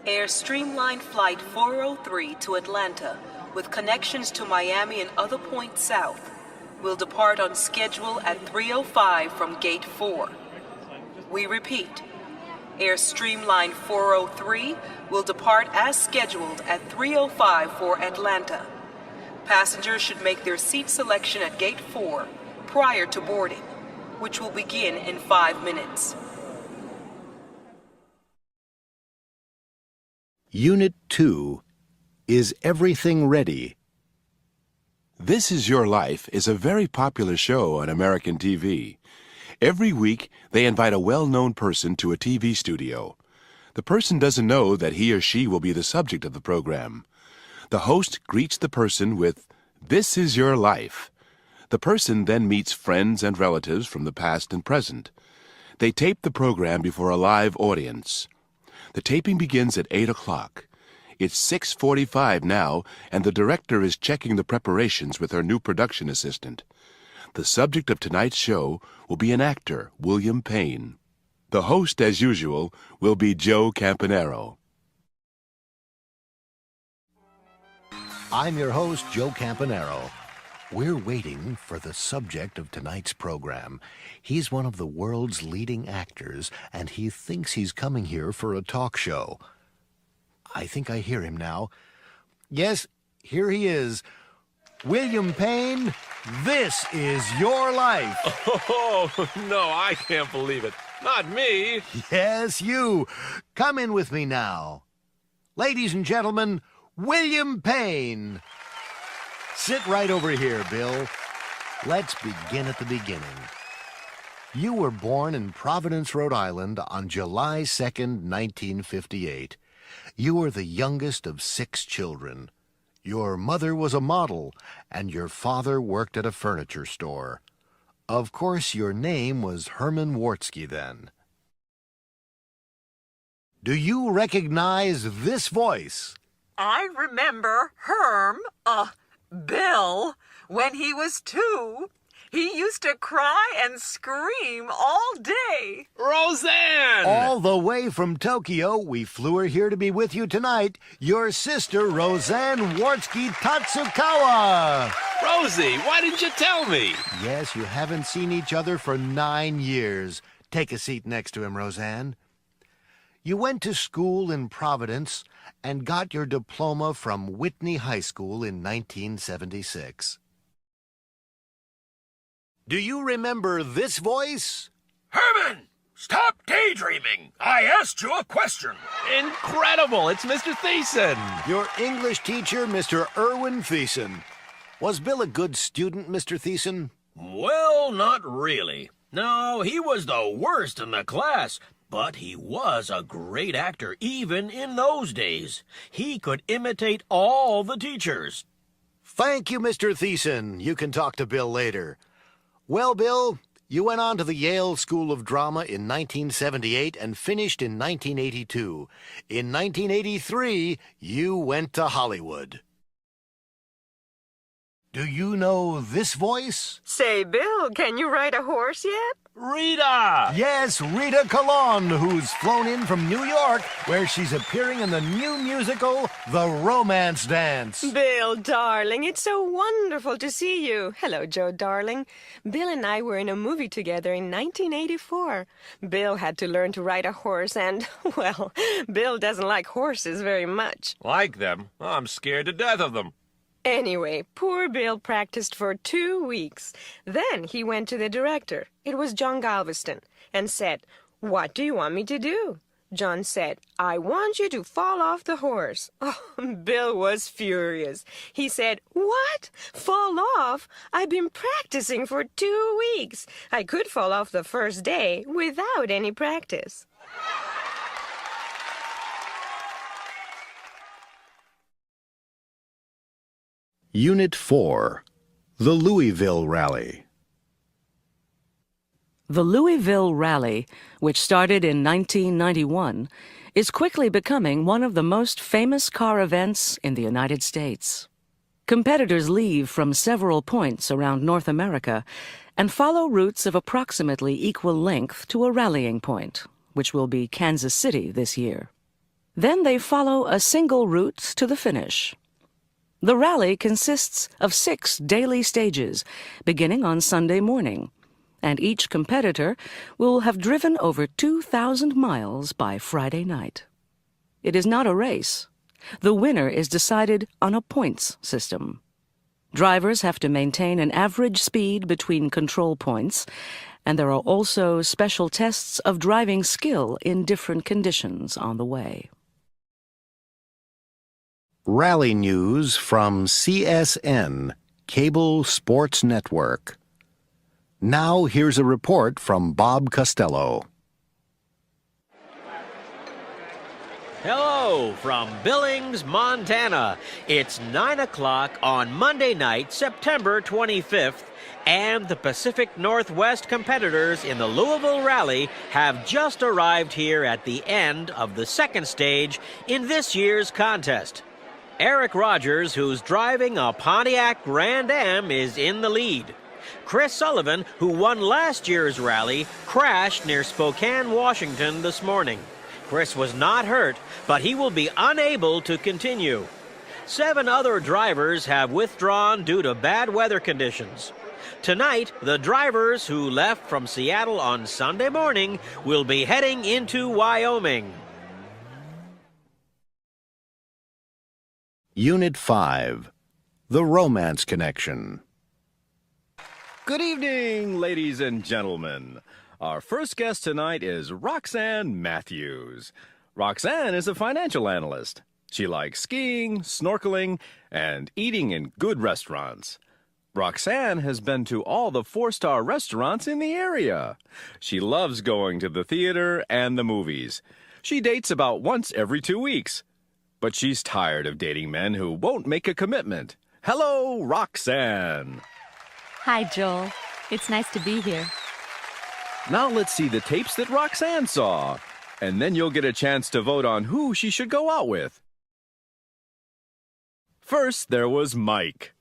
Air Streamline Flight 403 to Atlanta, with connections to Miami and other points south, will depart on schedule at 3:05 from Gate 4. We repeat, Air Streamline 403 will depart as scheduled at 3:05 for Atlanta. Passengers should make their seat selection at Gate 4 prior to boarding, which will begin in 5 minutes. Unit 2. Is everything ready? This Is Your Life is a very popular show on American TV. Every week, they invite a well-known person to a TV studio. The person doesn't know that he or she will be the subject of the program. The host greets the person with, "This is your life." The person then meets friends and relatives from the past and present. They tape the program before a live audience. The taping begins at 8 o'clock. It's 6:45 now, and the director is checking the preparations with her new production assistant. The subject of tonight's show will be an actor, William Payne. The host, as usual, will be Joe Campanero. I'm your host, Joe Campanero. We're waiting for the subject of tonight's program. He's one of the world's leading actors, and he thinks he's coming here for a talk show. I think I hear him now. Yes, here he is. William Payne, this is your life. Oh, no, I can't believe it. Not me. Yes, you. Come in with me now. Ladies and gentlemen, William Payne. Sit right over here, Bill. Let's begin at the beginning. You were born in Providence, Rhode Island on July 2nd, 1958. You were the youngest of 6 children. Your mother was a model, and your father worked at a furniture store. Of course, your name was Herman Wartsky then. Do you recognize this voice? I remember Bill, when he was 2. He used to cry and scream all day. Roseanne! All the way from Tokyo, we flew her here to be with you tonight, your sister, Roseanne Wartsky Tatsukawa. Rosie, why didn't you tell me? Yes, you haven't seen each other for 9 years. Take a seat next to him, Roseanne. You went to school in Providence and got your diploma from Whitney High School in 1976. Do you remember this voice? Herman, stop daydreaming. I asked you a question. Incredible! It's Mr. Thiessen. Your English teacher, Mr. Irwin Thiessen. Was Bill a good student, Mr. Thiessen? Well, not really. No, he was the worst in the class. But he was a great actor even in those days. He could imitate all the teachers. Thank you, Mr. Thiessen. You can talk to Bill later. Well, Bill, you went on to the Yale School of Drama in 1978 and finished in 1982. In 1983, you went to Hollywood. Do you know this voice? Say, Bill, can you ride a horse yet? Rita! Yes, Rita Colon, who's flown in from New York, where she's appearing in the new musical, The Romance Dance. Bill, darling, it's so wonderful to see you. Hello, Joe, darling. Bill and I were in a movie together in 1984. Bill had to learn to ride a horse and, well, Bill doesn't like horses very much. Like them? I'm scared to death of them. Anyway, poor Bill practiced for 2 weeks. Then he went to the director, it was John Galveston, and said, "What do you want me to do?" John said, "I want you to fall off the horse." Oh, Bill was furious. He said, "What? Fall off? I've been practicing for 2 weeks. I could fall off the first day without any practice." Unit 4, The Louisville Rally. The Louisville Rally, which started in 1991, is quickly becoming one of the most famous car events in the United States. Competitors leave from several points around North America and follow routes of approximately equal length to a rallying point, which will be Kansas City this year. Then they follow a single route to the finish. The rally consists of 6 daily stages, beginning on Sunday morning, and each competitor will have driven over 2,000 miles by Friday night. It is not a race. The winner is decided on a points system. Drivers have to maintain an average speed between control points, and there are also special tests of driving skill in different conditions on the way. Rally news from CSN, Cable Sports Network. Now here's a report from Bob Costello. Hello from Billings, Montana. It's 9 o'clock on Monday night, September 25th, and the Pacific Northwest competitors in the Louisville Rally have just arrived here at the end of the second stage in this year's contest. Eric Rogers, who's driving a Pontiac Grand Am, is in the lead. Chris Sullivan, who won last year's rally, crashed near Spokane, Washington this morning. Chris was not hurt, but he will be unable to continue. 7 other drivers have withdrawn due to bad weather conditions. Tonight, the drivers who left from Seattle on Sunday morning will be heading into Wyoming. Unit 5, The Romance Connection. Good evening, ladies and gentlemen. Our first guest tonight is Roxanne Matthews. Roxanne is a financial analyst. She likes skiing, snorkeling, and eating in good restaurants. Roxanne has been to all the 4-star restaurants in the area. She loves going to the theater and the movies. She dates about once every 2 weeks. But she's tired of dating men who won't make a commitment. Hello, Roxanne. Hi, Joel. It's nice to be here. Now let's see the tapes that Roxanne saw, and then you'll get a chance to vote on who she should go out with. First, there was Mike.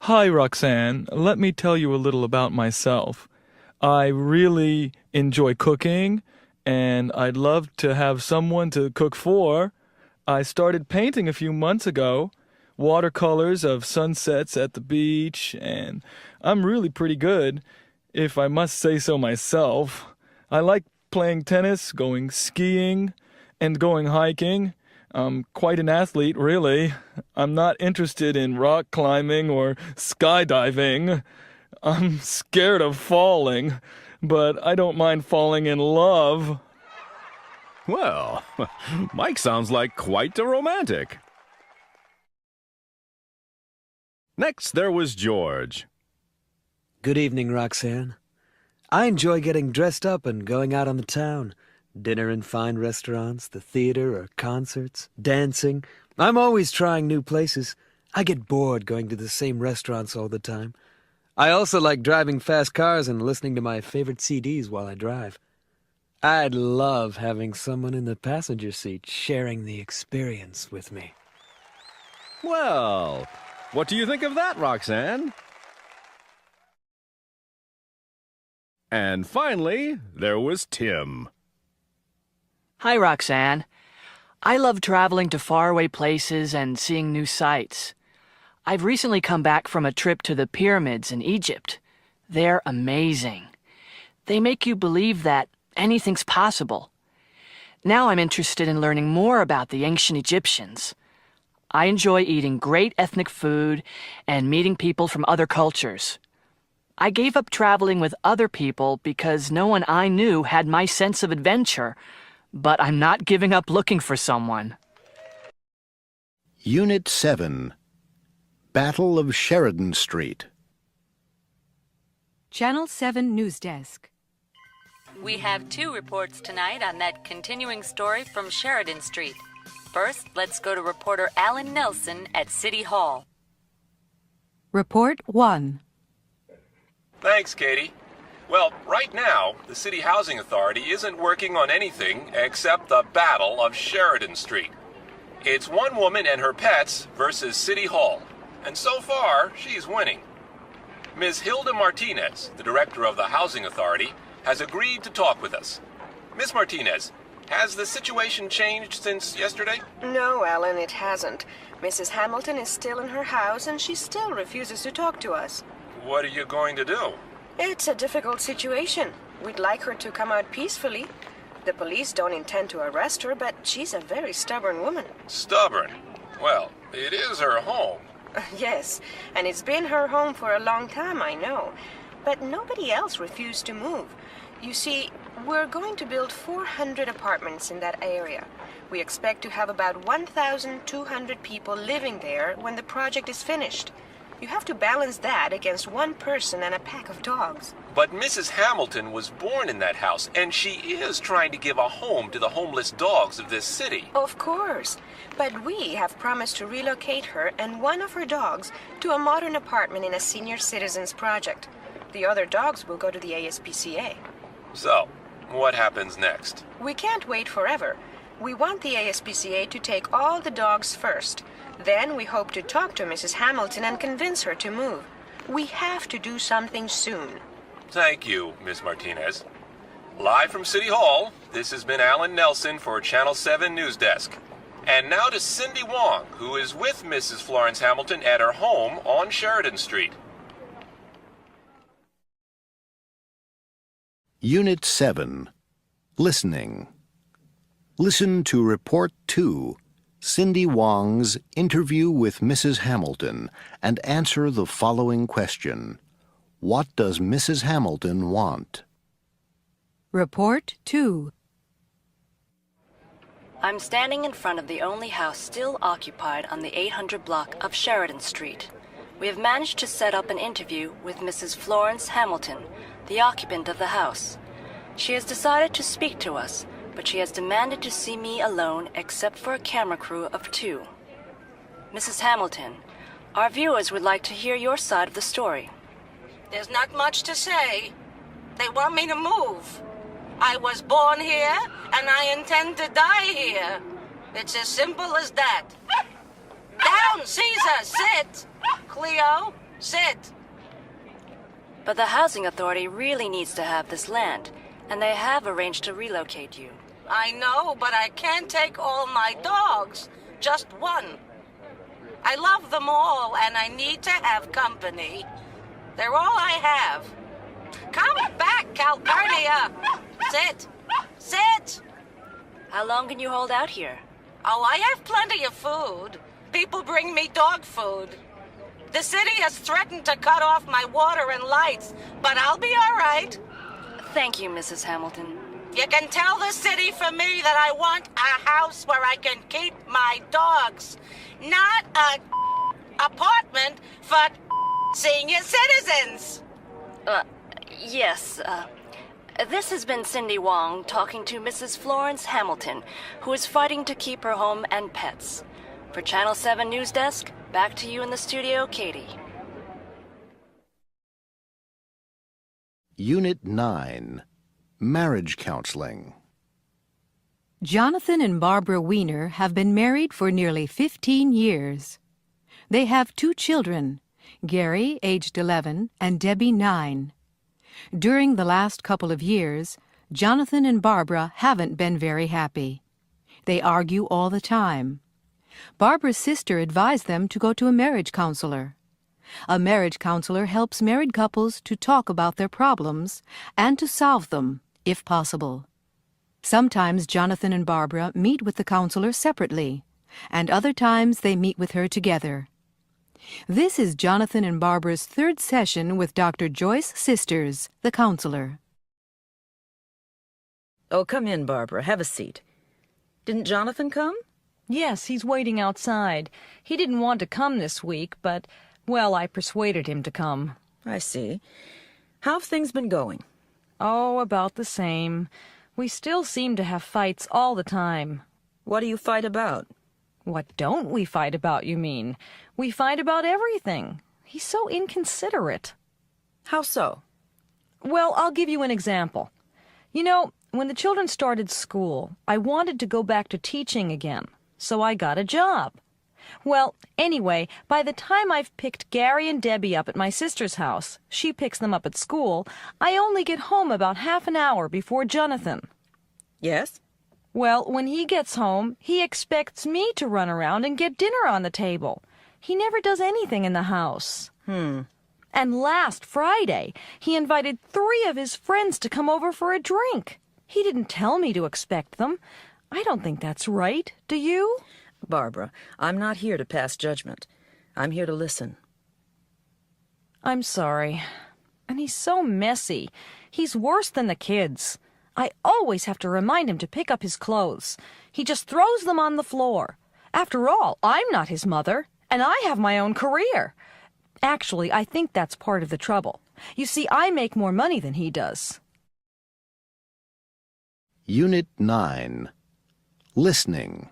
Hi, Roxanne. Let me tell you a little about myself. I really enjoy cooking, and I'd love to have someone to cook for. I started painting a few months ago, watercolors of sunsets at the beach, and I'm really pretty good, if I must say so myself. I like playing tennis, going skiing, and going hiking. I'm quite an athlete, really. I'm not interested in rock climbing or skydiving. I'm scared of falling, but I don't mind falling in love. Well, Mike sounds like quite a romantic. Next, there was George. Good evening, Roxanne. I enjoy getting dressed up and going out on the town. Dinner in fine restaurants, the theater or concerts, dancing. I'm always trying new places. I get bored going to the same restaurants all the time. I also like driving fast cars and listening to my favorite CDs while I drive. I'd love having someone in the passenger seat sharing the experience with me. Well, What do you think of that, Roxanne? And finally, there was Tim. Hi, Roxanne. I love traveling to faraway places and seeing new sights. I've recently come back from a trip to the pyramids in Egypt. They're amazing. They make you believe that anything's possible. Now I'm interested in learning more about the ancient Egyptians. I enjoy eating great ethnic food and meeting people from other cultures. I gave up traveling with other people because no one I knew had my sense of adventure, but I'm not giving up looking for someone. Unit 7, Battle of Sheridan Street. Channel 7 News Desk. We have 2 reports tonight on that continuing story from Sheridan Street. First, let's go to reporter Alan Nelson at City Hall. Report 1. Thanks, Katie. Well, right now, the City Housing Authority isn't working on anything except the Battle of Sheridan Street. It's one woman and her pets versus City Hall, and so far, she's winning. Ms. Hilda Martinez, the director of the Housing Authority, has agreed to talk with us. Ms. Martinez, has the situation changed since yesterday? No, Alan, it hasn't. Mrs. Hamilton is still in her house and she still refuses to talk to us. What are you going to do? It's a difficult situation. We'd like her to come out peacefully. The police don't intend to arrest her, but she's a very stubborn woman. Stubborn? Well, it is her home. Yes, and it's been her home for a long time, I know. But nobody else refused to move. You see, we're going to build 400 apartments in that area. We expect to have about 1,200 people living there when the project is finished. You have to balance that against one person and a pack of dogs. But Mrs. Hamilton was born in that house, and she is trying to give a home to the homeless dogs of this city. Of course. But we have promised to relocate her and one of her dogs to a modern apartment in a senior citizens project. The other dogs will go to the ASPCA. So, what happens next? We can't wait forever. We want the ASPCA to take all the dogs first. Then we hope to talk to Mrs. Hamilton and convince her to move. We have to do something soon. Thank you, Ms. Martinez. Live from City Hall, this has been Alan Nelson for Channel 7 News Desk. And now to Cindy Wong, who is with Mrs. Florence Hamilton at her home on Sheridan Street. Unit 7, Listening. Listen to Report 2, Cindy Wong's interview with Mrs. Hamilton, and answer the following question. What does Mrs. Hamilton want? Report 2. I'm standing in front of the only house still occupied on the 800 block of Sheridan Street. We have managed to set up an interview with Mrs. Florence Hamilton, the occupant of the house. She has decided to speak to us, but she has demanded to see me alone except for a camera crew of 2. Mrs. Hamilton, our viewers would like to hear your side of the story. There's not much to say. They want me to move. I was born here, and I intend to die here. It's as simple as that. Down, Caesar! Sit! Cleo, sit! But the Housing Authority really needs to have this land, and they have arranged to relocate you. I know, but I can't take all my dogs. Just one. I love them all, and I need to have company. They're all I have. Come back, Calpurnia! Sit! Sit! How long can you hold out here? Oh, I have plenty of food. People bring me dog food. The city has threatened to cut off my water and lights, but I'll be all right. Thank you, Mrs. Hamilton. You can tell the city for me that I want a house where I can keep my dogs, not a apartment for senior citizens. Yes, this has been Cindy Wong talking to Mrs. Florence Hamilton, who is fighting to keep her home and pets. For Channel 7 News Desk, back to you in the studio, Katie. Unit 9, Marriage Counseling. Jonathan and Barbara Weiner have been married for nearly 15 years. They have 2 children, Gary, aged 11, and Debbie, 9. During the last couple of years, Jonathan and Barbara haven't been very happy. They argue all the time. Barbara's sister advised them to go to a marriage counselor. A marriage counselor helps married couples to talk about their problems and to solve them, if possible. Sometimes Jonathan and Barbara meet with the counselor separately, and other times they meet with her together. This is Jonathan and Barbara's 3rd session with Dr. Joyce Sisters, the counselor. Oh, come in, Barbara. Have a seat. Didn't Jonathan come? Yes, he's waiting outside. He didn't want to come this week, but, well, I persuaded him to come. I see. How have things been going? Oh, about the same. We still seem to have fights all the time. What do you fight about? What don't we fight about, you mean? We fight about everything. He's so inconsiderate. How so? Well, I'll give you an example. You know, when the children started school, I wanted to go back to teaching again, so I got a job. Well, anyway, by the time I've picked Gary and Debbie up at my sister's house, she picks them up at school, I only get home about half an hour before Jonathan. Yes? Well, when he gets home, he expects me to run around and get dinner on the table. He never does anything in the house. And last Friday, he invited 3 of his friends to come over for a drink. He didn't tell me to expect them. I don't think that's right, do you? Barbara, I'm not here to pass judgment. I'm here to listen. I'm sorry. And he's so messy. He's worse than the kids. I always have to remind him to pick up his clothes. He just throws them on the floor. After all, I'm not his mother, and I have my own career. Actually, I think that's part of the trouble. You see, I make more money than he does. Unit 9. Listening.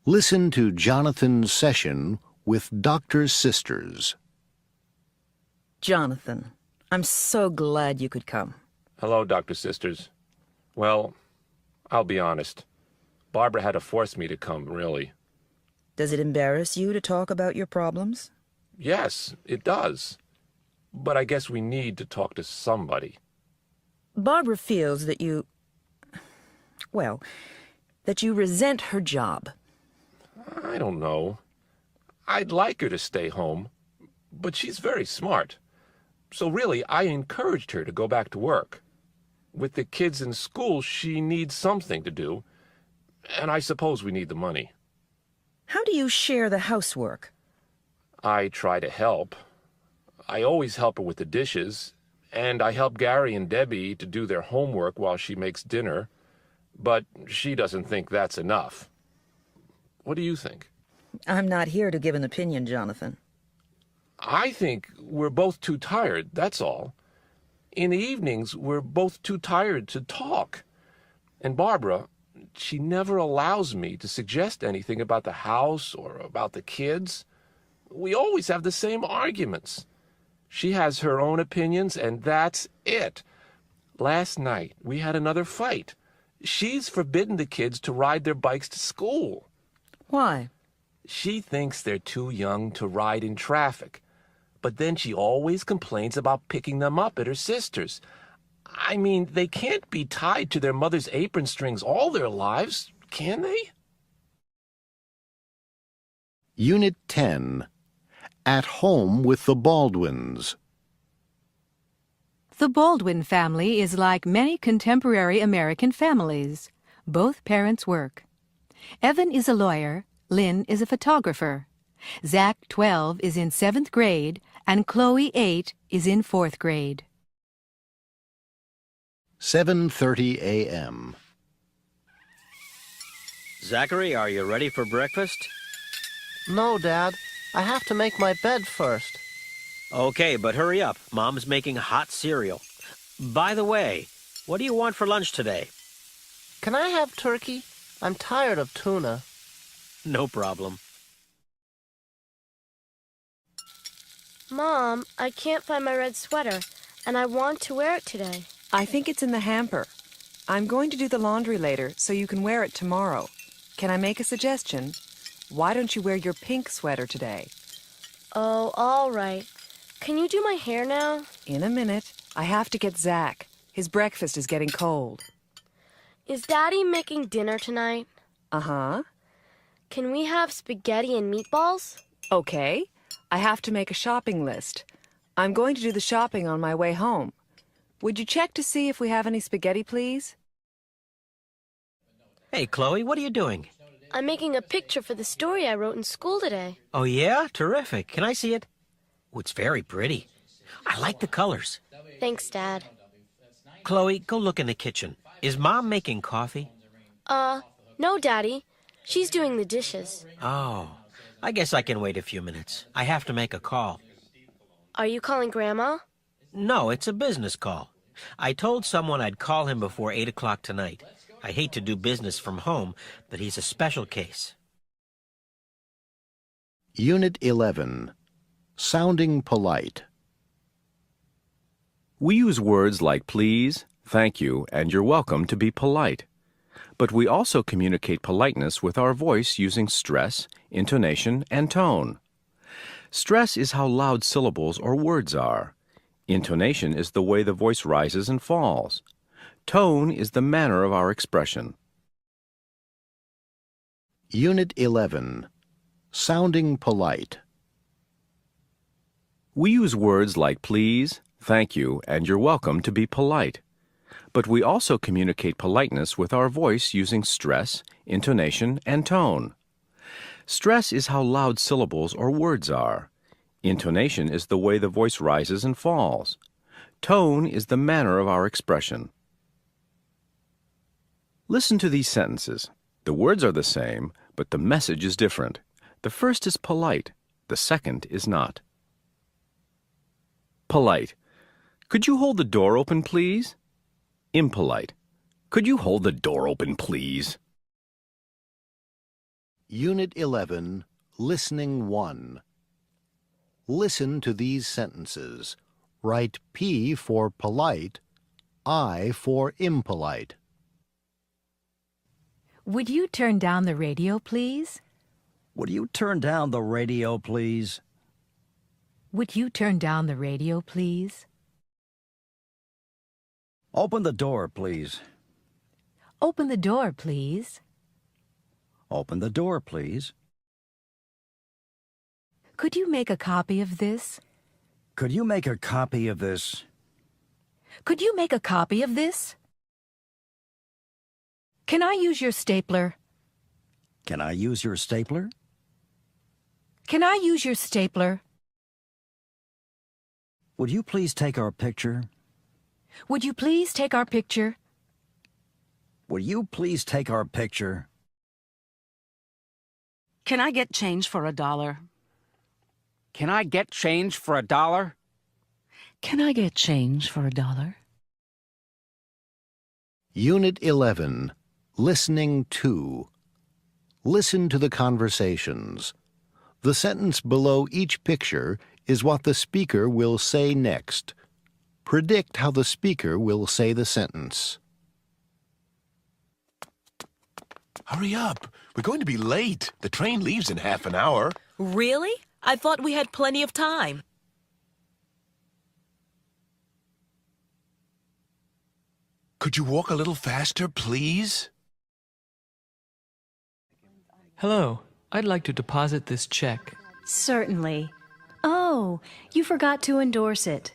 Listen to Jonathan's session with Dr. Sisters. Jonathan, I'm so glad you could come. Hello, Dr. Sisters. Well, I'll be honest. Barbara had to force me to come, really. Does it embarrass you to talk about your problems? Yes, it does. But I guess we need to talk to somebody. Barbara feels that you... well, that you resent her job. I don't know. I'd like her to stay home, but she's very smart. So really, I encouraged her to go back to work. With the kids in school, she needs something to do, and I suppose we need the money. How do you share the housework? I try to help. I always help her with the dishes, and I help Gary and Debbie to do their homework while she makes dinner, but she doesn't think that's enough. What do you think? I'm not here to give an opinion, Jonathan. I think we're both too tired, that's all. In the evenings, we're both too tired to talk. And Barbara, she never allows me to suggest anything about the house or about the kids. We always have the same arguments. She has her own opinions, and that's it. Last night, we had another fight. She's forbidden the kids to ride their bikes to school. Why? She thinks they're too young to ride in traffic. But then she always complains about picking them up at her sister's. I mean, they can't be tied to their mother's apron strings all their lives, can they? Unit 10. At Home with the Baldwins. The Baldwin family is like many contemporary American families. Both parents work. Evan is a lawyer, Lynn is a photographer. Zach, 12, is in 7th grade, and Chloe, 8, is in 4th grade. 7:30 a.m. Zachary, are you ready for breakfast? No, Dad. I have to make my bed first. Okay, but hurry up. Mom's making hot cereal. By the way, what do you want for lunch today? Can I have turkey? I'm tired of tuna. No problem. Mom, I can't find my red sweater, and I want to wear it today. I think it's in the hamper. I'm going to do the laundry later, so you can wear it tomorrow. Can I make a suggestion? Why don't you wear your pink sweater today? Oh, all right. Can you do my hair now? In a minute. I have to get Zach. His breakfast is getting cold. Is Daddy making dinner tonight? Uh-huh. Can we have spaghetti and meatballs? Okay. I have to make a shopping list. I'm going to do the shopping on my way home. Would you check to see if we have any spaghetti, please? Hey, Chloe, what are you doing? I'm making a picture for the story I wrote in school today. Oh, yeah? Terrific. Can I see it? Oh, it's very pretty. I like the colors. Thanks, Dad. Chloe, go look in the kitchen. Is Mom making coffee? No, Daddy. She's doing the dishes. Oh, I guess I can wait a few minutes. I have to make a call. Are you calling Grandma? No, it's a business call. I told someone I'd call him before 8 o'clock tonight. I hate to do business from home, but he's a special case. Unit 11. Sounding polite. We use words like please, thank you, and you're welcome to be polite. But we also communicate politeness with our voice using stress, intonation, and tone. Stress is how loud syllables or words are. Intonation is the way the voice rises and falls. Tone is the manner of our expression. Unit 11. Sounding polite. We use words like please, thank you, and you're welcome to be polite. But we also communicate politeness with our voice using stress, intonation, and tone. Stress is how loud syllables or words are. Intonation is the way the voice rises and falls. Tone is the manner of our expression. Listen to these sentences. The words are the same, but the message is different. The first is polite. The second is not. Polite. Could you hold the door open, please? Impolite. Could you hold the door open, please? Unit 11. Listening 1. Listen to these sentences. Write P for polite, I for impolite. Would you turn down the radio, please? Would you turn down the radio, please? Would you turn down the radio, please? Open the door, please. Open the door, please. Open the door, please. Could you make a copy of this? Could you make a copy of this? Could you make a copy of this? Can I use your stapler? Can I use your stapler? Can I use your stapler? Would you please take our picture? Would you please take our picture? Would you please take our picture? Can I get change for $1? Can I get change for $1? Can I get change for $1? Unit 11. Listening 2. Listen to the conversations. The sentence below each picture is what the speaker will say next. Predict how the speaker will say the sentence. Hurry up. We're going to be late. The train leaves in half an hour. Really? I thought we had plenty of time. Could you walk a little faster, please? Hello. I'd like to deposit this check. Certainly. Oh, you forgot to endorse it.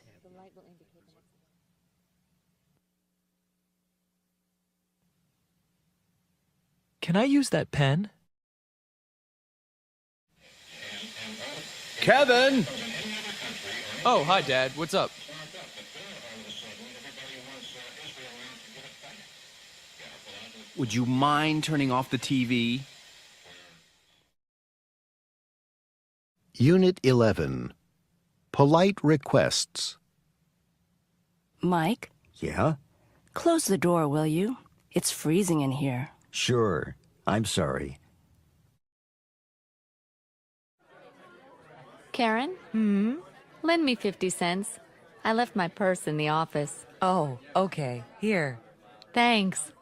Can I use that pen? Kevin! Oh, hi, Dad. What's up? Would you mind turning off the TV? Unit 11. Polite requests. Mike? Yeah? Close the door, will you? It's freezing in here. Sure. I'm sorry. Karen? Lend me 50 cents. I left my purse in the office. Oh, okay. Here. Thanks.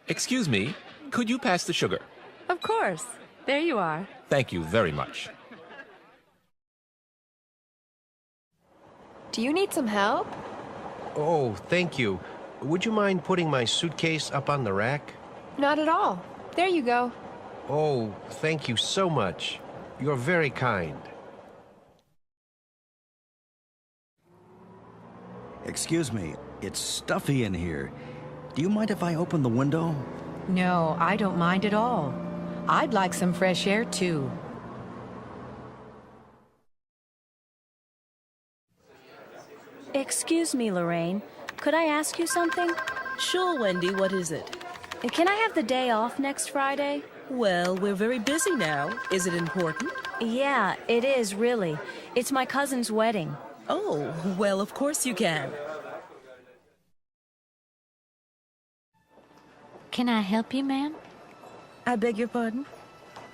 Excuse me, could you pass the sugar? Of course. There you are. Thank you very much. Do you need some help? Oh, thank you. Would you mind putting my suitcase up on the rack? Not at all. There you go. Oh, thank you so much. You're very kind. Excuse me, it's stuffy in here. Do you mind if I open the window? No, I don't mind at all. I'd like some fresh air, too. Excuse me, Lorraine. Could I ask you something? Sure, Wendy, what is it? Can I have the day off next Friday? Well, we're very busy now. Is it important? Yeah, it is, really. It's my cousin's wedding. Oh, well, of course you can. Can I help you, ma'am? I beg your pardon?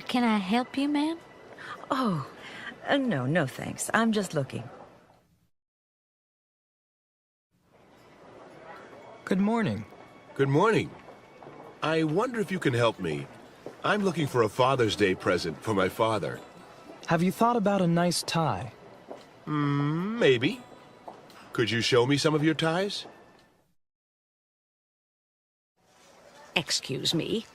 Can I help you, ma'am? Oh, no, thanks. I'm just looking. Good morning. Good morning. I wonder if you can help me. I'm looking for a Father's Day present for my father. Have you thought about a nice tie? Maybe. Could you show me some of your ties? Excuse me.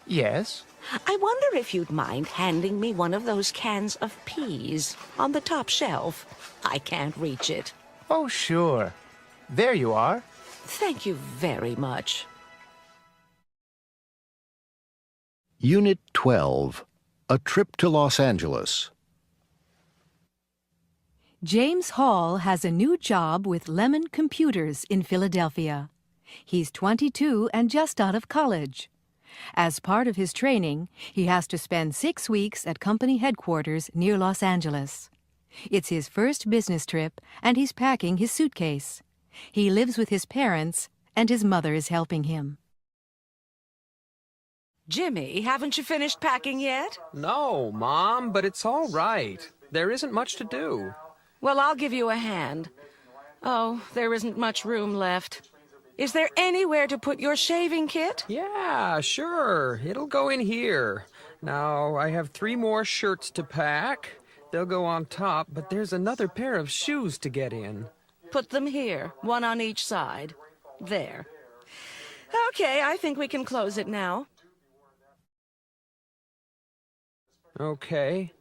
Yes? I wonder if you'd mind handing me one of those cans of peas on the top shelf. I can't reach it. Oh, sure. There you are. Thank you very much. Unit 12, A Trip to Los Angeles. James Hall has a new job with Lemon Computers in Philadelphia. He's 22 and just out of college. As part of his training, he has to spend 6 weeks at company headquarters near Los Angeles. It's his first business trip, and he's packing his suitcase. He lives with his parents, and his mother is helping him. Jimmy, haven't you finished packing yet? No, Mom, but it's all right. There isn't much to do. Well, I'll give you a hand. Oh, there isn't much room left. Is there anywhere to put your shaving kit? Yeah, sure. It'll go in here. Now, I have 3 more shirts to pack. They'll go on top, but there's another pair of shoes to get in. Put them here, one on each side. There. Okay, I think we can close it now. Okay.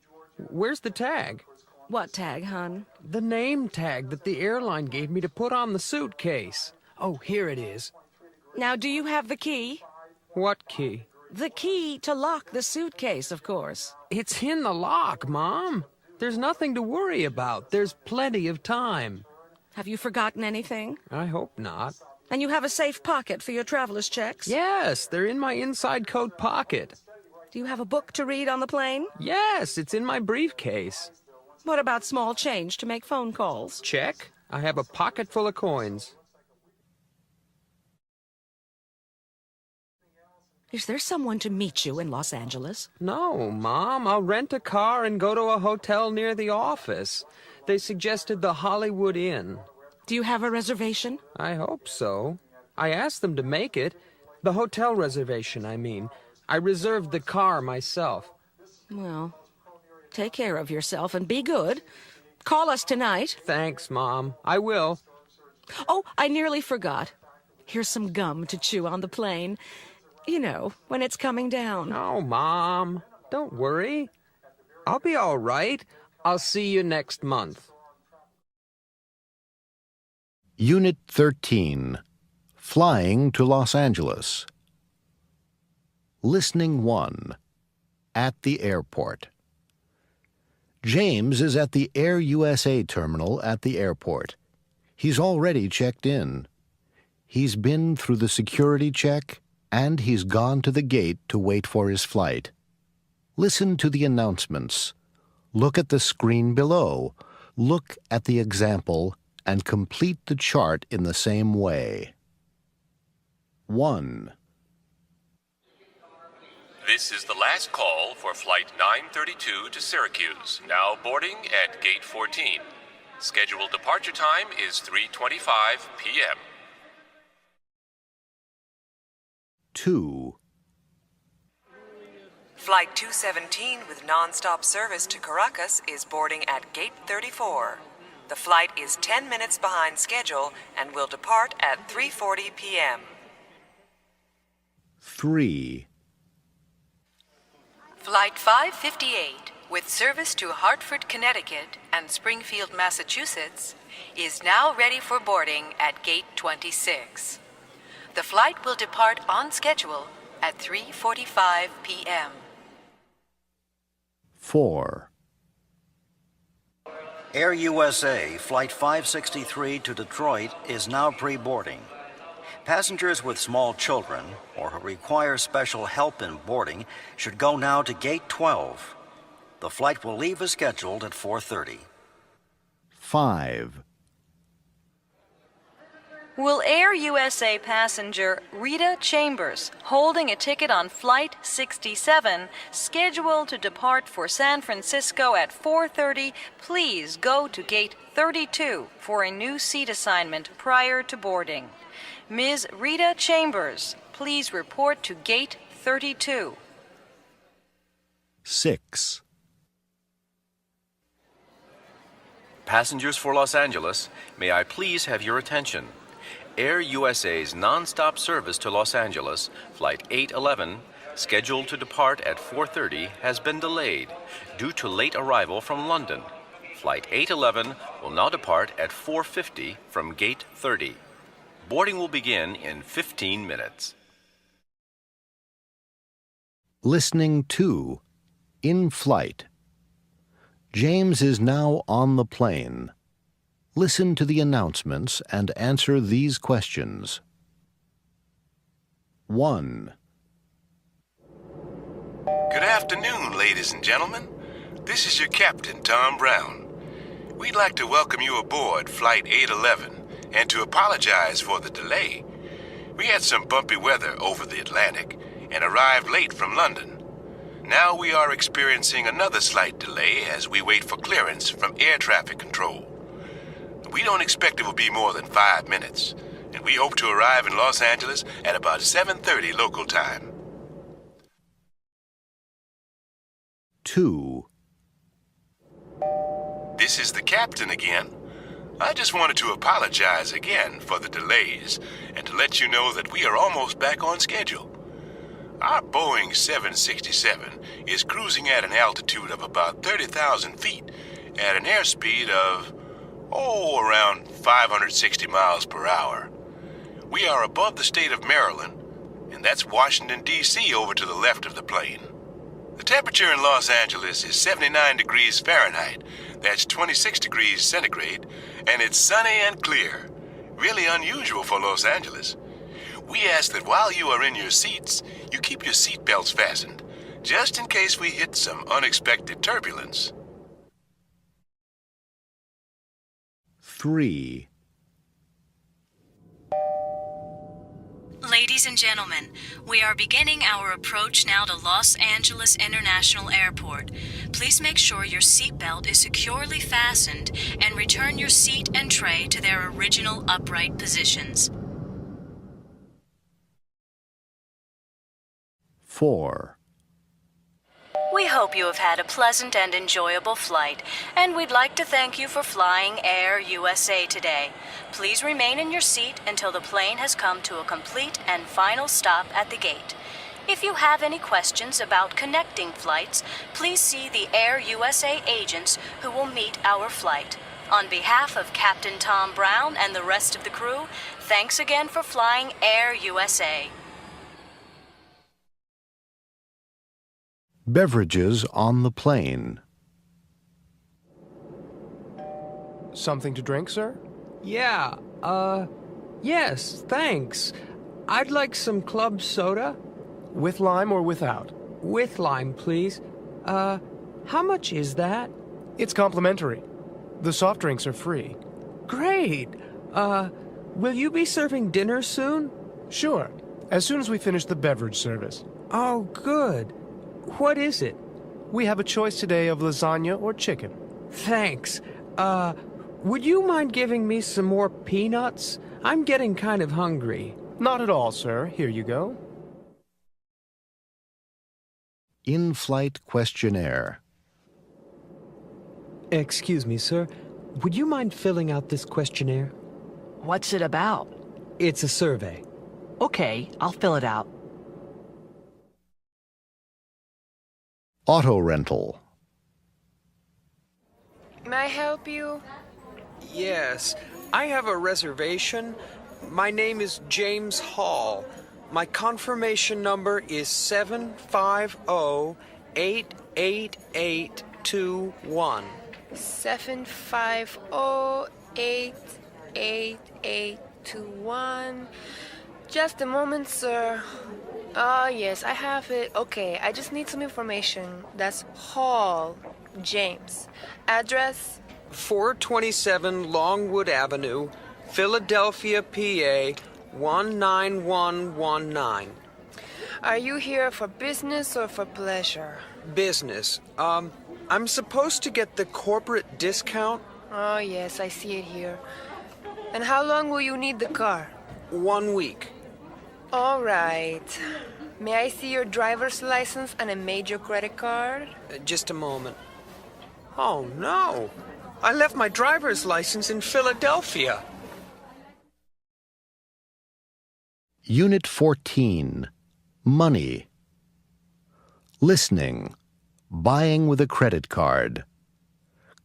Where's the tag? What tag, hon? The name tag that the airline gave me to put on the suitcase. Oh, here it is. Now, do you have the key? What key? The key to lock the suitcase, of course. It's in the lock, Mom. There's nothing to worry about. There's plenty of time. Have you forgotten anything? I hope not. And you have a safe pocket for your traveler's checks? Yes, they're in my inside coat pocket. Do you have a book to read on the plane? Yes, it's in my briefcase. What about small change to make phone calls? Check. I have a pocket full of coins. Is there someone to meet you in Los Angeles? No, Mom. I'll rent a car and go to a hotel near the office. They suggested the Hollywood Inn. Do you have a reservation? I hope so. I asked them to make it. The hotel reservation, I mean. I reserved the car myself. Well, take care of yourself and be good. Call us tonight. Thanks, Mom. I will. Oh, I nearly forgot. Here's some gum to chew on the plane. You know, when it's coming down. Oh, Mom. Don't worry. I'll be all right. I'll see you next month. Unit 13, Flying to Los Angeles. Listening 1, At the Airport. James is at the Air USA terminal at the airport. He's already checked in. He's been through the security check, and he's gone to the gate to wait for his flight. Listen to the announcements. Look at the screen below. Look at the example and complete the chart in the same way. 1. This is the last call for Flight 932 to Syracuse, now boarding at Gate 14. Scheduled departure time is 3:25 p.m. 2. Flight 217 with non-stop service to Caracas is boarding at Gate 34. The flight is 10 minutes behind schedule and will depart at 3:40 p.m. 3. Flight 558, with service to Hartford, Connecticut and Springfield, Massachusetts, is now ready for boarding at Gate 26. The flight will depart on schedule at 3:45 p.m. 4. Air USA Flight 563 to Detroit is now pre-boarding. Passengers with small children or who require special help in boarding should go now to Gate 12. The flight will leave as scheduled at 4:30. 5. Will Air USA passenger Rita Chambers, holding a ticket on Flight 67, scheduled to depart for San Francisco at 4:30, please go to Gate 32 for a new seat assignment prior to boarding. Ms. Rita Chambers, please report to Gate 32. 6. Passengers for Los Angeles, may I please have your attention? Air USA's non-stop service to Los Angeles, Flight 811, scheduled to depart at 4:30, has been delayed due to late arrival from London. Flight 811 will now depart at 4:50 from Gate 30. Boarding will begin in 15 minutes. Listening 2. In flight. James is now on the plane. Listen to the announcements and answer these questions. 1. Good afternoon, ladies and gentlemen. This is your captain, Tom Brown. We'd like to welcome you aboard Flight 811 and to apologize for the delay. We had some bumpy weather over the Atlantic and arrived late from London. Now we are experiencing another slight delay as we wait for clearance from air traffic control. We don't expect it will be more than 5 minutes, and we hope to arrive in Los Angeles at about 7:30 local time. 2. This is the captain again. I just wanted to apologize again for the delays and to let you know that we are almost back on schedule. Our Boeing 767 is cruising at an altitude of about 30,000 feet at an airspeed of, around 560 miles per hour. We are above the state of Maryland, and that's Washington, D.C. over to the left of the plane. The temperature in Los Angeles is 79 degrees Fahrenheit, that's 26 degrees centigrade, and it's sunny and clear. Really unusual for Los Angeles. We ask that while you are in your seats, you keep your seat belts fastened, just in case we hit some unexpected turbulence. 3. Ladies and gentlemen, we are beginning our approach now to Los Angeles International Airport. Please make sure your seatbelt is securely fastened and return your seat and tray to their original upright positions. 4. We hope you have had a pleasant and enjoyable flight, and we'd like to thank you for flying Air USA today. Please remain in your seat until the plane has come to a complete and final stop at the gate. If you have any questions about connecting flights, please see the Air USA agents who will meet our flight. On behalf of Captain Tom Brown and the rest of the crew, thanks again for flying Air USA. Beverages on the plane. Something to drink, sir? Yeah, yes, thanks. I'd like some club soda. With lime or without? With lime, please. How much is that? It's complimentary. The soft drinks are free. Great. Will you be serving dinner soon? Sure, as soon as we finish the beverage service. Oh, good. What is it? We have a choice today of lasagna or chicken. Thanks. Would you mind giving me some more peanuts? I'm getting kind of hungry. Not at all, sir. Here you go. In-flight questionnaire. Excuse me, sir. Would you mind filling out this questionnaire? What's it about? It's a survey. Okay, I'll fill it out. Auto rental. May I help you? Yes, I have a reservation. My name is James Hall. My confirmation number is 750-88821. 750-88821. Just a moment, sir. Ah, yes, I have it. Okay, I just need some information. That's Hall, James. Address? 427 Longwood Avenue, Philadelphia, PA 19119. Are you here for business or for pleasure? Business. I'm supposed to get the corporate discount. Oh, yes, I see it here. And how long will you need the car? 1 week. All right. May I see your driver's license and a major credit card? Just a moment. Oh, no. I left my driver's license in Philadelphia. Unit 14. Money. Listening. Buying with a credit card.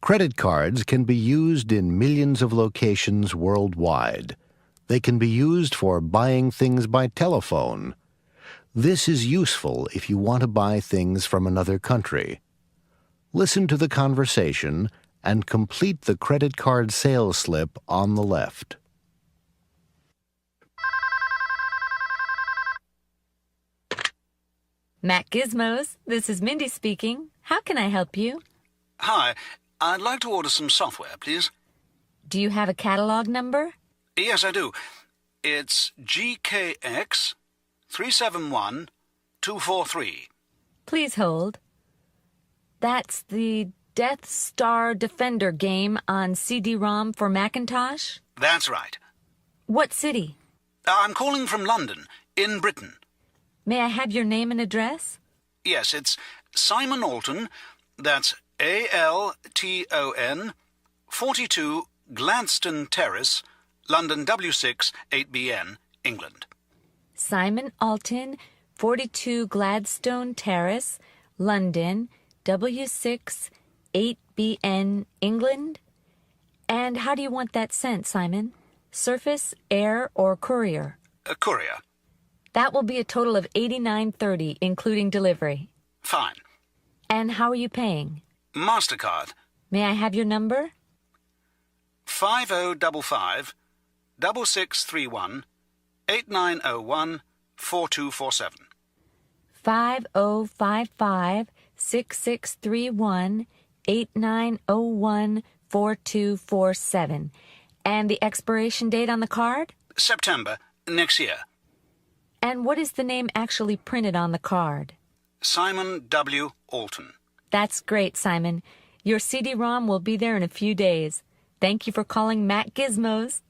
Credit cards can be used in millions of locations worldwide. They can be used for buying things by telephone. This is useful if you want to buy things from another country. Listen to the conversation and complete the credit card sales slip on the left. Mac Gizmos, this is Mindy speaking. How can I help you? Hi, I'd like to order some software, please. Do you have a catalog number? Yes, I do. It's GKX 371243. Please hold. That's the Death Star Defender game on CD-ROM for Macintosh? That's right. What city? I'm calling from London, in Britain. May I have your name and address? Yes, it's Simon Alton. That's ALTON, 42 Gladstone Terrace, London W6 8BN, England. Simon Alton, 42 Gladstone Terrace, London, W6 8BN, England. And how do you want that sent, Simon? Surface, air, or courier? A courier. That will be a total of $89.30, including delivery. Fine. And how are you paying? MasterCard. May I have your number? 5055 6631 8901 4247. 5055 6631 8901 4247. And the expiration date on the card? September next year. And what is the name actually printed on the card? Simon W. Alton. That's great, Simon. Your CD-ROM will be there in a few days. Thank you for calling Mac Gizmos.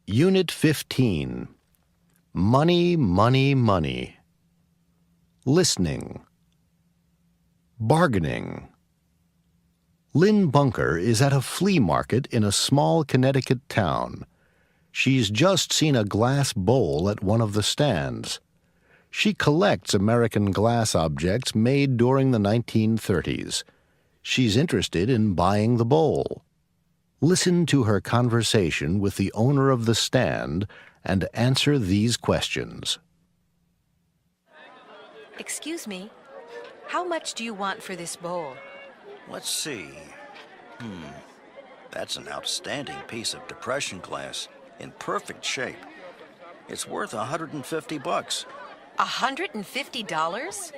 Unit 15. Money, money, money. Listening. Bargaining. Lynn Bunker is at a flea market in a small Connecticut town. She's just seen a glass bowl at one of the stands. She collects American glass objects made during the 1930s. She's interested in buying the bowl. Listen to her conversation with the owner of the stand and answer these questions. Excuse me, how much do you want for this bowl? Let's see. That's an outstanding piece of depression glass in perfect shape. It's worth $150. $150?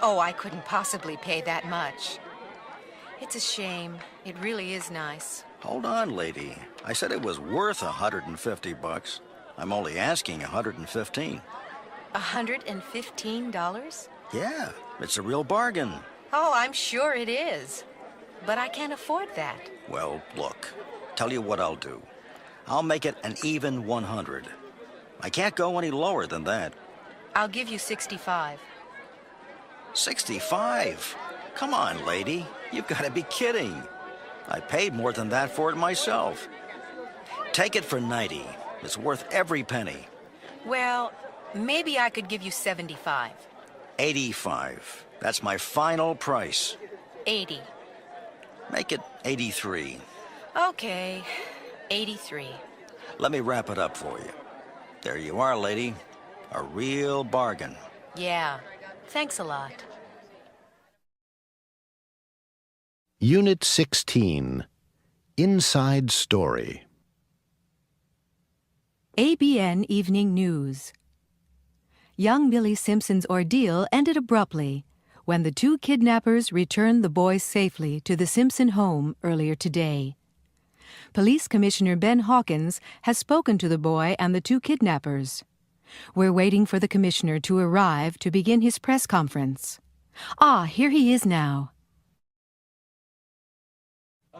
Oh, I couldn't possibly pay that much. It's a shame. It really is nice. Hold on, lady. I said it was worth $150. I'm only asking $115. $115? Yeah, it's a real bargain. Oh, I'm sure it is. But I can't afford that. Well, look, tell you what I'll do. I'll make it an even 100. I can't go any lower than that. I'll give you 65. 65? Come on, lady. You've got to be kidding. I paid more than that for it myself. Take it for 90. It's worth every penny. Well, maybe I could give you 75. 85. That's my final price. 80. Make it 83. Okay, 83. Let me wrap it up for you. There you are, lady. A real bargain. Yeah, thanks a lot. Unit 16, Inside Story. ABN Evening News. Young Billy Simpson's ordeal ended abruptly when the two kidnappers returned the boys safely to the Simpson home earlier today. Police Commissioner Ben Hawkins has spoken to the boy and the two kidnappers. We're waiting for the commissioner to arrive to begin his press conference. Ah, here he is now.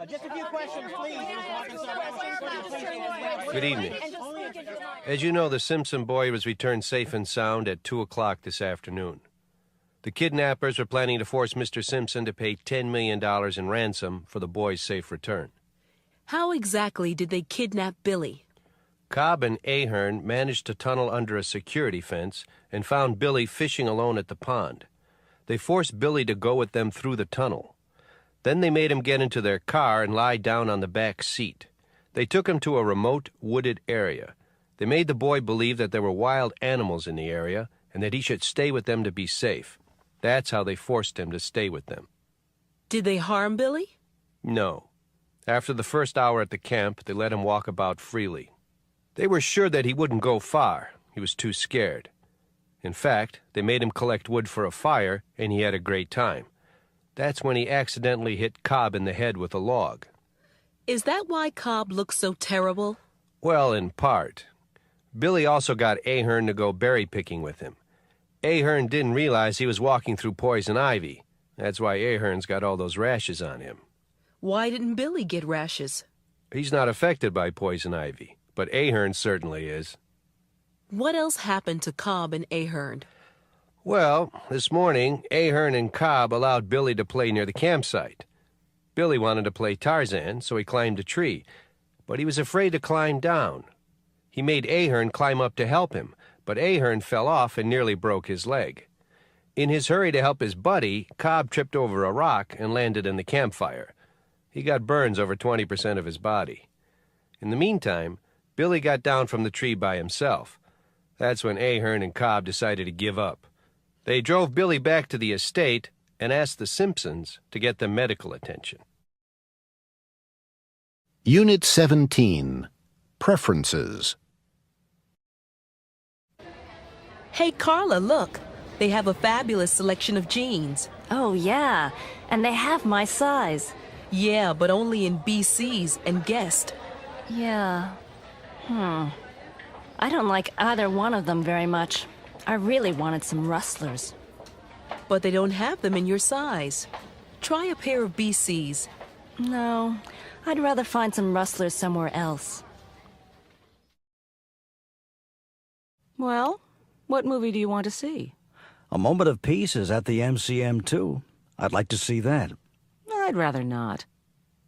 Just a few questions, please. Good evening. As you know, the Simpson boy was returned safe and sound at 2 o'clock this afternoon. The kidnappers were planning to force Mr. Simpson to pay $10 million in ransom for the boy's safe return. How exactly did they kidnap Billy? Cobb and Ahern managed to tunnel under a security fence and found Billy fishing alone at the pond. They forced Billy to go with them through the tunnel. Then they made him get into their car and lie down on the back seat. They took him to a remote, wooded area. They made the boy believe that there were wild animals in the area and that he should stay with them to be safe. That's how they forced him to stay with them. Did they harm Billy? No. After the first hour at the camp, they let him walk about freely. They were sure that he wouldn't go far. He was too scared. In fact, they made him collect wood for a fire, and he had a great time. That's when he accidentally hit Cobb in the head with a log. Is that why Cobb looks so terrible? Well, in part. Billy also got Ahern to go berry picking with him. Ahern didn't realize he was walking through poison ivy. That's why Ahern's got all those rashes on him. Why didn't Billy get rashes? He's not affected by poison ivy, but Ahern certainly is. What else happened to Cobb and Ahern? Well, this morning, Ahern and Cobb allowed Billy to play near the campsite. Billy wanted to play Tarzan, so he climbed a tree, but he was afraid to climb down. He made Ahern climb up to help him, but Ahern fell off and nearly broke his leg. In his hurry to help his buddy, Cobb tripped over a rock and landed in the campfire. He got burns over 20% of his body. In the meantime, Billy got down from the tree by himself. That's when Ahern and Cobb decided to give up. They drove Billy back to the estate and asked the Simpsons to get them medical attention. Unit 17, Preferences. Hey, Carla, look. They have a fabulous selection of jeans. Oh, yeah. And they have my size. Yeah, but only in BC's and Guest. Yeah. I don't like either one of them very much. I really wanted some rustlers. But they don't have them in your size. Try a pair of BC's. No, I'd rather find some rustlers somewhere else. Well, what movie do you want to see? A Moment of Peace is at the MCM, too. I'd like to see that. I'd rather not.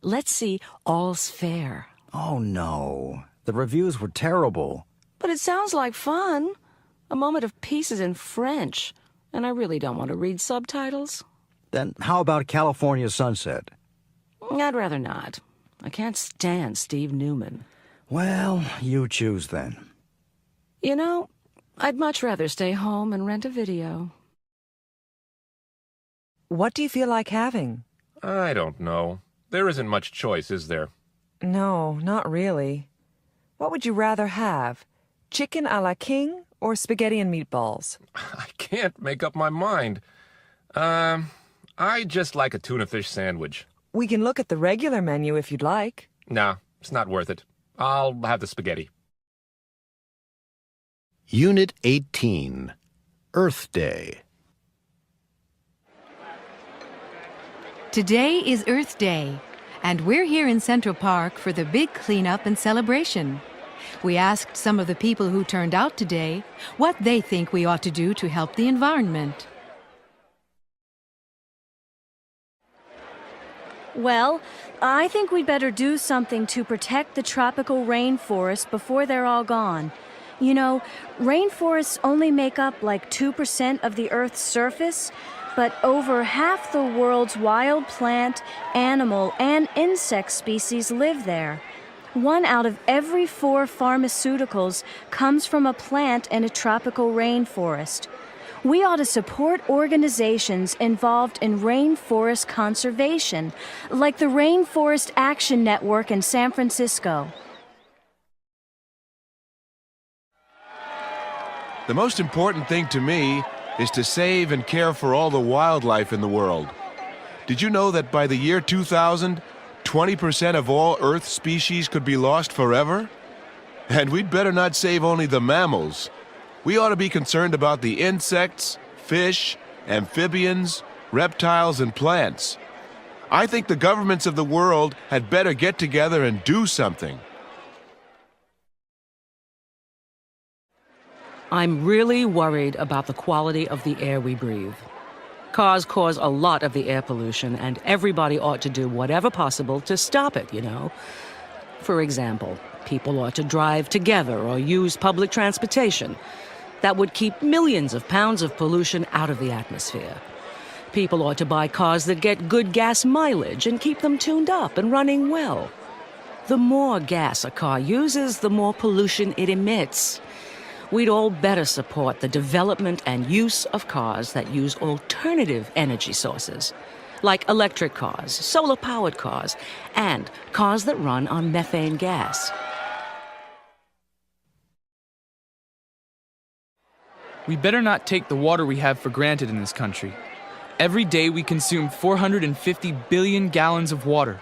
Let's see All's Fair. Oh, no. The reviews were terrible. But it sounds like fun. A Moment of Peace is in French, and I really don't want to read subtitles. Then how about California Sunset? I'd rather not. I can't stand Steve Newman. Well, you choose then. You know, I'd much rather stay home and rent a video. What do you feel like having? I don't know. There isn't much choice, is there? No, not really. What would you rather have? Chicken a la king or spaghetti and meatballs? I can't make up my mind. I just like a tuna fish sandwich. We can look at the regular menu if you'd like. Nah, it's not worth it. I'll have the spaghetti. Unit 18, Earth Day. Today is Earth Day, and we're here in Central Park for the big cleanup and celebration. We asked some of the people who turned out today what they think we ought to do to help the environment. Well, I think we'd better do something to protect the tropical rainforest before they're all gone. You know, rainforests only make up like 2% of the Earth's surface, but over half the world's wild plant, animal, and insect species live there. 1 out of every 4 pharmaceuticals comes from a plant in a tropical rainforest. We ought to support organizations involved in rainforest conservation, like the Rainforest Action Network in San Francisco. The most important thing to me is to save and care for all the wildlife in the world. Did you know that by the year 2000, 20% of all Earth species could be lost forever? And we'd better not save only the mammals. We ought to be concerned about the insects, fish, amphibians, reptiles, and plants. I think the governments of the world had better get together and do something. I'm really worried about the quality of the air we breathe. Cars cause a lot of the air pollution, and everybody ought to do whatever possible to stop it, you know. For example, people ought to drive together or use public transportation. That would keep millions of pounds of pollution out of the atmosphere. People ought to buy cars that get good gas mileage and keep them tuned up and running well. The more gas a car uses, the more pollution it emits. We'd all better support the development and use of cars that use alternative energy sources, like electric cars, solar-powered cars, and cars that run on methane gas. We better not take the water we have for granted in this country. Every day we consume 450 billion gallons of water.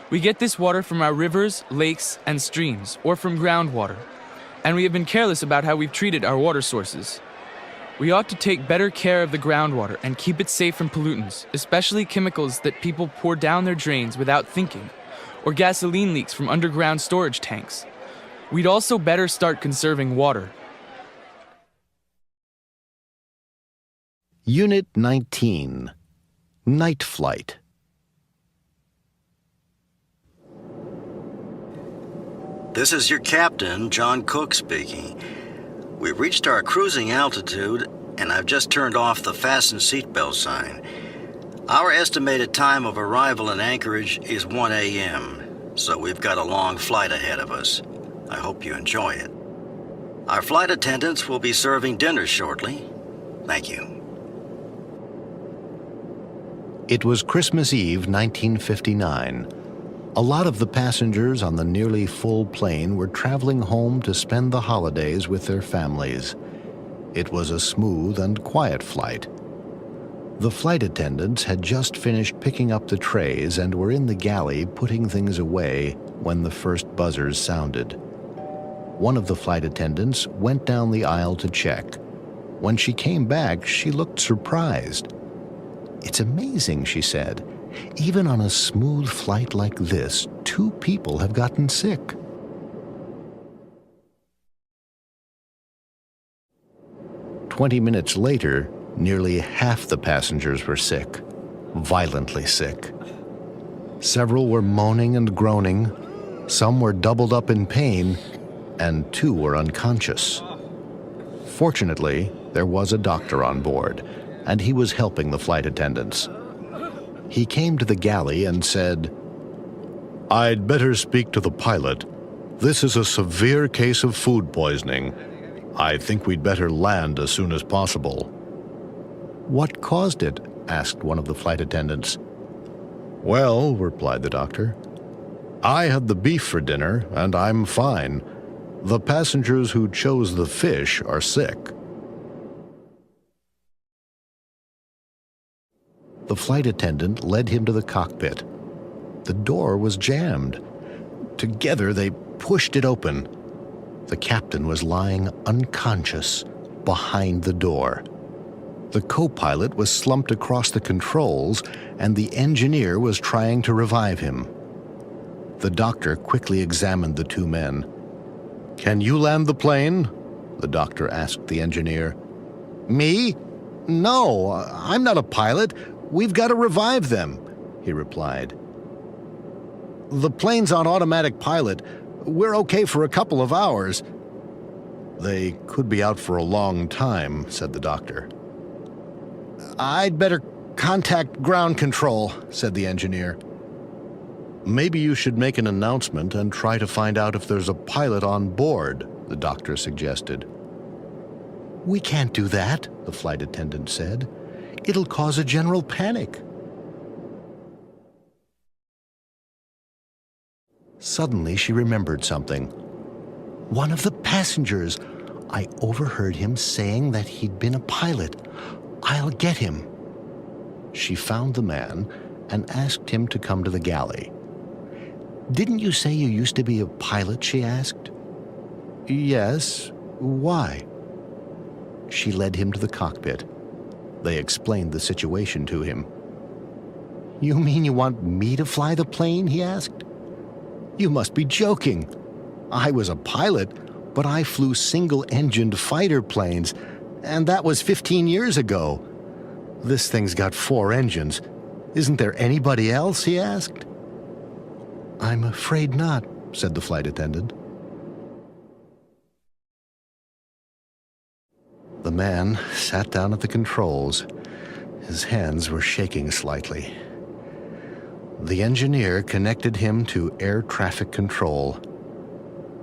We get this water from our rivers, lakes, and streams, or from groundwater. And we have been careless about how we've treated our water sources. We ought to take better care of the groundwater and keep it safe from pollutants, especially chemicals that people pour down their drains without thinking, or gasoline leaks from underground storage tanks. We'd also better start conserving water. Unit 19, Night Flight. This is your captain, John Cook speaking. We've reached our cruising altitude, and I've just turned off the fasten seatbelt sign. Our estimated time of arrival in Anchorage is 1 a.m., so we've got a long flight ahead of us. I hope you enjoy it. Our flight attendants will be serving dinner shortly. Thank you. It was Christmas Eve, 1959. A lot of the passengers on the nearly full plane were traveling home to spend the holidays with their families. It was a smooth and quiet flight. The flight attendants had just finished picking up the trays and were in the galley putting things away when the first buzzers sounded. One of the flight attendants went down the aisle to check. When she came back, she looked surprised. "It's amazing," she said. "Even on a smooth flight like this, 2 people have gotten sick." "20 minutes later, nearly half the passengers were sick, violently sick. Several were moaning and groaning, some were doubled up in pain, and 2 were unconscious. Fortunately, there was a doctor on board, and he was helping the flight attendants. He came to the galley and said, "I'd better speak to the pilot. This is a severe case of food poisoning. I think we'd better land as soon as possible." "What caused it?" asked one of the flight attendants. "Well," replied the doctor, "I had the beef for dinner, and I'm fine. The passengers who chose the fish are sick." The flight attendant led him to the cockpit. The door was jammed. Together they pushed it open. The captain was lying unconscious behind the door. The co-pilot was slumped across the controls, and the engineer was trying to revive him. The doctor quickly examined the 2 men. Can you land the plane? The doctor asked the engineer. Me? No, I'm not a pilot. We've got to revive them, he replied. The plane's on automatic pilot. We're okay for a couple of hours. They could be out for a long time, said the doctor. I'd better contact ground control, said the engineer. Maybe you should make an announcement and try to find out if there's a pilot on board, the doctor suggested. We can't do that, the flight attendant said. It'll cause a general panic. Suddenly she remembered something. One of the passengers. I overheard him saying that he'd been a pilot. I'll get him. She found the man and asked him to come to the galley. Didn't you say you used to be a pilot, she asked. Yes. Why? She led him to the cockpit. They explained the situation to him. You mean you want me to fly the plane, he asked. You must be joking. I was a pilot, but I flew single-engined fighter planes, and that was 15 years ago. This thing's got 4 engines. Isn't there anybody else, he asked. I'm afraid not, said the flight attendant. The man sat down at the controls. His hands were shaking slightly. The engineer connected him to air traffic control.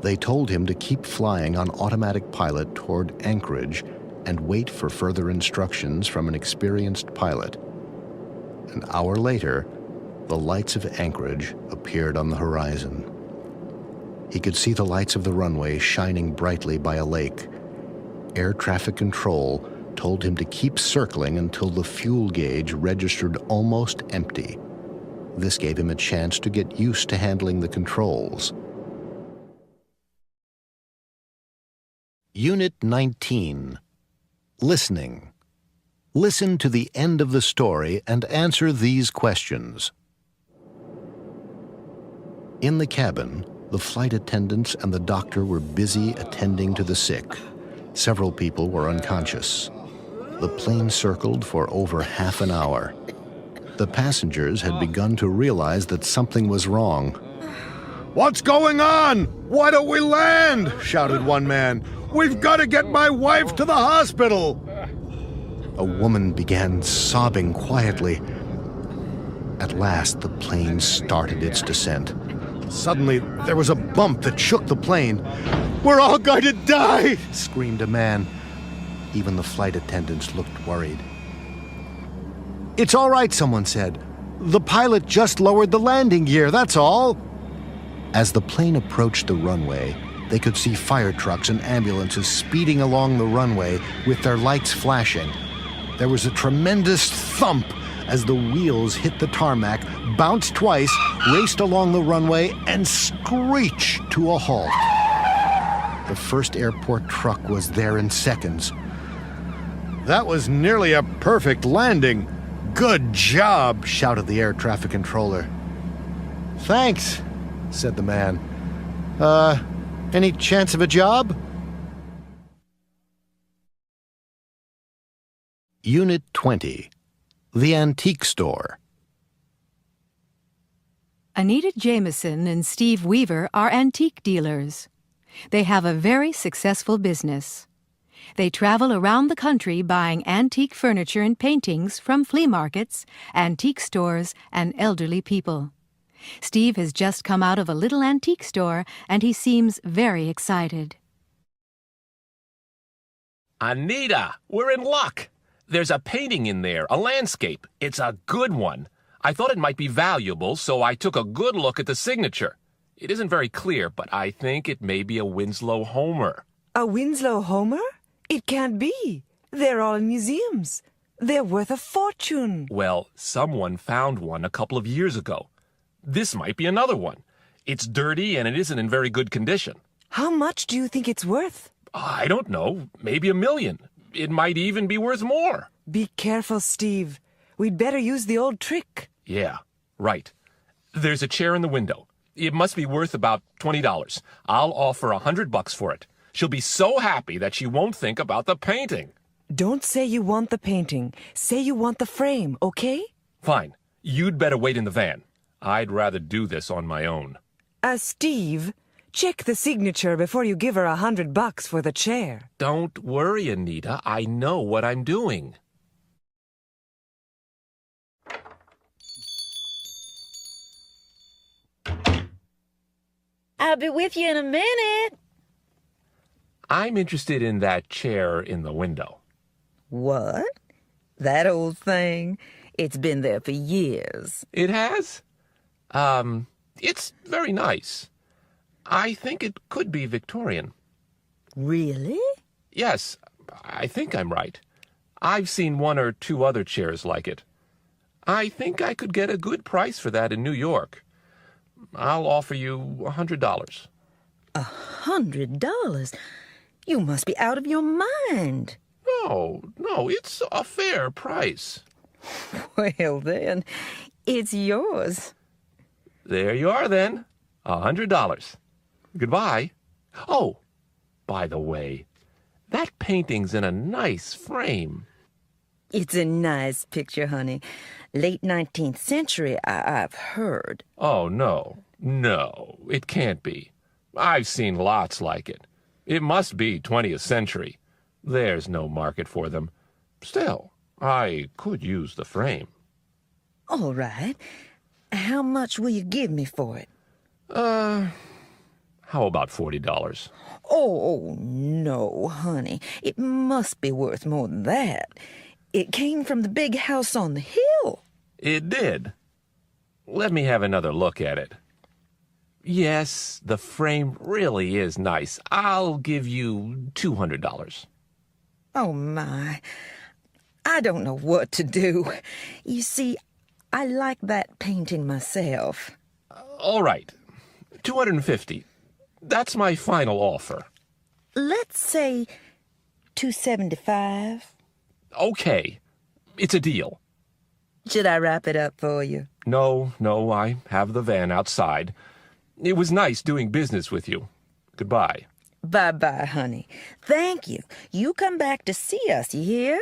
They told him to keep flying on automatic pilot toward Anchorage and wait for further instructions from an experienced pilot. An hour later, the lights of Anchorage appeared on the horizon. He could see the lights of the runway shining brightly by a lake. Air traffic control told him to keep circling until the fuel gauge registered almost empty. This gave him a chance to get used to handling the controls. Unit 19. Listening. Listen to the end of the story and answer these questions. In the cabin, the flight attendants and the doctor were busy attending to the sick. Several people were unconscious. The plane circled for over half an hour. The passengers had begun to realize that something was wrong. What's going on? Why don't we land? Shouted one man. We've got to get my wife to the hospital. A woman began sobbing quietly. At last, the plane started its descent. Suddenly, there was a bump that shook the plane. We're all going to die, screamed a man. Even the flight attendants looked worried. It's all right, someone said. The pilot just lowered the landing gear, that's all. As the plane approached the runway, they could see fire trucks and ambulances speeding along the runway with their lights flashing. There was a tremendous thump as the wheels hit the tarmac, bounced twice, raced along the runway, and screeched to a halt. The first airport truck was there in seconds. That was nearly a perfect landing. Good job, shouted the air traffic controller. Thanks, said the man. Any chance of a job? Unit 20. The Antique Store. Anita Jameson and Steve Weaver are antique dealers. They have a very successful business. They travel around the country buying antique furniture and paintings from flea markets, antique stores, and elderly people. Steve has just come out of a little antique store, and he seems very excited. Anita, we're in luck. There's a painting in there, a landscape. It's a good one. I thought it might be valuable, so I took a good look at the signature. It isn't very clear, but I think it may be a Winslow Homer. A Winslow Homer? It can't be. They're all in museums. They're worth a fortune. Well, someone found one a couple of years ago. This might be another one. It's dirty and it isn't in very good condition. How much do you think it's worth? I don't know. Maybe $1 million. It might even be worth more. Be careful, Steve. We'd better use the old trick. Yeah, right. There's a chair in the window. It must be worth about $20. I'll offer $100 for it. She'll be so happy that she won't think about the painting. Don't say you want the painting. Say you want the frame, okay? Fine. You'd better wait in the van. I'd rather do this on my own. Steve, check the signature before you give her $100 for the chair. Don't worry, Anita. I know what I'm doing. I'll be with you in a minute. I'm interested in that chair in the window. What? That old thing? It's been there for years. It has? It's very nice. I think it could be Victorian. Really? Yes, I think I'm right. I've seen one or two other chairs like it. I think I could get a good price for that in New York. I'll offer you $100. $100? You must be out of your mind. No, it's a fair price. Well, then, it's yours. There you are, then. $100. Goodbye. Oh, by the way, that painting's in a nice frame. It's a nice picture, honey. Late 19th century, I've heard. Oh, no, it can't be. I've seen lots like it. It must be 20th century. There's no market for them. Still, I could use the frame. All right. How much will you give me for it? How about $40? Oh, no, honey. It must be worth more than that. It came from the big house on the hill. It did. Let me have another look at it. Yes, the frame really is nice. I'll give you $200. Oh, my. I don't know what to do. You see, I like that painting myself. All right. $250. That's my final offer. Let's say $275. Okay. It's a deal. Should I wrap it up for you? No, I have the van outside. It was nice doing business with you. Goodbye. Bye-bye, honey. Thank you. You come back to see us, you hear?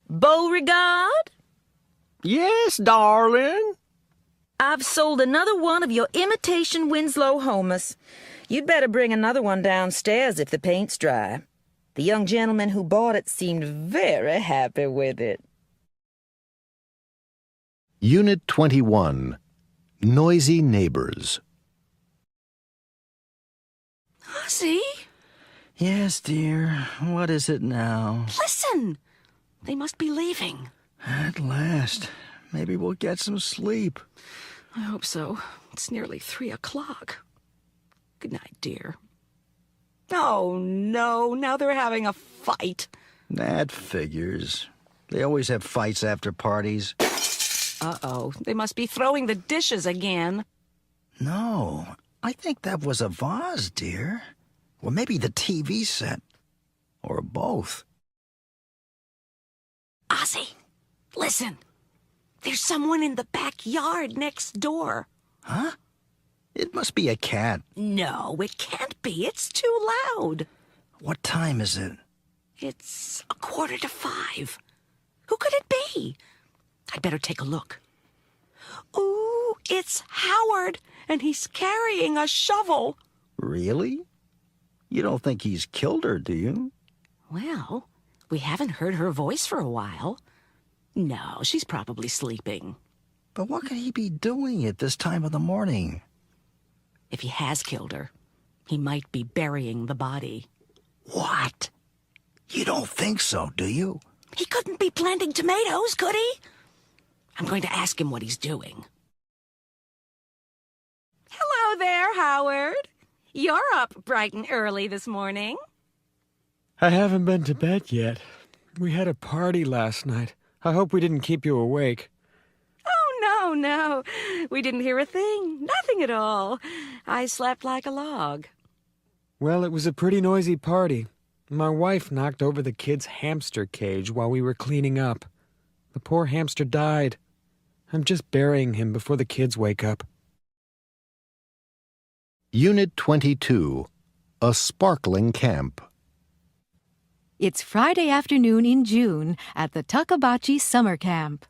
Beauregard? Yes, darling? I've sold another one of your imitation Winslow Holmes. You'd better bring another one downstairs if the paint's dry. The young gentleman who bought it seemed very happy with it. Unit 21. Noisy Neighbors. Ozzy? Yes, dear. What is it now? Listen! They must be leaving. At last. Maybe we'll get some sleep. I hope so. It's nearly 3 o'clock. Good night, dear. Oh, no. Now they're having a fight. That figures. They always have fights after parties. Uh-oh. They must be throwing the dishes again. No. I think that was a vase, dear. Or maybe the TV set. Or both. Ozzy, listen. There's someone in the backyard next door. Huh? It must be a cat. No, it can't be. It's too loud. What time is it? It's 4:45. Who could it be? I'd better take a look. Ooh, it's Howard, and he's carrying a shovel. Really? You don't think he's killed her, do you? Well, we haven't heard her voice for a while. No, she's probably sleeping. But what could he be doing at this time of the morning? If he has killed her, he might be burying the body. What? You don't think so, do you? He couldn't be planting tomatoes, could he? I'm going to ask him what he's doing. Hello there, Howard. You're up bright and early this morning. I haven't been to bed yet. We had a party last night. I hope we didn't keep you awake. Oh, no. We didn't hear a thing. Nothing at all. I slept like a log. Well, it was a pretty noisy party. My wife knocked over the kid's hamster cage while we were cleaning up. The poor hamster died. I'm just burying him before the kids wake up. Unit 22, A Sparkling Camp. It's Friday afternoon in June at the Takabachi Summer Camp.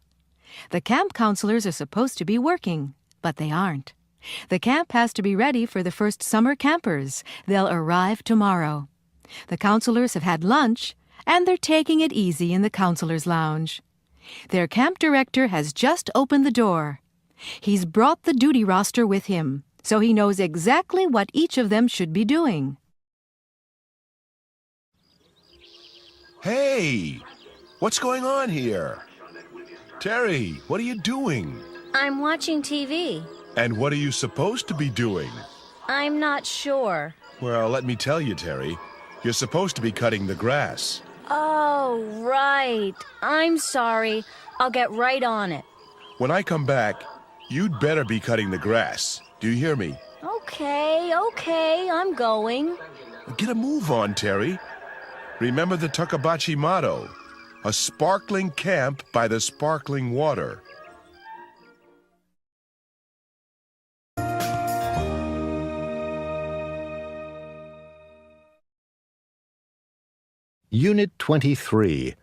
The camp counselors are supposed to be working, but they aren't. The camp has to be ready for the first summer campers. They'll arrive tomorrow. The counselors have had lunch, and they're taking it easy in the counselors' lounge. Their camp director has just opened the door. He's brought the duty roster with him, so he knows exactly what each of them should be doing. Hey! What's going on here? Terry, what are you doing? I'm watching TV. And what are you supposed to be doing? I'm not sure. Well, let me tell you, Terry. You're supposed to be cutting the grass. Oh, right. I'm sorry. I'll get right on it. When I come back, you'd better be cutting the grass. Do you hear me? Okay, I'm going. Get a move on, Terry. Remember the Takabachi motto, a sparkling camp by the sparkling water. Unit 23,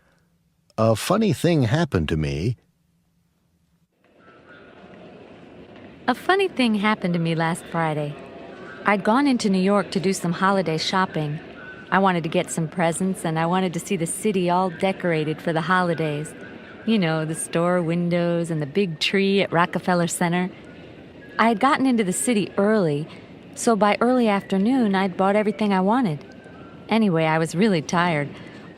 A Funny Thing Happened to Me. A funny thing happened to me last Friday. I'd gone into New York to do some holiday shopping. I wanted to get some presents, and I wanted to see the city all decorated for the holidays. You know, the store windows and the big tree at Rockefeller Center. I had gotten into the city early, so by early afternoon I'd bought everything I wanted. Anyway, I was really tired.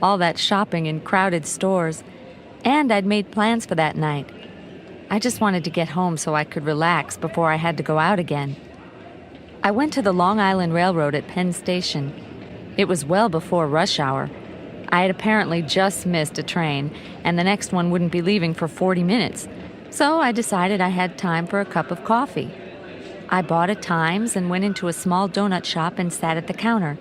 All that shopping in crowded stores. And I'd made plans for that night. I just wanted to get home so I could relax before I had to go out again. I went to the Long Island Railroad at Penn Station. It was well before rush hour. I had apparently just missed a train, and the next one wouldn't be leaving for 40 minutes. So I decided I had time for a cup of coffee. I bought a Times and went into a small donut shop and sat at the counter.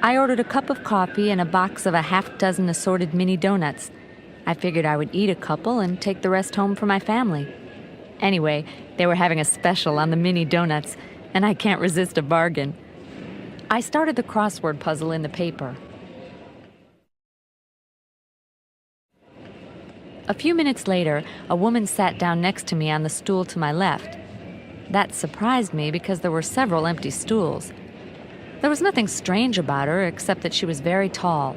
I ordered a cup of coffee and a box of a half-dozen assorted mini donuts. I figured I would eat a couple and take the rest home for my family. Anyway, they were having a special on the mini donuts, and I can't resist a bargain. I started the crossword puzzle in the paper. A few minutes later, a woman sat down next to me on the stool to my left. That surprised me because there were several empty stools. There was nothing strange about her except that she was very tall.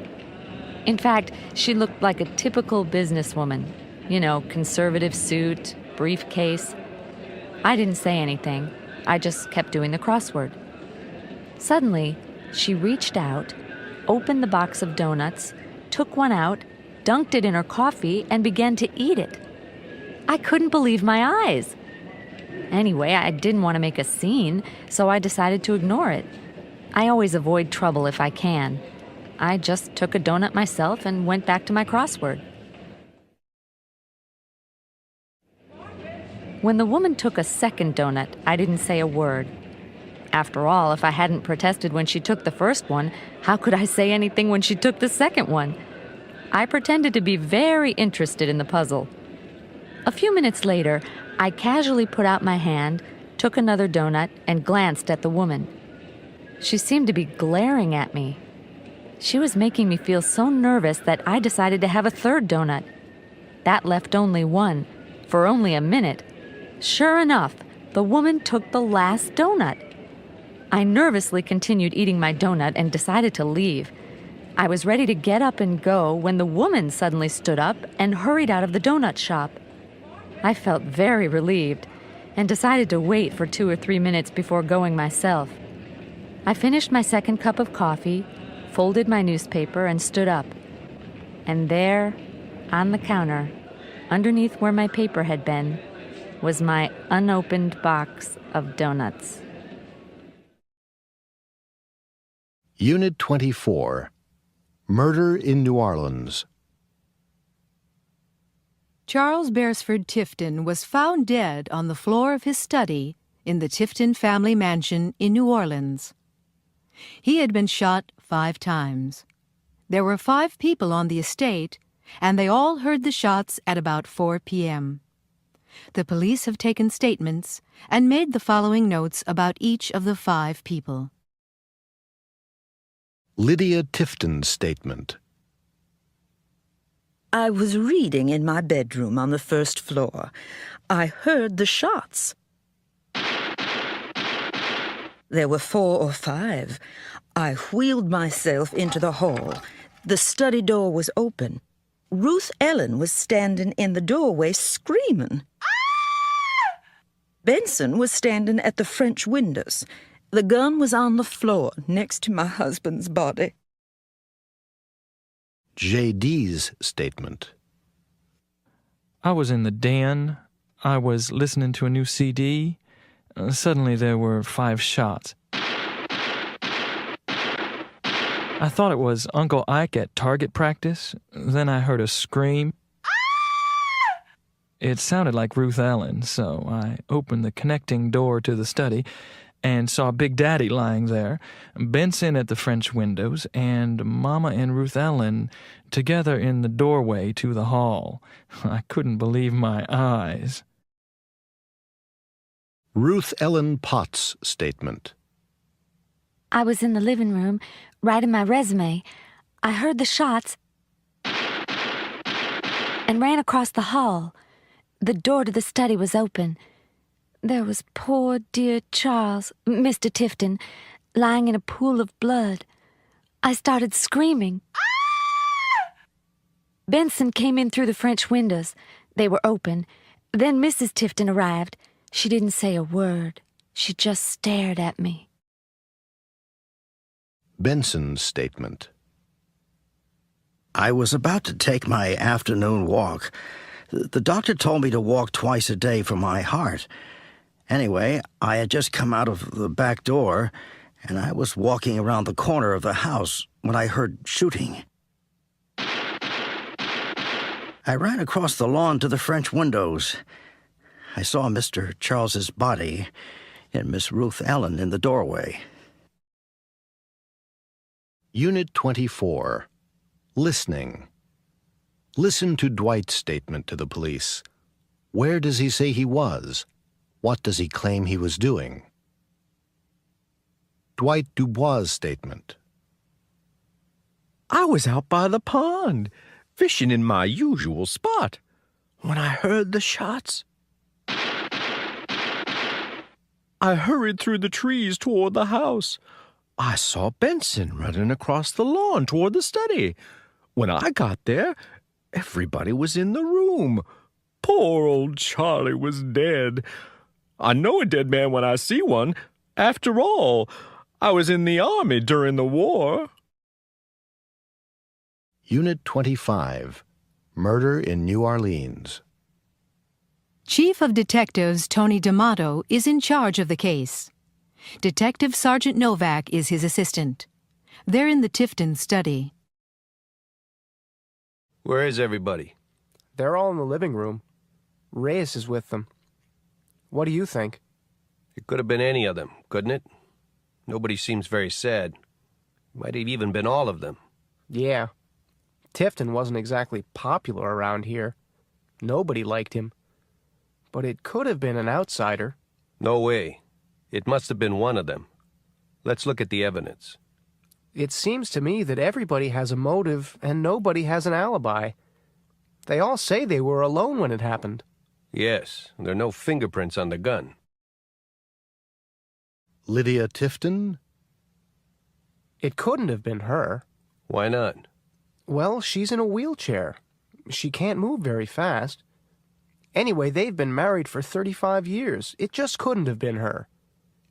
In fact, she looked like a typical businesswoman. You know, conservative suit, briefcase. I didn't say anything. I just kept doing the crossword. Suddenly, she reached out, opened the box of donuts, took one out, dunked it in her coffee, and began to eat it. I couldn't believe my eyes. Anyway, I didn't want to make a scene, so I decided to ignore it. I always avoid trouble if I can. I just took a donut myself and went back to my crossword. When the woman took a second donut, I didn't say a word. After all, if I hadn't protested when she took the first one, how could I say anything when she took the second one? I pretended to be very interested in the puzzle. A few minutes later, I casually put out my hand, took another donut, and glanced at the woman. She seemed to be glaring at me. She was making me feel so nervous that I decided to have a third donut. That left only one, for only a minute. Sure enough, the woman took the last donut. I nervously continued eating my donut and decided to leave. I was ready to get up and go when the woman suddenly stood up and hurried out of the donut shop. I felt very relieved and decided to wait for 2 or 3 minutes before going myself. I finished my second cup of coffee, folded my newspaper, and stood up. And there, on the counter, underneath where my paper had been, was my unopened box of donuts. Unit 24, Murder in New Orleans. Charles Beresford Tifton was found dead on the floor of his study in the Tifton family mansion in New Orleans. He had been shot 5 times. There were 5 people on the estate, and they all heard the shots at about 4 p.m. The police have taken statements and made the following notes about each of the 5 people. Lydia Tifton's statement. I was reading in my bedroom on the 1st floor. I heard the shots. There were 4 or 5. I wheeled myself into the hall. The study door was open. Ruth Ellen was standing in the doorway screaming. Benson was standing at the French windows. The gun was on the floor next to my husband's body. J.D.'s statement. I was in the den. I was listening to a new CD. Suddenly there were 5 shots. I thought it was Uncle Ike at target practice. Then I heard a scream. It sounded like Ruth Ellen, so I opened the connecting door to the study and saw Big Daddy lying there, Benson at the French windows, and Mama and Ruth Ellen together in the doorway to the hall. I couldn't believe my eyes. Ruth Ellen Potts' statement. I was in the living room, writing my resume. I heard the shots and ran across the hall. The door to the study was open. There was poor dear Charles, Mr. Tifton, lying in a pool of blood. I started screaming. Benson came in through the French windows. They were open. Then Mrs. Tifton arrived. She didn't say a word. She just stared at me. Benson's statement. I was about to take my afternoon walk. The doctor told me to walk twice a day for my heart. Anyway, I had just come out of the back door, and I was walking around the corner of the house when I heard shooting. I ran across the lawn to the French windows. I saw Mr. Charles's body and Miss Ruth Ellen in the doorway. Unit 24. Listening. Listen to Dwight's statement to the police. Where does he say he was? What does he claim he was doing? Dwight Dubois' statement. I was out by the pond, fishing in my usual spot, when I heard the shots. I hurried through the trees toward the house. I saw Benson running across the lawn toward the study. When I got there, everybody was in the room. Poor old Charlie was dead. I know a dead man when I see one. After all, I was in the army during the war. Unit 25. Murder in New Orleans. Chief of Detectives Tony D'Amato is in charge of the case. Detective Sergeant Novak is his assistant. They're in the Tifton study. Where is everybody? They're all in the living room. Reyes is with them. What do you think? It could have been any of them, couldn't it? Nobody seems very sad. Might have even been all of them. Yeah. Tifton wasn't exactly popular around here. Nobody liked him. But it could have been an outsider. No way. It must have been one of them. Let's look at the evidence. It seems to me that everybody has a motive and nobody has an alibi. They all say they were alone when it happened. Yes, there are no fingerprints on the gun. Lydia Tifton? It couldn't have been her. Why not? Well, she's in a wheelchair. She can't move very fast. Anyway, they've been married for 35 years. It just couldn't have been her.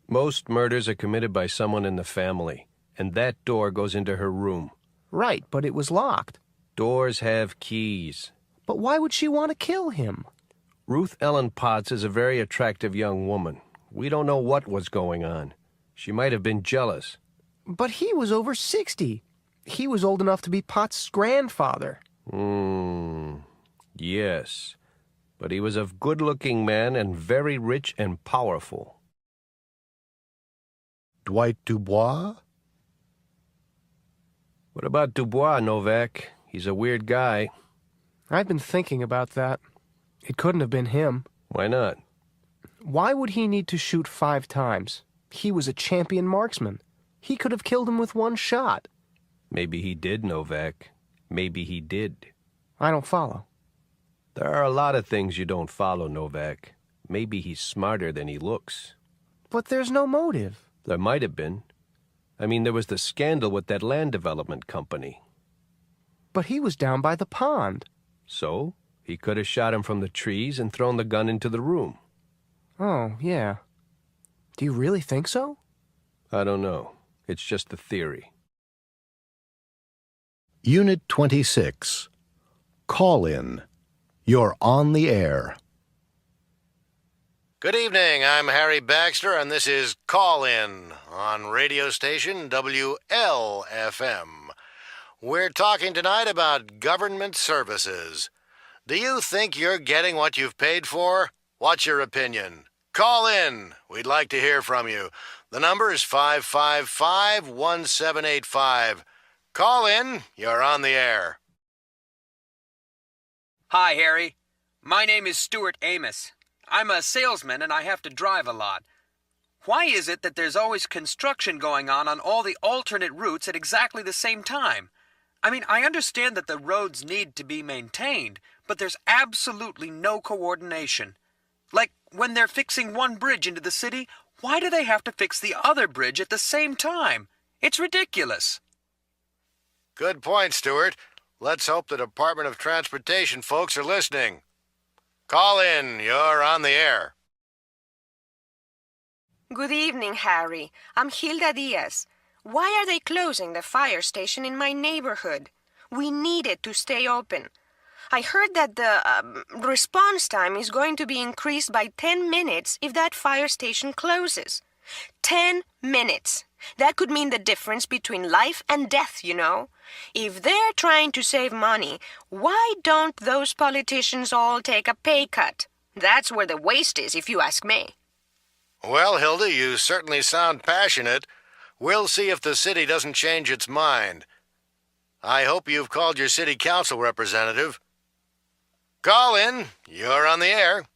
Most murders are committed by someone in the family, and that door goes into her room. Right, but it was locked. Doors have keys. But why would she want to kill him? Ruth Ellen Potts is a very attractive young woman. We don't know what was going on. She might have been jealous. But he was over 60. He was old enough to be Potts' grandfather. Yes. But he was a good-looking man and very rich and powerful. Dwight Dubois? What about Dubois, Novak? He's a weird guy. I've been thinking about that. It couldn't have been him. Why not? Why would he need to shoot 5 times? He was a champion marksman. He could have killed him with 1 shot. Maybe he did, Novak. Maybe he did. I don't follow. There are a lot of things you don't follow, Novak. Maybe he's smarter than he looks. But there's no motive. There might have been. I mean, there was the scandal with that land development company. But he was down by the pond. So, he could have shot him from the trees and thrown the gun into the room. Oh, yeah. Do you really think so? I don't know. It's just a theory. Unit 26. Call in. You're on the air. Good evening, I'm Harry Baxter, and this is Call In on radio station WLFM. We're talking tonight about government services. Do you think you're getting what you've paid for? What's your opinion? Call in. We'd like to hear from you. The number is 555-1785. Call in. You're on the air. Hi, Harry. My name is Stuart Amos. I'm a salesman and I have to drive a lot. Why is it that there's always construction going on all the alternate routes at exactly the same time? I mean, I understand that the roads need to be maintained, but there's absolutely no coordination. Like, when they're fixing one bridge into the city, why do they have to fix the other bridge at the same time? It's ridiculous. Good point, Stuart. Let's hope the Department of Transportation folks are listening. Call in. You're on the air. Good evening, Harry. I'm Hilda Diaz. Why are they closing the fire station in my neighborhood? We need it to stay open. I heard that the response time is going to be increased by 10 minutes if that fire station closes. 10 minutes. That could mean the difference between life and death, you know. If they're trying to save money, why don't those politicians all take a pay cut? That's where the waste is, if you ask me. Well, Hilda, you certainly sound passionate. We'll see if the city doesn't change its mind. I hope you've called your city council representative. Call in. You're on the air.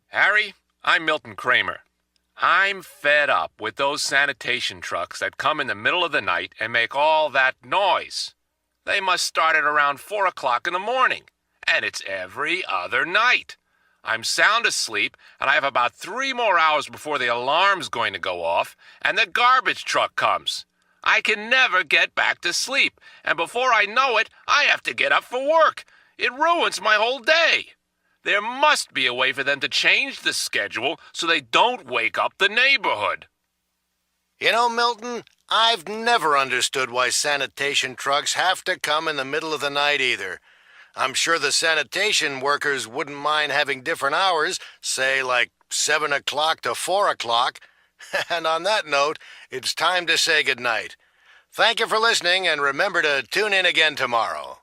Harry, I'm Milton Kramer. I'm fed up with those sanitation trucks that come in the middle of the night and make all that noise. They must start at around 4 o'clock in the morning, and it's every other night. I'm sound asleep, and I have about 3 more hours before the alarm's going to go off, and the garbage truck comes. I can never get back to sleep, and before I know it, I have to get up for work. It ruins my whole day. There must be a way for them to change the schedule so they don't wake up the neighborhood. You know, Milton, I've never understood why sanitation trucks have to come in the middle of the night either. I'm sure the sanitation workers wouldn't mind having different hours, say like 7 o'clock to 4 o'clock. And on that note, it's time to say goodnight. Thank you for listening, and remember to tune in again tomorrow.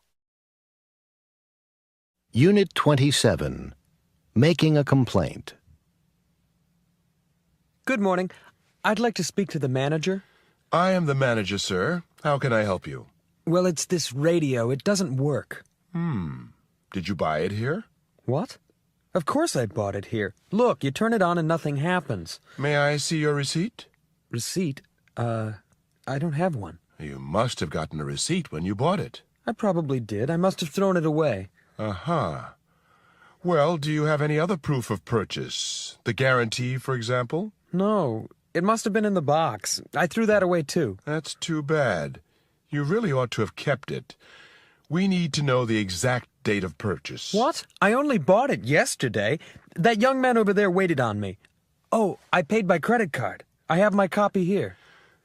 Unit 27. Making a complaint. Good morning. I'd like to speak to the manager. I am the manager, sir. How can I help you? Well, it's this radio. It doesn't work. Did you buy it here? What? Of course I bought it here. Look, you turn it on and nothing happens. May I see your receipt? Receipt? I don't have one. You must have gotten a receipt when you bought it. I probably did. I must have thrown it away. Uh-huh. Well, do you have any other proof of purchase? The guarantee, for example? No, it must have been in the box. I threw that away, too. That's too bad. You really ought to have kept it. We need to know the exact date of purchase. What? I only bought it yesterday. That young man over there waited on me. Oh, I paid by credit card. I have my copy here.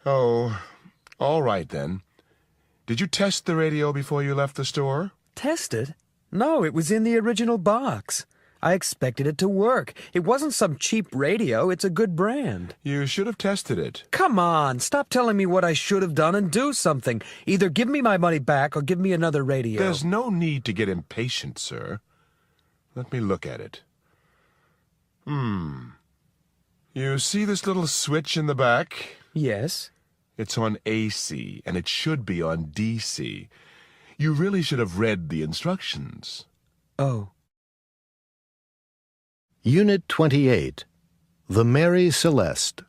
Oh, all right then. Did you test the radio before you left the store? Test it? No, it was in the original box. I expected it to work. It wasn't some cheap radio. It's a good brand. You should have tested it. Come on, stop telling me what I should have done and do something. Either give me my money back or give me another radio. There's no need to get impatient, sir. Let me look at it. You see this little switch in the back? Yes. It's on AC, and it should be on DC. You really should have read the instructions. Oh. Unit 28, The Mary Celeste.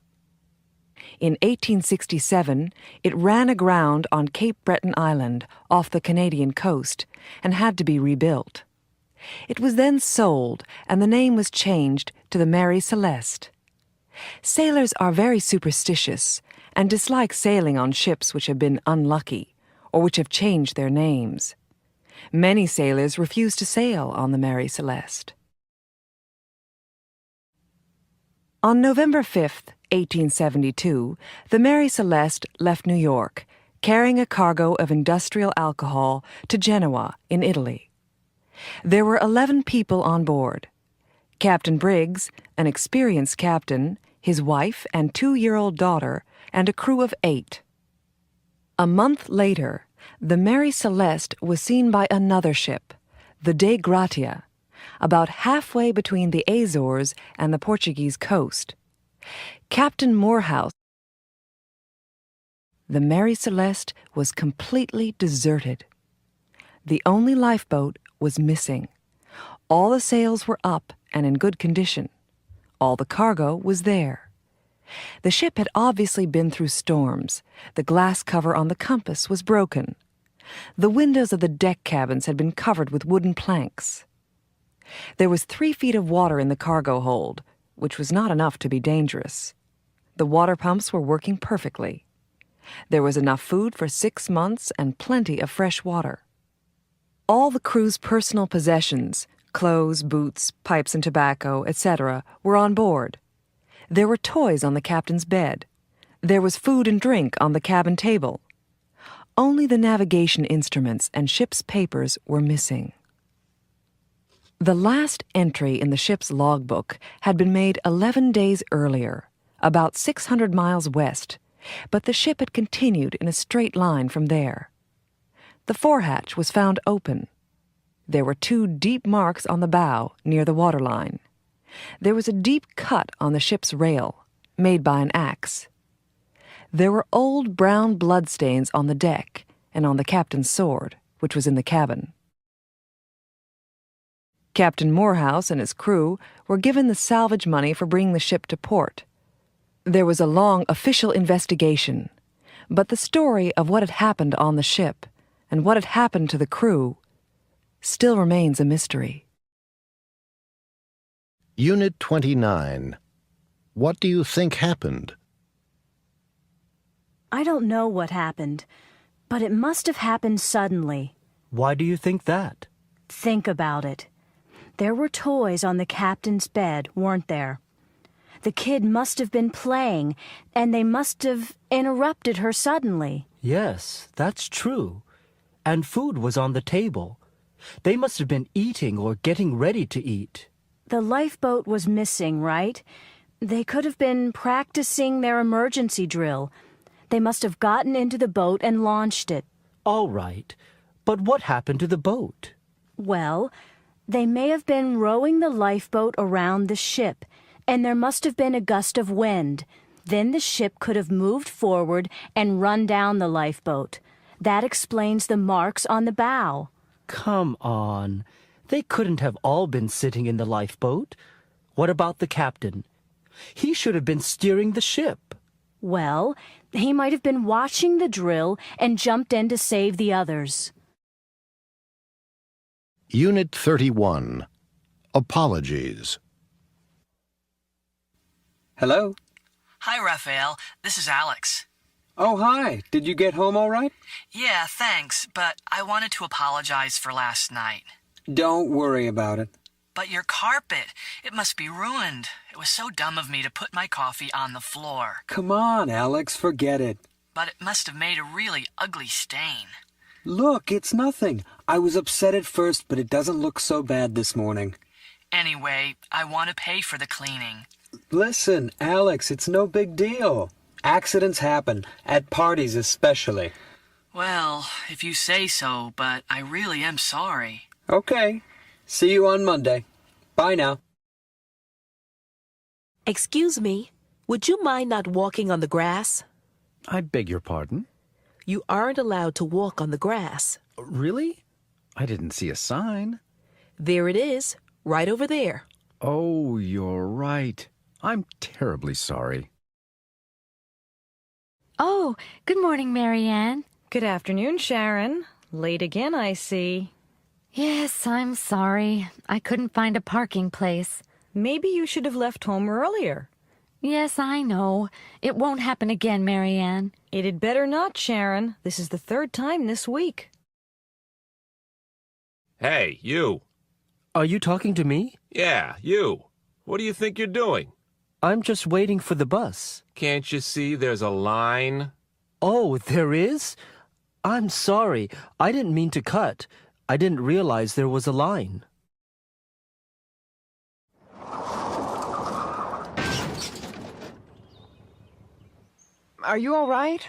In 1867, it ran aground on Cape Breton Island off the Canadian coast and had to be rebuilt. It was then sold, and the name was changed to the Mary Celeste. Sailors are very superstitious and dislike sailing on ships which have been unlucky or which have changed their names. Many sailors refuse to sail on the Mary Celeste. On November 5th, 1872, the Mary Celeste left New York, carrying a cargo of industrial alcohol to Genoa in Italy. There were 11 people on board: Captain Briggs, an experienced captain, his wife and 2-year-old daughter, and a crew of 8. A month later, the Mary Celeste was seen by another ship, the De Gratia, about halfway between the Azores and the Portuguese coast. Captain Morehouse. The Mary Celeste was completely deserted. The only lifeboat was missing. All the sails were up and in good condition. All the cargo was there. The ship had obviously been through storms. The glass cover on the compass was broken. The windows of the deck cabins had been covered with wooden planks. There was 3 feet of water in the cargo hold, which was not enough to be dangerous. The water pumps were working perfectly. There was enough food for 6 months and plenty of fresh water. All the crew's personal possessions, clothes, boots, pipes and tobacco, etc., were on board. There were toys on the captain's bed. There was food and drink on the cabin table. Only the navigation instruments and ship's papers were missing. The last entry in the ship's logbook had been made 11 days earlier, about 600 miles west, but the ship had continued in a straight line from there. The forehatch was found open. There were 2 deep marks on the bow near the waterline. There was a deep cut on the ship's rail, made by an axe. There were old brown bloodstains on the deck and on the captain's sword, which was in the cabin. Captain Morehouse and his crew were given the salvage money for bringing the ship to port. There was a long official investigation, but the story of what had happened on the ship and what had happened to the crew still remains a mystery. Unit 29. What do you think happened? I don't know what happened, but it must have happened suddenly. Why do you think that? Think about it. There were toys on the captain's bed, weren't there? The kid must have been playing, and they must have interrupted her suddenly. Yes, that's true. And food was on the table. They must have been eating or getting ready to eat. The lifeboat was missing, right? They could have been practicing their emergency drill. They must have gotten into the boat and launched it. All right, but what happened to the boat? Well, they may have been rowing the lifeboat around the ship, and there must have been a gust of wind. Then the ship could have moved forward and run down the lifeboat. That explains the marks on the bow. Come on. They couldn't have all been sitting in the lifeboat. What about the captain? He should have been steering the ship. Well, he might have been watching the drill and jumped in to save the others. Unit 31. Apologies. Hello? Hi, Raphael. This is Alex. Oh, hi. Did you get home all right? Yeah, thanks, but I wanted to apologize for last night. Don't worry about it. But your carpet, it must be ruined. It was so dumb of me to put my coffee on the floor. Come on, Alex, forget it. But it must have made a really ugly stain. Look, it's nothing. I was upset at first, but it doesn't look so bad this morning. Anyway, I want to pay for the cleaning. Listen, Alex, it's no big deal. Accidents happen, at parties especially. Well, if you say so, but I really am sorry. Okay. See you on Monday. Bye now. Excuse me, would you mind not walking on the grass? I beg your pardon? You aren't allowed to walk on the grass. Really? I didn't see a sign. There it is, right over there. Oh, you're right. I'm terribly sorry. Oh, good morning, Marianne. Good afternoon, Sharon. Late again, I see. Yes, I'm sorry. I couldn't find a parking place. Maybe you should have left home earlier. Yes, I know. It won't happen again, Marianne. It had better not, Sharon. This is the third time this week. Hey, you. Are you talking to me? Yeah, you. What do you think you're doing? I'm just waiting for the bus. Can't you see there's a line? Oh, there is? I'm sorry. I didn't mean to cut. I didn't realize there was a line. Are you all right?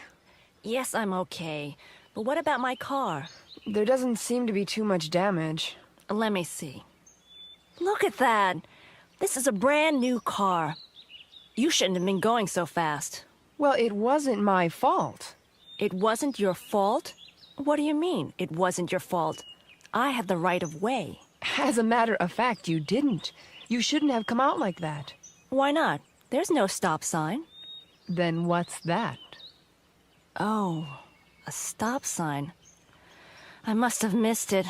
Yes, I'm okay. But what about my car? There doesn't seem to be too much damage. Let me see. Look at that. This is a brand new car. You shouldn't have been going so fast. Well, it wasn't my fault. It wasn't your fault? What do you mean, it wasn't your fault? I had the right of way. As a matter of fact, you didn't. You shouldn't have come out like that. Why not? There's no stop sign. Then what's that? Oh, a stop sign. I must have missed it.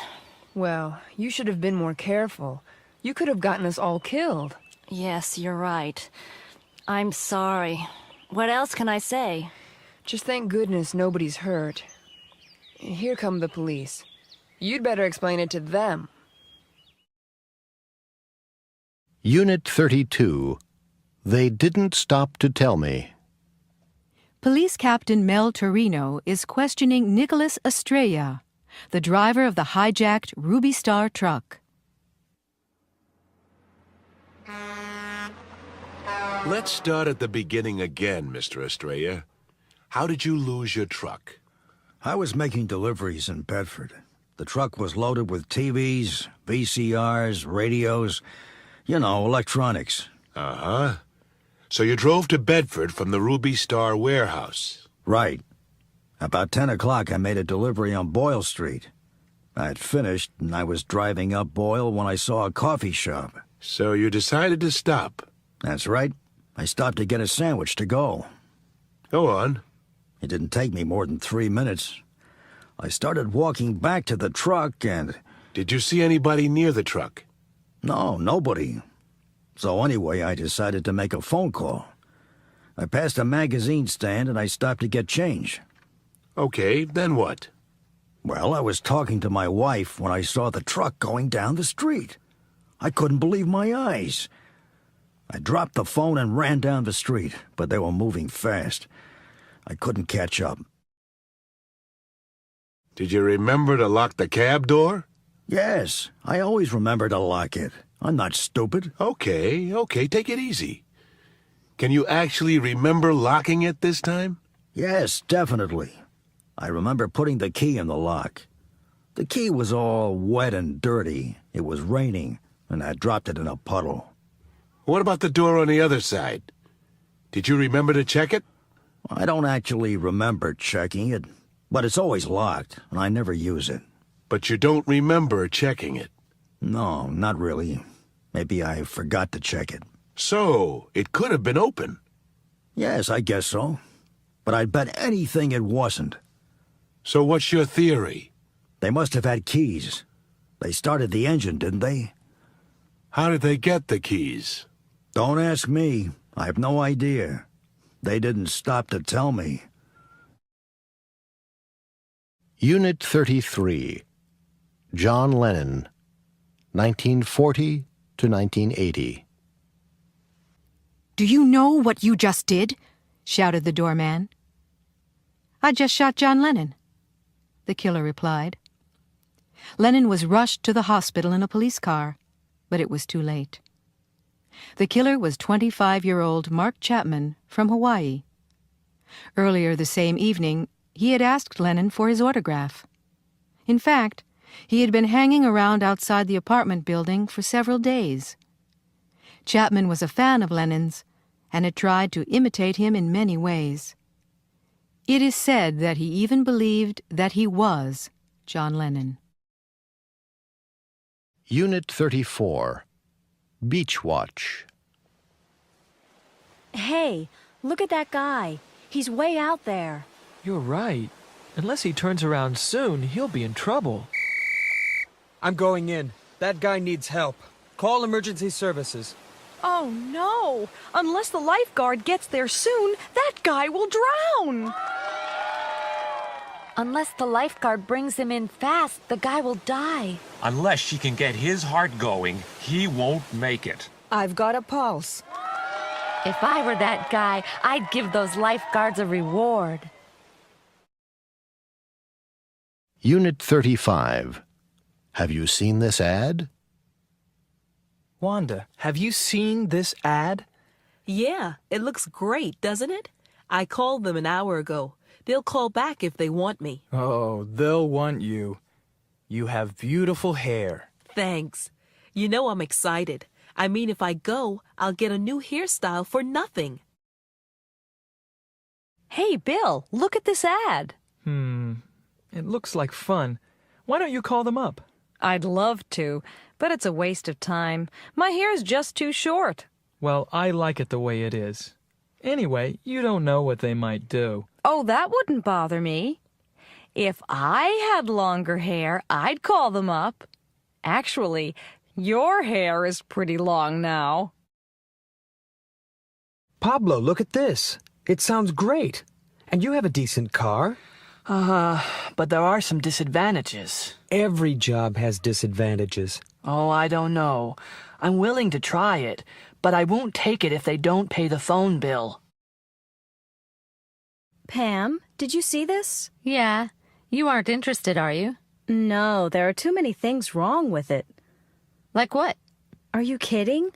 Well, you should have been more careful. You could have gotten us all killed. Yes, you're right. I'm sorry. What else can I say? Just thank goodness nobody's hurt. Here come the police. You'd better explain it to them. Unit 32. They didn't stop to tell me. Police Captain Mel Torino is questioning Nicholas Estrella, the driver of the hijacked Ruby Star truck. Let's start at the beginning again, Mr. Estrella. How did you lose your truck? I was making deliveries in Bedford. The truck was loaded with TVs, VCRs, radios, electronics. Uh-huh. So you drove to Bedford from the Ruby Star warehouse? Right. About 10 o'clock, I made a delivery on Boyle Street. I had finished, and I was driving up Boyle when I saw a coffee shop. So you decided to stop? That's right. I stopped to get a sandwich to go. Go on. It didn't take me more than 3 minutes. I started walking back to the truck and... Did you see anybody near the truck? No, nobody. So anyway, I decided to make a phone call. I passed a magazine stand and I stopped to get change. Okay, then what? Well, I was talking to my wife when I saw the truck going down the street. I couldn't believe my eyes. I dropped the phone and ran down the street, but they were moving fast. I couldn't catch up. Did you remember to lock the cab door? Yes, I always remember to lock it. I'm not stupid. Okay, take it easy. Can you actually remember locking it this time? Yes, definitely. I remember putting the key in the lock. The key was all wet and dirty. It was raining, and I dropped it in a puddle. What about the door on the other side? Did you remember to check it? I don't actually remember checking it, but it's always locked, and I never use it. But you don't remember checking it? No, not really. Maybe I forgot to check it. So, it could have been open? Yes, I guess so. But I'd bet anything it wasn't. So what's your theory? They must have had keys. They started the engine, didn't they? How did they get the keys? Don't ask me. I have no idea. They didn't stop to tell me. Unit 33. John Lennon, 1940 to 1980. "Do you know what you just did?" shouted the doorman. "I just shot John Lennon," the killer replied. Lennon was rushed to the hospital in a police car, but it was too late. The killer was 25-year-old Mark Chapman from Hawaii. Earlier the same evening, he had asked Lennon for his autograph. In fact, he had been hanging around outside the apartment building for several days. Chapman was a fan of Lennon's and had tried to imitate him in many ways. It is said that he even believed that he was John Lennon. Unit 34. Beach Watch. Hey, look at that guy. He's way out there. You're right. Unless he turns around soon, he'll be in trouble. I'm going in. That guy needs help. Call emergency services. Oh no! Unless the lifeguard gets there soon, that guy will drown! Unless the lifeguard brings him in fast, the guy will die. Unless she can get his heart going, he won't make it. I've got a pulse. If I were that guy, I'd give those lifeguards a reward. Unit 35. Have you seen this ad? Wanda, have you seen this ad? Yeah, it looks great, doesn't it? I called them an hour ago. They'll call back if they want me. Oh, they'll want you. You have beautiful hair. Thanks. You know I'm excited. I mean, if I go, I'll get a new hairstyle for nothing. Hey, Bill, look at this ad. It looks like fun. Why don't you call them up? I'd love to, but it's a waste of time. My hair's just too short. Well, I like it the way it is. Anyway, you don't know what they might do. Oh, that wouldn't bother me. If I had longer hair, I'd call them up. Actually, your hair is pretty long now. Pablo, look at this. It sounds great. And you have a decent car. But there are some disadvantages. Every job has disadvantages. Oh, I don't know. I'm willing to try it, but I won't take it if they don't pay the phone bill. Pam, did you see this? Yeah. You aren't interested, are you? No, there are too many things wrong with it. Like what? Are you kidding?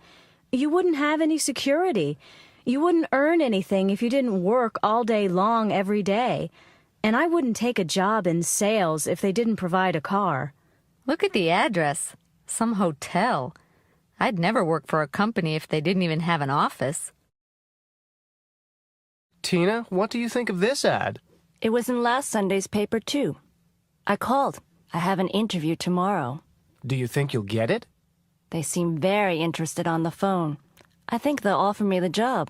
You wouldn't have any security. You wouldn't earn anything if you didn't work all day long every day. And I wouldn't take a job in sales if they didn't provide a car. Look at the address. Some hotel. I'd never work for a company if they didn't even have an office. Tina, what do you think of this ad? It was in last Sunday's paper, too. I called. I have an interview tomorrow. Do you think you'll get it? They seem very interested on the phone. I think they'll offer me the job.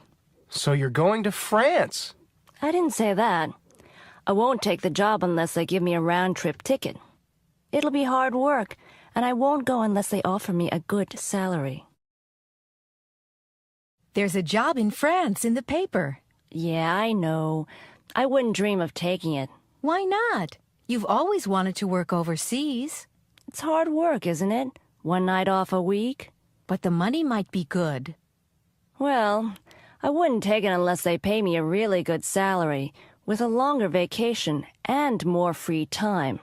So you're going to France? I didn't say that. I won't take the job unless they give me a round-trip ticket. It'll be hard work, and I won't go unless they offer me a good salary. There's a job in France in the paper. Yeah, I know. I wouldn't dream of taking it. Why not? You've always wanted to work overseas. It's hard work, isn't it? One night off a week. But the money might be good. Well, I wouldn't take it unless they pay me a really good salary, with a longer vacation and more free time.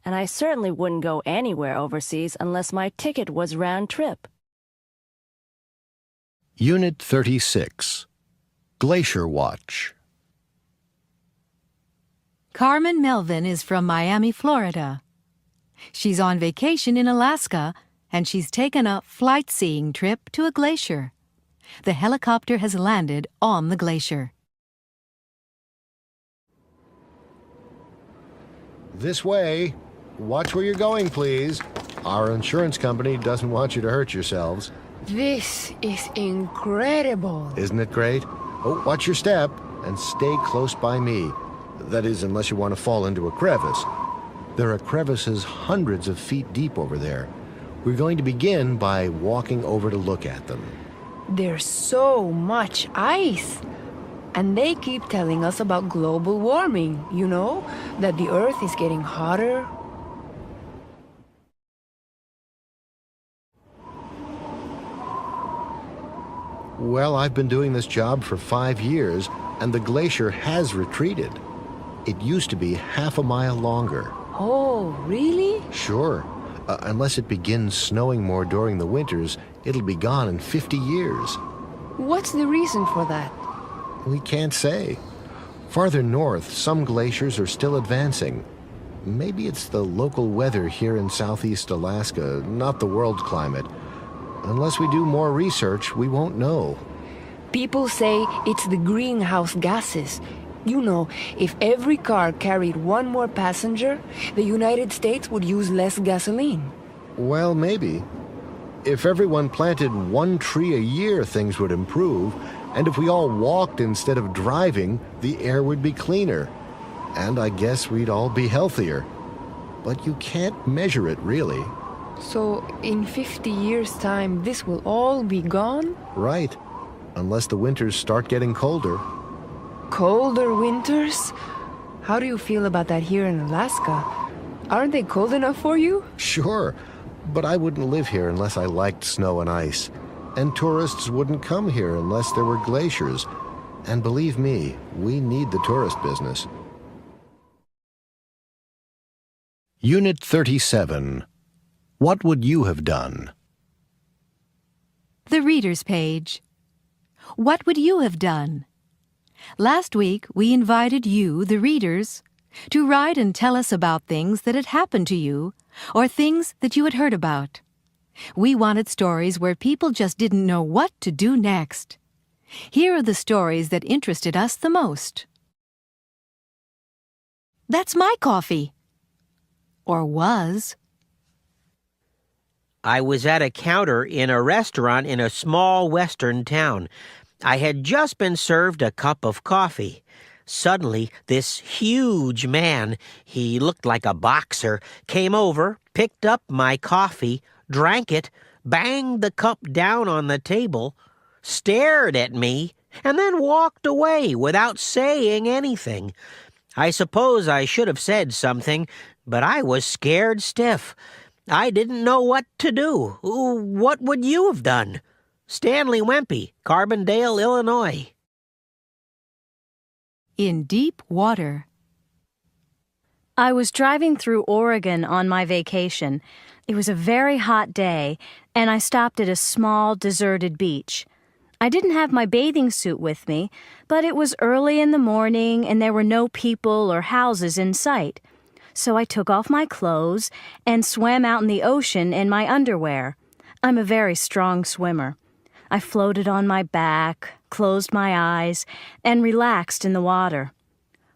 And I certainly wouldn't go anywhere overseas unless my ticket was round trip. Unit 36. Glacier Watch. Carmen Melvin is from Miami, Florida. She's on vacation in Alaska, and she's taken a flight-seeing trip to a glacier. The helicopter has landed on the glacier. This way. Watch where you're going, please. Our insurance company doesn't want you to hurt yourselves. This is incredible. Isn't it great? Oh, watch your step and stay close by me. That is, unless you want to fall into a crevice. There are crevices hundreds of feet deep over there. We're going to begin by walking over to look at them. There's so much ice. And they keep telling us about global warming, you know, that the Earth is getting hotter. Well, I've been doing this job for 5 years, and the glacier has retreated. It used to be half a mile longer. Oh, really? Sure. Unless it begins snowing more during the winters, it'll be gone in 50 years. What's the reason for that? We can't say. Farther north, some glaciers are still advancing. Maybe it's the local weather here in southeast Alaska, not the world climate. Unless we do more research, we won't know. People say it's the greenhouse gases. You know, if every car carried one more passenger, the United States would use less gasoline. Well, maybe. If everyone planted one tree a year, things would improve. And if we all walked instead of driving, the air would be cleaner. And I guess we'd all be healthier. But you can't measure it, really. So, in 50 years' time, this will all be gone? Right. Unless the winters start getting colder. Colder winters? How do you feel about that here in Alaska? Aren't they cold enough for you? Sure. But I wouldn't live here unless I liked snow and ice. And tourists wouldn't come here unless there were glaciers. And believe me, we need the tourist business. Unit 37. What would you have done? The Reader's Page. What would you have done? Last week, we invited you, the readers, to write and tell us about things that had happened to you or things that you had heard about. We wanted stories where people just didn't know what to do next. Here are the stories that interested us the most. That's my coffee. Or was. I was at a counter in a restaurant in a small western town. I had just been served a cup of coffee. Suddenly, this huge man, he looked like a boxer, came over, picked up my coffee, drank it, banged the cup down on the table, stared at me, and then walked away without saying anything. I suppose I should have said something, but I was scared stiff. I didn't know what to do. What would you have done? Stanley Wempy, Carbondale, Illinois. In Deep Water. I was driving through Oregon on my vacation. It was a very hot day, and I stopped at a small, deserted beach. I didn't have my bathing suit with me, but it was early in the morning and there were no people or houses in sight. So I took off my clothes and swam out in the ocean in my underwear. I'm a very strong swimmer. I floated on my back, closed my eyes, and relaxed in the water.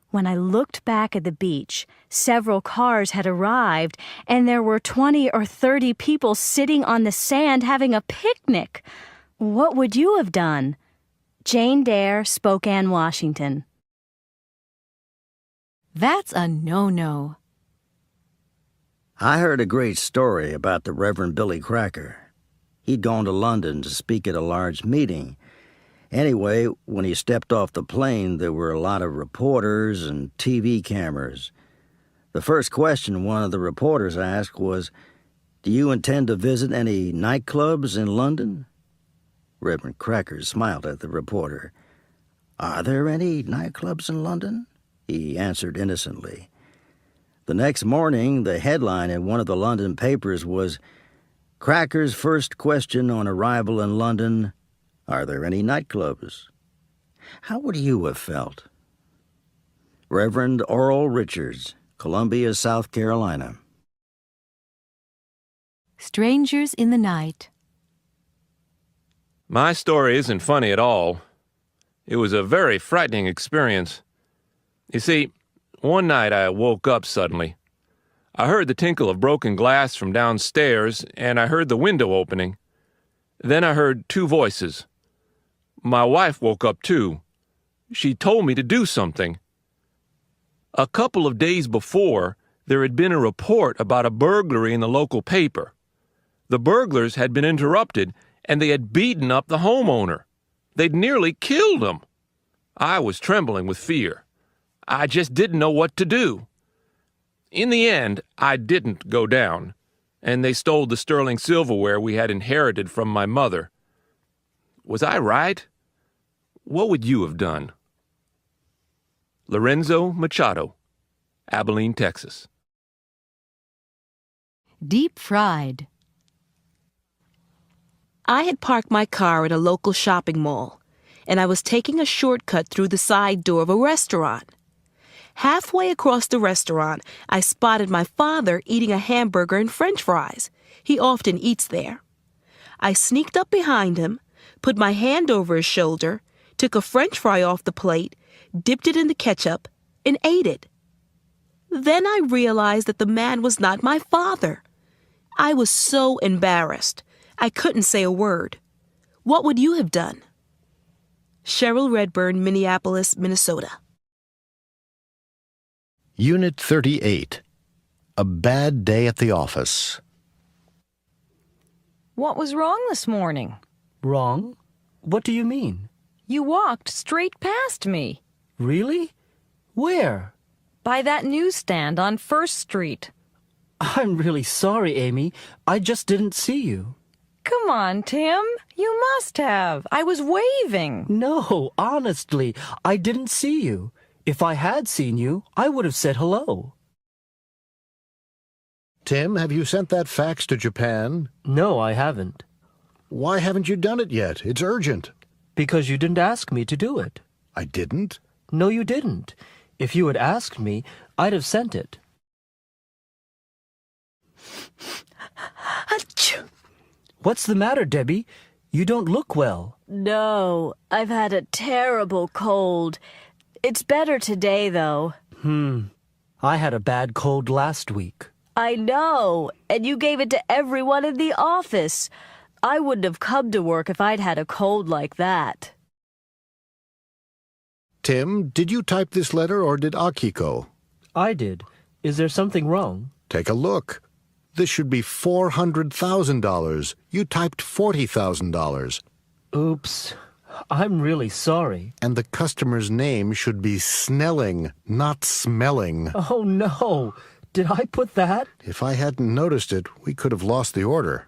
When I looked back at the beach, several cars had arrived, and there were 20 or 30 people sitting on the sand having a picnic. What would you have done? Jane Dare, Spokane, Washington. That's a no-no. I heard a great story about the Reverend Billy Cracker. He'd gone to London to speak at a large meeting. Anyway, when he stepped off the plane, there were a lot of reporters and TV cameras. The first question one of the reporters asked was, "Do you intend to visit any nightclubs in London?" Reverend Cracker smiled at the reporter. "Are there any nightclubs in London?" he answered innocently. The next morning, the headline in one of the London papers was, "Cracker's first question on arrival in London, are there any nightclubs?" How would you have felt? Reverend Oral Richards, Columbia, South Carolina. Strangers in the Night. My story isn't funny at all. It was a very frightening experience. You see, one night I woke up suddenly. I heard the tinkle of broken glass from downstairs, and I heard the window opening. Then I heard two voices. My wife woke up too. She told me to do something. A couple of days before, there had been a report about a burglary in the local paper. The burglars had been interrupted, and they had beaten up the homeowner. They'd nearly killed him. I was trembling with fear. I just didn't know what to do. In the end, I didn't go down, and they stole the sterling silverware we had inherited from my mother. Was I right? What would you have done? Lorenzo Machado, Abilene, Texas. Deep Fried. I had parked my car at a local shopping mall, and I was taking a shortcut through the side door of a restaurant. Halfway across the restaurant, I spotted my father eating a hamburger and French fries. He often eats there. I sneaked up behind him, put my hand over his shoulder, took a French fry off the plate, dipped it in the ketchup, and ate it. Then I realized that the man was not my father. I was so embarrassed. I couldn't say a word. What would you have done? Cheryl Redburn, Minneapolis, Minnesota. Unit 38. A bad day at the office. What was wrong this morning? Wrong? What do you mean? You walked straight past me. Really? Where? By that newsstand on First Street. I'm really sorry, Amy. I just didn't see you. Come on, Tim. You must have. I was waving. No, honestly, I didn't see you. If I had seen you, I would have said hello. Tim, have you sent that fax to Japan? No, I haven't. Why haven't you done it yet? It's urgent. Because you didn't ask me to do it. I didn't? No, you didn't. If you had asked me, I'd have sent it. Achoo! What's the matter, Debbie? You don't look well. No, I've had a terrible cold. It's better today, though. I had a bad cold last week. I know, and you gave it to everyone in the office. I wouldn't have come to work if I'd had a cold like that. Tim, did you type this letter or did Akiko? I did. Is there something wrong? Take a look. This should be $400,000. You typed $40,000. Oops. I'm really sorry. And the customer's name should be Snelling, not Smelling. Oh, no. Did I put that? If I hadn't noticed it, we could have lost the order.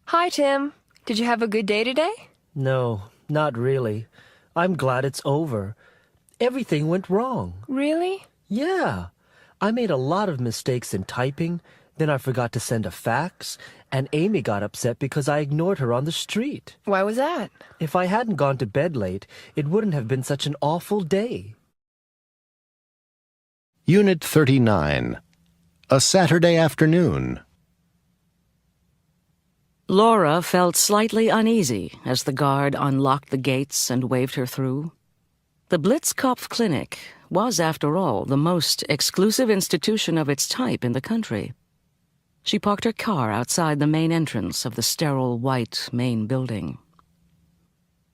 Hi, Tim. Did you have a good day today? No, not really. I'm glad it's over. Everything went wrong. Really? Yeah. I made a lot of mistakes in typing, then I forgot to send a fax, and Amy got upset because I ignored her on the street. Why was that? If I hadn't gone to bed late, it wouldn't have been such an awful day. Unit 39. A Saturday afternoon. Laura felt slightly uneasy as the guard unlocked the gates and waved her through. The Blitzkopf Clinic was, after all, the most exclusive institution of its type in the country. She parked her car outside the main entrance of the sterile white main building.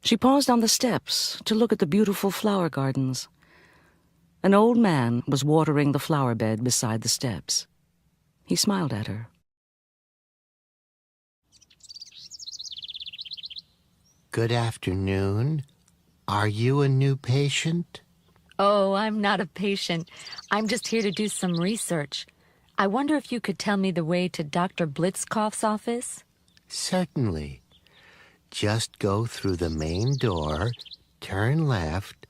She paused on the steps to look at the beautiful flower gardens. An old man was watering the flower bed beside the steps. He smiled at her. Good afternoon. Are you a new patient? Oh, I'm not a patient. I'm just here to do some research. I wonder if you could tell me the way to Dr. Blitzkopf's office? Certainly. Just go through the main door, turn left,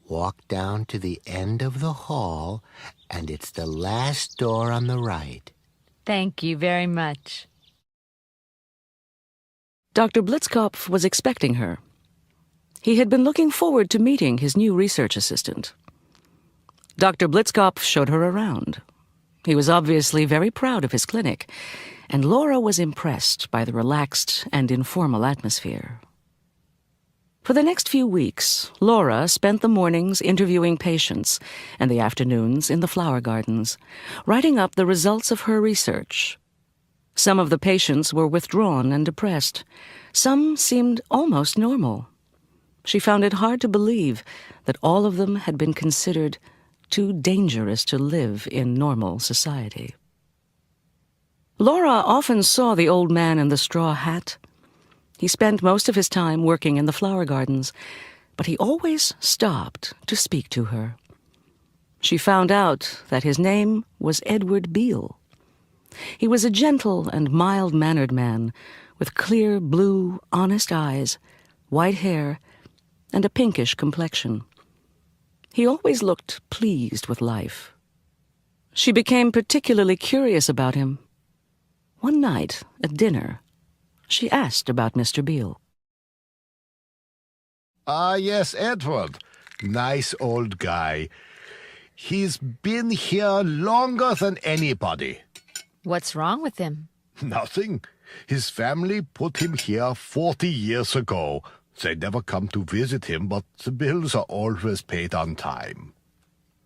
walk down to the end of the hall, and it's the last door on the right. Thank you very much. Dr. Blitzkopf was expecting her. He had been looking forward to meeting his new research assistant. Dr. Blitzkopf showed her around. He was obviously very proud of his clinic, and Laura was impressed by the relaxed and informal atmosphere. For the next few weeks, Laura spent the mornings interviewing patients and the afternoons in the flower gardens, writing up the results of her research. Some of the patients were withdrawn and depressed. Some seemed almost normal. She found it hard to believe that all of them had been considered too dangerous to live in normal society. Laura often saw the old man in the straw hat. He spent most of his time working in the flower gardens, but he always stopped to speak to her. She found out that his name was Edward Beale. He was a gentle and mild-mannered man with clear, blue, honest eyes, white hair, and a pinkish complexion. He always looked pleased with life. She became particularly curious about him. One night, at dinner, she asked about Mr. Beale. Ah, yes, Edward. Nice old guy. He's been here longer than anybody. What's wrong with him? Nothing. His family put him here 40 years ago. They never come to visit him, but the bills are always paid on time.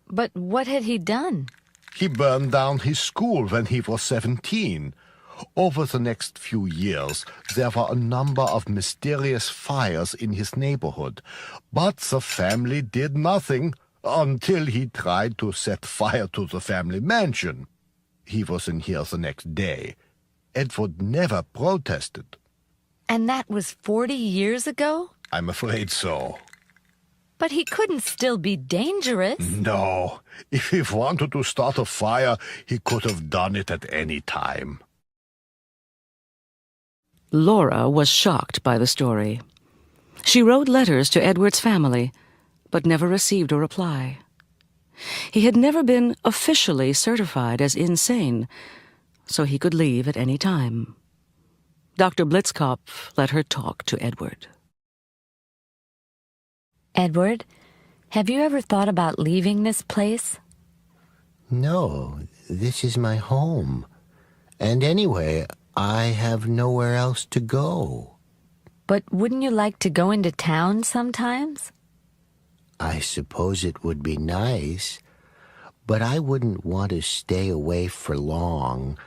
But what had he done? He burned down his school when he was 17. Over the next few years, there were a number of mysterious fires in his neighborhood, but the family did nothing until he tried to set fire to the family mansion. He was in here the next day. Edward never protested. And that was 40 years ago? I'm afraid so. But he couldn't still be dangerous. No. If he wanted to start a fire, he could have done it at any time. Laura was shocked by the story. She wrote letters to Edward's family, but never received a reply. He had never been officially certified as insane, so he could leave at any time. Dr. Blitzkopf let her talk to Edward. Edward, have you ever thought about leaving this place? No, this is my home. And anyway, I have nowhere else to go. But wouldn't you like to go into town sometimes? I suppose it would be nice, but I wouldn't want to stay away for long.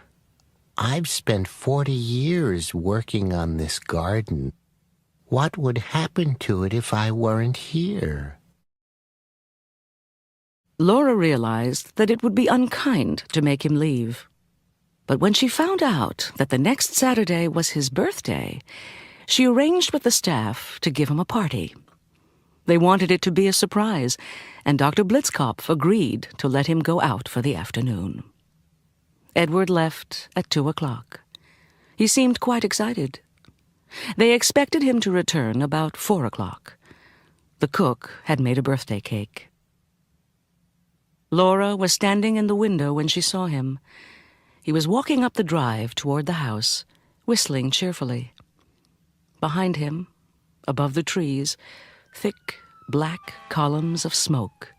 I've spent 40 years working on this garden. What would happen to it if I weren't here? Laura realized that it would be unkind to make him leave. But when she found out that the next Saturday was his birthday, she arranged with the staff to give him a party. They wanted it to be a surprise, and Dr. Blitzkopf agreed to let him go out for the afternoon. Edward left at 2 o'clock. He seemed quite excited. They expected him to return about 4 o'clock. The cook had made a birthday cake. Laura was standing in the window when she saw him. He was walking up the drive toward the house, whistling cheerfully. Behind him, above the trees, thick, black columns of smoke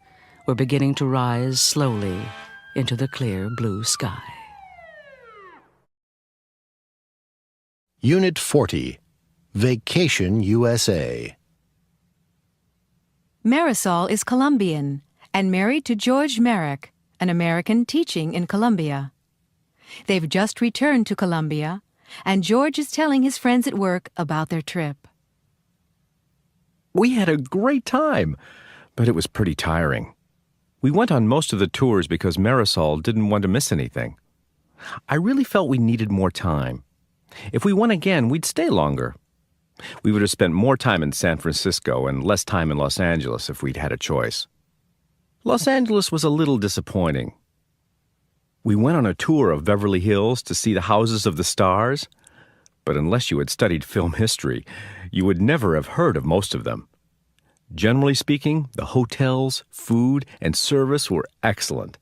were beginning to rise slowly into the clear blue sky. Unit 40, Vacation USA. Marisol is Colombian and married to George Merrick, an American teaching in Colombia. They've just returned to Colombia, and George is telling his friends at work about their trip. We had a great time, but it was pretty tiring. We went on most of the tours because Marisol didn't want to miss anything. I really felt we needed more time. If we went again, we'd stay longer. We would have spent more time in San Francisco and less time in Los Angeles if we'd had a choice. Los Angeles was a little disappointing. We went on a tour of Beverly Hills to see the houses of the stars, but unless you had studied film history, you would never have heard of most of them. Generally speaking, the hotels, food, and service were excellent.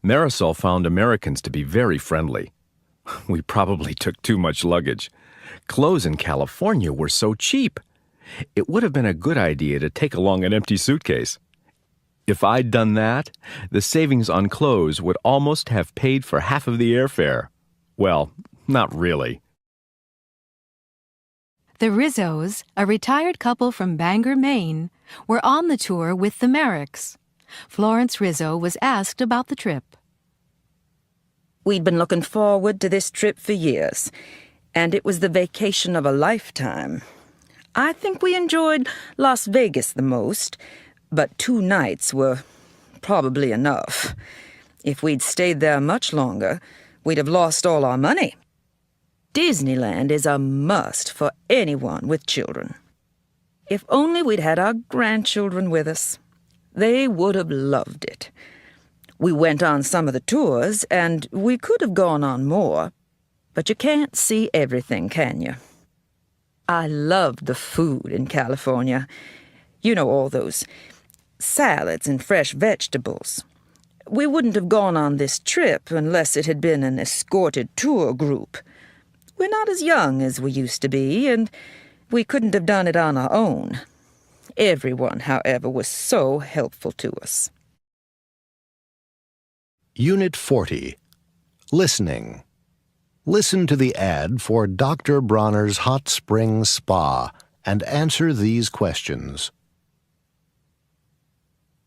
Marisol found Americans to be very friendly. We probably took too much luggage. Clothes in California were so cheap. It would have been a good idea to take along an empty suitcase. If I'd done that, the savings on clothes would almost have paid for half of the airfare. Well, not really. The Rizzos, a retired couple from Bangor, Maine, were on the tour with the Merricks. Florence Rizzo was asked about the trip. We'd been looking forward to this trip for years, and it was the vacation of a lifetime. I think we enjoyed Las Vegas the most, but 2 nights were probably enough. If we'd stayed there much longer, we'd have lost all our money. Disneyland is a must for anyone with children. If only we'd had our grandchildren with us. They would have loved it. We went on some of the tours, and we could have gone on more, but you can't see everything, can you? I loved the food in California. You know, all those salads and fresh vegetables. We wouldn't have gone on this trip unless it had been an escorted tour group. We're not as young as we used to be, and we couldn't have done it on our own. Everyone, however, was so helpful to us. Unit 40, Listening. Listen to the ad for Dr. Bronner's Hot Springs Spa and answer these questions.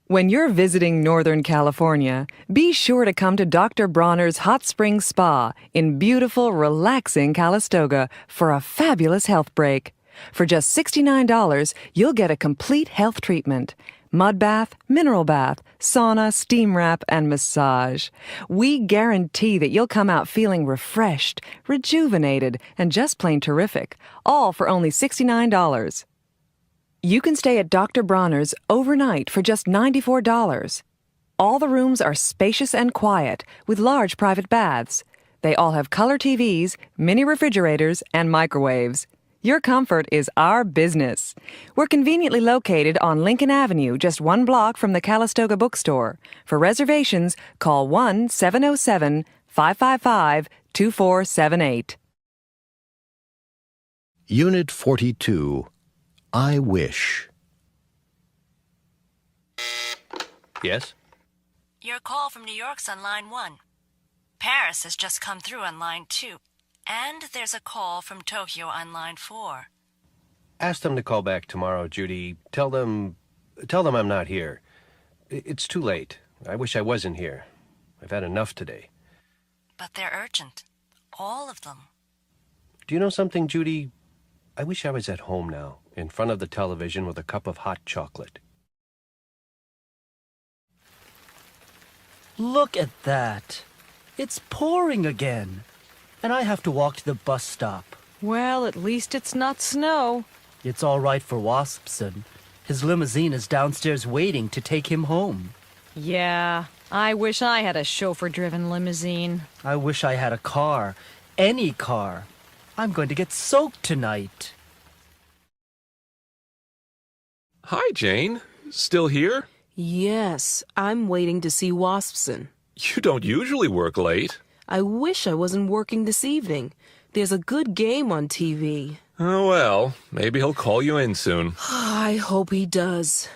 When you're visiting Northern California, be sure to come to Dr. Bronner's Hot Springs Spa in beautiful, relaxing Calistoga for a fabulous health break. For just $69, you'll get a complete health treatment. Mud bath, mineral bath, sauna, steam wrap, and massage. We guarantee that you'll come out feeling refreshed, rejuvenated, and just plain terrific, all for only $69. You can stay at Dr. Bronner's overnight for just $94. All the rooms are spacious and quiet, with large private baths. They all have color TVs, mini refrigerators, and microwaves. Your comfort is our business. We're conveniently located on Lincoln Avenue, just 1 block from the Calistoga Bookstore. For reservations, call 1-707-555-2478. Unit 42, I Wish. Yes? Your call from New York's on line 1. Paris has just come through on line 2. And there's a call from Tokyo on line 4. Ask them to call back tomorrow, Judy. Tell them I'm not here. It's too late. I wish I wasn't here. I've had enough today. But they're urgent. All of them. Do you know something, Judy? I wish I was at home now, in front of the television with a cup of hot chocolate. Look at that. It's pouring again. And I have to walk to the bus stop. Well, at least it's not snow. It's all right for Waspson. His limousine is downstairs waiting to take him home. Yeah, I wish I had a chauffeur-driven limousine. I wish I had a car. Any car. I'm going to get soaked tonight. Hi, Jane. Still here? Yes, I'm waiting to see Waspson. You don't usually work late. I wish I wasn't working this evening. There's a good game on TV. Oh, well, maybe he'll call you in soon. I hope he does.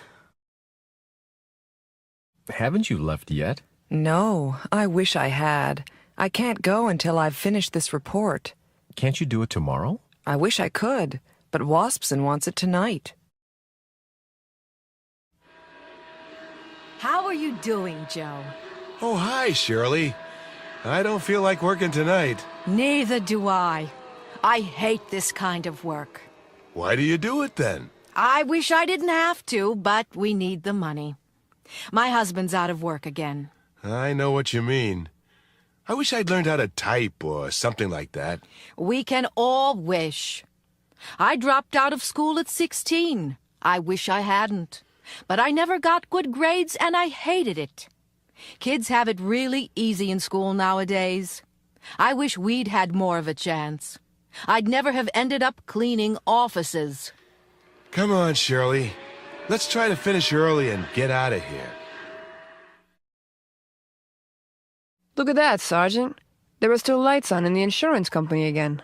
Haven't you left yet? No, I wish I had. I can't go until I've finished this report. Can't you do it tomorrow? I wish I could, but Waspson wants it tonight. How are you doing, Joe? Oh, hi, Shirley. I don't feel like working tonight. Neither do I. I hate this kind of work. Why do you do it then? I wish I didn't have to, but we need the money. My husband's out of work again. I know what you mean. I wish I'd learned how to type or something like that. We can all wish. I dropped out of school at 16. I wish I hadn't. But I never got good grades and I hated it. Kids have it really easy in school nowadays. I wish we'd had more of a chance. I'd never have ended up cleaning offices. Come on, Shirley. Let's try to finish early and get out of here. Look at that, Sergeant. There are still lights on in the insurance company again.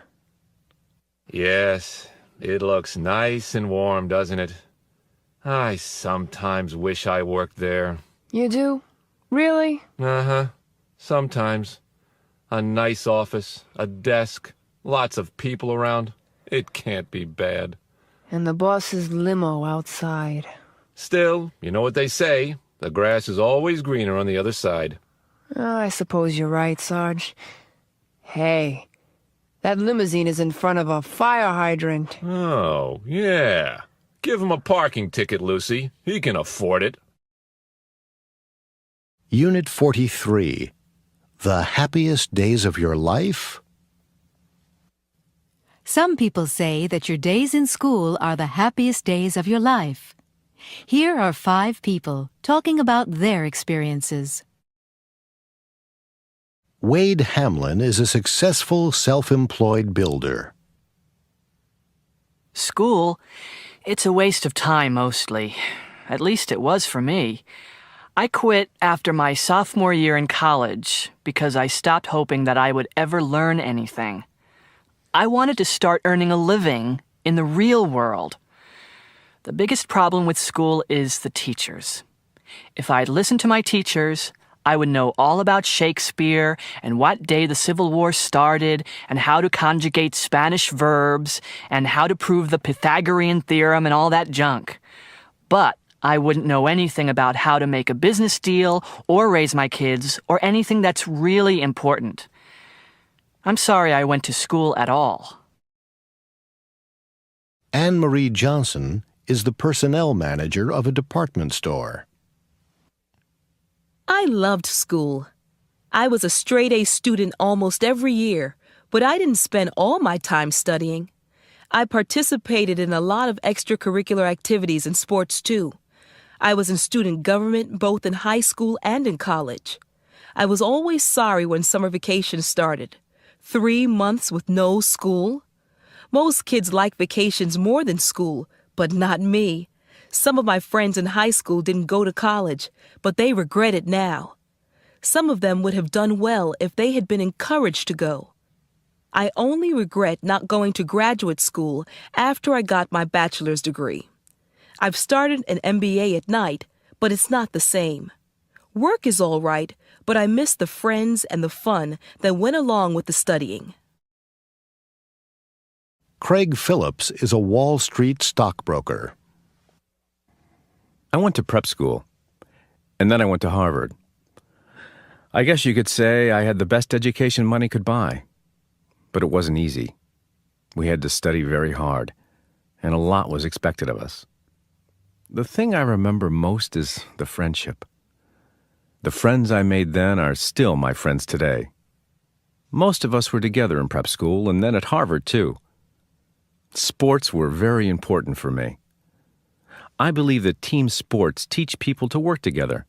Yes, it looks nice and warm, doesn't it? I sometimes wish I worked there. You do? Really? Uh-huh. Sometimes. A nice office, a desk, lots of people around. It can't be bad. And the boss's limo outside. Still, you know what they say. The grass is always greener on the other side. I suppose you're right, Sarge. Hey, that limousine is in front of a fire hydrant. Oh, yeah. Give him a parking ticket, Lucy. He can afford it. Unit 43, The Happiest Days of Your Life? Some people say that your days in school are the happiest days of your life. Here are 5 people talking about their experiences. Wade Hamlin is a successful self-employed builder. School? It's a waste of time mostly. At least it was for me. I quit after my sophomore year in college because I stopped hoping that I would ever learn anything. I wanted to start earning a living in the real world. The biggest problem with school is the teachers. If I'd listened to my teachers, I would know all about Shakespeare and what day the Civil War started and how to conjugate Spanish verbs and how to prove the Pythagorean theorem and all that junk. But I wouldn't know anything about how to make a business deal or raise my kids or anything that's really important. I'm sorry I went to school at all. Anne Marie Johnson is the personnel manager of a department store. I loved school. I was a straight-A student almost every year, but I didn't spend all my time studying. I participated in a lot of extracurricular activities and sports too. I was in student government both in high school and in college. I was always sorry when summer vacation started. 3 months with no school? Most kids like vacations more than school, but not me. Some of my friends in high school didn't go to college, but they regret it now. Some of them would have done well if they had been encouraged to go. I only regret not going to graduate school after I got my bachelor's degree. I've started an MBA at night, but it's not the same. Work is all right, but I miss the friends and the fun that went along with the studying. Craig Phillips is a Wall Street stockbroker. I went to prep school, and then I went to Harvard. I guess you could say I had the best education money could buy, but it wasn't easy. We had to study very hard, and a lot was expected of us. The thing I remember most is the friendship. The friends I made then are still my friends today. Most of us were together in prep school, and then at Harvard, too. Sports were very important for me. I believe that team sports teach people to work together,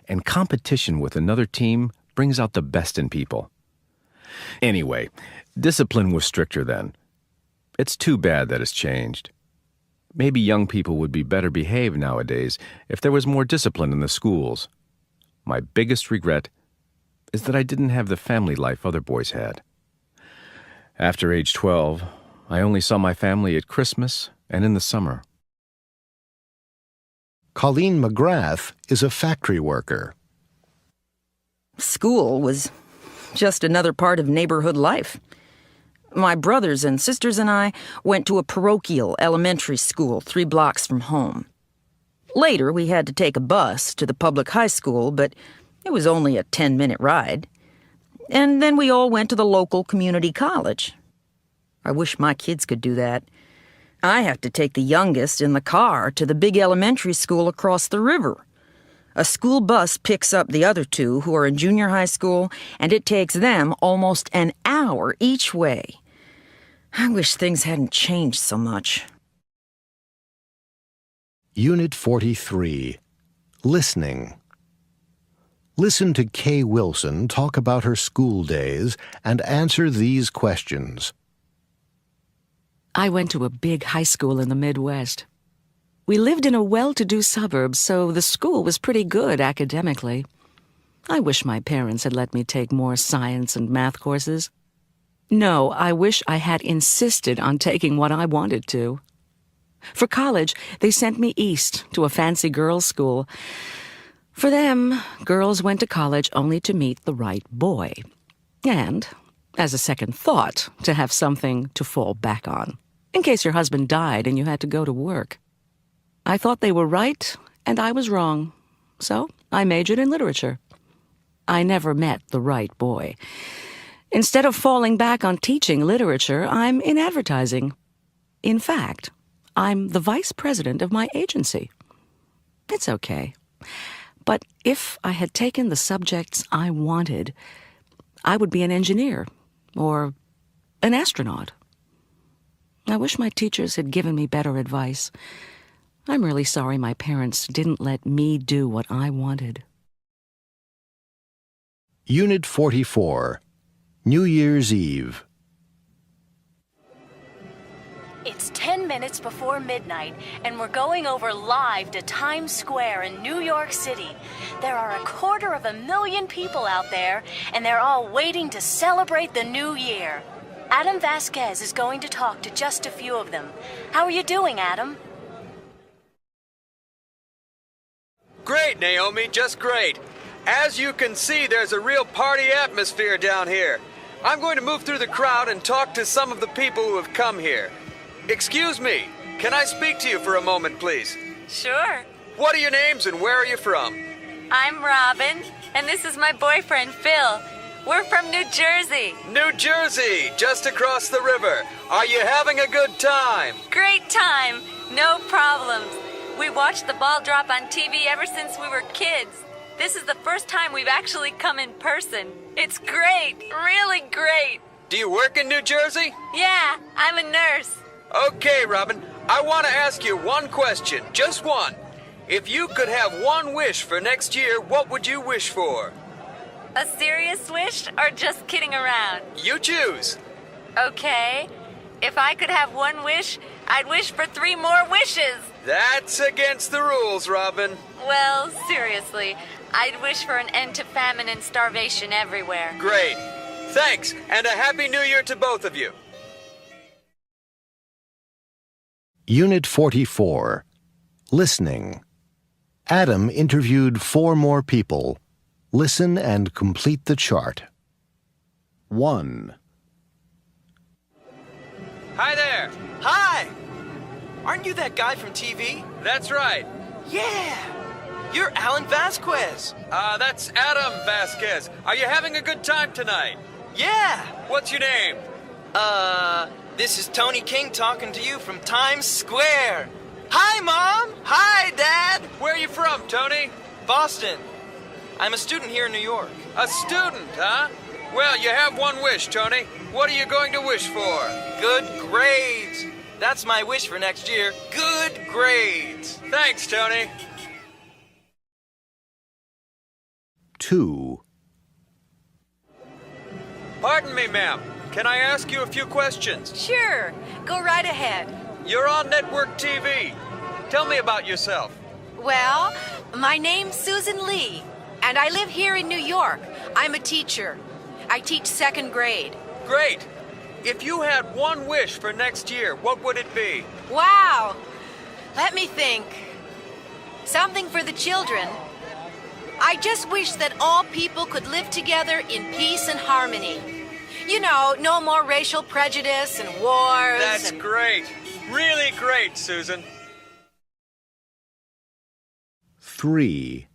and competition with another team brings out the best in people. Anyway, discipline was stricter then. It's too bad that it's changed. Maybe young people would be better behaved nowadays if there was more discipline in the schools. My biggest regret is that I didn't have the family life other boys had. After age 12, I only saw my family at Christmas and in the summer. Colleen McGrath is a factory worker. School was just another part of neighborhood life. My brothers and sisters and I went to a parochial elementary school 3 blocks from home. Later, we had to take a bus to the public high school, but it was only a 10-minute ride. And then we all went to the local community college. I wish my kids could do that. I have to take the youngest in the car to the big elementary school across the river. A school bus picks up the other 2 who are in junior high school, and it takes them almost an hour each way. I wish things hadn't changed so much. Unit 43, Listening. Listen to Kay Wilson talk about her school days and answer these questions. I went to a big high school in the Midwest. We lived in a well-to-do suburb, so the school was pretty good academically. I wish my parents had let me take more science and math courses. No, I wish I had insisted on taking what I wanted to. For college, they sent me east to a fancy girls' school. For them, girls went to college only to meet the right boy. And, as a second thought, to have something to fall back on, in case your husband died and you had to go to work. I thought they were right, and I was wrong. So I majored in literature. I never met the right boy. Instead of falling back on teaching literature, I'm in advertising. In fact, I'm the vice president of my agency. It's okay. But if I had taken the subjects I wanted, I would be an engineer or an astronaut. I wish my teachers had given me better advice. I'm really sorry my parents didn't let me do what I wanted. Unit 44, New Year's Eve. It's 10 minutes before midnight, and we're going over live to Times Square in New York City. There are 250,000 people out there, and they're all waiting to celebrate the new year. Adam Vasquez is going to talk to just a few of them. How are you doing, Adam? Great, Naomi, just great. As you can see, there's a real party atmosphere down here. I'm going to move through the crowd and talk to some of the people who have come here. Excuse me, can I speak to you for a moment, please? Sure. What are your names and where are you from? I'm Robin, and this is my boyfriend, Phil. We're from New Jersey. New Jersey, just across the river. Are you having a good time? Great time. No problems. We watched the ball drop on TV ever since we were kids. This is the first time we've actually come in person. It's great, really great. Do you work in New Jersey? Yeah, I'm a nurse. Okay, Robin, I want to ask you one question, just one. If you could have one wish for next year, what would you wish for? A serious wish or just kidding around? You choose. Okay. If I could have one wish, I'd wish for 3 more wishes. That's against the rules, Robin. Well, seriously, I'd wish for an end to famine and starvation everywhere. Great. Thanks, and a Happy New Year to both of you. Unit 44. Listening. Adam interviewed 4 more people. Listen and complete the chart. 1. Hi there. Hi! Aren't you that guy from TV? That's right. Yeah! You're Alan Vasquez. That's Adam Vasquez. Are you having a good time tonight? Yeah! What's your name? This is Tony King talking to you from Times Square. Hi, Mom! Hi, Dad! Where are you from, Tony? Boston. I'm a student here in New York. A student, huh? Well, you have one wish, Tony. What are you going to wish for? Good grades. That's my wish for next year. Good grades. Thanks, Tony. 2. Pardon me, ma'am. Can I ask you a few questions? Sure. Go right ahead. You're on network TV. Tell me about yourself. Well, my name's Susan Lee, and I live here in New York. I'm a teacher. I teach 2nd grade. Great. If you had one wish for next year, what would it be? Wow. Let me think. Something for the children. I just wish that all people could live together in peace and harmony. You know, no more racial prejudice and wars. That's great. Really great, Susan. 3.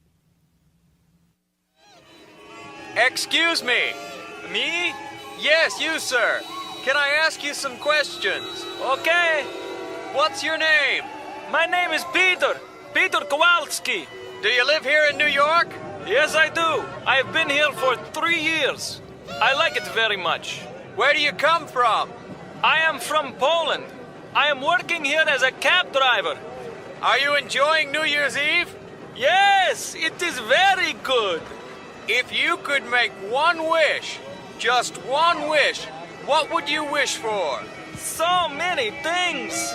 Excuse me. Me? Yes, you, sir. Can I ask you some questions? Okay. What's your name? My name is Peter. Peter Kowalski. Do you live here in New York? Yes, I do. I have been here for 3 years. I like it very much. Where do you come from? I am from Poland. I am working here as a cab driver. Are you enjoying New Year's Eve? Yes, it is very good. If you could make one wish, just one wish, what would you wish for? So many things.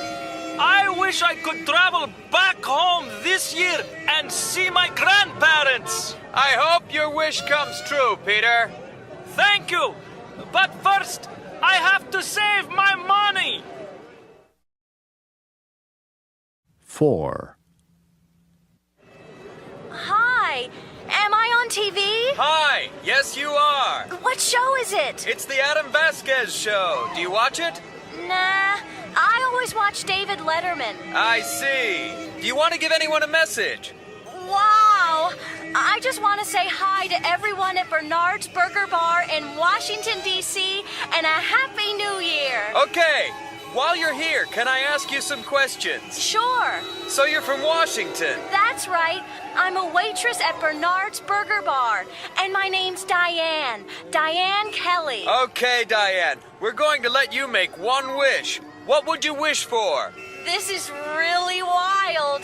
I wish I could travel back home this year and see my grandparents. I hope your wish comes true, Peter. Thank you. But first, I have to save my money. 4. Hi. Am I on TV? Hi. Yes, you are. What show is it? It's the Adam Vasquez Show. Do you watch it? Nah. I always watch David Letterman. I see. Do you want to give anyone a message? Wow. I just want to say hi to everyone at Bernard's Burger Bar in Washington, D.C., and a Happy New Year. Okay. While you're here, can I ask you some questions? Sure. So you're from Washington? That's right. I'm a waitress at Bernard's Burger Bar, and my name's Diane. Diane Kelly. Okay, Diane. We're going to let you make one wish. What would you wish for? This is really wild.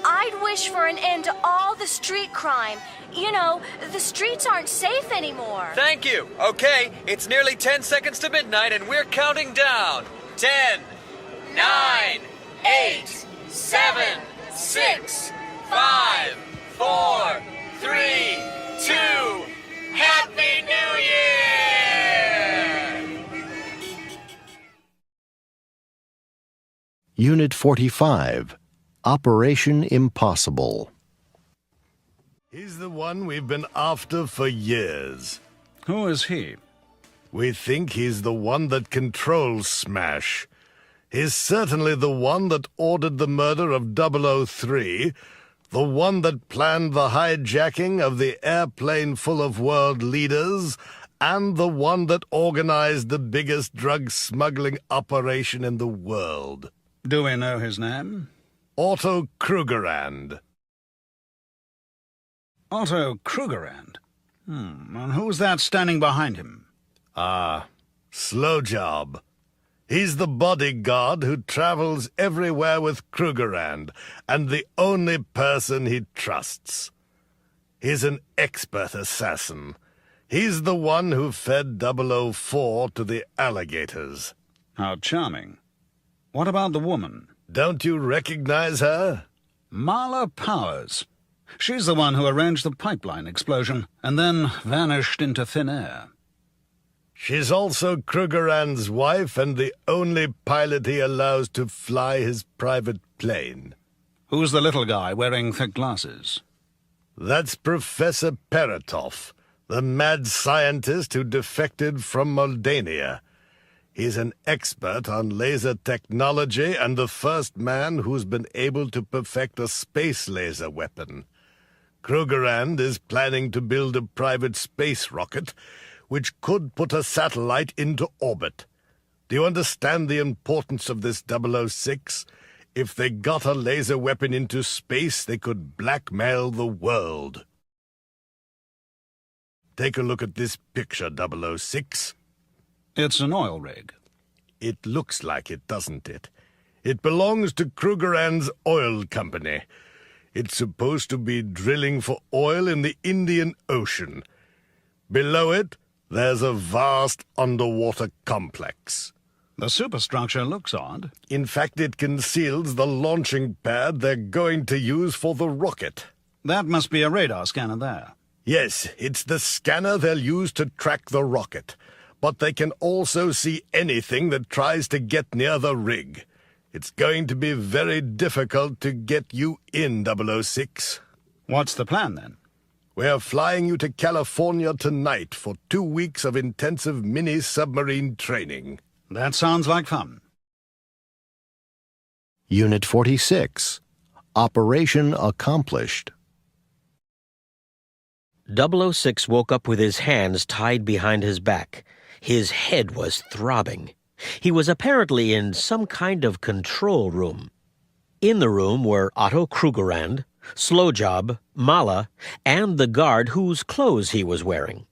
I'd wish for an end to all the street crime. You know, the streets aren't safe anymore. Thank you. Okay, it's nearly 10 seconds to midnight and we're counting down. 10, 9, 8, 7, 6, 5, 4, 3, 2, Happy New Year! Unit 45. Operation Impossible. He's the one we've bbeen after for years. Who is he? We think he's the one that controls Smash. He's certainly the one that ordered the murder of 003, the one that planned the hijacking of the airplane full of world leaders, and the one that organized the biggest drug smuggling operation in the world. Do we know his name? Otto Krugerrand. Otto Krugerrand? And who's that standing behind him? Slow Job. He's the bodyguard who travels everywhere with Krugerrand, and the only person he trusts. He's an expert assassin. He's the one who fed 004 to the alligators. How charming. What about the woman? Don't you recognize her? Marla Powers. She's the one who arranged the pipeline explosion and then vanished into thin air. She's also Krugerrand's wife and the only pilot he allows to fly his private plane. Who's the little guy wearing thick glasses? That's Professor Peratov, the mad scientist who defected from Moldania. He's an expert on laser technology and the first man who's been able to perfect a space laser weapon. Krugerrand is planning to build a private space rocket which could put a satellite into orbit. Do you understand the importance of this 006? If they got a laser weapon into space, they could blackmail the world. Take a look at this picture, 006. It's an oil rig. It looks like it, doesn't it? It belongs to Krugerrand's oil company. It's supposed to be drilling for oil in the Indian Ocean. Below it, there's a vast underwater complex. The superstructure looks odd. In fact, it conceals the launching pad they're going to use for the rocket. That must be a radar scanner there. Yes, it's the scanner they'll use to track the rocket. But they can also see anything that tries to get near the rig. It's going to be very difficult to get you in, 006. What's the plan, then? We're flying you to California tonight for 2 weeks of intensive mini-submarine training. That sounds like fun. Unit 46. Operation Accomplished. 006 woke up with his hands tied behind his back. His head was throbbing. He was apparently in some kind of control room. In the room were Otto Krugerrand, Slowjob, Mala, and the guard whose clothes he was wearing.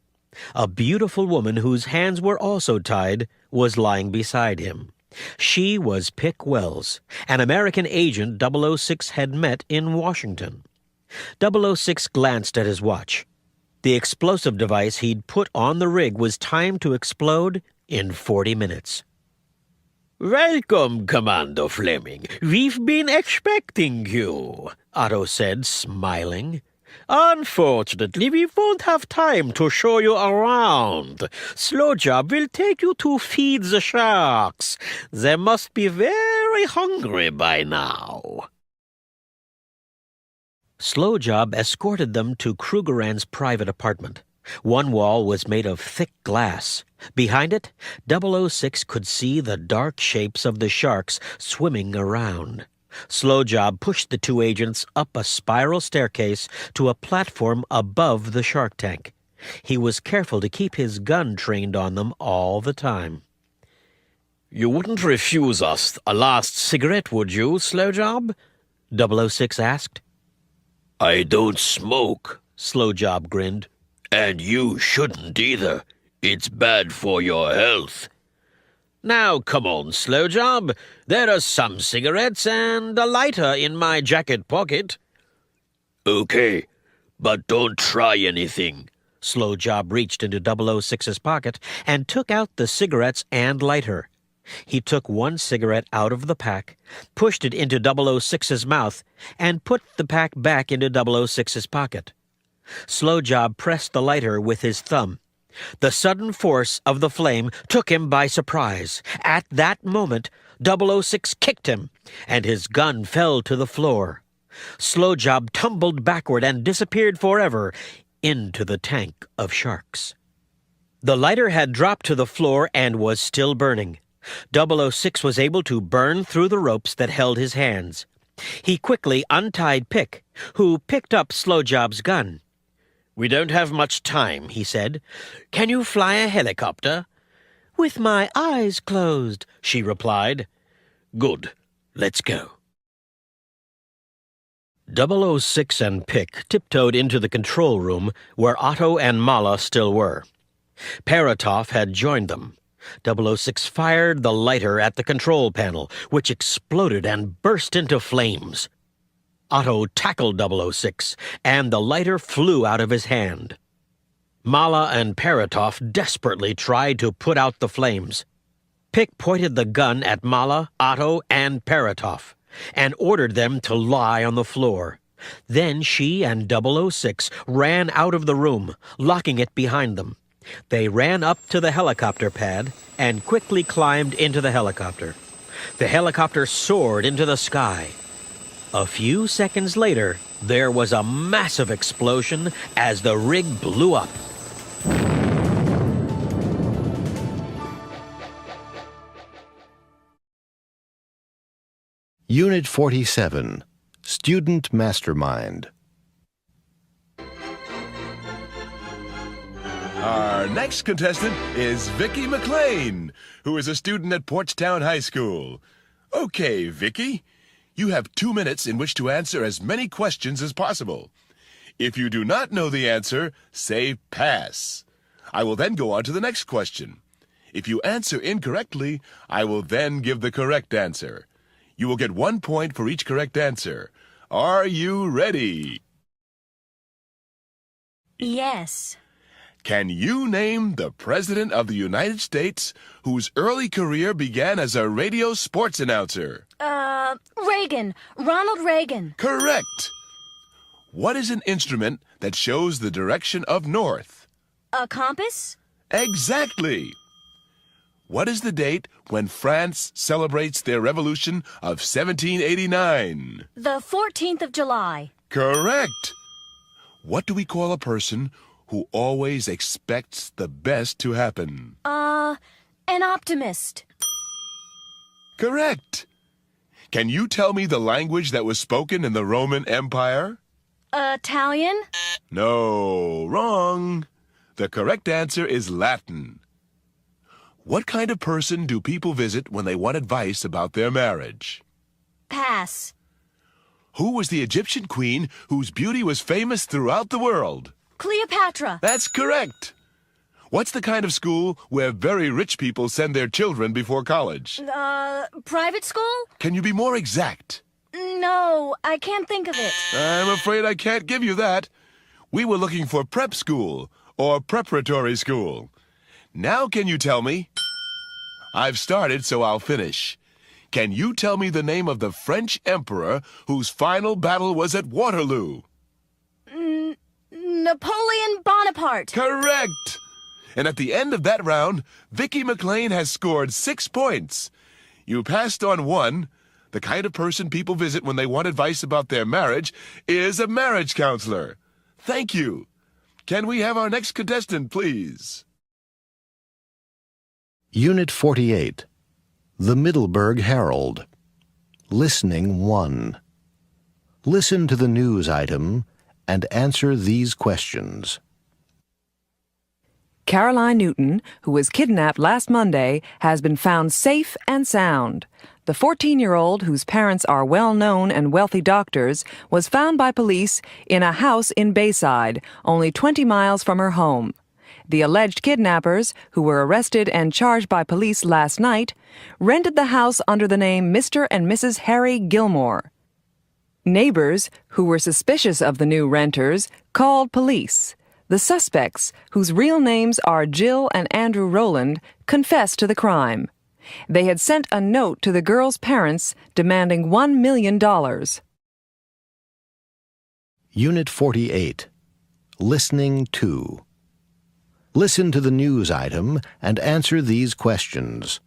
A beautiful woman whose hands were also tied was lying beside him. She was Pick Wells, an American agent 006 had met in Washington. 006 glanced at his watch. The explosive device he'd put on the rig was timed to explode in 40 minutes. "Welcome, Commander Fleming. We've been expecting you," Otto said, smiling. "Unfortunately, we won't have time to show you around. Slowjob will take you to feed the sharks. They must be very hungry by now." Slowjob escorted them to Krugerrand's private apartment. One wall was made of thick glass. Behind it, 006 could see the dark shapes of the sharks swimming around. Slowjob pushed the two agents up a spiral staircase to a platform above the shark tank. He was careful to keep his gun trained on them all the time. "You wouldn't refuse us a last cigarette, would you, Slowjob?" 006 asked. "I don't smoke," Slowjob grinned. "And you shouldn't either. It's bad for your health." "Now, come on, Slowjob. There are some cigarettes and a lighter in my jacket pocket." "Okay, but don't try anything." Slowjob reached into 006's pocket and took out the cigarettes and lighter. He took one cigarette out of the pack, pushed it into 006's mouth, and put the pack back into 006's pocket. Slowjob pressed the lighter with his thumb. The sudden force of the flame took him by surprise. At that moment, 006 kicked him, and his gun fell to the floor. Slow Job tumbled backward and disappeared forever into the tank of sharks. The lighter had dropped to the floor and was still burning. 006 was able to burn through the ropes that held his hands. He quickly untied Pick, who picked up Slow Job's gun. "We don't have much time," he said. "Can you fly a helicopter?" "With my eyes closed," she replied. "Good. Let's go." 006 and Pick tiptoed into the control room where Otto and Mala still were. Paratov had joined them. 006 fired the lighter at the control panel, which exploded and burst into flames. Otto tackled 006, and the lighter flew out of his hand. Mala and Paratov desperately tried to put out the flames. Pick pointed the gun at Mala, Otto, and Paratov, and ordered them to lie on the floor. Then she and 006 ran out of the room, locking it behind them. They ran up to the helicopter pad and quickly climbed into the helicopter. The helicopter soared into the sky. A few seconds later, there was a massive explosion as the rig blew up. Unit 47, Student Mastermind. Our next contestant is Vicky McLean, who is a student at Porchtown High School. Okay, Vicky, you have 2 minutes in which to answer as many questions as possible. If you do not know the answer, say pass. I will then go on to the next question. If you answer incorrectly, I will then give the correct answer. You will get 1 point for each correct answer. Are you ready? Yes. Can you name the President of the United States whose early career began as a radio sports announcer? Reagan. Ronald Reagan. Correct. What is an instrument that shows the direction of north? A compass? Exactly. What is the date when France celebrates their revolution of 1789? The 14th of July. Correct. What do we call a person who always expects the best to happen? An optimist. Correct. Can you tell me the language that was spoken in the Roman Empire? Italian? No, wrong. The correct answer is Latin. What kind of person do people visit when they want advice about their marriage? Pass. Who was the Egyptian queen whose beauty was famous throughout the world? Cleopatra. That's correct. What's the kind of school where very rich people send their children before college? Private school? Can you be more exact? No, I can't think of it. I'm afraid I can't give you that. We were looking for prep school or preparatory school. Now can you tell me? I've started, so I'll finish. Can you tell me the name of the French emperor whose final battle was at Waterloo? Napoleon Bonaparte. Correct. And at the end of that round, Vicky McLean has scored 6 points. You passed on 1. The kind of person people visit when they want advice about their marriage is a marriage counselor. Thank you. Can we have our next contestant, please? Unit 48, The Middleburg Herald. Listening 1. Listen to the news item and answer these questions. Caroline Newton, who was kidnapped last Monday, has been found safe and sound. The 14-year-old, whose parents are well-known and wealthy doctors, was found by police in a house in Bayside, only 20 miles from her home. The alleged kidnappers, who were arrested and charged by police last night, rented the house under the name Mr. and Mrs. Harry Gilmore. Neighbors, who were suspicious of the new renters, called police. The suspects, whose real names are Jill and Andrew Rowland, confessed to the crime. They had sent a note to the girls' parents demanding $1 million. Unit 48, Listening 2. Listen to the news item and answer these questions.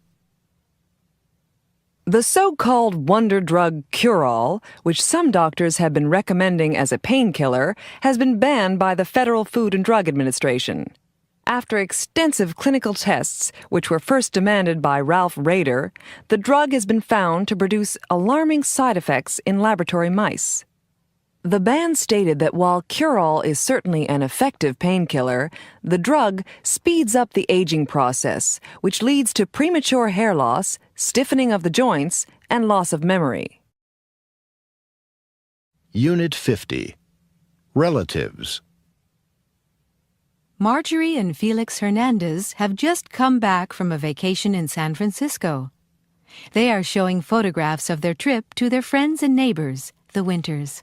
The so-called wonder drug cure-all, which some doctors have been recommending as a painkiller, has been banned by the Federal Food and Drug Administration. After extensive clinical tests, which were first demanded by Ralph Rader, the drug has been found to produce alarming side effects in laboratory mice. The ban stated that while cure-all is certainly an effective painkiller, the drug speeds up the aging process, which leads to premature hair loss, stiffening of the joints, and loss of memory. Unit 50. Relatives. Marjorie and Felix Hernandez have just come back from a vacation in San Francisco. They are showing photographs of their trip to their friends and neighbors, the Winters.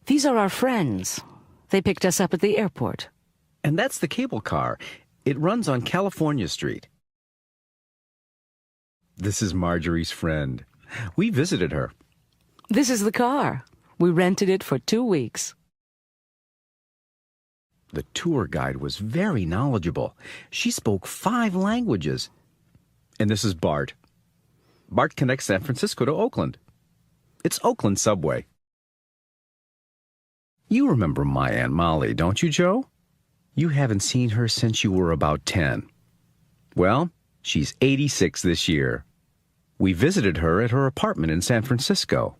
These are our friends. They picked us up at the airport. And that's the cable car. It runs on California Street. This is Marjorie's friend. We visited her. This is the car. We rented it for 2 weeks. The tour guide was very knowledgeable. She spoke 5 languages. And this is Bart. Bart connects San Francisco to Oakland. It's Oakland subway. You remember my Aunt Molly, don't you, Joe? You haven't seen her since you were about 10. Well, she's 86 this year. We visited her at her apartment in San Francisco.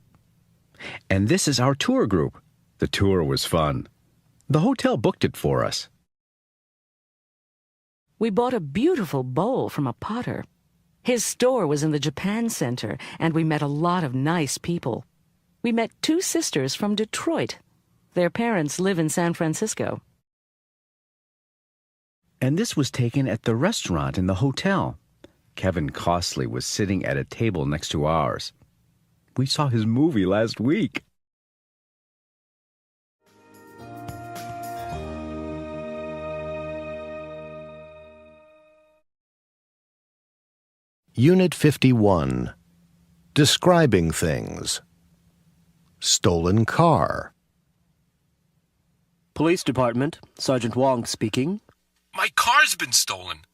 And this is our tour group. The tour was fun. The hotel booked it for us. We bought a beautiful bowl from a potter. His store was in the Japan Center, and we met a lot of nice people. We met 2 sisters from Detroit. Their parents live in San Francisco. And this was taken at the restaurant in the hotel. Kevin Costley was sitting at a table next to ours. We saw his movie last week. Unit 51. Describing things. Stolen car. Police Department, Sergeant Wong speaking. My car's been stolen.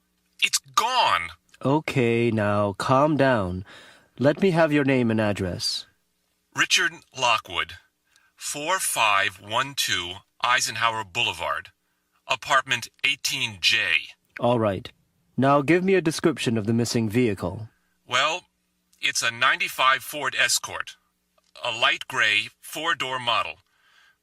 It's gone. Okay, now calm down. Let me have your name and address. Richard Lockwood, 4512 Eisenhower Boulevard, apartment 18J. All right. Now give me a description of the missing vehicle. Well, it's a 95 Ford Escort, a light gray 4-door model.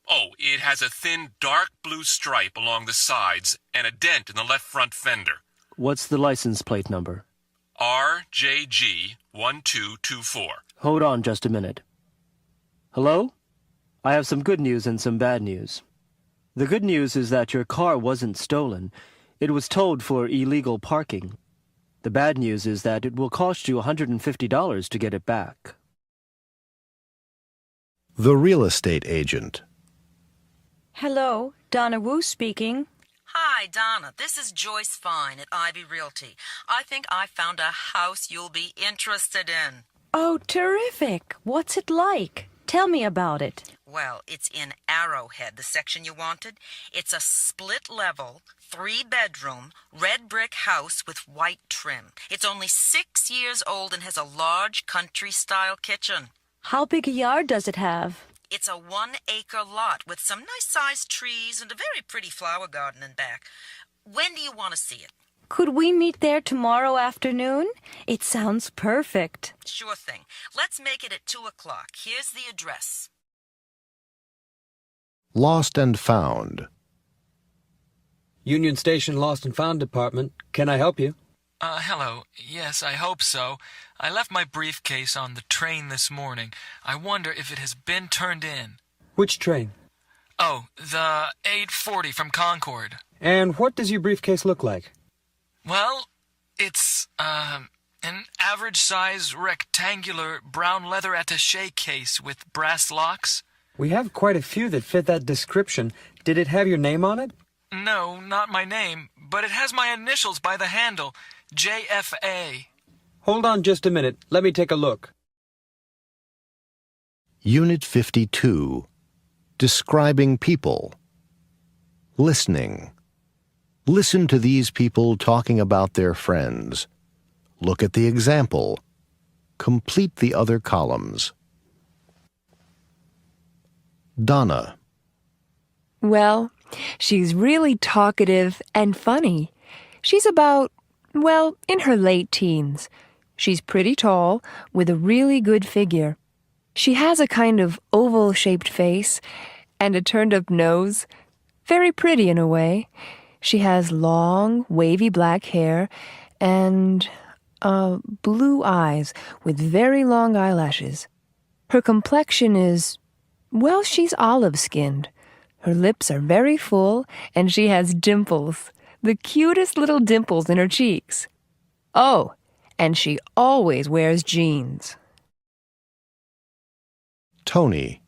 Oh, it has a thin dark blue stripe along the sides and a dent in the left front fender. What's the license plate number? RJG1224. Hold on just a minute. Hello? I have some good news and some bad news. The good news is that your car wasn't stolen. It was towed for illegal parking. The bad news is that it will cost you $150 to get it back. The real estate agent. Hello, Donna Wu speaking. Hi, Donna. This is Joyce Fine at Ivy Realty. I think I found a house you'll be interested in. Oh, terrific. What's it like? Tell me about it. Well, it's in Arrowhead, the section you wanted. It's a split-level, 3-bedroom, red brick house with white trim. It's only 6 years old and has a large country-style kitchen. How big a yard does it have? It's a 1-acre lot with some nice-sized trees and a very pretty flower garden in back. When do you want to see it? Could we meet there tomorrow afternoon? It sounds perfect. Sure thing. Let's make it at 2 o'clock. Here's the address. Lost and found. Union Station Lost and Found Department. Can I help you? Hello. Yes, I hope so. I left my briefcase on the train this morning. I wonder if it has been turned in. Which train? Oh, the 840 from Concord. And what does your briefcase look like? Well, it's, an average-size rectangular brown leather attaché case with brass locks. We have quite a few that fit that description. Did it have your name on it? No, not my name, but it has my initials by the handle, JFA. Hold on just a minute. Let me take a look. Unit 52. Describing people. Listening. Listen to these people talking about their friends. Look at the example. Complete the other columns. Donna. Well, she's really talkative and funny. She's about, well, in her late teens. She's pretty tall, with a really good figure. She has a kind of oval-shaped face and a turned-up nose. Very pretty in a way. She has long, wavy black hair and blue eyes with very long eyelashes. Her complexion is, well, she's olive-skinned. Her lips are very full, and she has dimples, the cutest little dimples in her cheeks. Oh, and she always wears jeans. Tony.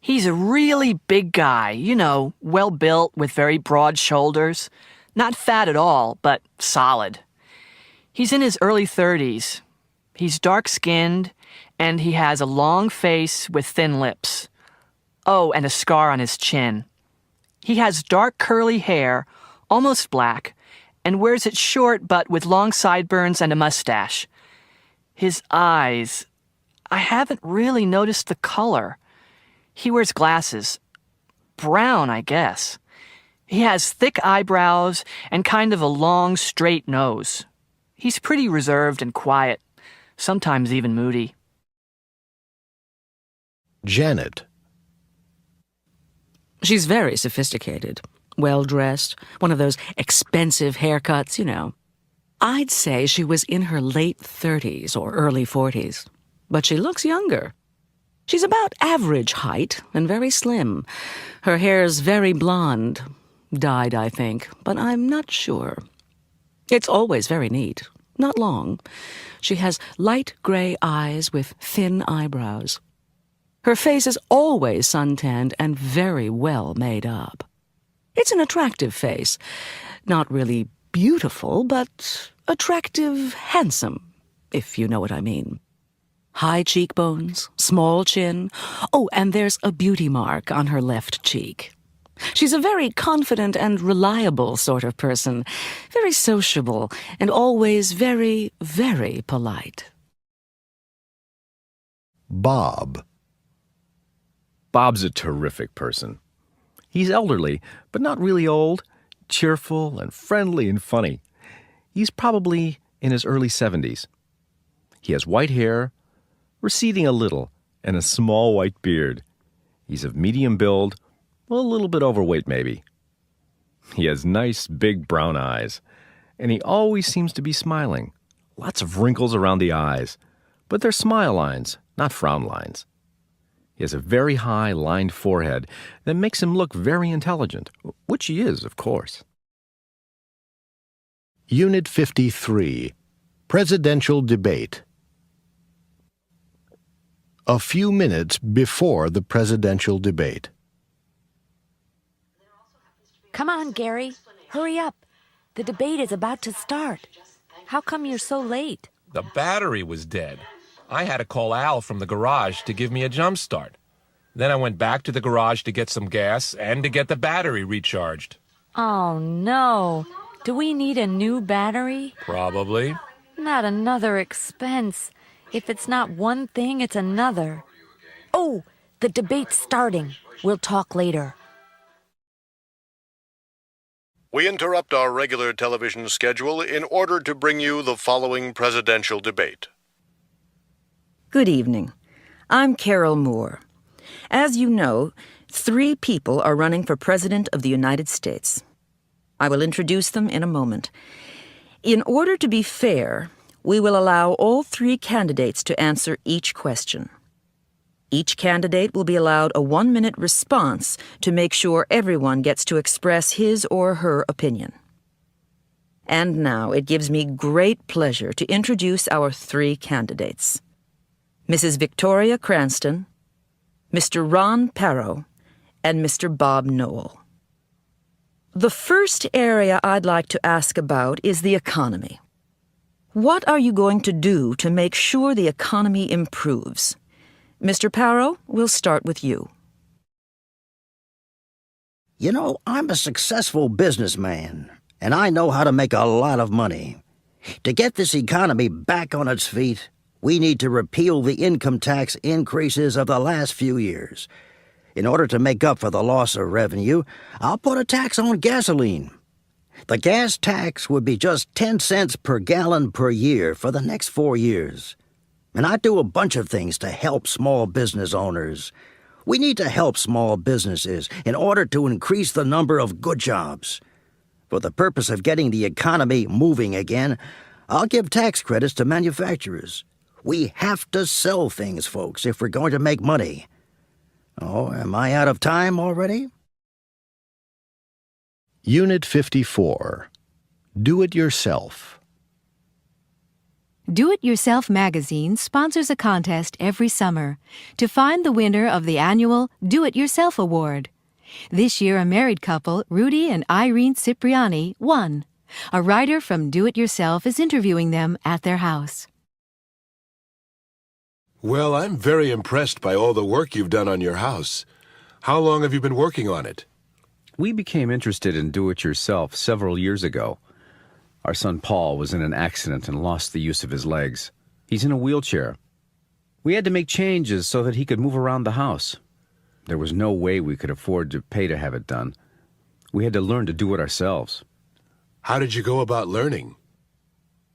He's a really big guy, you know, well-built with very broad shoulders. Not fat at all, but solid. He's in his early 30s. He's dark-skinned, and he has a long face with thin lips. Oh, and a scar on his chin. He has dark curly hair, almost black, and wears it short but with long sideburns and a mustache. His eyes, I haven't really noticed the color. He wears glasses. Brown, I guess. He has thick eyebrows and kind of a long, straight nose. He's pretty reserved and quiet, sometimes even moody. Janet. She's very sophisticated, well-dressed, one of those expensive haircuts, you know. I'd say she was in her late 30s or early 40s, but she looks younger. She's about average height and very slim. Her hair's very blonde, dyed, I think, but I'm not sure. It's always very neat, not long. She has light gray eyes with thin eyebrows. Her face is always suntanned and very well made up. It's an attractive face. Not really beautiful, but attractive, handsome, if you know what I mean. High cheekbones, small chin. Oh, and there's a beauty mark on her left cheek. She's a very confident and reliable sort of person, very sociable, and always very, very polite. Bob. Bob's a terrific person. He's elderly, but not really old, cheerful and friendly and funny. He's probably in his early 70s. He has white hair, receding a little, and a small white beard. He's of medium build, a little bit overweight maybe. He has nice big brown eyes, and he always seems to be smiling. Lots of wrinkles around the eyes, but they're smile lines, not frown lines. He has a very high lined forehead that makes him look very intelligent, which he is, of course. Unit 53, Presidential Debate. A few minutes before the presidential debate. Come on, Gary. Hurry up. The debate is about to start. How come you're so late? The battery was dead. I had to call Al from the garage to give me a jump start. Then I went back to the garage to get some gas and to get the battery recharged. Oh, no. Do we need a new battery? Probably. Not another expense. If it's not one thing, it's another. Oh, the debate's starting. We'll talk later. We interrupt our regular television schedule in order to bring you the following presidential debate. Good evening. I'm Carol Moore. As you know, 3 people are running for President of the United States. I will introduce them in a moment. In order to be fair, we will allow all 3 candidates to answer each question. Each candidate will be allowed a 1-minute response to make sure everyone gets to express his or her opinion. And now it gives me great pleasure to introduce our 3 candidates. Mrs. Victoria Cranston, Mr. Ron Parrow, and Mr. Bob Noel. The first area I'd like to ask about is the economy. What are you going to do to make sure the economy improves? Mr. Parrow, we'll start with you. You know, I'm a successful businessman, and I know how to make a lot of money. To get this economy back on its feet, we need to repeal the income tax increases of the last few years. In order to make up for the loss of revenue, I'll put a tax on gasoline. The gas tax would be just 10 cents per gallon per year for the next 4 years. And I do a bunch of things to help small business owners. We need to help small businesses in order to increase the number of good jobs. For the purpose of getting the economy moving again, I'll give tax credits to manufacturers. We have to sell things, folks, if we're going to make money. Oh, am I out of time already? Unit 54. Do It Yourself. Do It Yourself magazine sponsors a contest every summer to find the winner of the annual Do It Yourself Award. This year, a married couple, Rudy and Irene Cipriani, won. A writer from Do It Yourself is interviewing them at their house. Well, I'm very impressed by all the work you've done on your house. How long have you been working on it? We became interested in do-it-yourself several years ago. Our son Paul was in an accident and lost the use of his legs. He's in a wheelchair. We had to make changes so that he could move around the house. There was no way we could afford to pay to have it done. We had to learn to do it ourselves. How did you go about learning?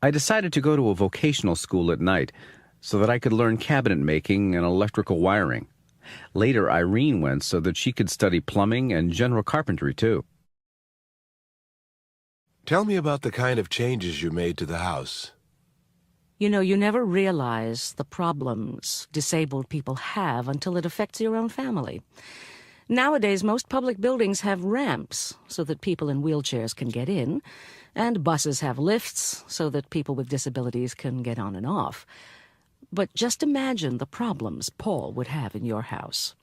I decided to go to a vocational school at night so that I could learn cabinet making and electrical wiring. Later, Irene went so that she could study plumbing and general carpentry, too. Tell me about the kind of changes you made to the house. You know, you never realize the problems disabled people have until it affects your own family. Nowadays, most public buildings have ramps so that people in wheelchairs can get in, and buses have lifts so that people with disabilities can get on and off. But just imagine the problems Paul would have in your house.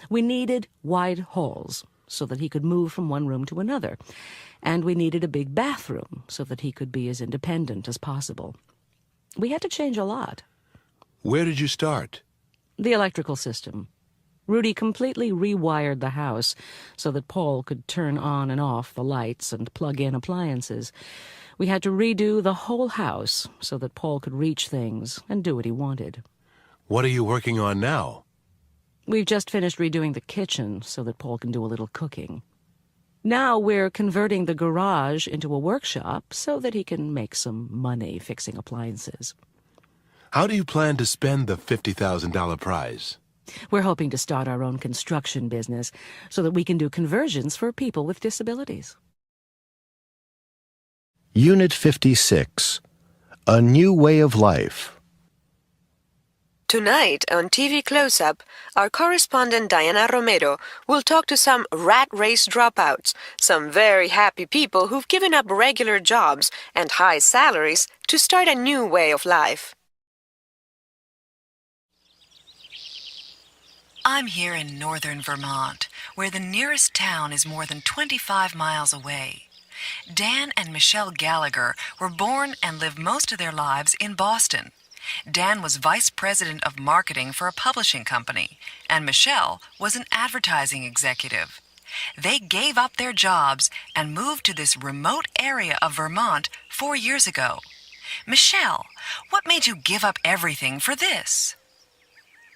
We needed wide halls so that he could move from one room to another, and we needed a big bathroom so that he could be as independent as possible. We had to change a lot. Where did you start? The electrical system. Rudy completely rewired the house so that Paul could turn on and off the lights and plug in appliances. We had to redo the whole house so that Paul could reach things and do what he wanted. What are you working on now? We've just finished redoing the kitchen so that Paul can do a little cooking. Now we're converting the garage into a workshop so that he can make some money fixing appliances. How do you plan to spend the $50,000 prize? We're hoping to start our own construction business so that we can do conversions for people with disabilities. Unit 56. A New Way of Life. Tonight on TV Close-Up, our correspondent Diana Romero will talk to some rat race dropouts, some very happy people who've given up regular jobs and high salaries to start a new way of life. I'm here in northern Vermont, where the nearest town is more than 25 miles away. Dan and Michelle Gallagher were born and lived most of their lives in Boston. Dan was vice president of marketing for a publishing company, and Michelle was an advertising executive. They gave up their jobs and moved to this remote area of Vermont 4 years ago. Michelle, what made you give up everything for this?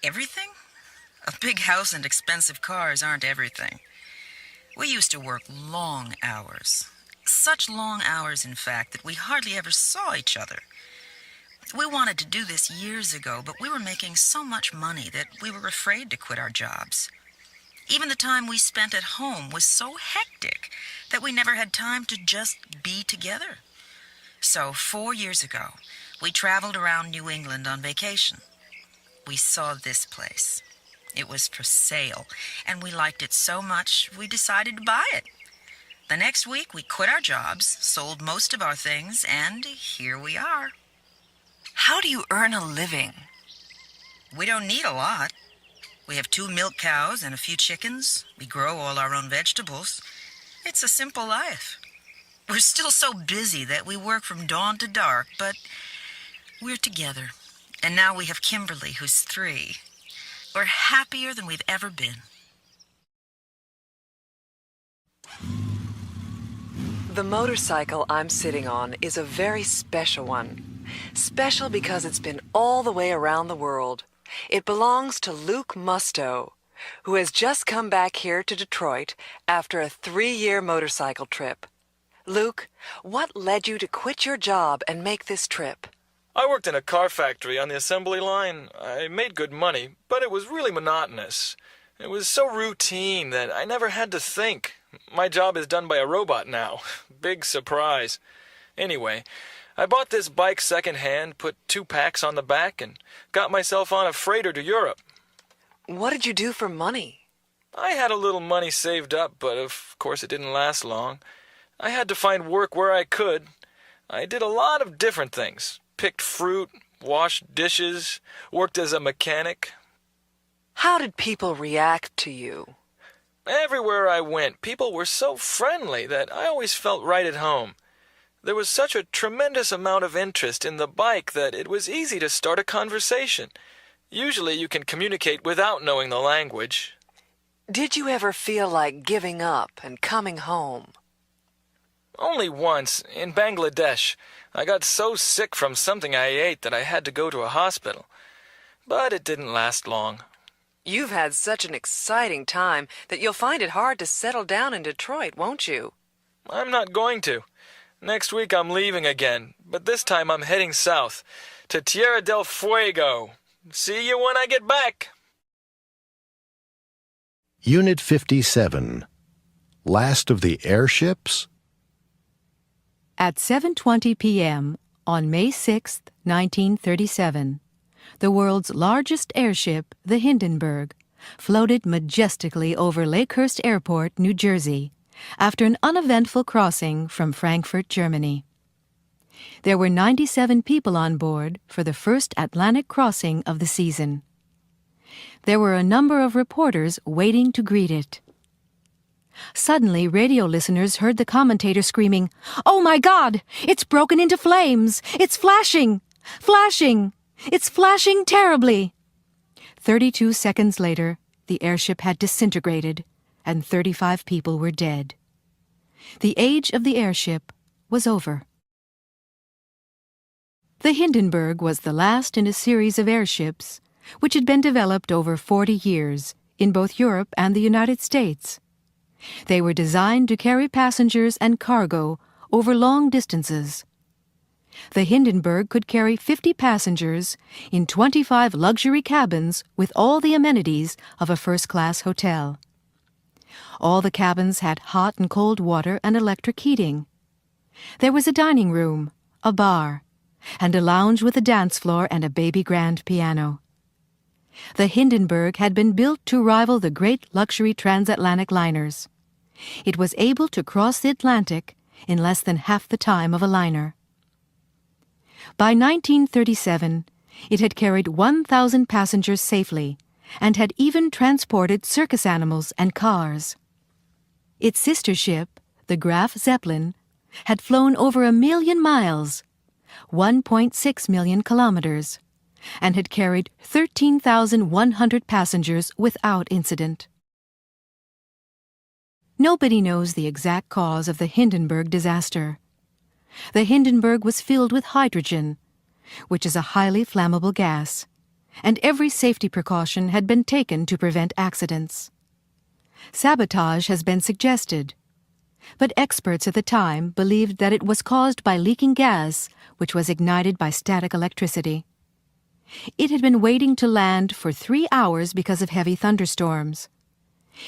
Everything? A big house and expensive cars aren't everything. We used to work long hours. Such long hours, in fact, that we hardly ever saw each other. We wanted to do this years ago, but we were making so much money that we were afraid to quit our jobs. Even the time we spent at home was so hectic that we never had time to just be together. So 4 years ago, we traveled around New England on vacation. We saw this place. It was for sale, and we liked it so much we decided to buy it. The next week, we quit our jobs, sold most of our things, and here we are. How do you earn a living? We don't need a lot. We have 2 milk cows and a few chickens. We grow all our own vegetables. It's a simple life. We're still so busy that we work from dawn to dark, but we're together. And now we have Kimberly, who's 3. We're happier than we've ever been. The motorcycle I'm sitting on is a very special one. Special because it's been all the way around the world. It belongs to Luke Musto, who has just come back here to Detroit after a 3-year motorcycle trip. Luke, what led you to quit your job and make this trip? I worked in a car factory on the assembly line. I made good money, but it was really monotonous. It was so routine that I never had to think. My job is done by a robot now. Big surprise. Anyway, I bought this bike secondhand, put 2 packs on the back, and got myself on a freighter to Europe. What did you do for money? I had a little money saved up, but of course it didn't last long. I had to find work where I could. I did a lot of different things. Picked fruit, washed dishes, worked as a mechanic. How did people react to you? Everywhere I went, people were so friendly that I always felt right at home. There was such a tremendous amount of interest in the bike that it was easy to start a conversation. Usually you can communicate without knowing the language. Did you ever feel like giving up and coming home? Only once, in Bangladesh. I got so sick from something I ate that I had to go to a hospital. But it didn't last long. You've had such an exciting time that you'll find it hard to settle down in Detroit, won't you? I'm not going to. Next week I'm leaving again, but this time I'm heading south, to Tierra del Fuego. See you when I get back. Unit 57. Last of the Airships? At 7:20 p.m. on May 6, 1937, the world's largest airship, the Hindenburg, floated majestically over Lakehurst Airport, New Jersey, after an uneventful crossing from Frankfurt, Germany. There were 97 people on board for the first Atlantic crossing of the season. There were a number of reporters waiting to greet it. Suddenly, radio listeners heard the commentator screaming, "Oh my God! It's broken into flames! It's flashing! Flashing! It's flashing terribly!" 32 seconds later, the airship had disintegrated, and 35 people were dead. The age of the airship was over. The Hindenburg was the last in a series of airships which had been developed over 40 years in both Europe and the United States. They were designed to carry passengers and cargo over long distances. The Hindenburg could carry 50 passengers in 25 luxury cabins with all the amenities of a first-class hotel. All the cabins had hot and cold water and electric heating. There was a dining room, a bar, and a lounge with a dance floor and a baby grand piano. The Hindenburg had been built to rival the great luxury transatlantic liners. It was able to cross the Atlantic in less than half the time of a liner. By 1937, it had carried 1,000 passengers safely and had even transported circus animals and cars. Its sister ship, the Graf Zeppelin, had flown over 1 million miles, 1.6 million kilometers, and had carried 13,100 passengers without incident. Nobody knows the exact cause of the Hindenburg disaster. The Hindenburg was filled with hydrogen, which is a highly flammable gas, and every safety precaution had been taken to prevent accidents. Sabotage has been suggested, but experts at the time believed that it was caused by leaking gas, which was ignited by static electricity. It had been waiting to land for 3 hours because of heavy thunderstorms.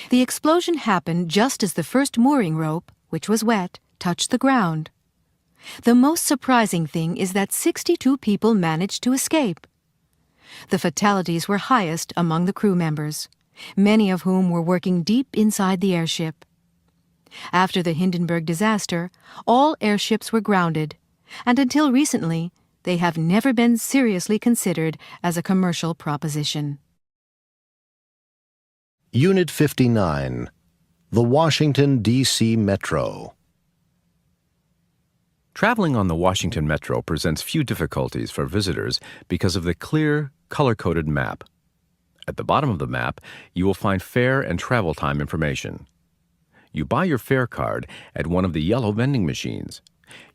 The explosion happened just as the first mooring rope, which was wet, touched the ground. The most surprising thing is that 62 people managed to escape. The fatalities were highest among the crew members, many of whom were working deep inside the airship. After the Hindenburg disaster, all airships were grounded, and until recently, they have never been seriously considered as a commercial proposition. Unit 59. The Washington, D.C. Metro. Traveling on the Washington Metro presents few difficulties for visitors because of the clear, color-coded map. At the bottom of the map, you will find fare and travel time information. You buy your fare card at one of the yellow vending machines.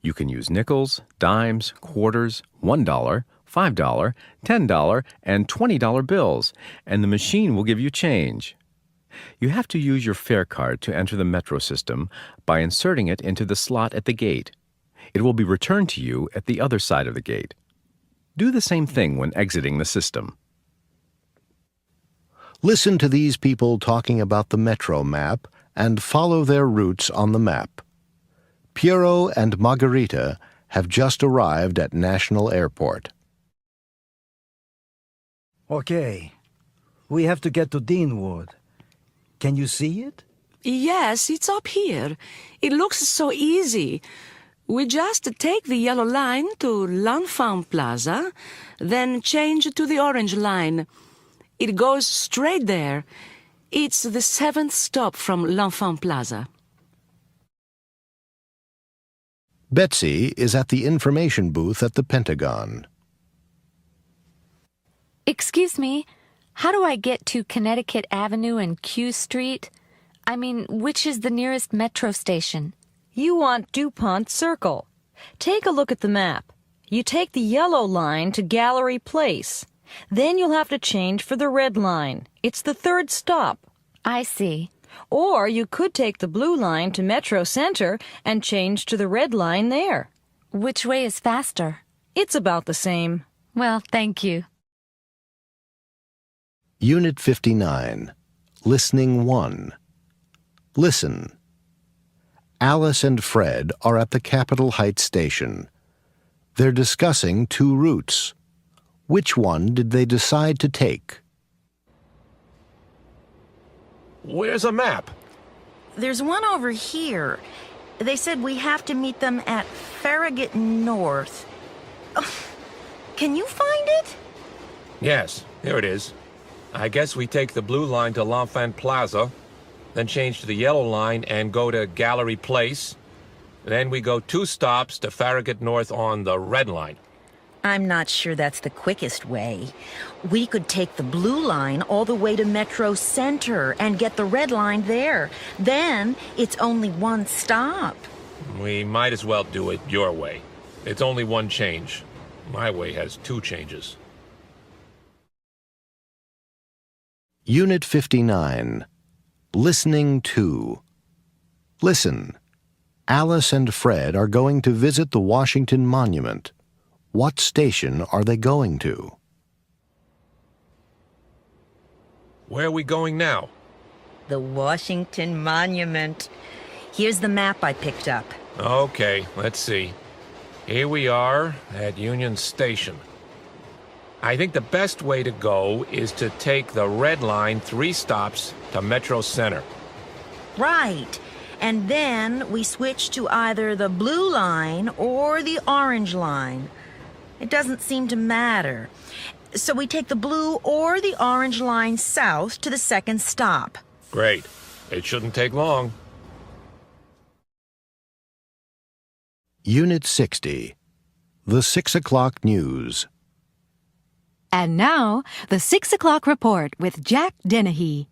You can use nickels, dimes, quarters, $1, $5, $10, and $20 bills, and the machine will give you change. You have to use your fare card to enter the metro system by inserting it into the slot at the gate. It will be returned to you at the other side of the gate. Do the same thing when exiting the system. Listen to these people talking about the metro map and follow their routes on the map. Piero and Margarita have just arrived at National Airport. Okay, we have to get to Deanwood. Can you see it? Yes, it's up here. It looks so easy. We just take the yellow line to L'Enfant Plaza, then change to the orange line. It goes straight there. It's the 7th stop from L'Enfant Plaza. Betsy is at the information booth at the Pentagon. Excuse me, how do I get to Connecticut Avenue and Q Street? I mean, which is the nearest metro station? You want DuPont Circle. Take a look at the map. You take the yellow line to Gallery Place. Then you'll have to change for the red line. It's the 3rd stop. I see. Or you could take the blue line to Metro Center and change to the red line there. Which way is faster? It's about the same. Well, thank you. Unit 59. Listening 1. Listen. Alice and Fred are at the Capitol Heights station. They're discussing 2 routes. Which one did they decide to take? Where's a map? There's one over here. They said we have to meet them at Farragut North. Can you find it? Yes, here it is. I guess we take the blue line to L'Enfant Plaza, then change to the yellow line and go to Gallery Place. Then we go 2 stops to Farragut North on the red line. I'm not sure that's the quickest way. We could take the blue line all the way to Metro Center and get the red line there. Then it's only 1 stop. We might as well do it your way. It's only 1 change. My way has 2 changes. Unit 59. Listening 2. Listen. Alice and Fred are going to visit the Washington Monument. What station are they going to? Where are we going now? The Washington Monument. Here's the map I picked up. Okay, let's see. Here we are at Union Station. I think the best way to go is to take the red line 3 stops to Metro Center. Right. And then we switch to either the blue line or the orange line. It doesn't seem to matter. So we take the blue or the orange line south to the 2nd stop. Great. It shouldn't take long. Unit 60. The 6 o'clock news. And now, the 6 o'clock report with Jack Dennehy.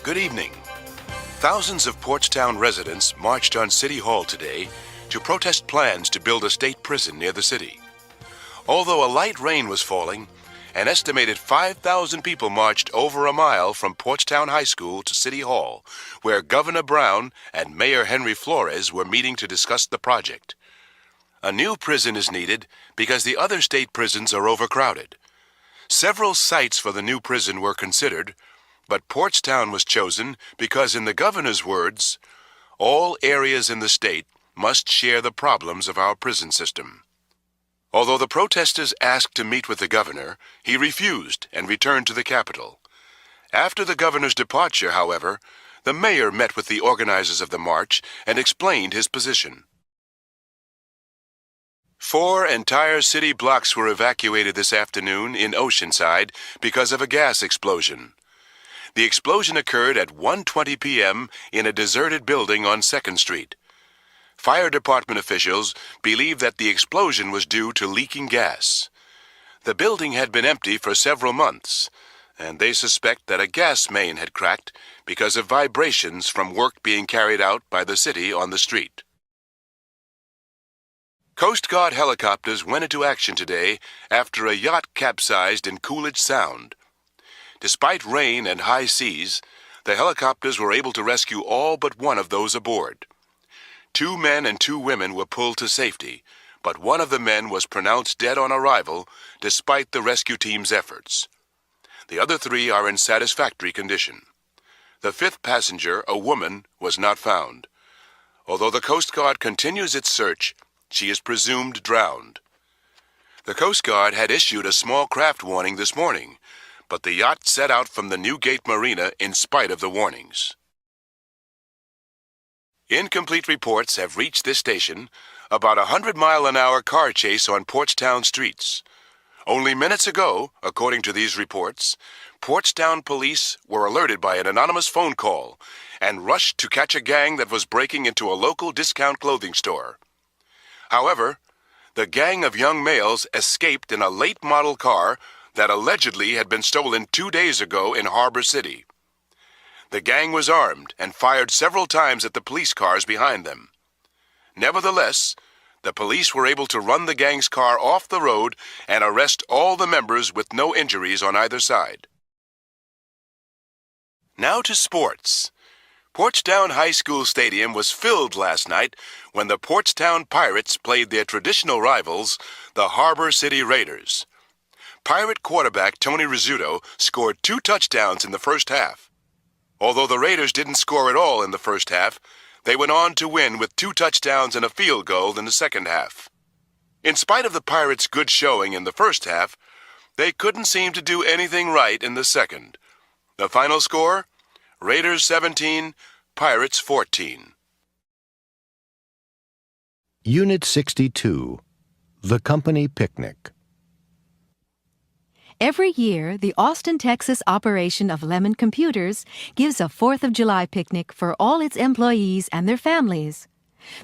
Good evening. Thousands of Portstown residents marched on City Hall today to protest plans to build a state prison near the city. Although a light rain was falling, an estimated 5,000 people marched over a mile from Portstown High School to City Hall, where Governor Brown and Mayor Henry Flores were meeting to discuss the project. A new prison is needed because the other state prisons are overcrowded. Several sites for the new prison were considered, but Portstown was chosen because, in the governor's words, all areas in the state must share the problems of our prison system. Although the protesters asked to meet with the governor, he refused and returned to the capital. After the governor's departure, however, the mayor met with the organizers of the march and explained his position. 4 entire city blocks were evacuated this afternoon in Oceanside because of a gas explosion. The explosion occurred at 1:20 p.m. in a deserted building on 2nd Street. Fire department officials believe that the explosion was due to leaking gas. The building had been empty for several months, and they suspect that a gas main had cracked because of vibrations from work being carried out by the city on the street. Coast Guard helicopters went into action today after a yacht capsized in Coolidge Sound. Despite rain and high seas, the helicopters were able to rescue all but one of those aboard. 2 men and 2 women were pulled to safety, but one of the men was pronounced dead on arrival despite the rescue team's efforts. The other 3 are in satisfactory condition. The 5th passenger, a woman, was not found. Although the Coast Guard continues its search, she is presumed drowned. The Coast Guard had issued a small craft warning this morning, but the yacht set out from the Newgate Marina in spite of the warnings. Incomplete reports have reached this station about a 100-mile-an-hour car chase on Portstown streets. Only minutes ago, according to these reports, Portstown police were alerted by an anonymous phone call and rushed to catch a gang that was breaking into a local discount clothing store. However, the gang of young males escaped in a late-model car that allegedly had been stolen 2 days ago in Harbor City. The gang was armed and fired several times at the police cars behind them. Nevertheless, the police were able to run the gang's car off the road and arrest all the members with no injuries on either side. Now to sports. Portstown High School Stadium was filled last night when the Portstown Pirates played their traditional rivals, the Harbor City Raiders. Pirate quarterback Tony Rizzuto scored 2 touchdowns in the first half. Although the Raiders didn't score at all in the first half, they went on to win with 2 touchdowns and a field goal in the second half. In spite of the Pirates' good showing in the first half, they couldn't seem to do anything right in the second. The final score? Raiders 17, Pirates 14. Unit 62, The Company Picnic. Every year, the Austin, Texas operation of Lemon Computers gives a 4th of July picnic for all its employees and their families.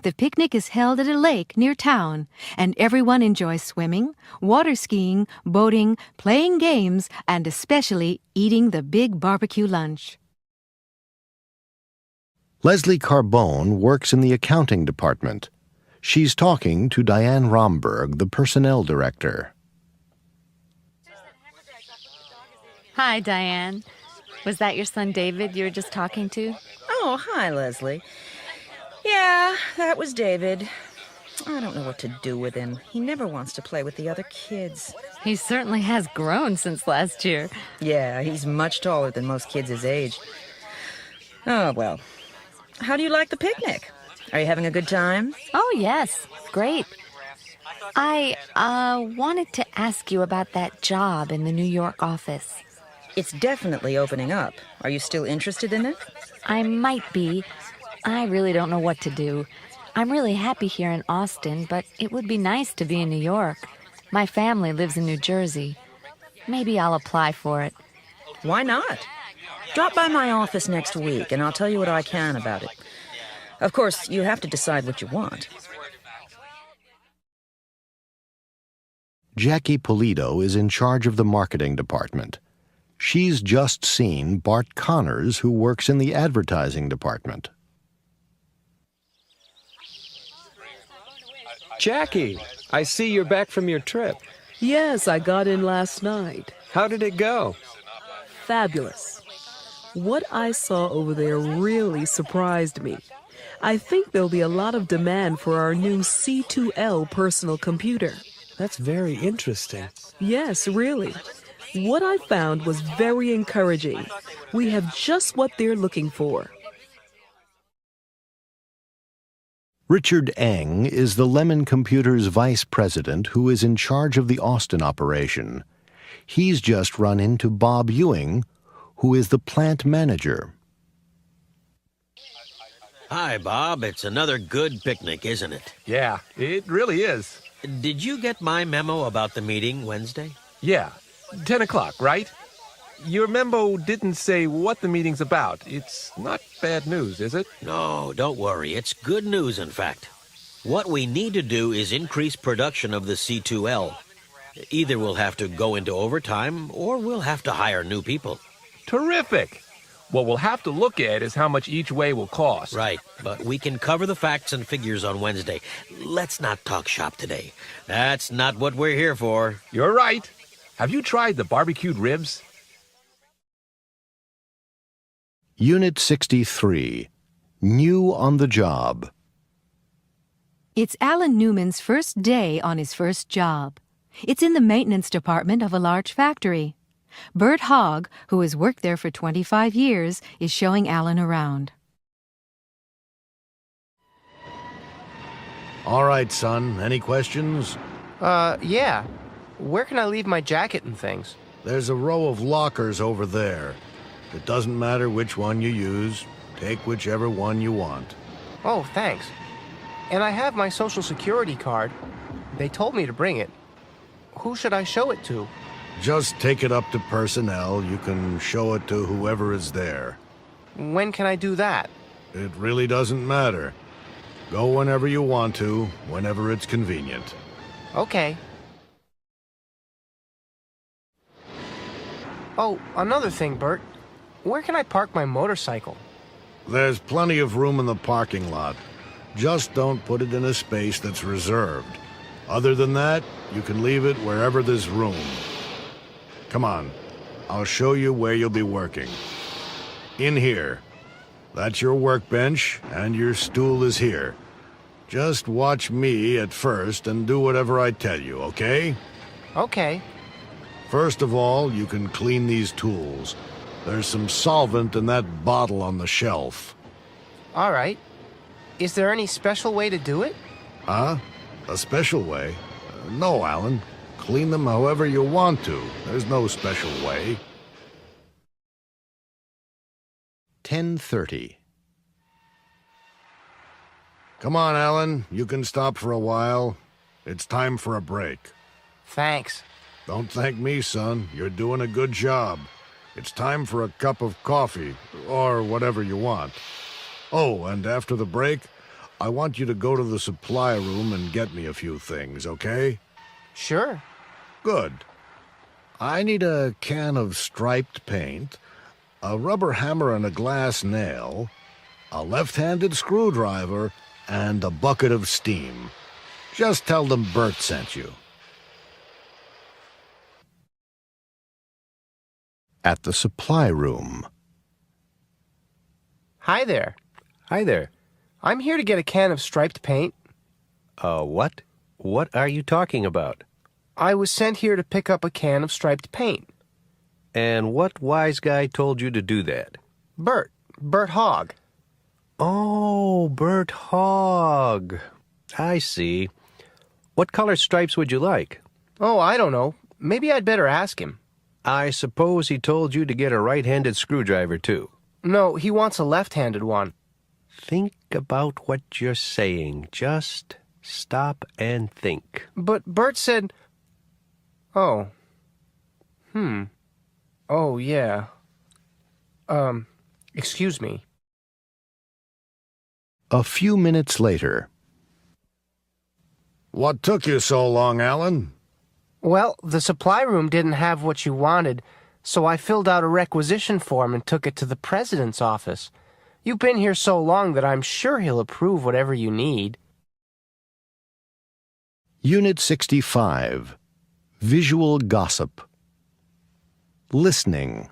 The picnic is held at a lake near town, and everyone enjoys swimming, water skiing, boating, playing games, and especially eating the big barbecue lunch. Leslie Carbone works in the accounting department. She's talking to Diane Romberg, the personnel director. Hi, Diane. Was that your son David you were just talking to? Oh, hi, Leslie. Yeah, that was David. I don't know what to do with him. He never wants to play with the other kids. He certainly has grown since last year. Yeah, he's much taller than most kids his age. Oh, well. How do you like the picnic? Are you having a good time? Oh, yes. Great. I wanted to ask you about that job in the New York office. It's definitely opening up. Are you still interested in it? I might be. I really don't know what to do. I'm really happy here in Austin, but it would be nice to be in New York. My family lives in New Jersey. Maybe I'll apply for it. Why not? Drop by my office next week, and I'll tell you what I can about it. Of course, you have to decide what you want. Jackie Polito is in charge of the marketing department. She's just seen Bart Connors, who works in the advertising department. Jackie, I see you're back from your trip. Yes, I got in last night. How did it go? Fabulous. What I saw over there really surprised me. I think there'll be a lot of demand for our new C2L personal computer. That's very interesting. Yes, really. What I found was very encouraging. We have just what they're looking for. Richard Eng is the Lemon Computers vice president who is in charge of the Austin operation. He's just run into Bob Ewing, who is the plant manager. Hi, Bob. It's another good picnic, isn't it? Yeah, it really is. Did you get my memo about the meeting Wednesday? Yeah, 10 o'clock, right? Your memo didn't say what the meeting's about. It's not bad news, is it? No, don't worry. It's good news, in fact. What we need to do is increase production of the C2L. Either we'll have to go into overtime, or we'll have to hire new people. Terrific! What we'll have to look at is how much each way will cost. Right, but we can cover the facts and figures on Wednesday. Let's not talk shop today. That's not what we're here for. You're right. Have you tried the barbecued ribs? Unit 63. New on the job. It's Alan Newman's first day on his first job. It's in the maintenance department of a large factory. Bert Hogg, who has worked there for 25 years, is showing Alan around. All right, son. Any questions? Yeah. Where can I leave my jacket and things? There's a row of lockers over there. It doesn't matter which one you use. Take whichever one you want. Oh, thanks. And I have my Social Security card. They told me to bring it. Who should I show it to? Just take it up to personnel. You can show it to whoever is there. When can I do that? It really doesn't matter. Go whenever you want to, whenever it's convenient. Okay. Oh, another thing, Bert. Where can I park my motorcycle? There's plenty of room in the parking lot. Just don't put it in a space that's reserved. Other than that, you can leave it wherever there's room. Come on, I'll show you where you'll be working. In here. That's your workbench, and your stool is here. Just watch me at first and do whatever I tell you, okay? Okay. First of all, you can clean these tools. There's some solvent in that bottle on the shelf. All right. Is there any special way to do it? Huh? A special way? No, Alan. Clean them however you want to. There's no special way. 10:30. Come on, Alan. You can stop for a while. It's time for a break. Thanks. Don't thank me, son. You're doing a good job. It's time for a cup of coffee, or whatever you want. Oh, and after the break, I want you to go to the supply room and get me a few things, okay? Sure. Good. I need a can of striped paint, a rubber hammer and a glass nail, a left-handed screwdriver, and a bucket of steam. Just tell them Bert sent you. At the supply room. Hi there. Hi there. I'm here to get a can of striped paint. What? What are you talking about? I was sent here to pick up a can of striped paint. And what wise guy told you to do that? Bert Hogg. Oh, Bert Hogg. I see. What color stripes would you like? Oh, I don't know. Maybe I'd better ask him. I suppose he told you to get a right-handed screwdriver, too. No, he wants a left-handed one. Think about what you're saying. Just stop and think. But Bert said... Oh. Oh, yeah. Excuse me. A few minutes later. What took you so long, Alan? Well, the supply room didn't have what you wanted, so I filled out a requisition form and took it to the president's office. You've been here so long that I'm sure he'll approve whatever you need. Unit 65. Visual Gossip. Listening.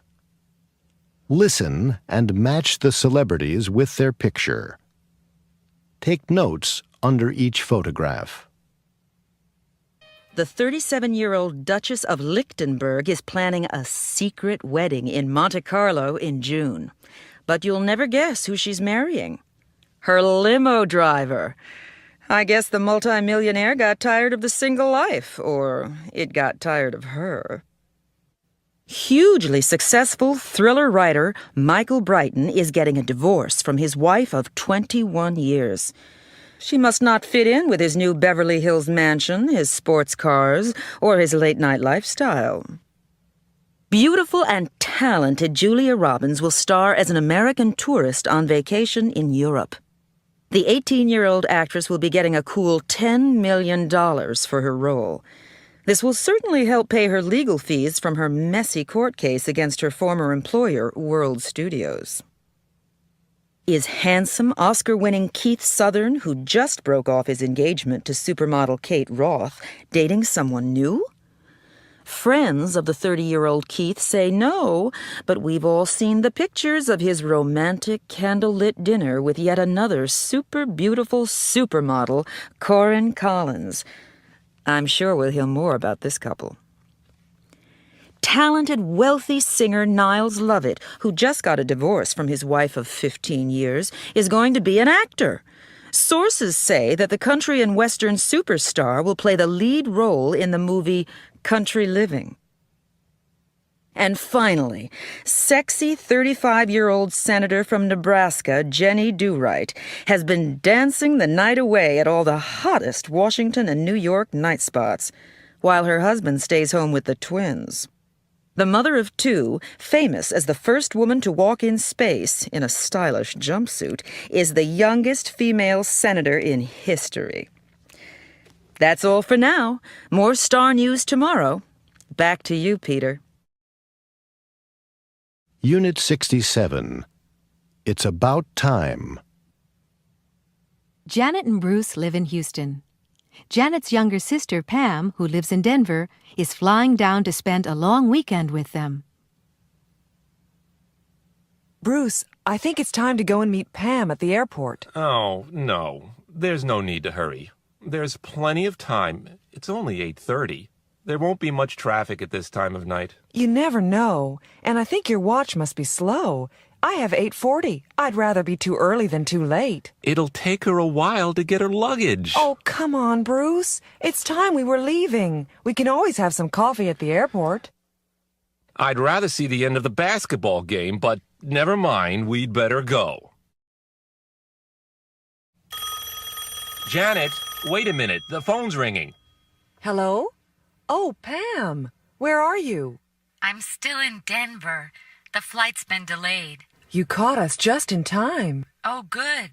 Listen and match the celebrities with their picture. Take notes under each photograph. The 37-year-old Duchess of Lichtenberg is planning a secret wedding in Monte Carlo in June. But you'll never guess who she's marrying. Her limo driver. I guess the multimillionaire got tired of the single life, or it got tired of her. Hugely successful thriller writer Michael Brighton is getting a divorce from his wife of 21 years. She must not fit in with his new Beverly Hills mansion, his sports cars, or his late-night lifestyle. Beautiful and talented Julia Robbins will star as an American tourist on vacation in Europe. The 18-year-old actress will be getting a cool $10 million for her role. This will certainly help pay her legal fees from her messy court case against her former employer, World Studios. Is handsome, Oscar-winning Keith Southern, who just broke off his engagement to supermodel Kate Roth, dating someone new? Friends of the 30-year-old Keith say no, but we've all seen the pictures of his romantic candlelit dinner with yet another super beautiful supermodel, Corinne Collins. I'm sure we'll hear more about this couple. Talented, wealthy singer Niles Lovett, who just got a divorce from his wife of 15 years, is going to be an actor. Sources say that the country and western superstar will play the lead role in the movie Country Living. And finally, sexy 35-year-old senator from Nebraska, Jenny Do Right, has been dancing the night away at all the hottest Washington and New York night spots, while her husband stays home with the twins. The mother of two, famous as the first woman to walk in space in a stylish jumpsuit, is the youngest female senator in history. That's all for now. More Star News tomorrow. Back to you, Peter. Unit 67. It's About Time. Janet and Bruce live in Houston. Janet's younger sister, Pam, who lives in Denver, is flying down to spend a long weekend with them. Bruce, I think it's time to go and meet Pam at the airport. Oh, no. There's no need to hurry. There's plenty of time. It's only 8:30. There won't be much traffic at this time of night. You never know, and I think your watch must be slow. I have 8:40. I'd rather be too early than too late. It'll take her a while to get her luggage. Oh, come on, Bruce. It's time we were leaving. We can always have some coffee at the airport. I'd rather see the end of the basketball game, but never mind, we'd better go. Janet, wait a minute. The phone's ringing. Hello? Oh, Pam. Where are you? I'm still in Denver. The flight's been delayed. You caught us just in time. Oh, good.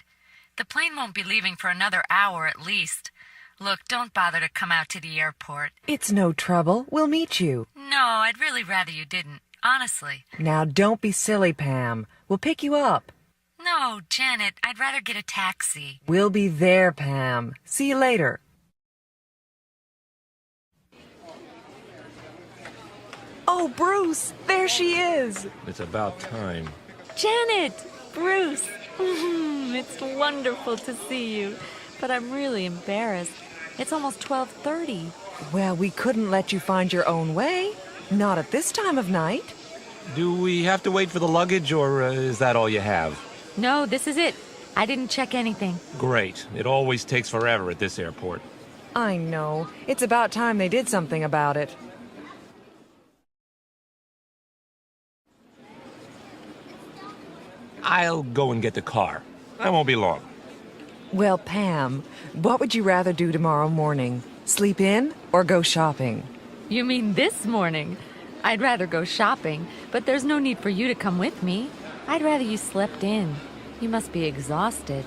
The plane won't be leaving for another hour at least. Look, don't bother to come out to the airport. It's no trouble. We'll meet you. No, I'd really rather you didn't. Honestly. Now, don't be silly, Pam. We'll pick you up. No, Janet, I'd rather get a taxi. We'll be there, Pam. See you later. Oh, Bruce, there she is. It's about time. Janet! Bruce! It's wonderful to see you. But I'm really embarrassed. It's almost 12:30. Well, we couldn't let you find your own way. Not at this time of night. Do we have to wait for the luggage, or is that all you have? No, this is it. I didn't check anything. Great. It always takes forever at this airport. I know. It's about time they did something about it. I'll go and get the car. I won't be long. Well, Pam, what would you rather do tomorrow morning? Sleep in or go shopping? You mean this morning? I'd rather go shopping, but there's no need for you to come with me. I'd rather you slept in. You must be exhausted.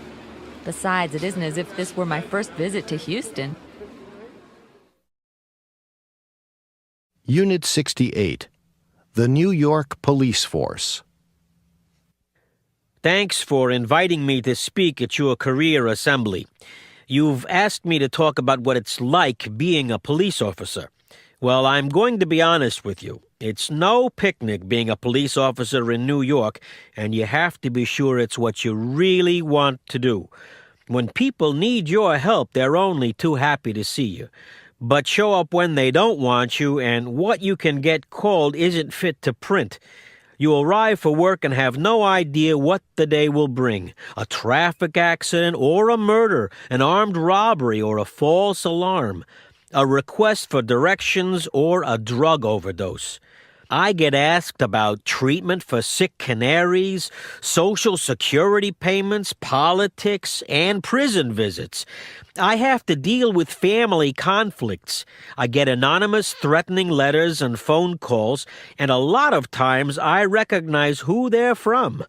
Besides, it isn't as if this were my first visit to Houston. Unit 68. The New York Police Force. Thanks for inviting me to speak at your career assembly. You've asked me to talk about what it's like being a police officer. Well, I'm going to be honest with you. It's no picnic being a police officer in New York, and you have to be sure it's what you really want to do. When people need your help, they're only too happy to see you. But show up when they don't want you, and what you can get called isn't fit to print. You arrive for work and have no idea what the day will bring. A traffic accident or a murder, an armed robbery or a false alarm, a request for directions or a drug overdose. I get asked about treatment for sick canaries, Social Security payments, politics, and prison visits. I have to deal with family conflicts. I get anonymous threatening letters and phone calls, and a lot of times I recognize who they're from.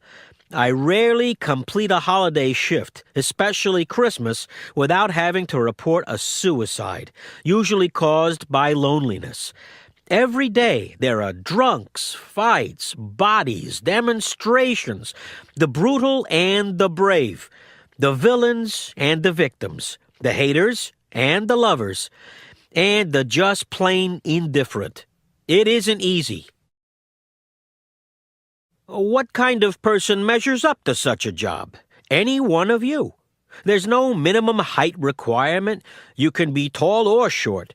I rarely complete a holiday shift, especially Christmas, without having to report a suicide, usually caused by loneliness. Every day there are drunks, fights, bodies, demonstrations, the brutal and the brave, the villains and the victims, the haters and the lovers, and the just plain indifferent. It isn't easy. What kind of person measures up to such a job? Any one of you. There's no minimum height requirement. You can be tall or short.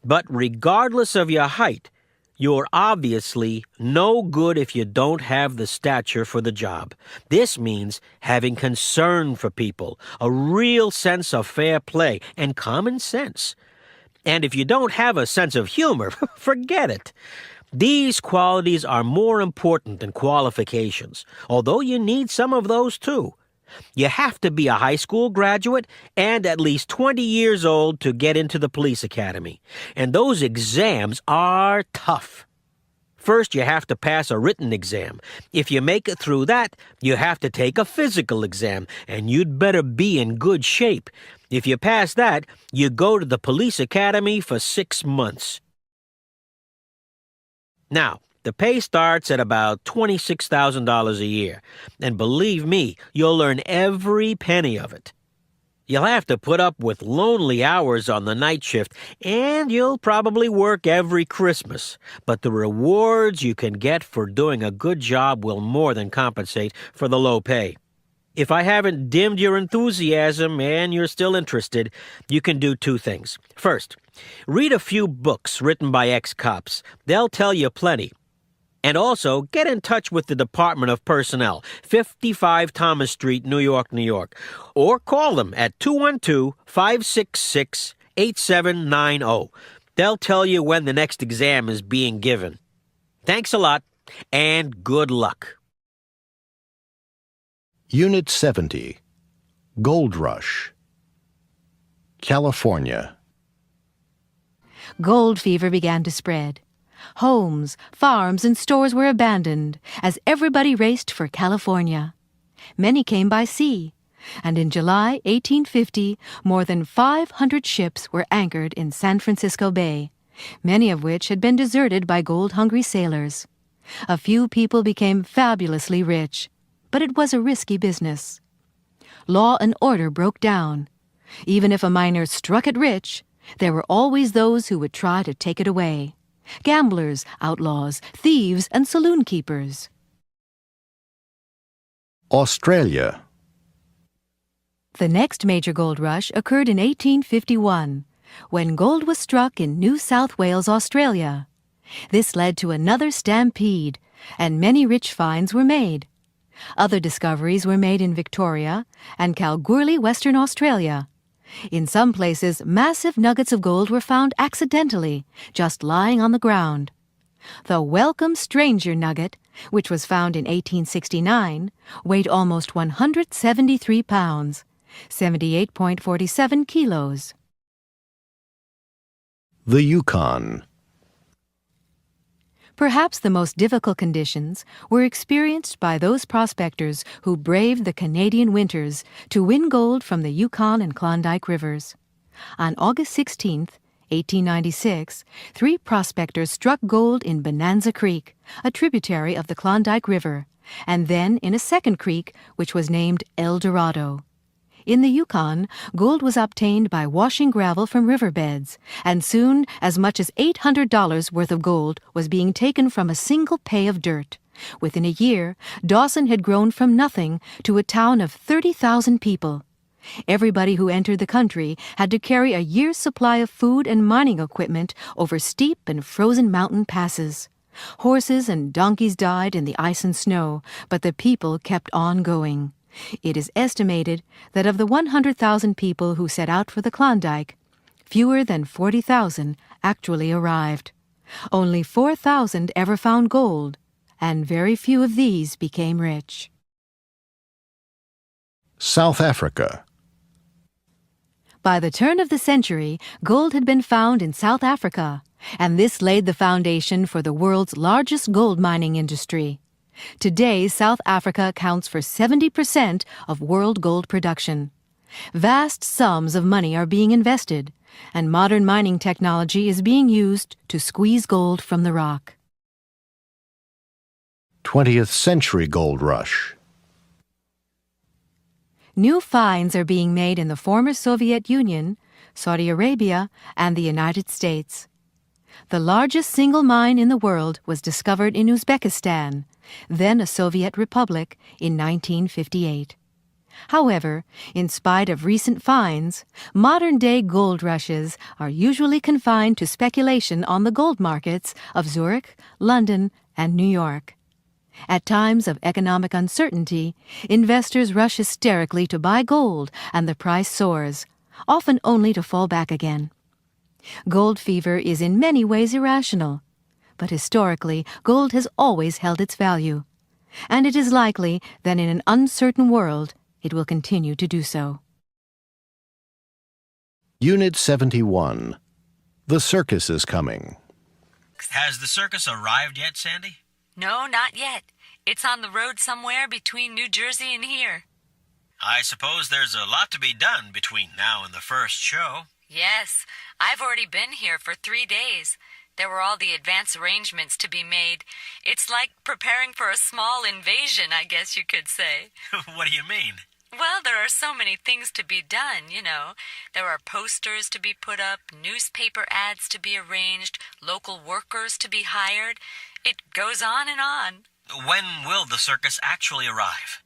But regardless of your height, you're obviously no good if you don't have the stature for the job. This means having concern for people, a real sense of fair play, and common sense. And if you don't have a sense of humor, forget it. These qualities are more important than qualifications, although you need some of those too. You have to be a high school graduate and at least 20 years old to get into the police academy. And those exams are tough. First, you have to pass a written exam. If you make it through that, you have to take a physical exam, and you'd better be in good shape. If you pass that, you go to the police academy for 6 months. Now, the pay starts at about $26,000 a year, and believe me, you'll earn every penny of it. You'll have to put up with lonely hours on the night shift, and you'll probably work every Christmas, but the rewards you can get for doing a good job will more than compensate for the low pay. If I haven't dimmed your enthusiasm and you're still interested, you can do 2 things. First, read a few books written by ex-cops. They'll tell you plenty. And also, get in touch with the Department of Personnel, 55 Thomas Street, New York, New York. Or call them at 212-566-8790. They'll tell you when the next exam is being given. Thanks a lot, and good luck. Unit 70, Gold Rush, California. Gold fever began to spread. Homes, farms, and stores were abandoned as everybody raced for California. Many came by sea, and in July 1850, more than 500 ships were anchored in San Francisco Bay, many of which had been deserted by gold-hungry sailors. A few people became fabulously rich, but it was a risky business. Law and order broke down. Even if a miner struck it rich, there were always those who would try to take it away. Gamblers, outlaws, thieves, and saloon keepers. Australia. The next major gold rush occurred in 1851, when gold was struck in New South Wales, Australia. This led to another stampede, and many rich finds were made. Other discoveries were made in Victoria and Kalgoorlie, Western Australia. In some places, massive nuggets of gold were found accidentally, just lying on the ground. The Welcome Stranger nugget, which was found in 1869, weighed almost 173 pounds, 78.47 kilos. The Yukon. Perhaps the most difficult conditions were experienced by those prospectors who braved the Canadian winters to win gold from the Yukon and Klondike rivers. On August 16, 1896, 3 prospectors struck gold in Bonanza Creek, a tributary of the Klondike River, and then in a second creek which was named El Dorado. In the Yukon, gold was obtained by washing gravel from riverbeds, and soon as much as $800 worth of gold was being taken from a single pay of dirt. Within a year, Dawson had grown from nothing to a town of 30,000 people. Everybody who entered the country had to carry a year's supply of food and mining equipment over steep and frozen mountain passes. Horses and donkeys died in the ice and snow, but the people kept on going. It is estimated that of the 100,000 people who set out for the Klondike, fewer than 40,000 actually arrived. Only 4,000 ever found gold, and very few of these became rich. South Africa. By the turn of the century, gold had been found in South Africa, and this laid the foundation for the world's largest gold mining industry. Today, South Africa accounts for 70% of world gold production. Vast sums of money are being invested, and modern mining technology is being used to squeeze gold from the rock. 20th century gold rush. New finds are being made in the former Soviet Union, Saudi Arabia, and the United States. The largest single mine in the world was discovered in Uzbekistan, then a Soviet republic, in 1958. However, in spite of recent finds, modern-day gold rushes are usually confined to speculation on the gold markets of Zurich, London, and New York. At times of economic uncertainty, investors rush hysterically to buy gold and the price soars, often only to fall back again. Gold fever is in many ways irrational, but historically, gold has always held its value, and it is likely that in an uncertain world, it will continue to do so. Unit 71. The circus is coming. Has the circus arrived yet, Sandy? No, not yet. It's on the road somewhere between New Jersey and here. I suppose there's a lot to be done between now and the first show. Yes, I've already been here for 3 days. There were all the advance arrangements to be made. It's like preparing for a small invasion, I guess you could say. What do you mean? Well, there are so many things to be done, you know. There are posters to be put up, newspaper ads to be arranged, local workers to be hired. It goes on and on. When will the circus actually arrive?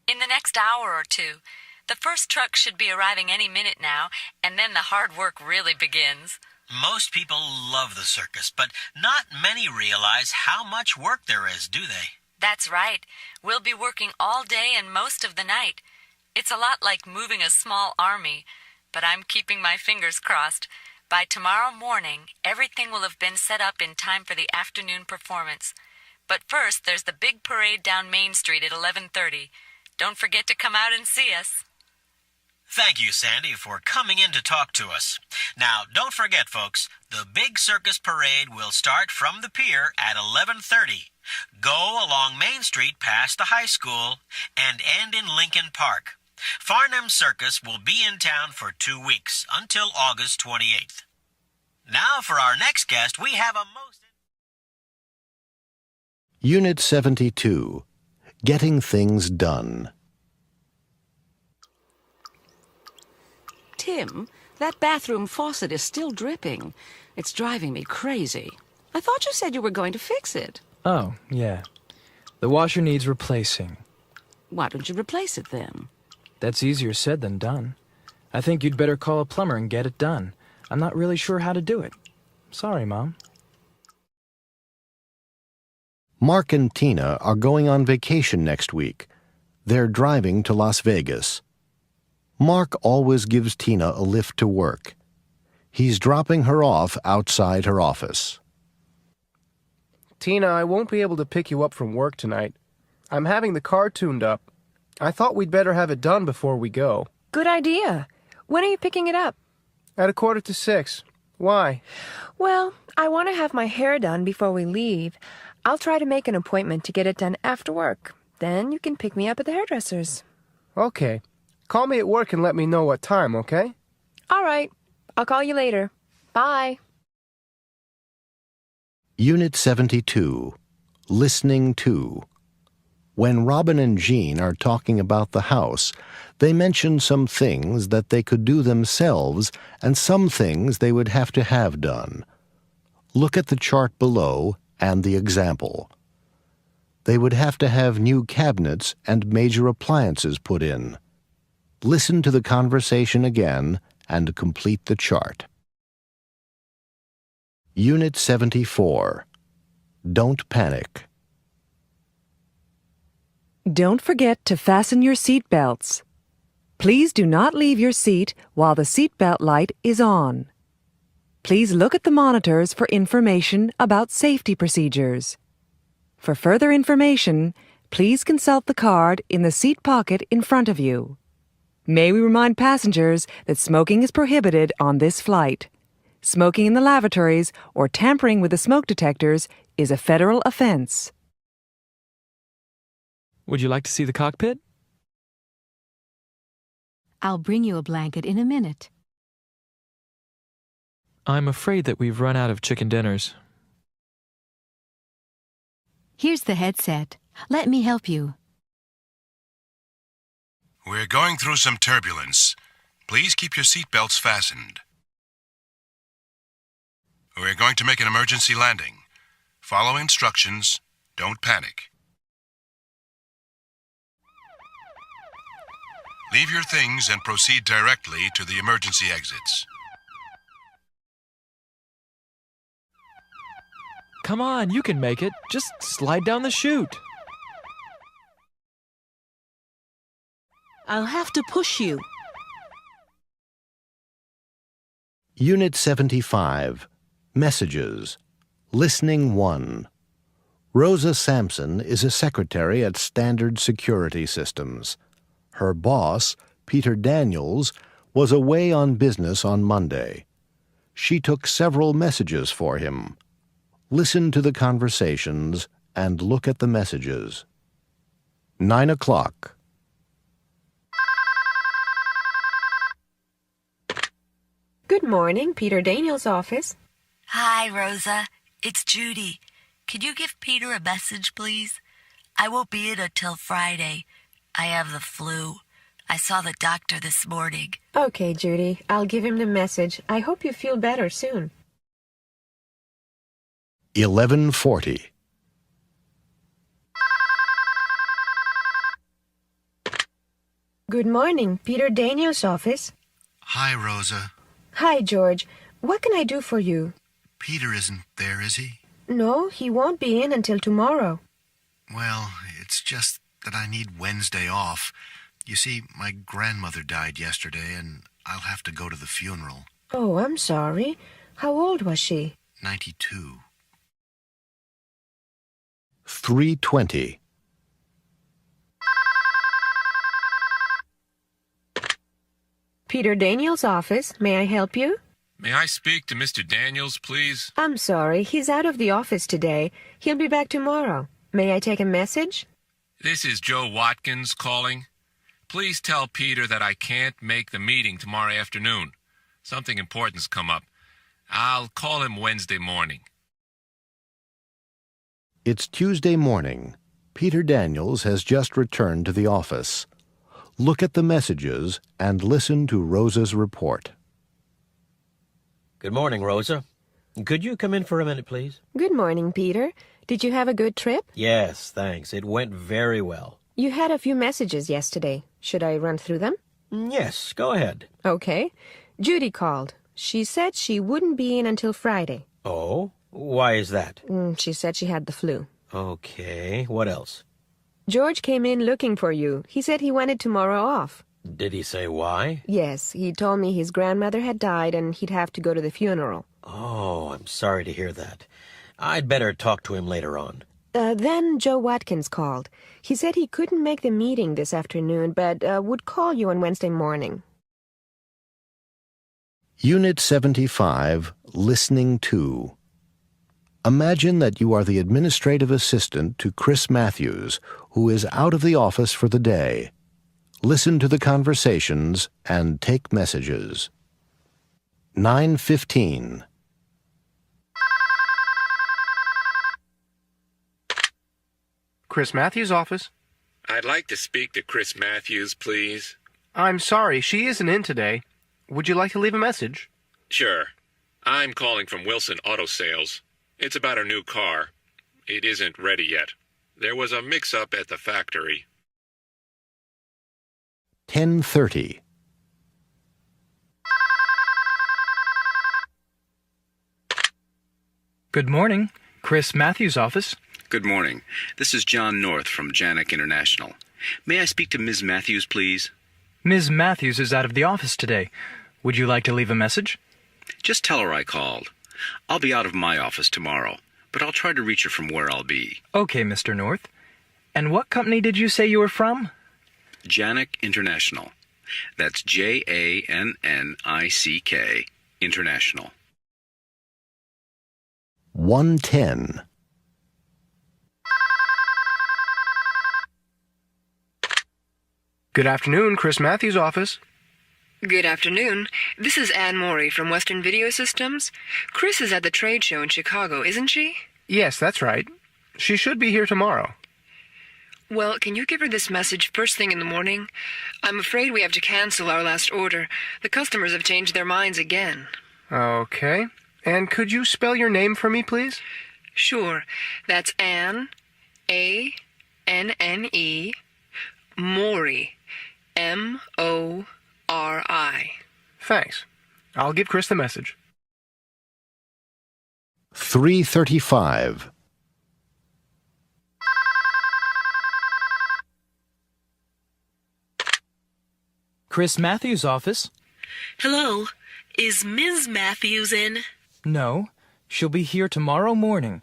In the next hour or two. The first truck should be arriving any minute now, and then the hard work really begins. Most people love the circus, but not many realize how much work there is, do they? That's right. We'll be working all day and most of the night. It's a lot like moving a small army, but I'm keeping my fingers crossed. By tomorrow morning, everything will have been set up in time for the afternoon performance. But first, there's the big parade down Main Street at 11:30. Don't forget to come out and see us. Thank you, Sandy, for coming in to talk to us. Now, don't forget, folks, the big circus parade will start from the pier at 11:30, go along Main Street past the high school, and end in Lincoln Park. Farnham Circus will be in town for 2 weeks, until August 28th. Now, for our next guest, we have a most... Unit 72. Getting Things Done. Tim, that bathroom faucet is still dripping. It's driving me crazy. I thought you said you were going to fix it. Oh, yeah. The washer needs replacing. Why don't you replace it then? That's easier said than done. I think you'd better call a plumber and get it done. I'm not really sure how to do it. Sorry, Mom. Mark and Tina are going on vacation next week. They're driving to Las Vegas. Mark always gives Tina a lift to work. He's dropping her off outside her office. Tina, I won't be able to pick you up from work tonight. I'm having the car tuned up. I thought we'd better have it done before we go. Good idea. When are you picking it up? At 5:45. Why? Well, I want to have my hair done before we leave. I'll try to make an appointment to get it done after work. Then you can pick me up at the hairdresser's. Okay. Call me at work and let me know what time, okay? All right. I'll call you later. Bye. Unit 72. Listening to. When Robin and Jean are talking about the house, they mention some things that they could do themselves and some things they would have to have done. Look at the chart below and the example. They would have to have new cabinets and major appliances put in. Listen to the conversation again and complete the chart. Unit 74. Don't panic. Don't forget to fasten your seat belts. Please do not leave your seat while the seatbelt light is on. Please look at the monitors for information about safety procedures. For further information, please consult the card in the seat pocket in front of you. May we remind passengers that smoking is prohibited on this flight. Smoking in the lavatories or tampering with the smoke detectors is a federal offense. Would you like to see the cockpit? I'll bring you a blanket in a minute. I'm afraid that we've run out of chicken dinners. Here's the headset. Let me help you. We're going through some turbulence. Please keep your seatbelts fastened. We're going to make an emergency landing. Follow instructions. Don't panic. Leave your things and proceed directly to the emergency exits. Come on, you can make it. Just slide down the chute. I'll have to push you. Unit 75. Messages. Listening 1. Rosa Sampson is a secretary at Standard Security Systems. Her boss, Peter Daniels, was away on business on Monday. She took several messages for him. Listen to the conversations and look at the messages. 9 o'clock. Good morning, Peter Daniels' office. Hi, Rosa. It's Judy. Could you give Peter a message, please? I won't be in until Friday. I have the flu. I saw the doctor this morning. Okay, Judy. I'll give him the message. I hope you feel better soon. 11:40. Good morning, Peter Daniels' office. Hi, Rosa. Hi, George. What can I do for you? Peter isn't there, is he? No, he won't be in until tomorrow. Well, it's just that I need Wednesday off. You see, my grandmother died yesterday, and I'll have to go to the funeral. Oh, I'm sorry. How old was she? 92. 3:20. Peter Daniels' office. May I help you? May I speak to Mr. Daniels, please? I'm sorry. He's out of the office today. He'll be back tomorrow. May I take a message? This is Joe Watkins calling. Please tell Peter that I can't make the meeting tomorrow afternoon. Something important's come up. I'll call him Wednesday morning. It's Tuesday morning. Peter Daniels has just returned to the office. Look at the messages and listen to Rosa's report. Good morning, Rosa. Could you come in for a minute, please? Good morning, Peter. Did you have a good trip? Yes, thanks. It went very well. You had a few messages yesterday. Should I run through them? Yes, go ahead. Okay. Judy called. She said she wouldn't be in until Friday. Oh? Why is that? She said she had the flu. Okay, what else? George came in looking for you. He said he wanted tomorrow off. Did he say why? Yes, he told me his grandmother had died and he'd have to go to the funeral. Oh, I'm sorry to hear that. I'd better talk to him later on. Then Joe Watkins called. He said he couldn't make the meeting this afternoon, but would call you on Wednesday morning. Unit 75, Listening 2. Imagine that you are the administrative assistant to Chris Matthews, who is out of the office for the day. Listen to the conversations and take messages. 9:15. Chris Matthews' office. I'd like to speak to Chris Matthews, please. I'm sorry, she isn't in today. Would you like to leave a message? Sure. I'm calling from Wilson Auto Sales. It's about her new car. It isn't ready yet. There was a mix-up at the factory. 10:30. Good morning. Chris Matthews' office. Good morning. This is John North from Janik International. May I speak to Ms. Matthews, please? Ms. Matthews is out of the office today. Would you like to leave a message? Just tell her I called. I'll be out of my office tomorrow, but I'll try to reach her from where I'll be. Okay, Mr. North. And what company did you say you were from? Janik International. That's Jannick International. 1:10. Good afternoon, Chris Matthews' office. Good afternoon. This is Anne Morey from Western Video Systems. Chris is at the trade show in Chicago, isn't she? Yes, that's right. She should be here tomorrow. Well, can you give her this message first thing in the morning? I'm afraid we have to cancel our last order. The customers have changed their minds again. Okay. And could you spell your name for me, please? Sure. That's Anne, A-N-N-E, Morey, M-O-R-I. Thanks. I'll give Chris the message. 3:35. Chris Matthews' office? Hello. Is Ms. Matthews in? No. She'll be here tomorrow morning.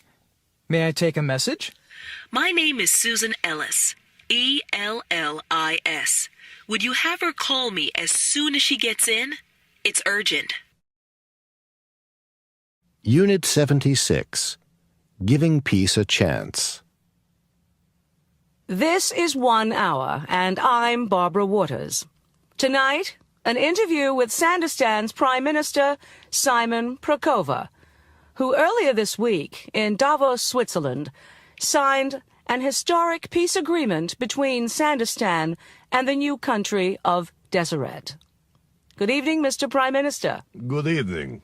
May I take a message? My name is Susan Ellis. E-L-L-I-S. Would you have her call me as soon as she gets in? It's urgent. Unit 76. Giving Peace a Chance. This is 1 hour, and I'm Barbara Waters. Tonight, an interview with Sandistan's Prime Minister, Simon Prokova, who earlier this week, in Davos, Switzerland, signed an historic peace agreement between Sandistan and the new country of Deseret. Good evening, Mr. Prime Minister. Good evening.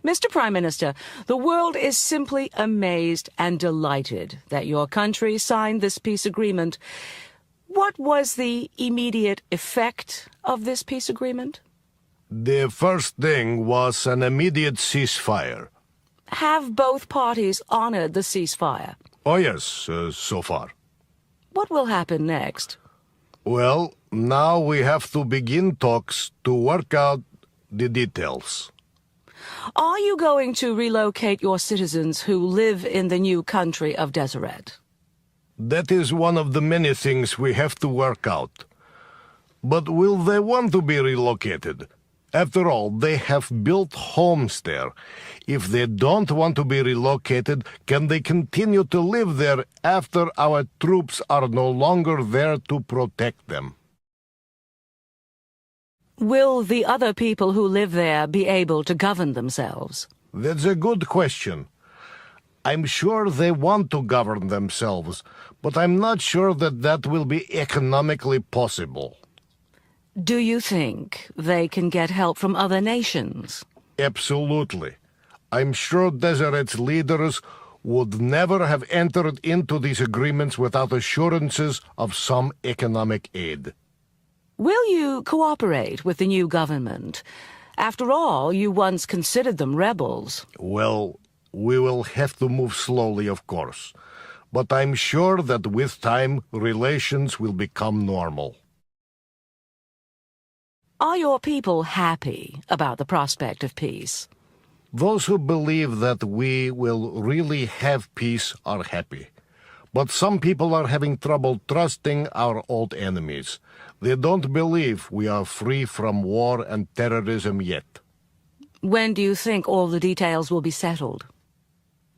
Mr. Prime Minister, the world is simply amazed and delighted that your country signed this peace agreement. What was the immediate effect of this peace agreement? The first thing was an immediate ceasefire. Have both parties honored the ceasefire? Oh, yes, so far. What will happen next? Well, now we have to begin talks to work out the details. Are you going to relocate your citizens who live in the new country of Deseret? That is one of the many things we have to work out. But will they want to be relocated? After all, they have built homes there. If they don't want to be relocated, can they continue to live there after our troops are no longer there to protect them? Will the other people who live there be able to govern themselves? That's a good question. I'm sure they want to govern themselves, but I'm not sure that that will be economically possible. Do you think they can get help from other nations? Absolutely. I'm sure Deseret's leaders would never have entered into these agreements without assurances of some economic aid. Will you cooperate with the new government? After all, you once considered them rebels. Well, we will have to move slowly, of course. But I'm sure that with time, relations will become normal. Are your people happy about the prospect of peace? Those who believe that we will really have peace are happy. But some people are having trouble trusting our old enemies. They don't believe we are free from war and terrorism yet. When do you think all the details will be settled?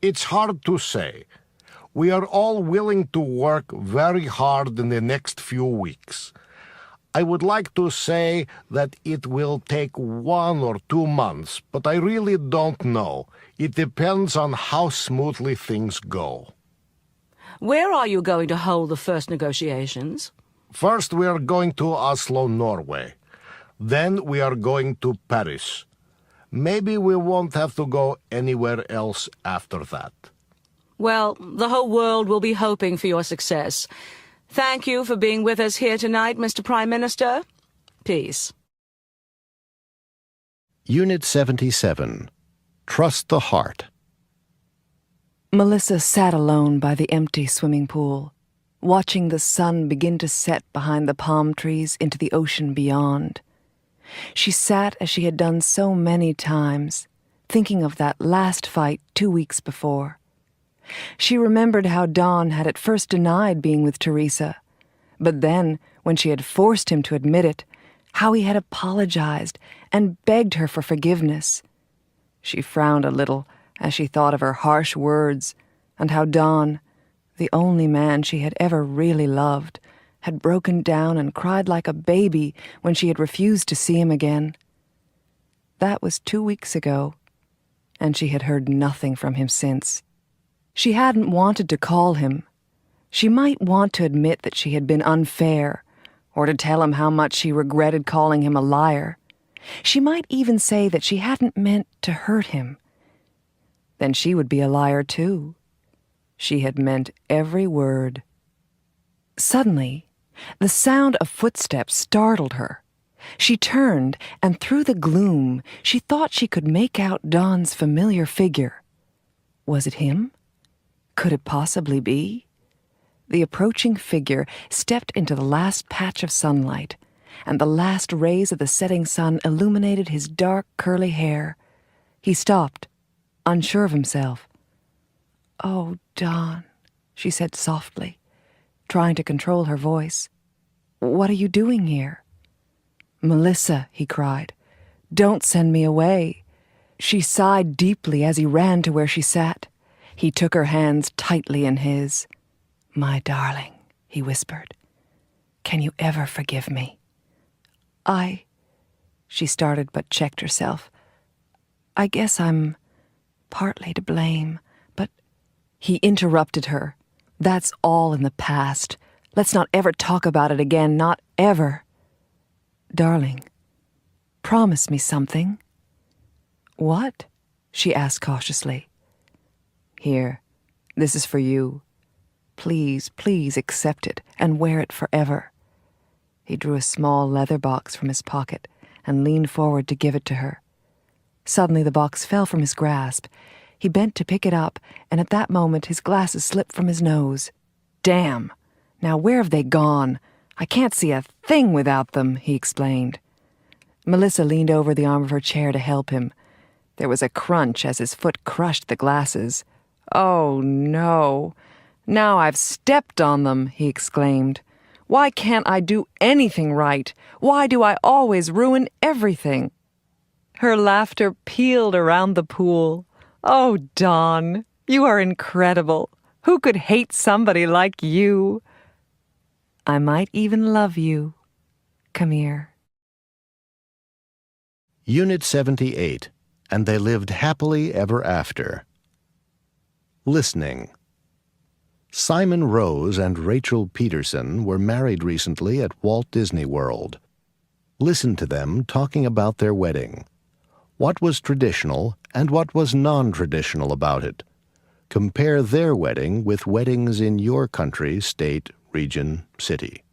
It's hard to say. We are all willing to work very hard in the next few weeks. I would like to say that it will take 1 or 2 months, but I really don't know. It depends on how smoothly things go. Where are you going to hold the first negotiations? First, we are going to Oslo, Norway. Then we are going to Paris. Maybe we won't have to go anywhere else after that. Well, the whole world will be hoping for your success. Thank you for being with us here tonight, Mr. Prime Minister. Peace. Unit 77. Trust the Heart. Melissa sat alone by the empty swimming pool, watching the sun begin to set behind the palm trees into the ocean beyond. She sat as she had done so many times, thinking of that last fight 2 weeks before. She remembered how Don had at first denied being with Teresa, but then, when she had forced him to admit it, how he had apologized and begged her for forgiveness. She frowned a little as she thought of her harsh words and how Don, the only man she had ever really loved, had broken down and cried like a baby when she had refused to see him again. That was 2 weeks ago, and she had heard nothing from him since. She hadn't wanted to call him. She might want to admit that she had been unfair, or to tell him how much she regretted calling him a liar. She might even say that she hadn't meant to hurt him. Then she would be a liar too. She had meant every word. Suddenly, the sound of footsteps startled her. She turned, and through the gloom, she thought she could make out Don's familiar figure. Was it him? Could it possibly be? The approaching figure stepped into the last patch of sunlight, and the last rays of the setting sun illuminated his dark, curly hair. He stopped, unsure of himself. "Oh, Don," she said softly, trying to control her voice. "What are you doing here?" "Melissa," he cried, "don't send me away." She sighed deeply as he ran to where she sat. He took her hands tightly in his. "My darling," he whispered, "can you ever forgive me?" She started but checked herself. "I guess I'm partly to blame, but—" He interrupted her. "That's all in the past. Let's not ever talk about it again, not ever." "Darling, promise me something." "What?" she asked cautiously. "Here, this is for you. Please, please accept it and wear it forever." He drew a small leather box from his pocket and leaned forward to give it to her. Suddenly the box fell from his grasp. He bent to pick it up, and at that moment his glasses slipped from his nose. "Damn! Now where have they gone? I can't see a thing without them," he explained. Melissa leaned over the arm of her chair to help him. There was a crunch as his foot crushed the glasses. "Oh, no. Now I've stepped on them," he exclaimed. "Why can't I do anything right? Why do I always ruin everything?" Her laughter pealed around the pool. "Oh, Don, you are incredible. Who could hate somebody like you? I might even love you. Come here." Unit 78, and they lived happily ever after. Listening. Simon Rose and Rachel Peterson were married recently at Walt Disney World. Listen to them talking about their wedding. What was traditional and what was non-traditional about it? Compare their wedding with weddings in your country, state, region, city.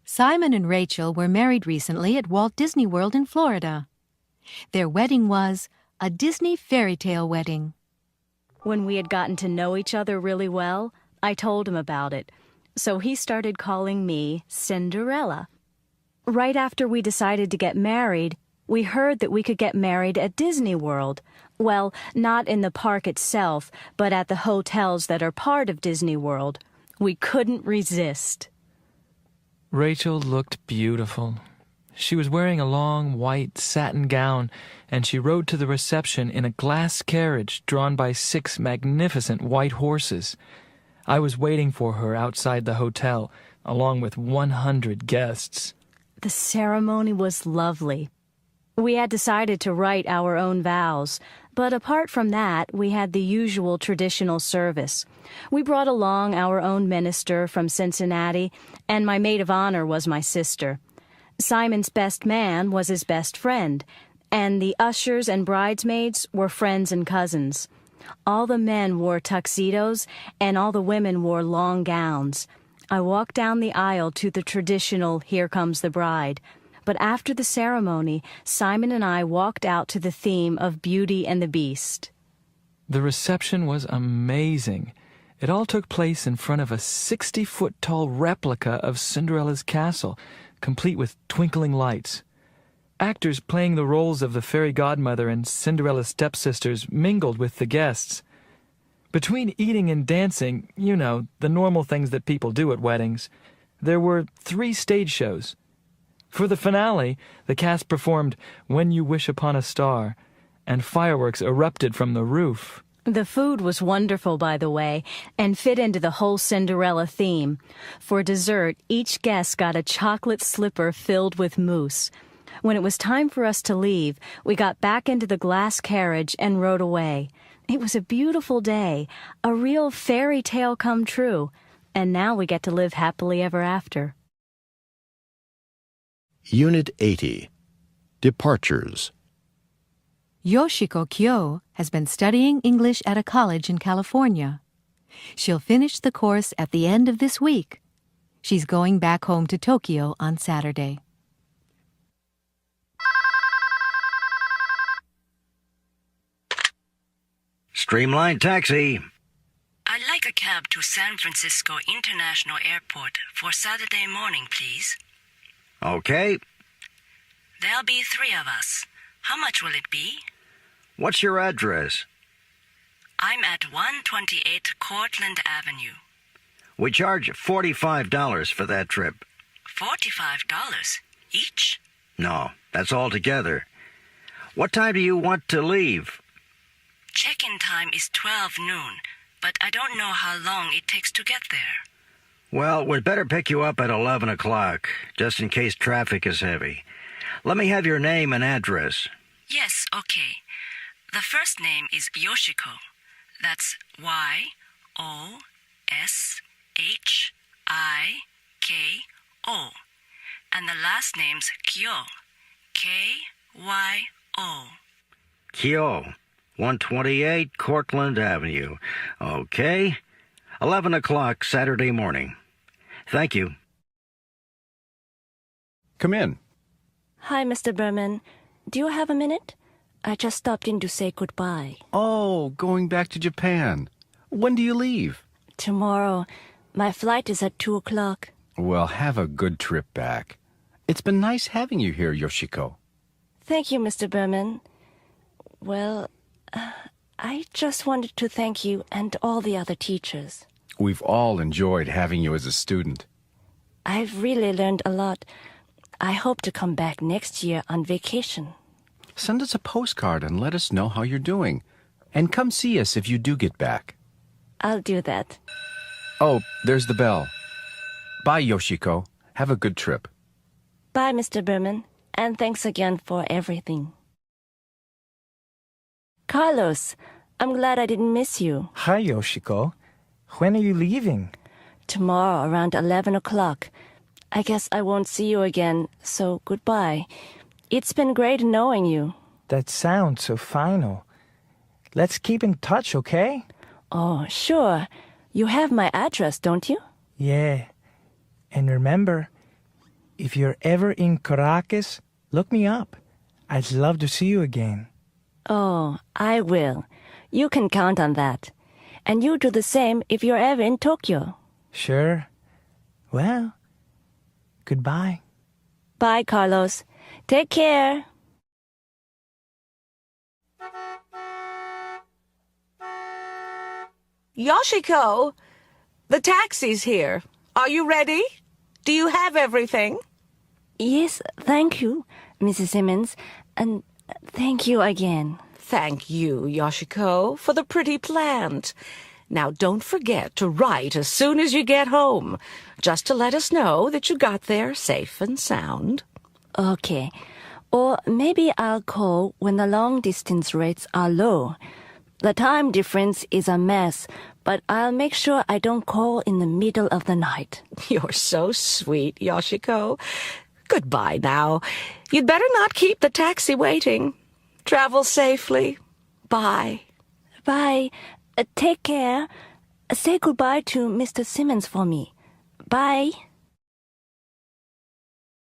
Simon and Rachel were married recently at Walt Disney World in Florida. Their wedding was a Disney fairy tale wedding. When we had gotten to know each other really well, I told him about it, so he started calling me Cinderella. Right after we decided to get married, we heard that we could get married at Disney World. Well, not in the park itself, but at the hotels that are part of Disney World. We couldn't resist. Rachel looked beautiful. She was wearing a long white satin gown, and she rode to the reception in a glass carriage drawn by 6 magnificent white horses. I was waiting for her outside the hotel, along with 100 guests. The ceremony was lovely. We had decided to write our own vows, but apart from that, we had the usual traditional service. We brought along our own minister from Cincinnati, and my maid of honor was my sister. Simon's best man was his best friend, and the ushers and bridesmaids were friends and cousins. All the men wore tuxedos, and all the women wore long gowns. I walked down the aisle to the traditional "Here Comes the Bride." But after the ceremony, Simon and I walked out to the theme of Beauty and the Beast. The reception was amazing. It all took place in front of a 60-foot-tall replica of Cinderella's castle, complete with twinkling lights. Actors playing the roles of the fairy godmother and Cinderella's stepsisters mingled with the guests. Between eating and dancing, you know, the normal things that people do at weddings, there were 3 stage shows. For the finale, the cast performed "When You Wish Upon a Star," and fireworks erupted from the roof. The food was wonderful, by the way, and fit into the whole Cinderella theme. For dessert, each guest got a chocolate slipper filled with mousse. When it was time for us to leave, we got back into the glass carriage and rode away. It was a beautiful day, a real fairy tale come true, and now we get to live happily ever after. Unit 80. Departures. Yoshiko Kyo has been studying English at a college in California. She'll finish the course at the end of this week. She's going back home to Tokyo on Saturday. Streamline taxi. I'd like a cab to San Francisco International Airport for Saturday morning, please. Okay. There'll be 3 of us. How much will it be? What's your address? I'm at 128 Cortlandt Avenue. We charge $45 for that trip. $45 each? No, that's all together. What time do you want to leave? Check-in time is 12 noon, but I don't know how long it takes to get there. Well, we'd better pick you up at 11 o'clock, just in case traffic is heavy. Let me have your name and address. Yes, okay. The first name is Yoshiko. That's Y-O-S-H-I-K-O. And the last name's Kyo. K-Y-O. Kyo, 128 Cortlandt Avenue. Okay. 11 o'clock Saturday morning. Thank you. Come in. Hi, Mr. Berman. Do you have a minute? I just stopped in to say goodbye. Oh, going back to Japan. When do you leave? Tomorrow. My flight is at 2 o'clock. Well, have a good trip back. It's been nice having you here, Yoshiko. Thank you, Mr. Berman. Well, I just wanted to thank you and all the other teachers. We've all enjoyed having you as a student. I've really learned a lot. I hope to come back next year on vacation. Send us a postcard and let us know how you're doing. And come see us if you do get back. I'll do that. Oh, there's the bell. Bye, Yoshiko. Have a good trip. Bye, Mr. Berman, and thanks again for everything. Carlos, I'm glad I didn't miss you. Hi, Yoshiko. When are you leaving? Tomorrow around 11 o'clock. I guess I won't see you again, so goodbye. It's been great knowing you. That sounds so final. Let's keep in touch, okay? Oh, sure. You have my address, don't you? Yeah. And remember, if you're ever in Caracas, look me up. I'd love to see you again. Oh, I will. You can count on that. And you do the same if you're ever in Tokyo. Sure. Well, goodbye. Bye, Carlos. Take care. Yoshiko, the taxi's here. Are you ready? Do you have everything? Yes, thank you, Mrs. Simmons. And thank you again. Thank you, Yoshiko, for the pretty plant. Now, don't forget to write as soon as you get home, just to let us know that you got there safe and sound. Okay. Or maybe I'll call when the long-distance rates are low. The time difference is a mess, but I'll make sure I don't call in the middle of the night. You're so sweet, Yoshiko. Goodbye now. You'd better not keep the taxi waiting. Travel safely. Bye. Bye. Take care. Say goodbye to Mr. Simmons for me. Bye.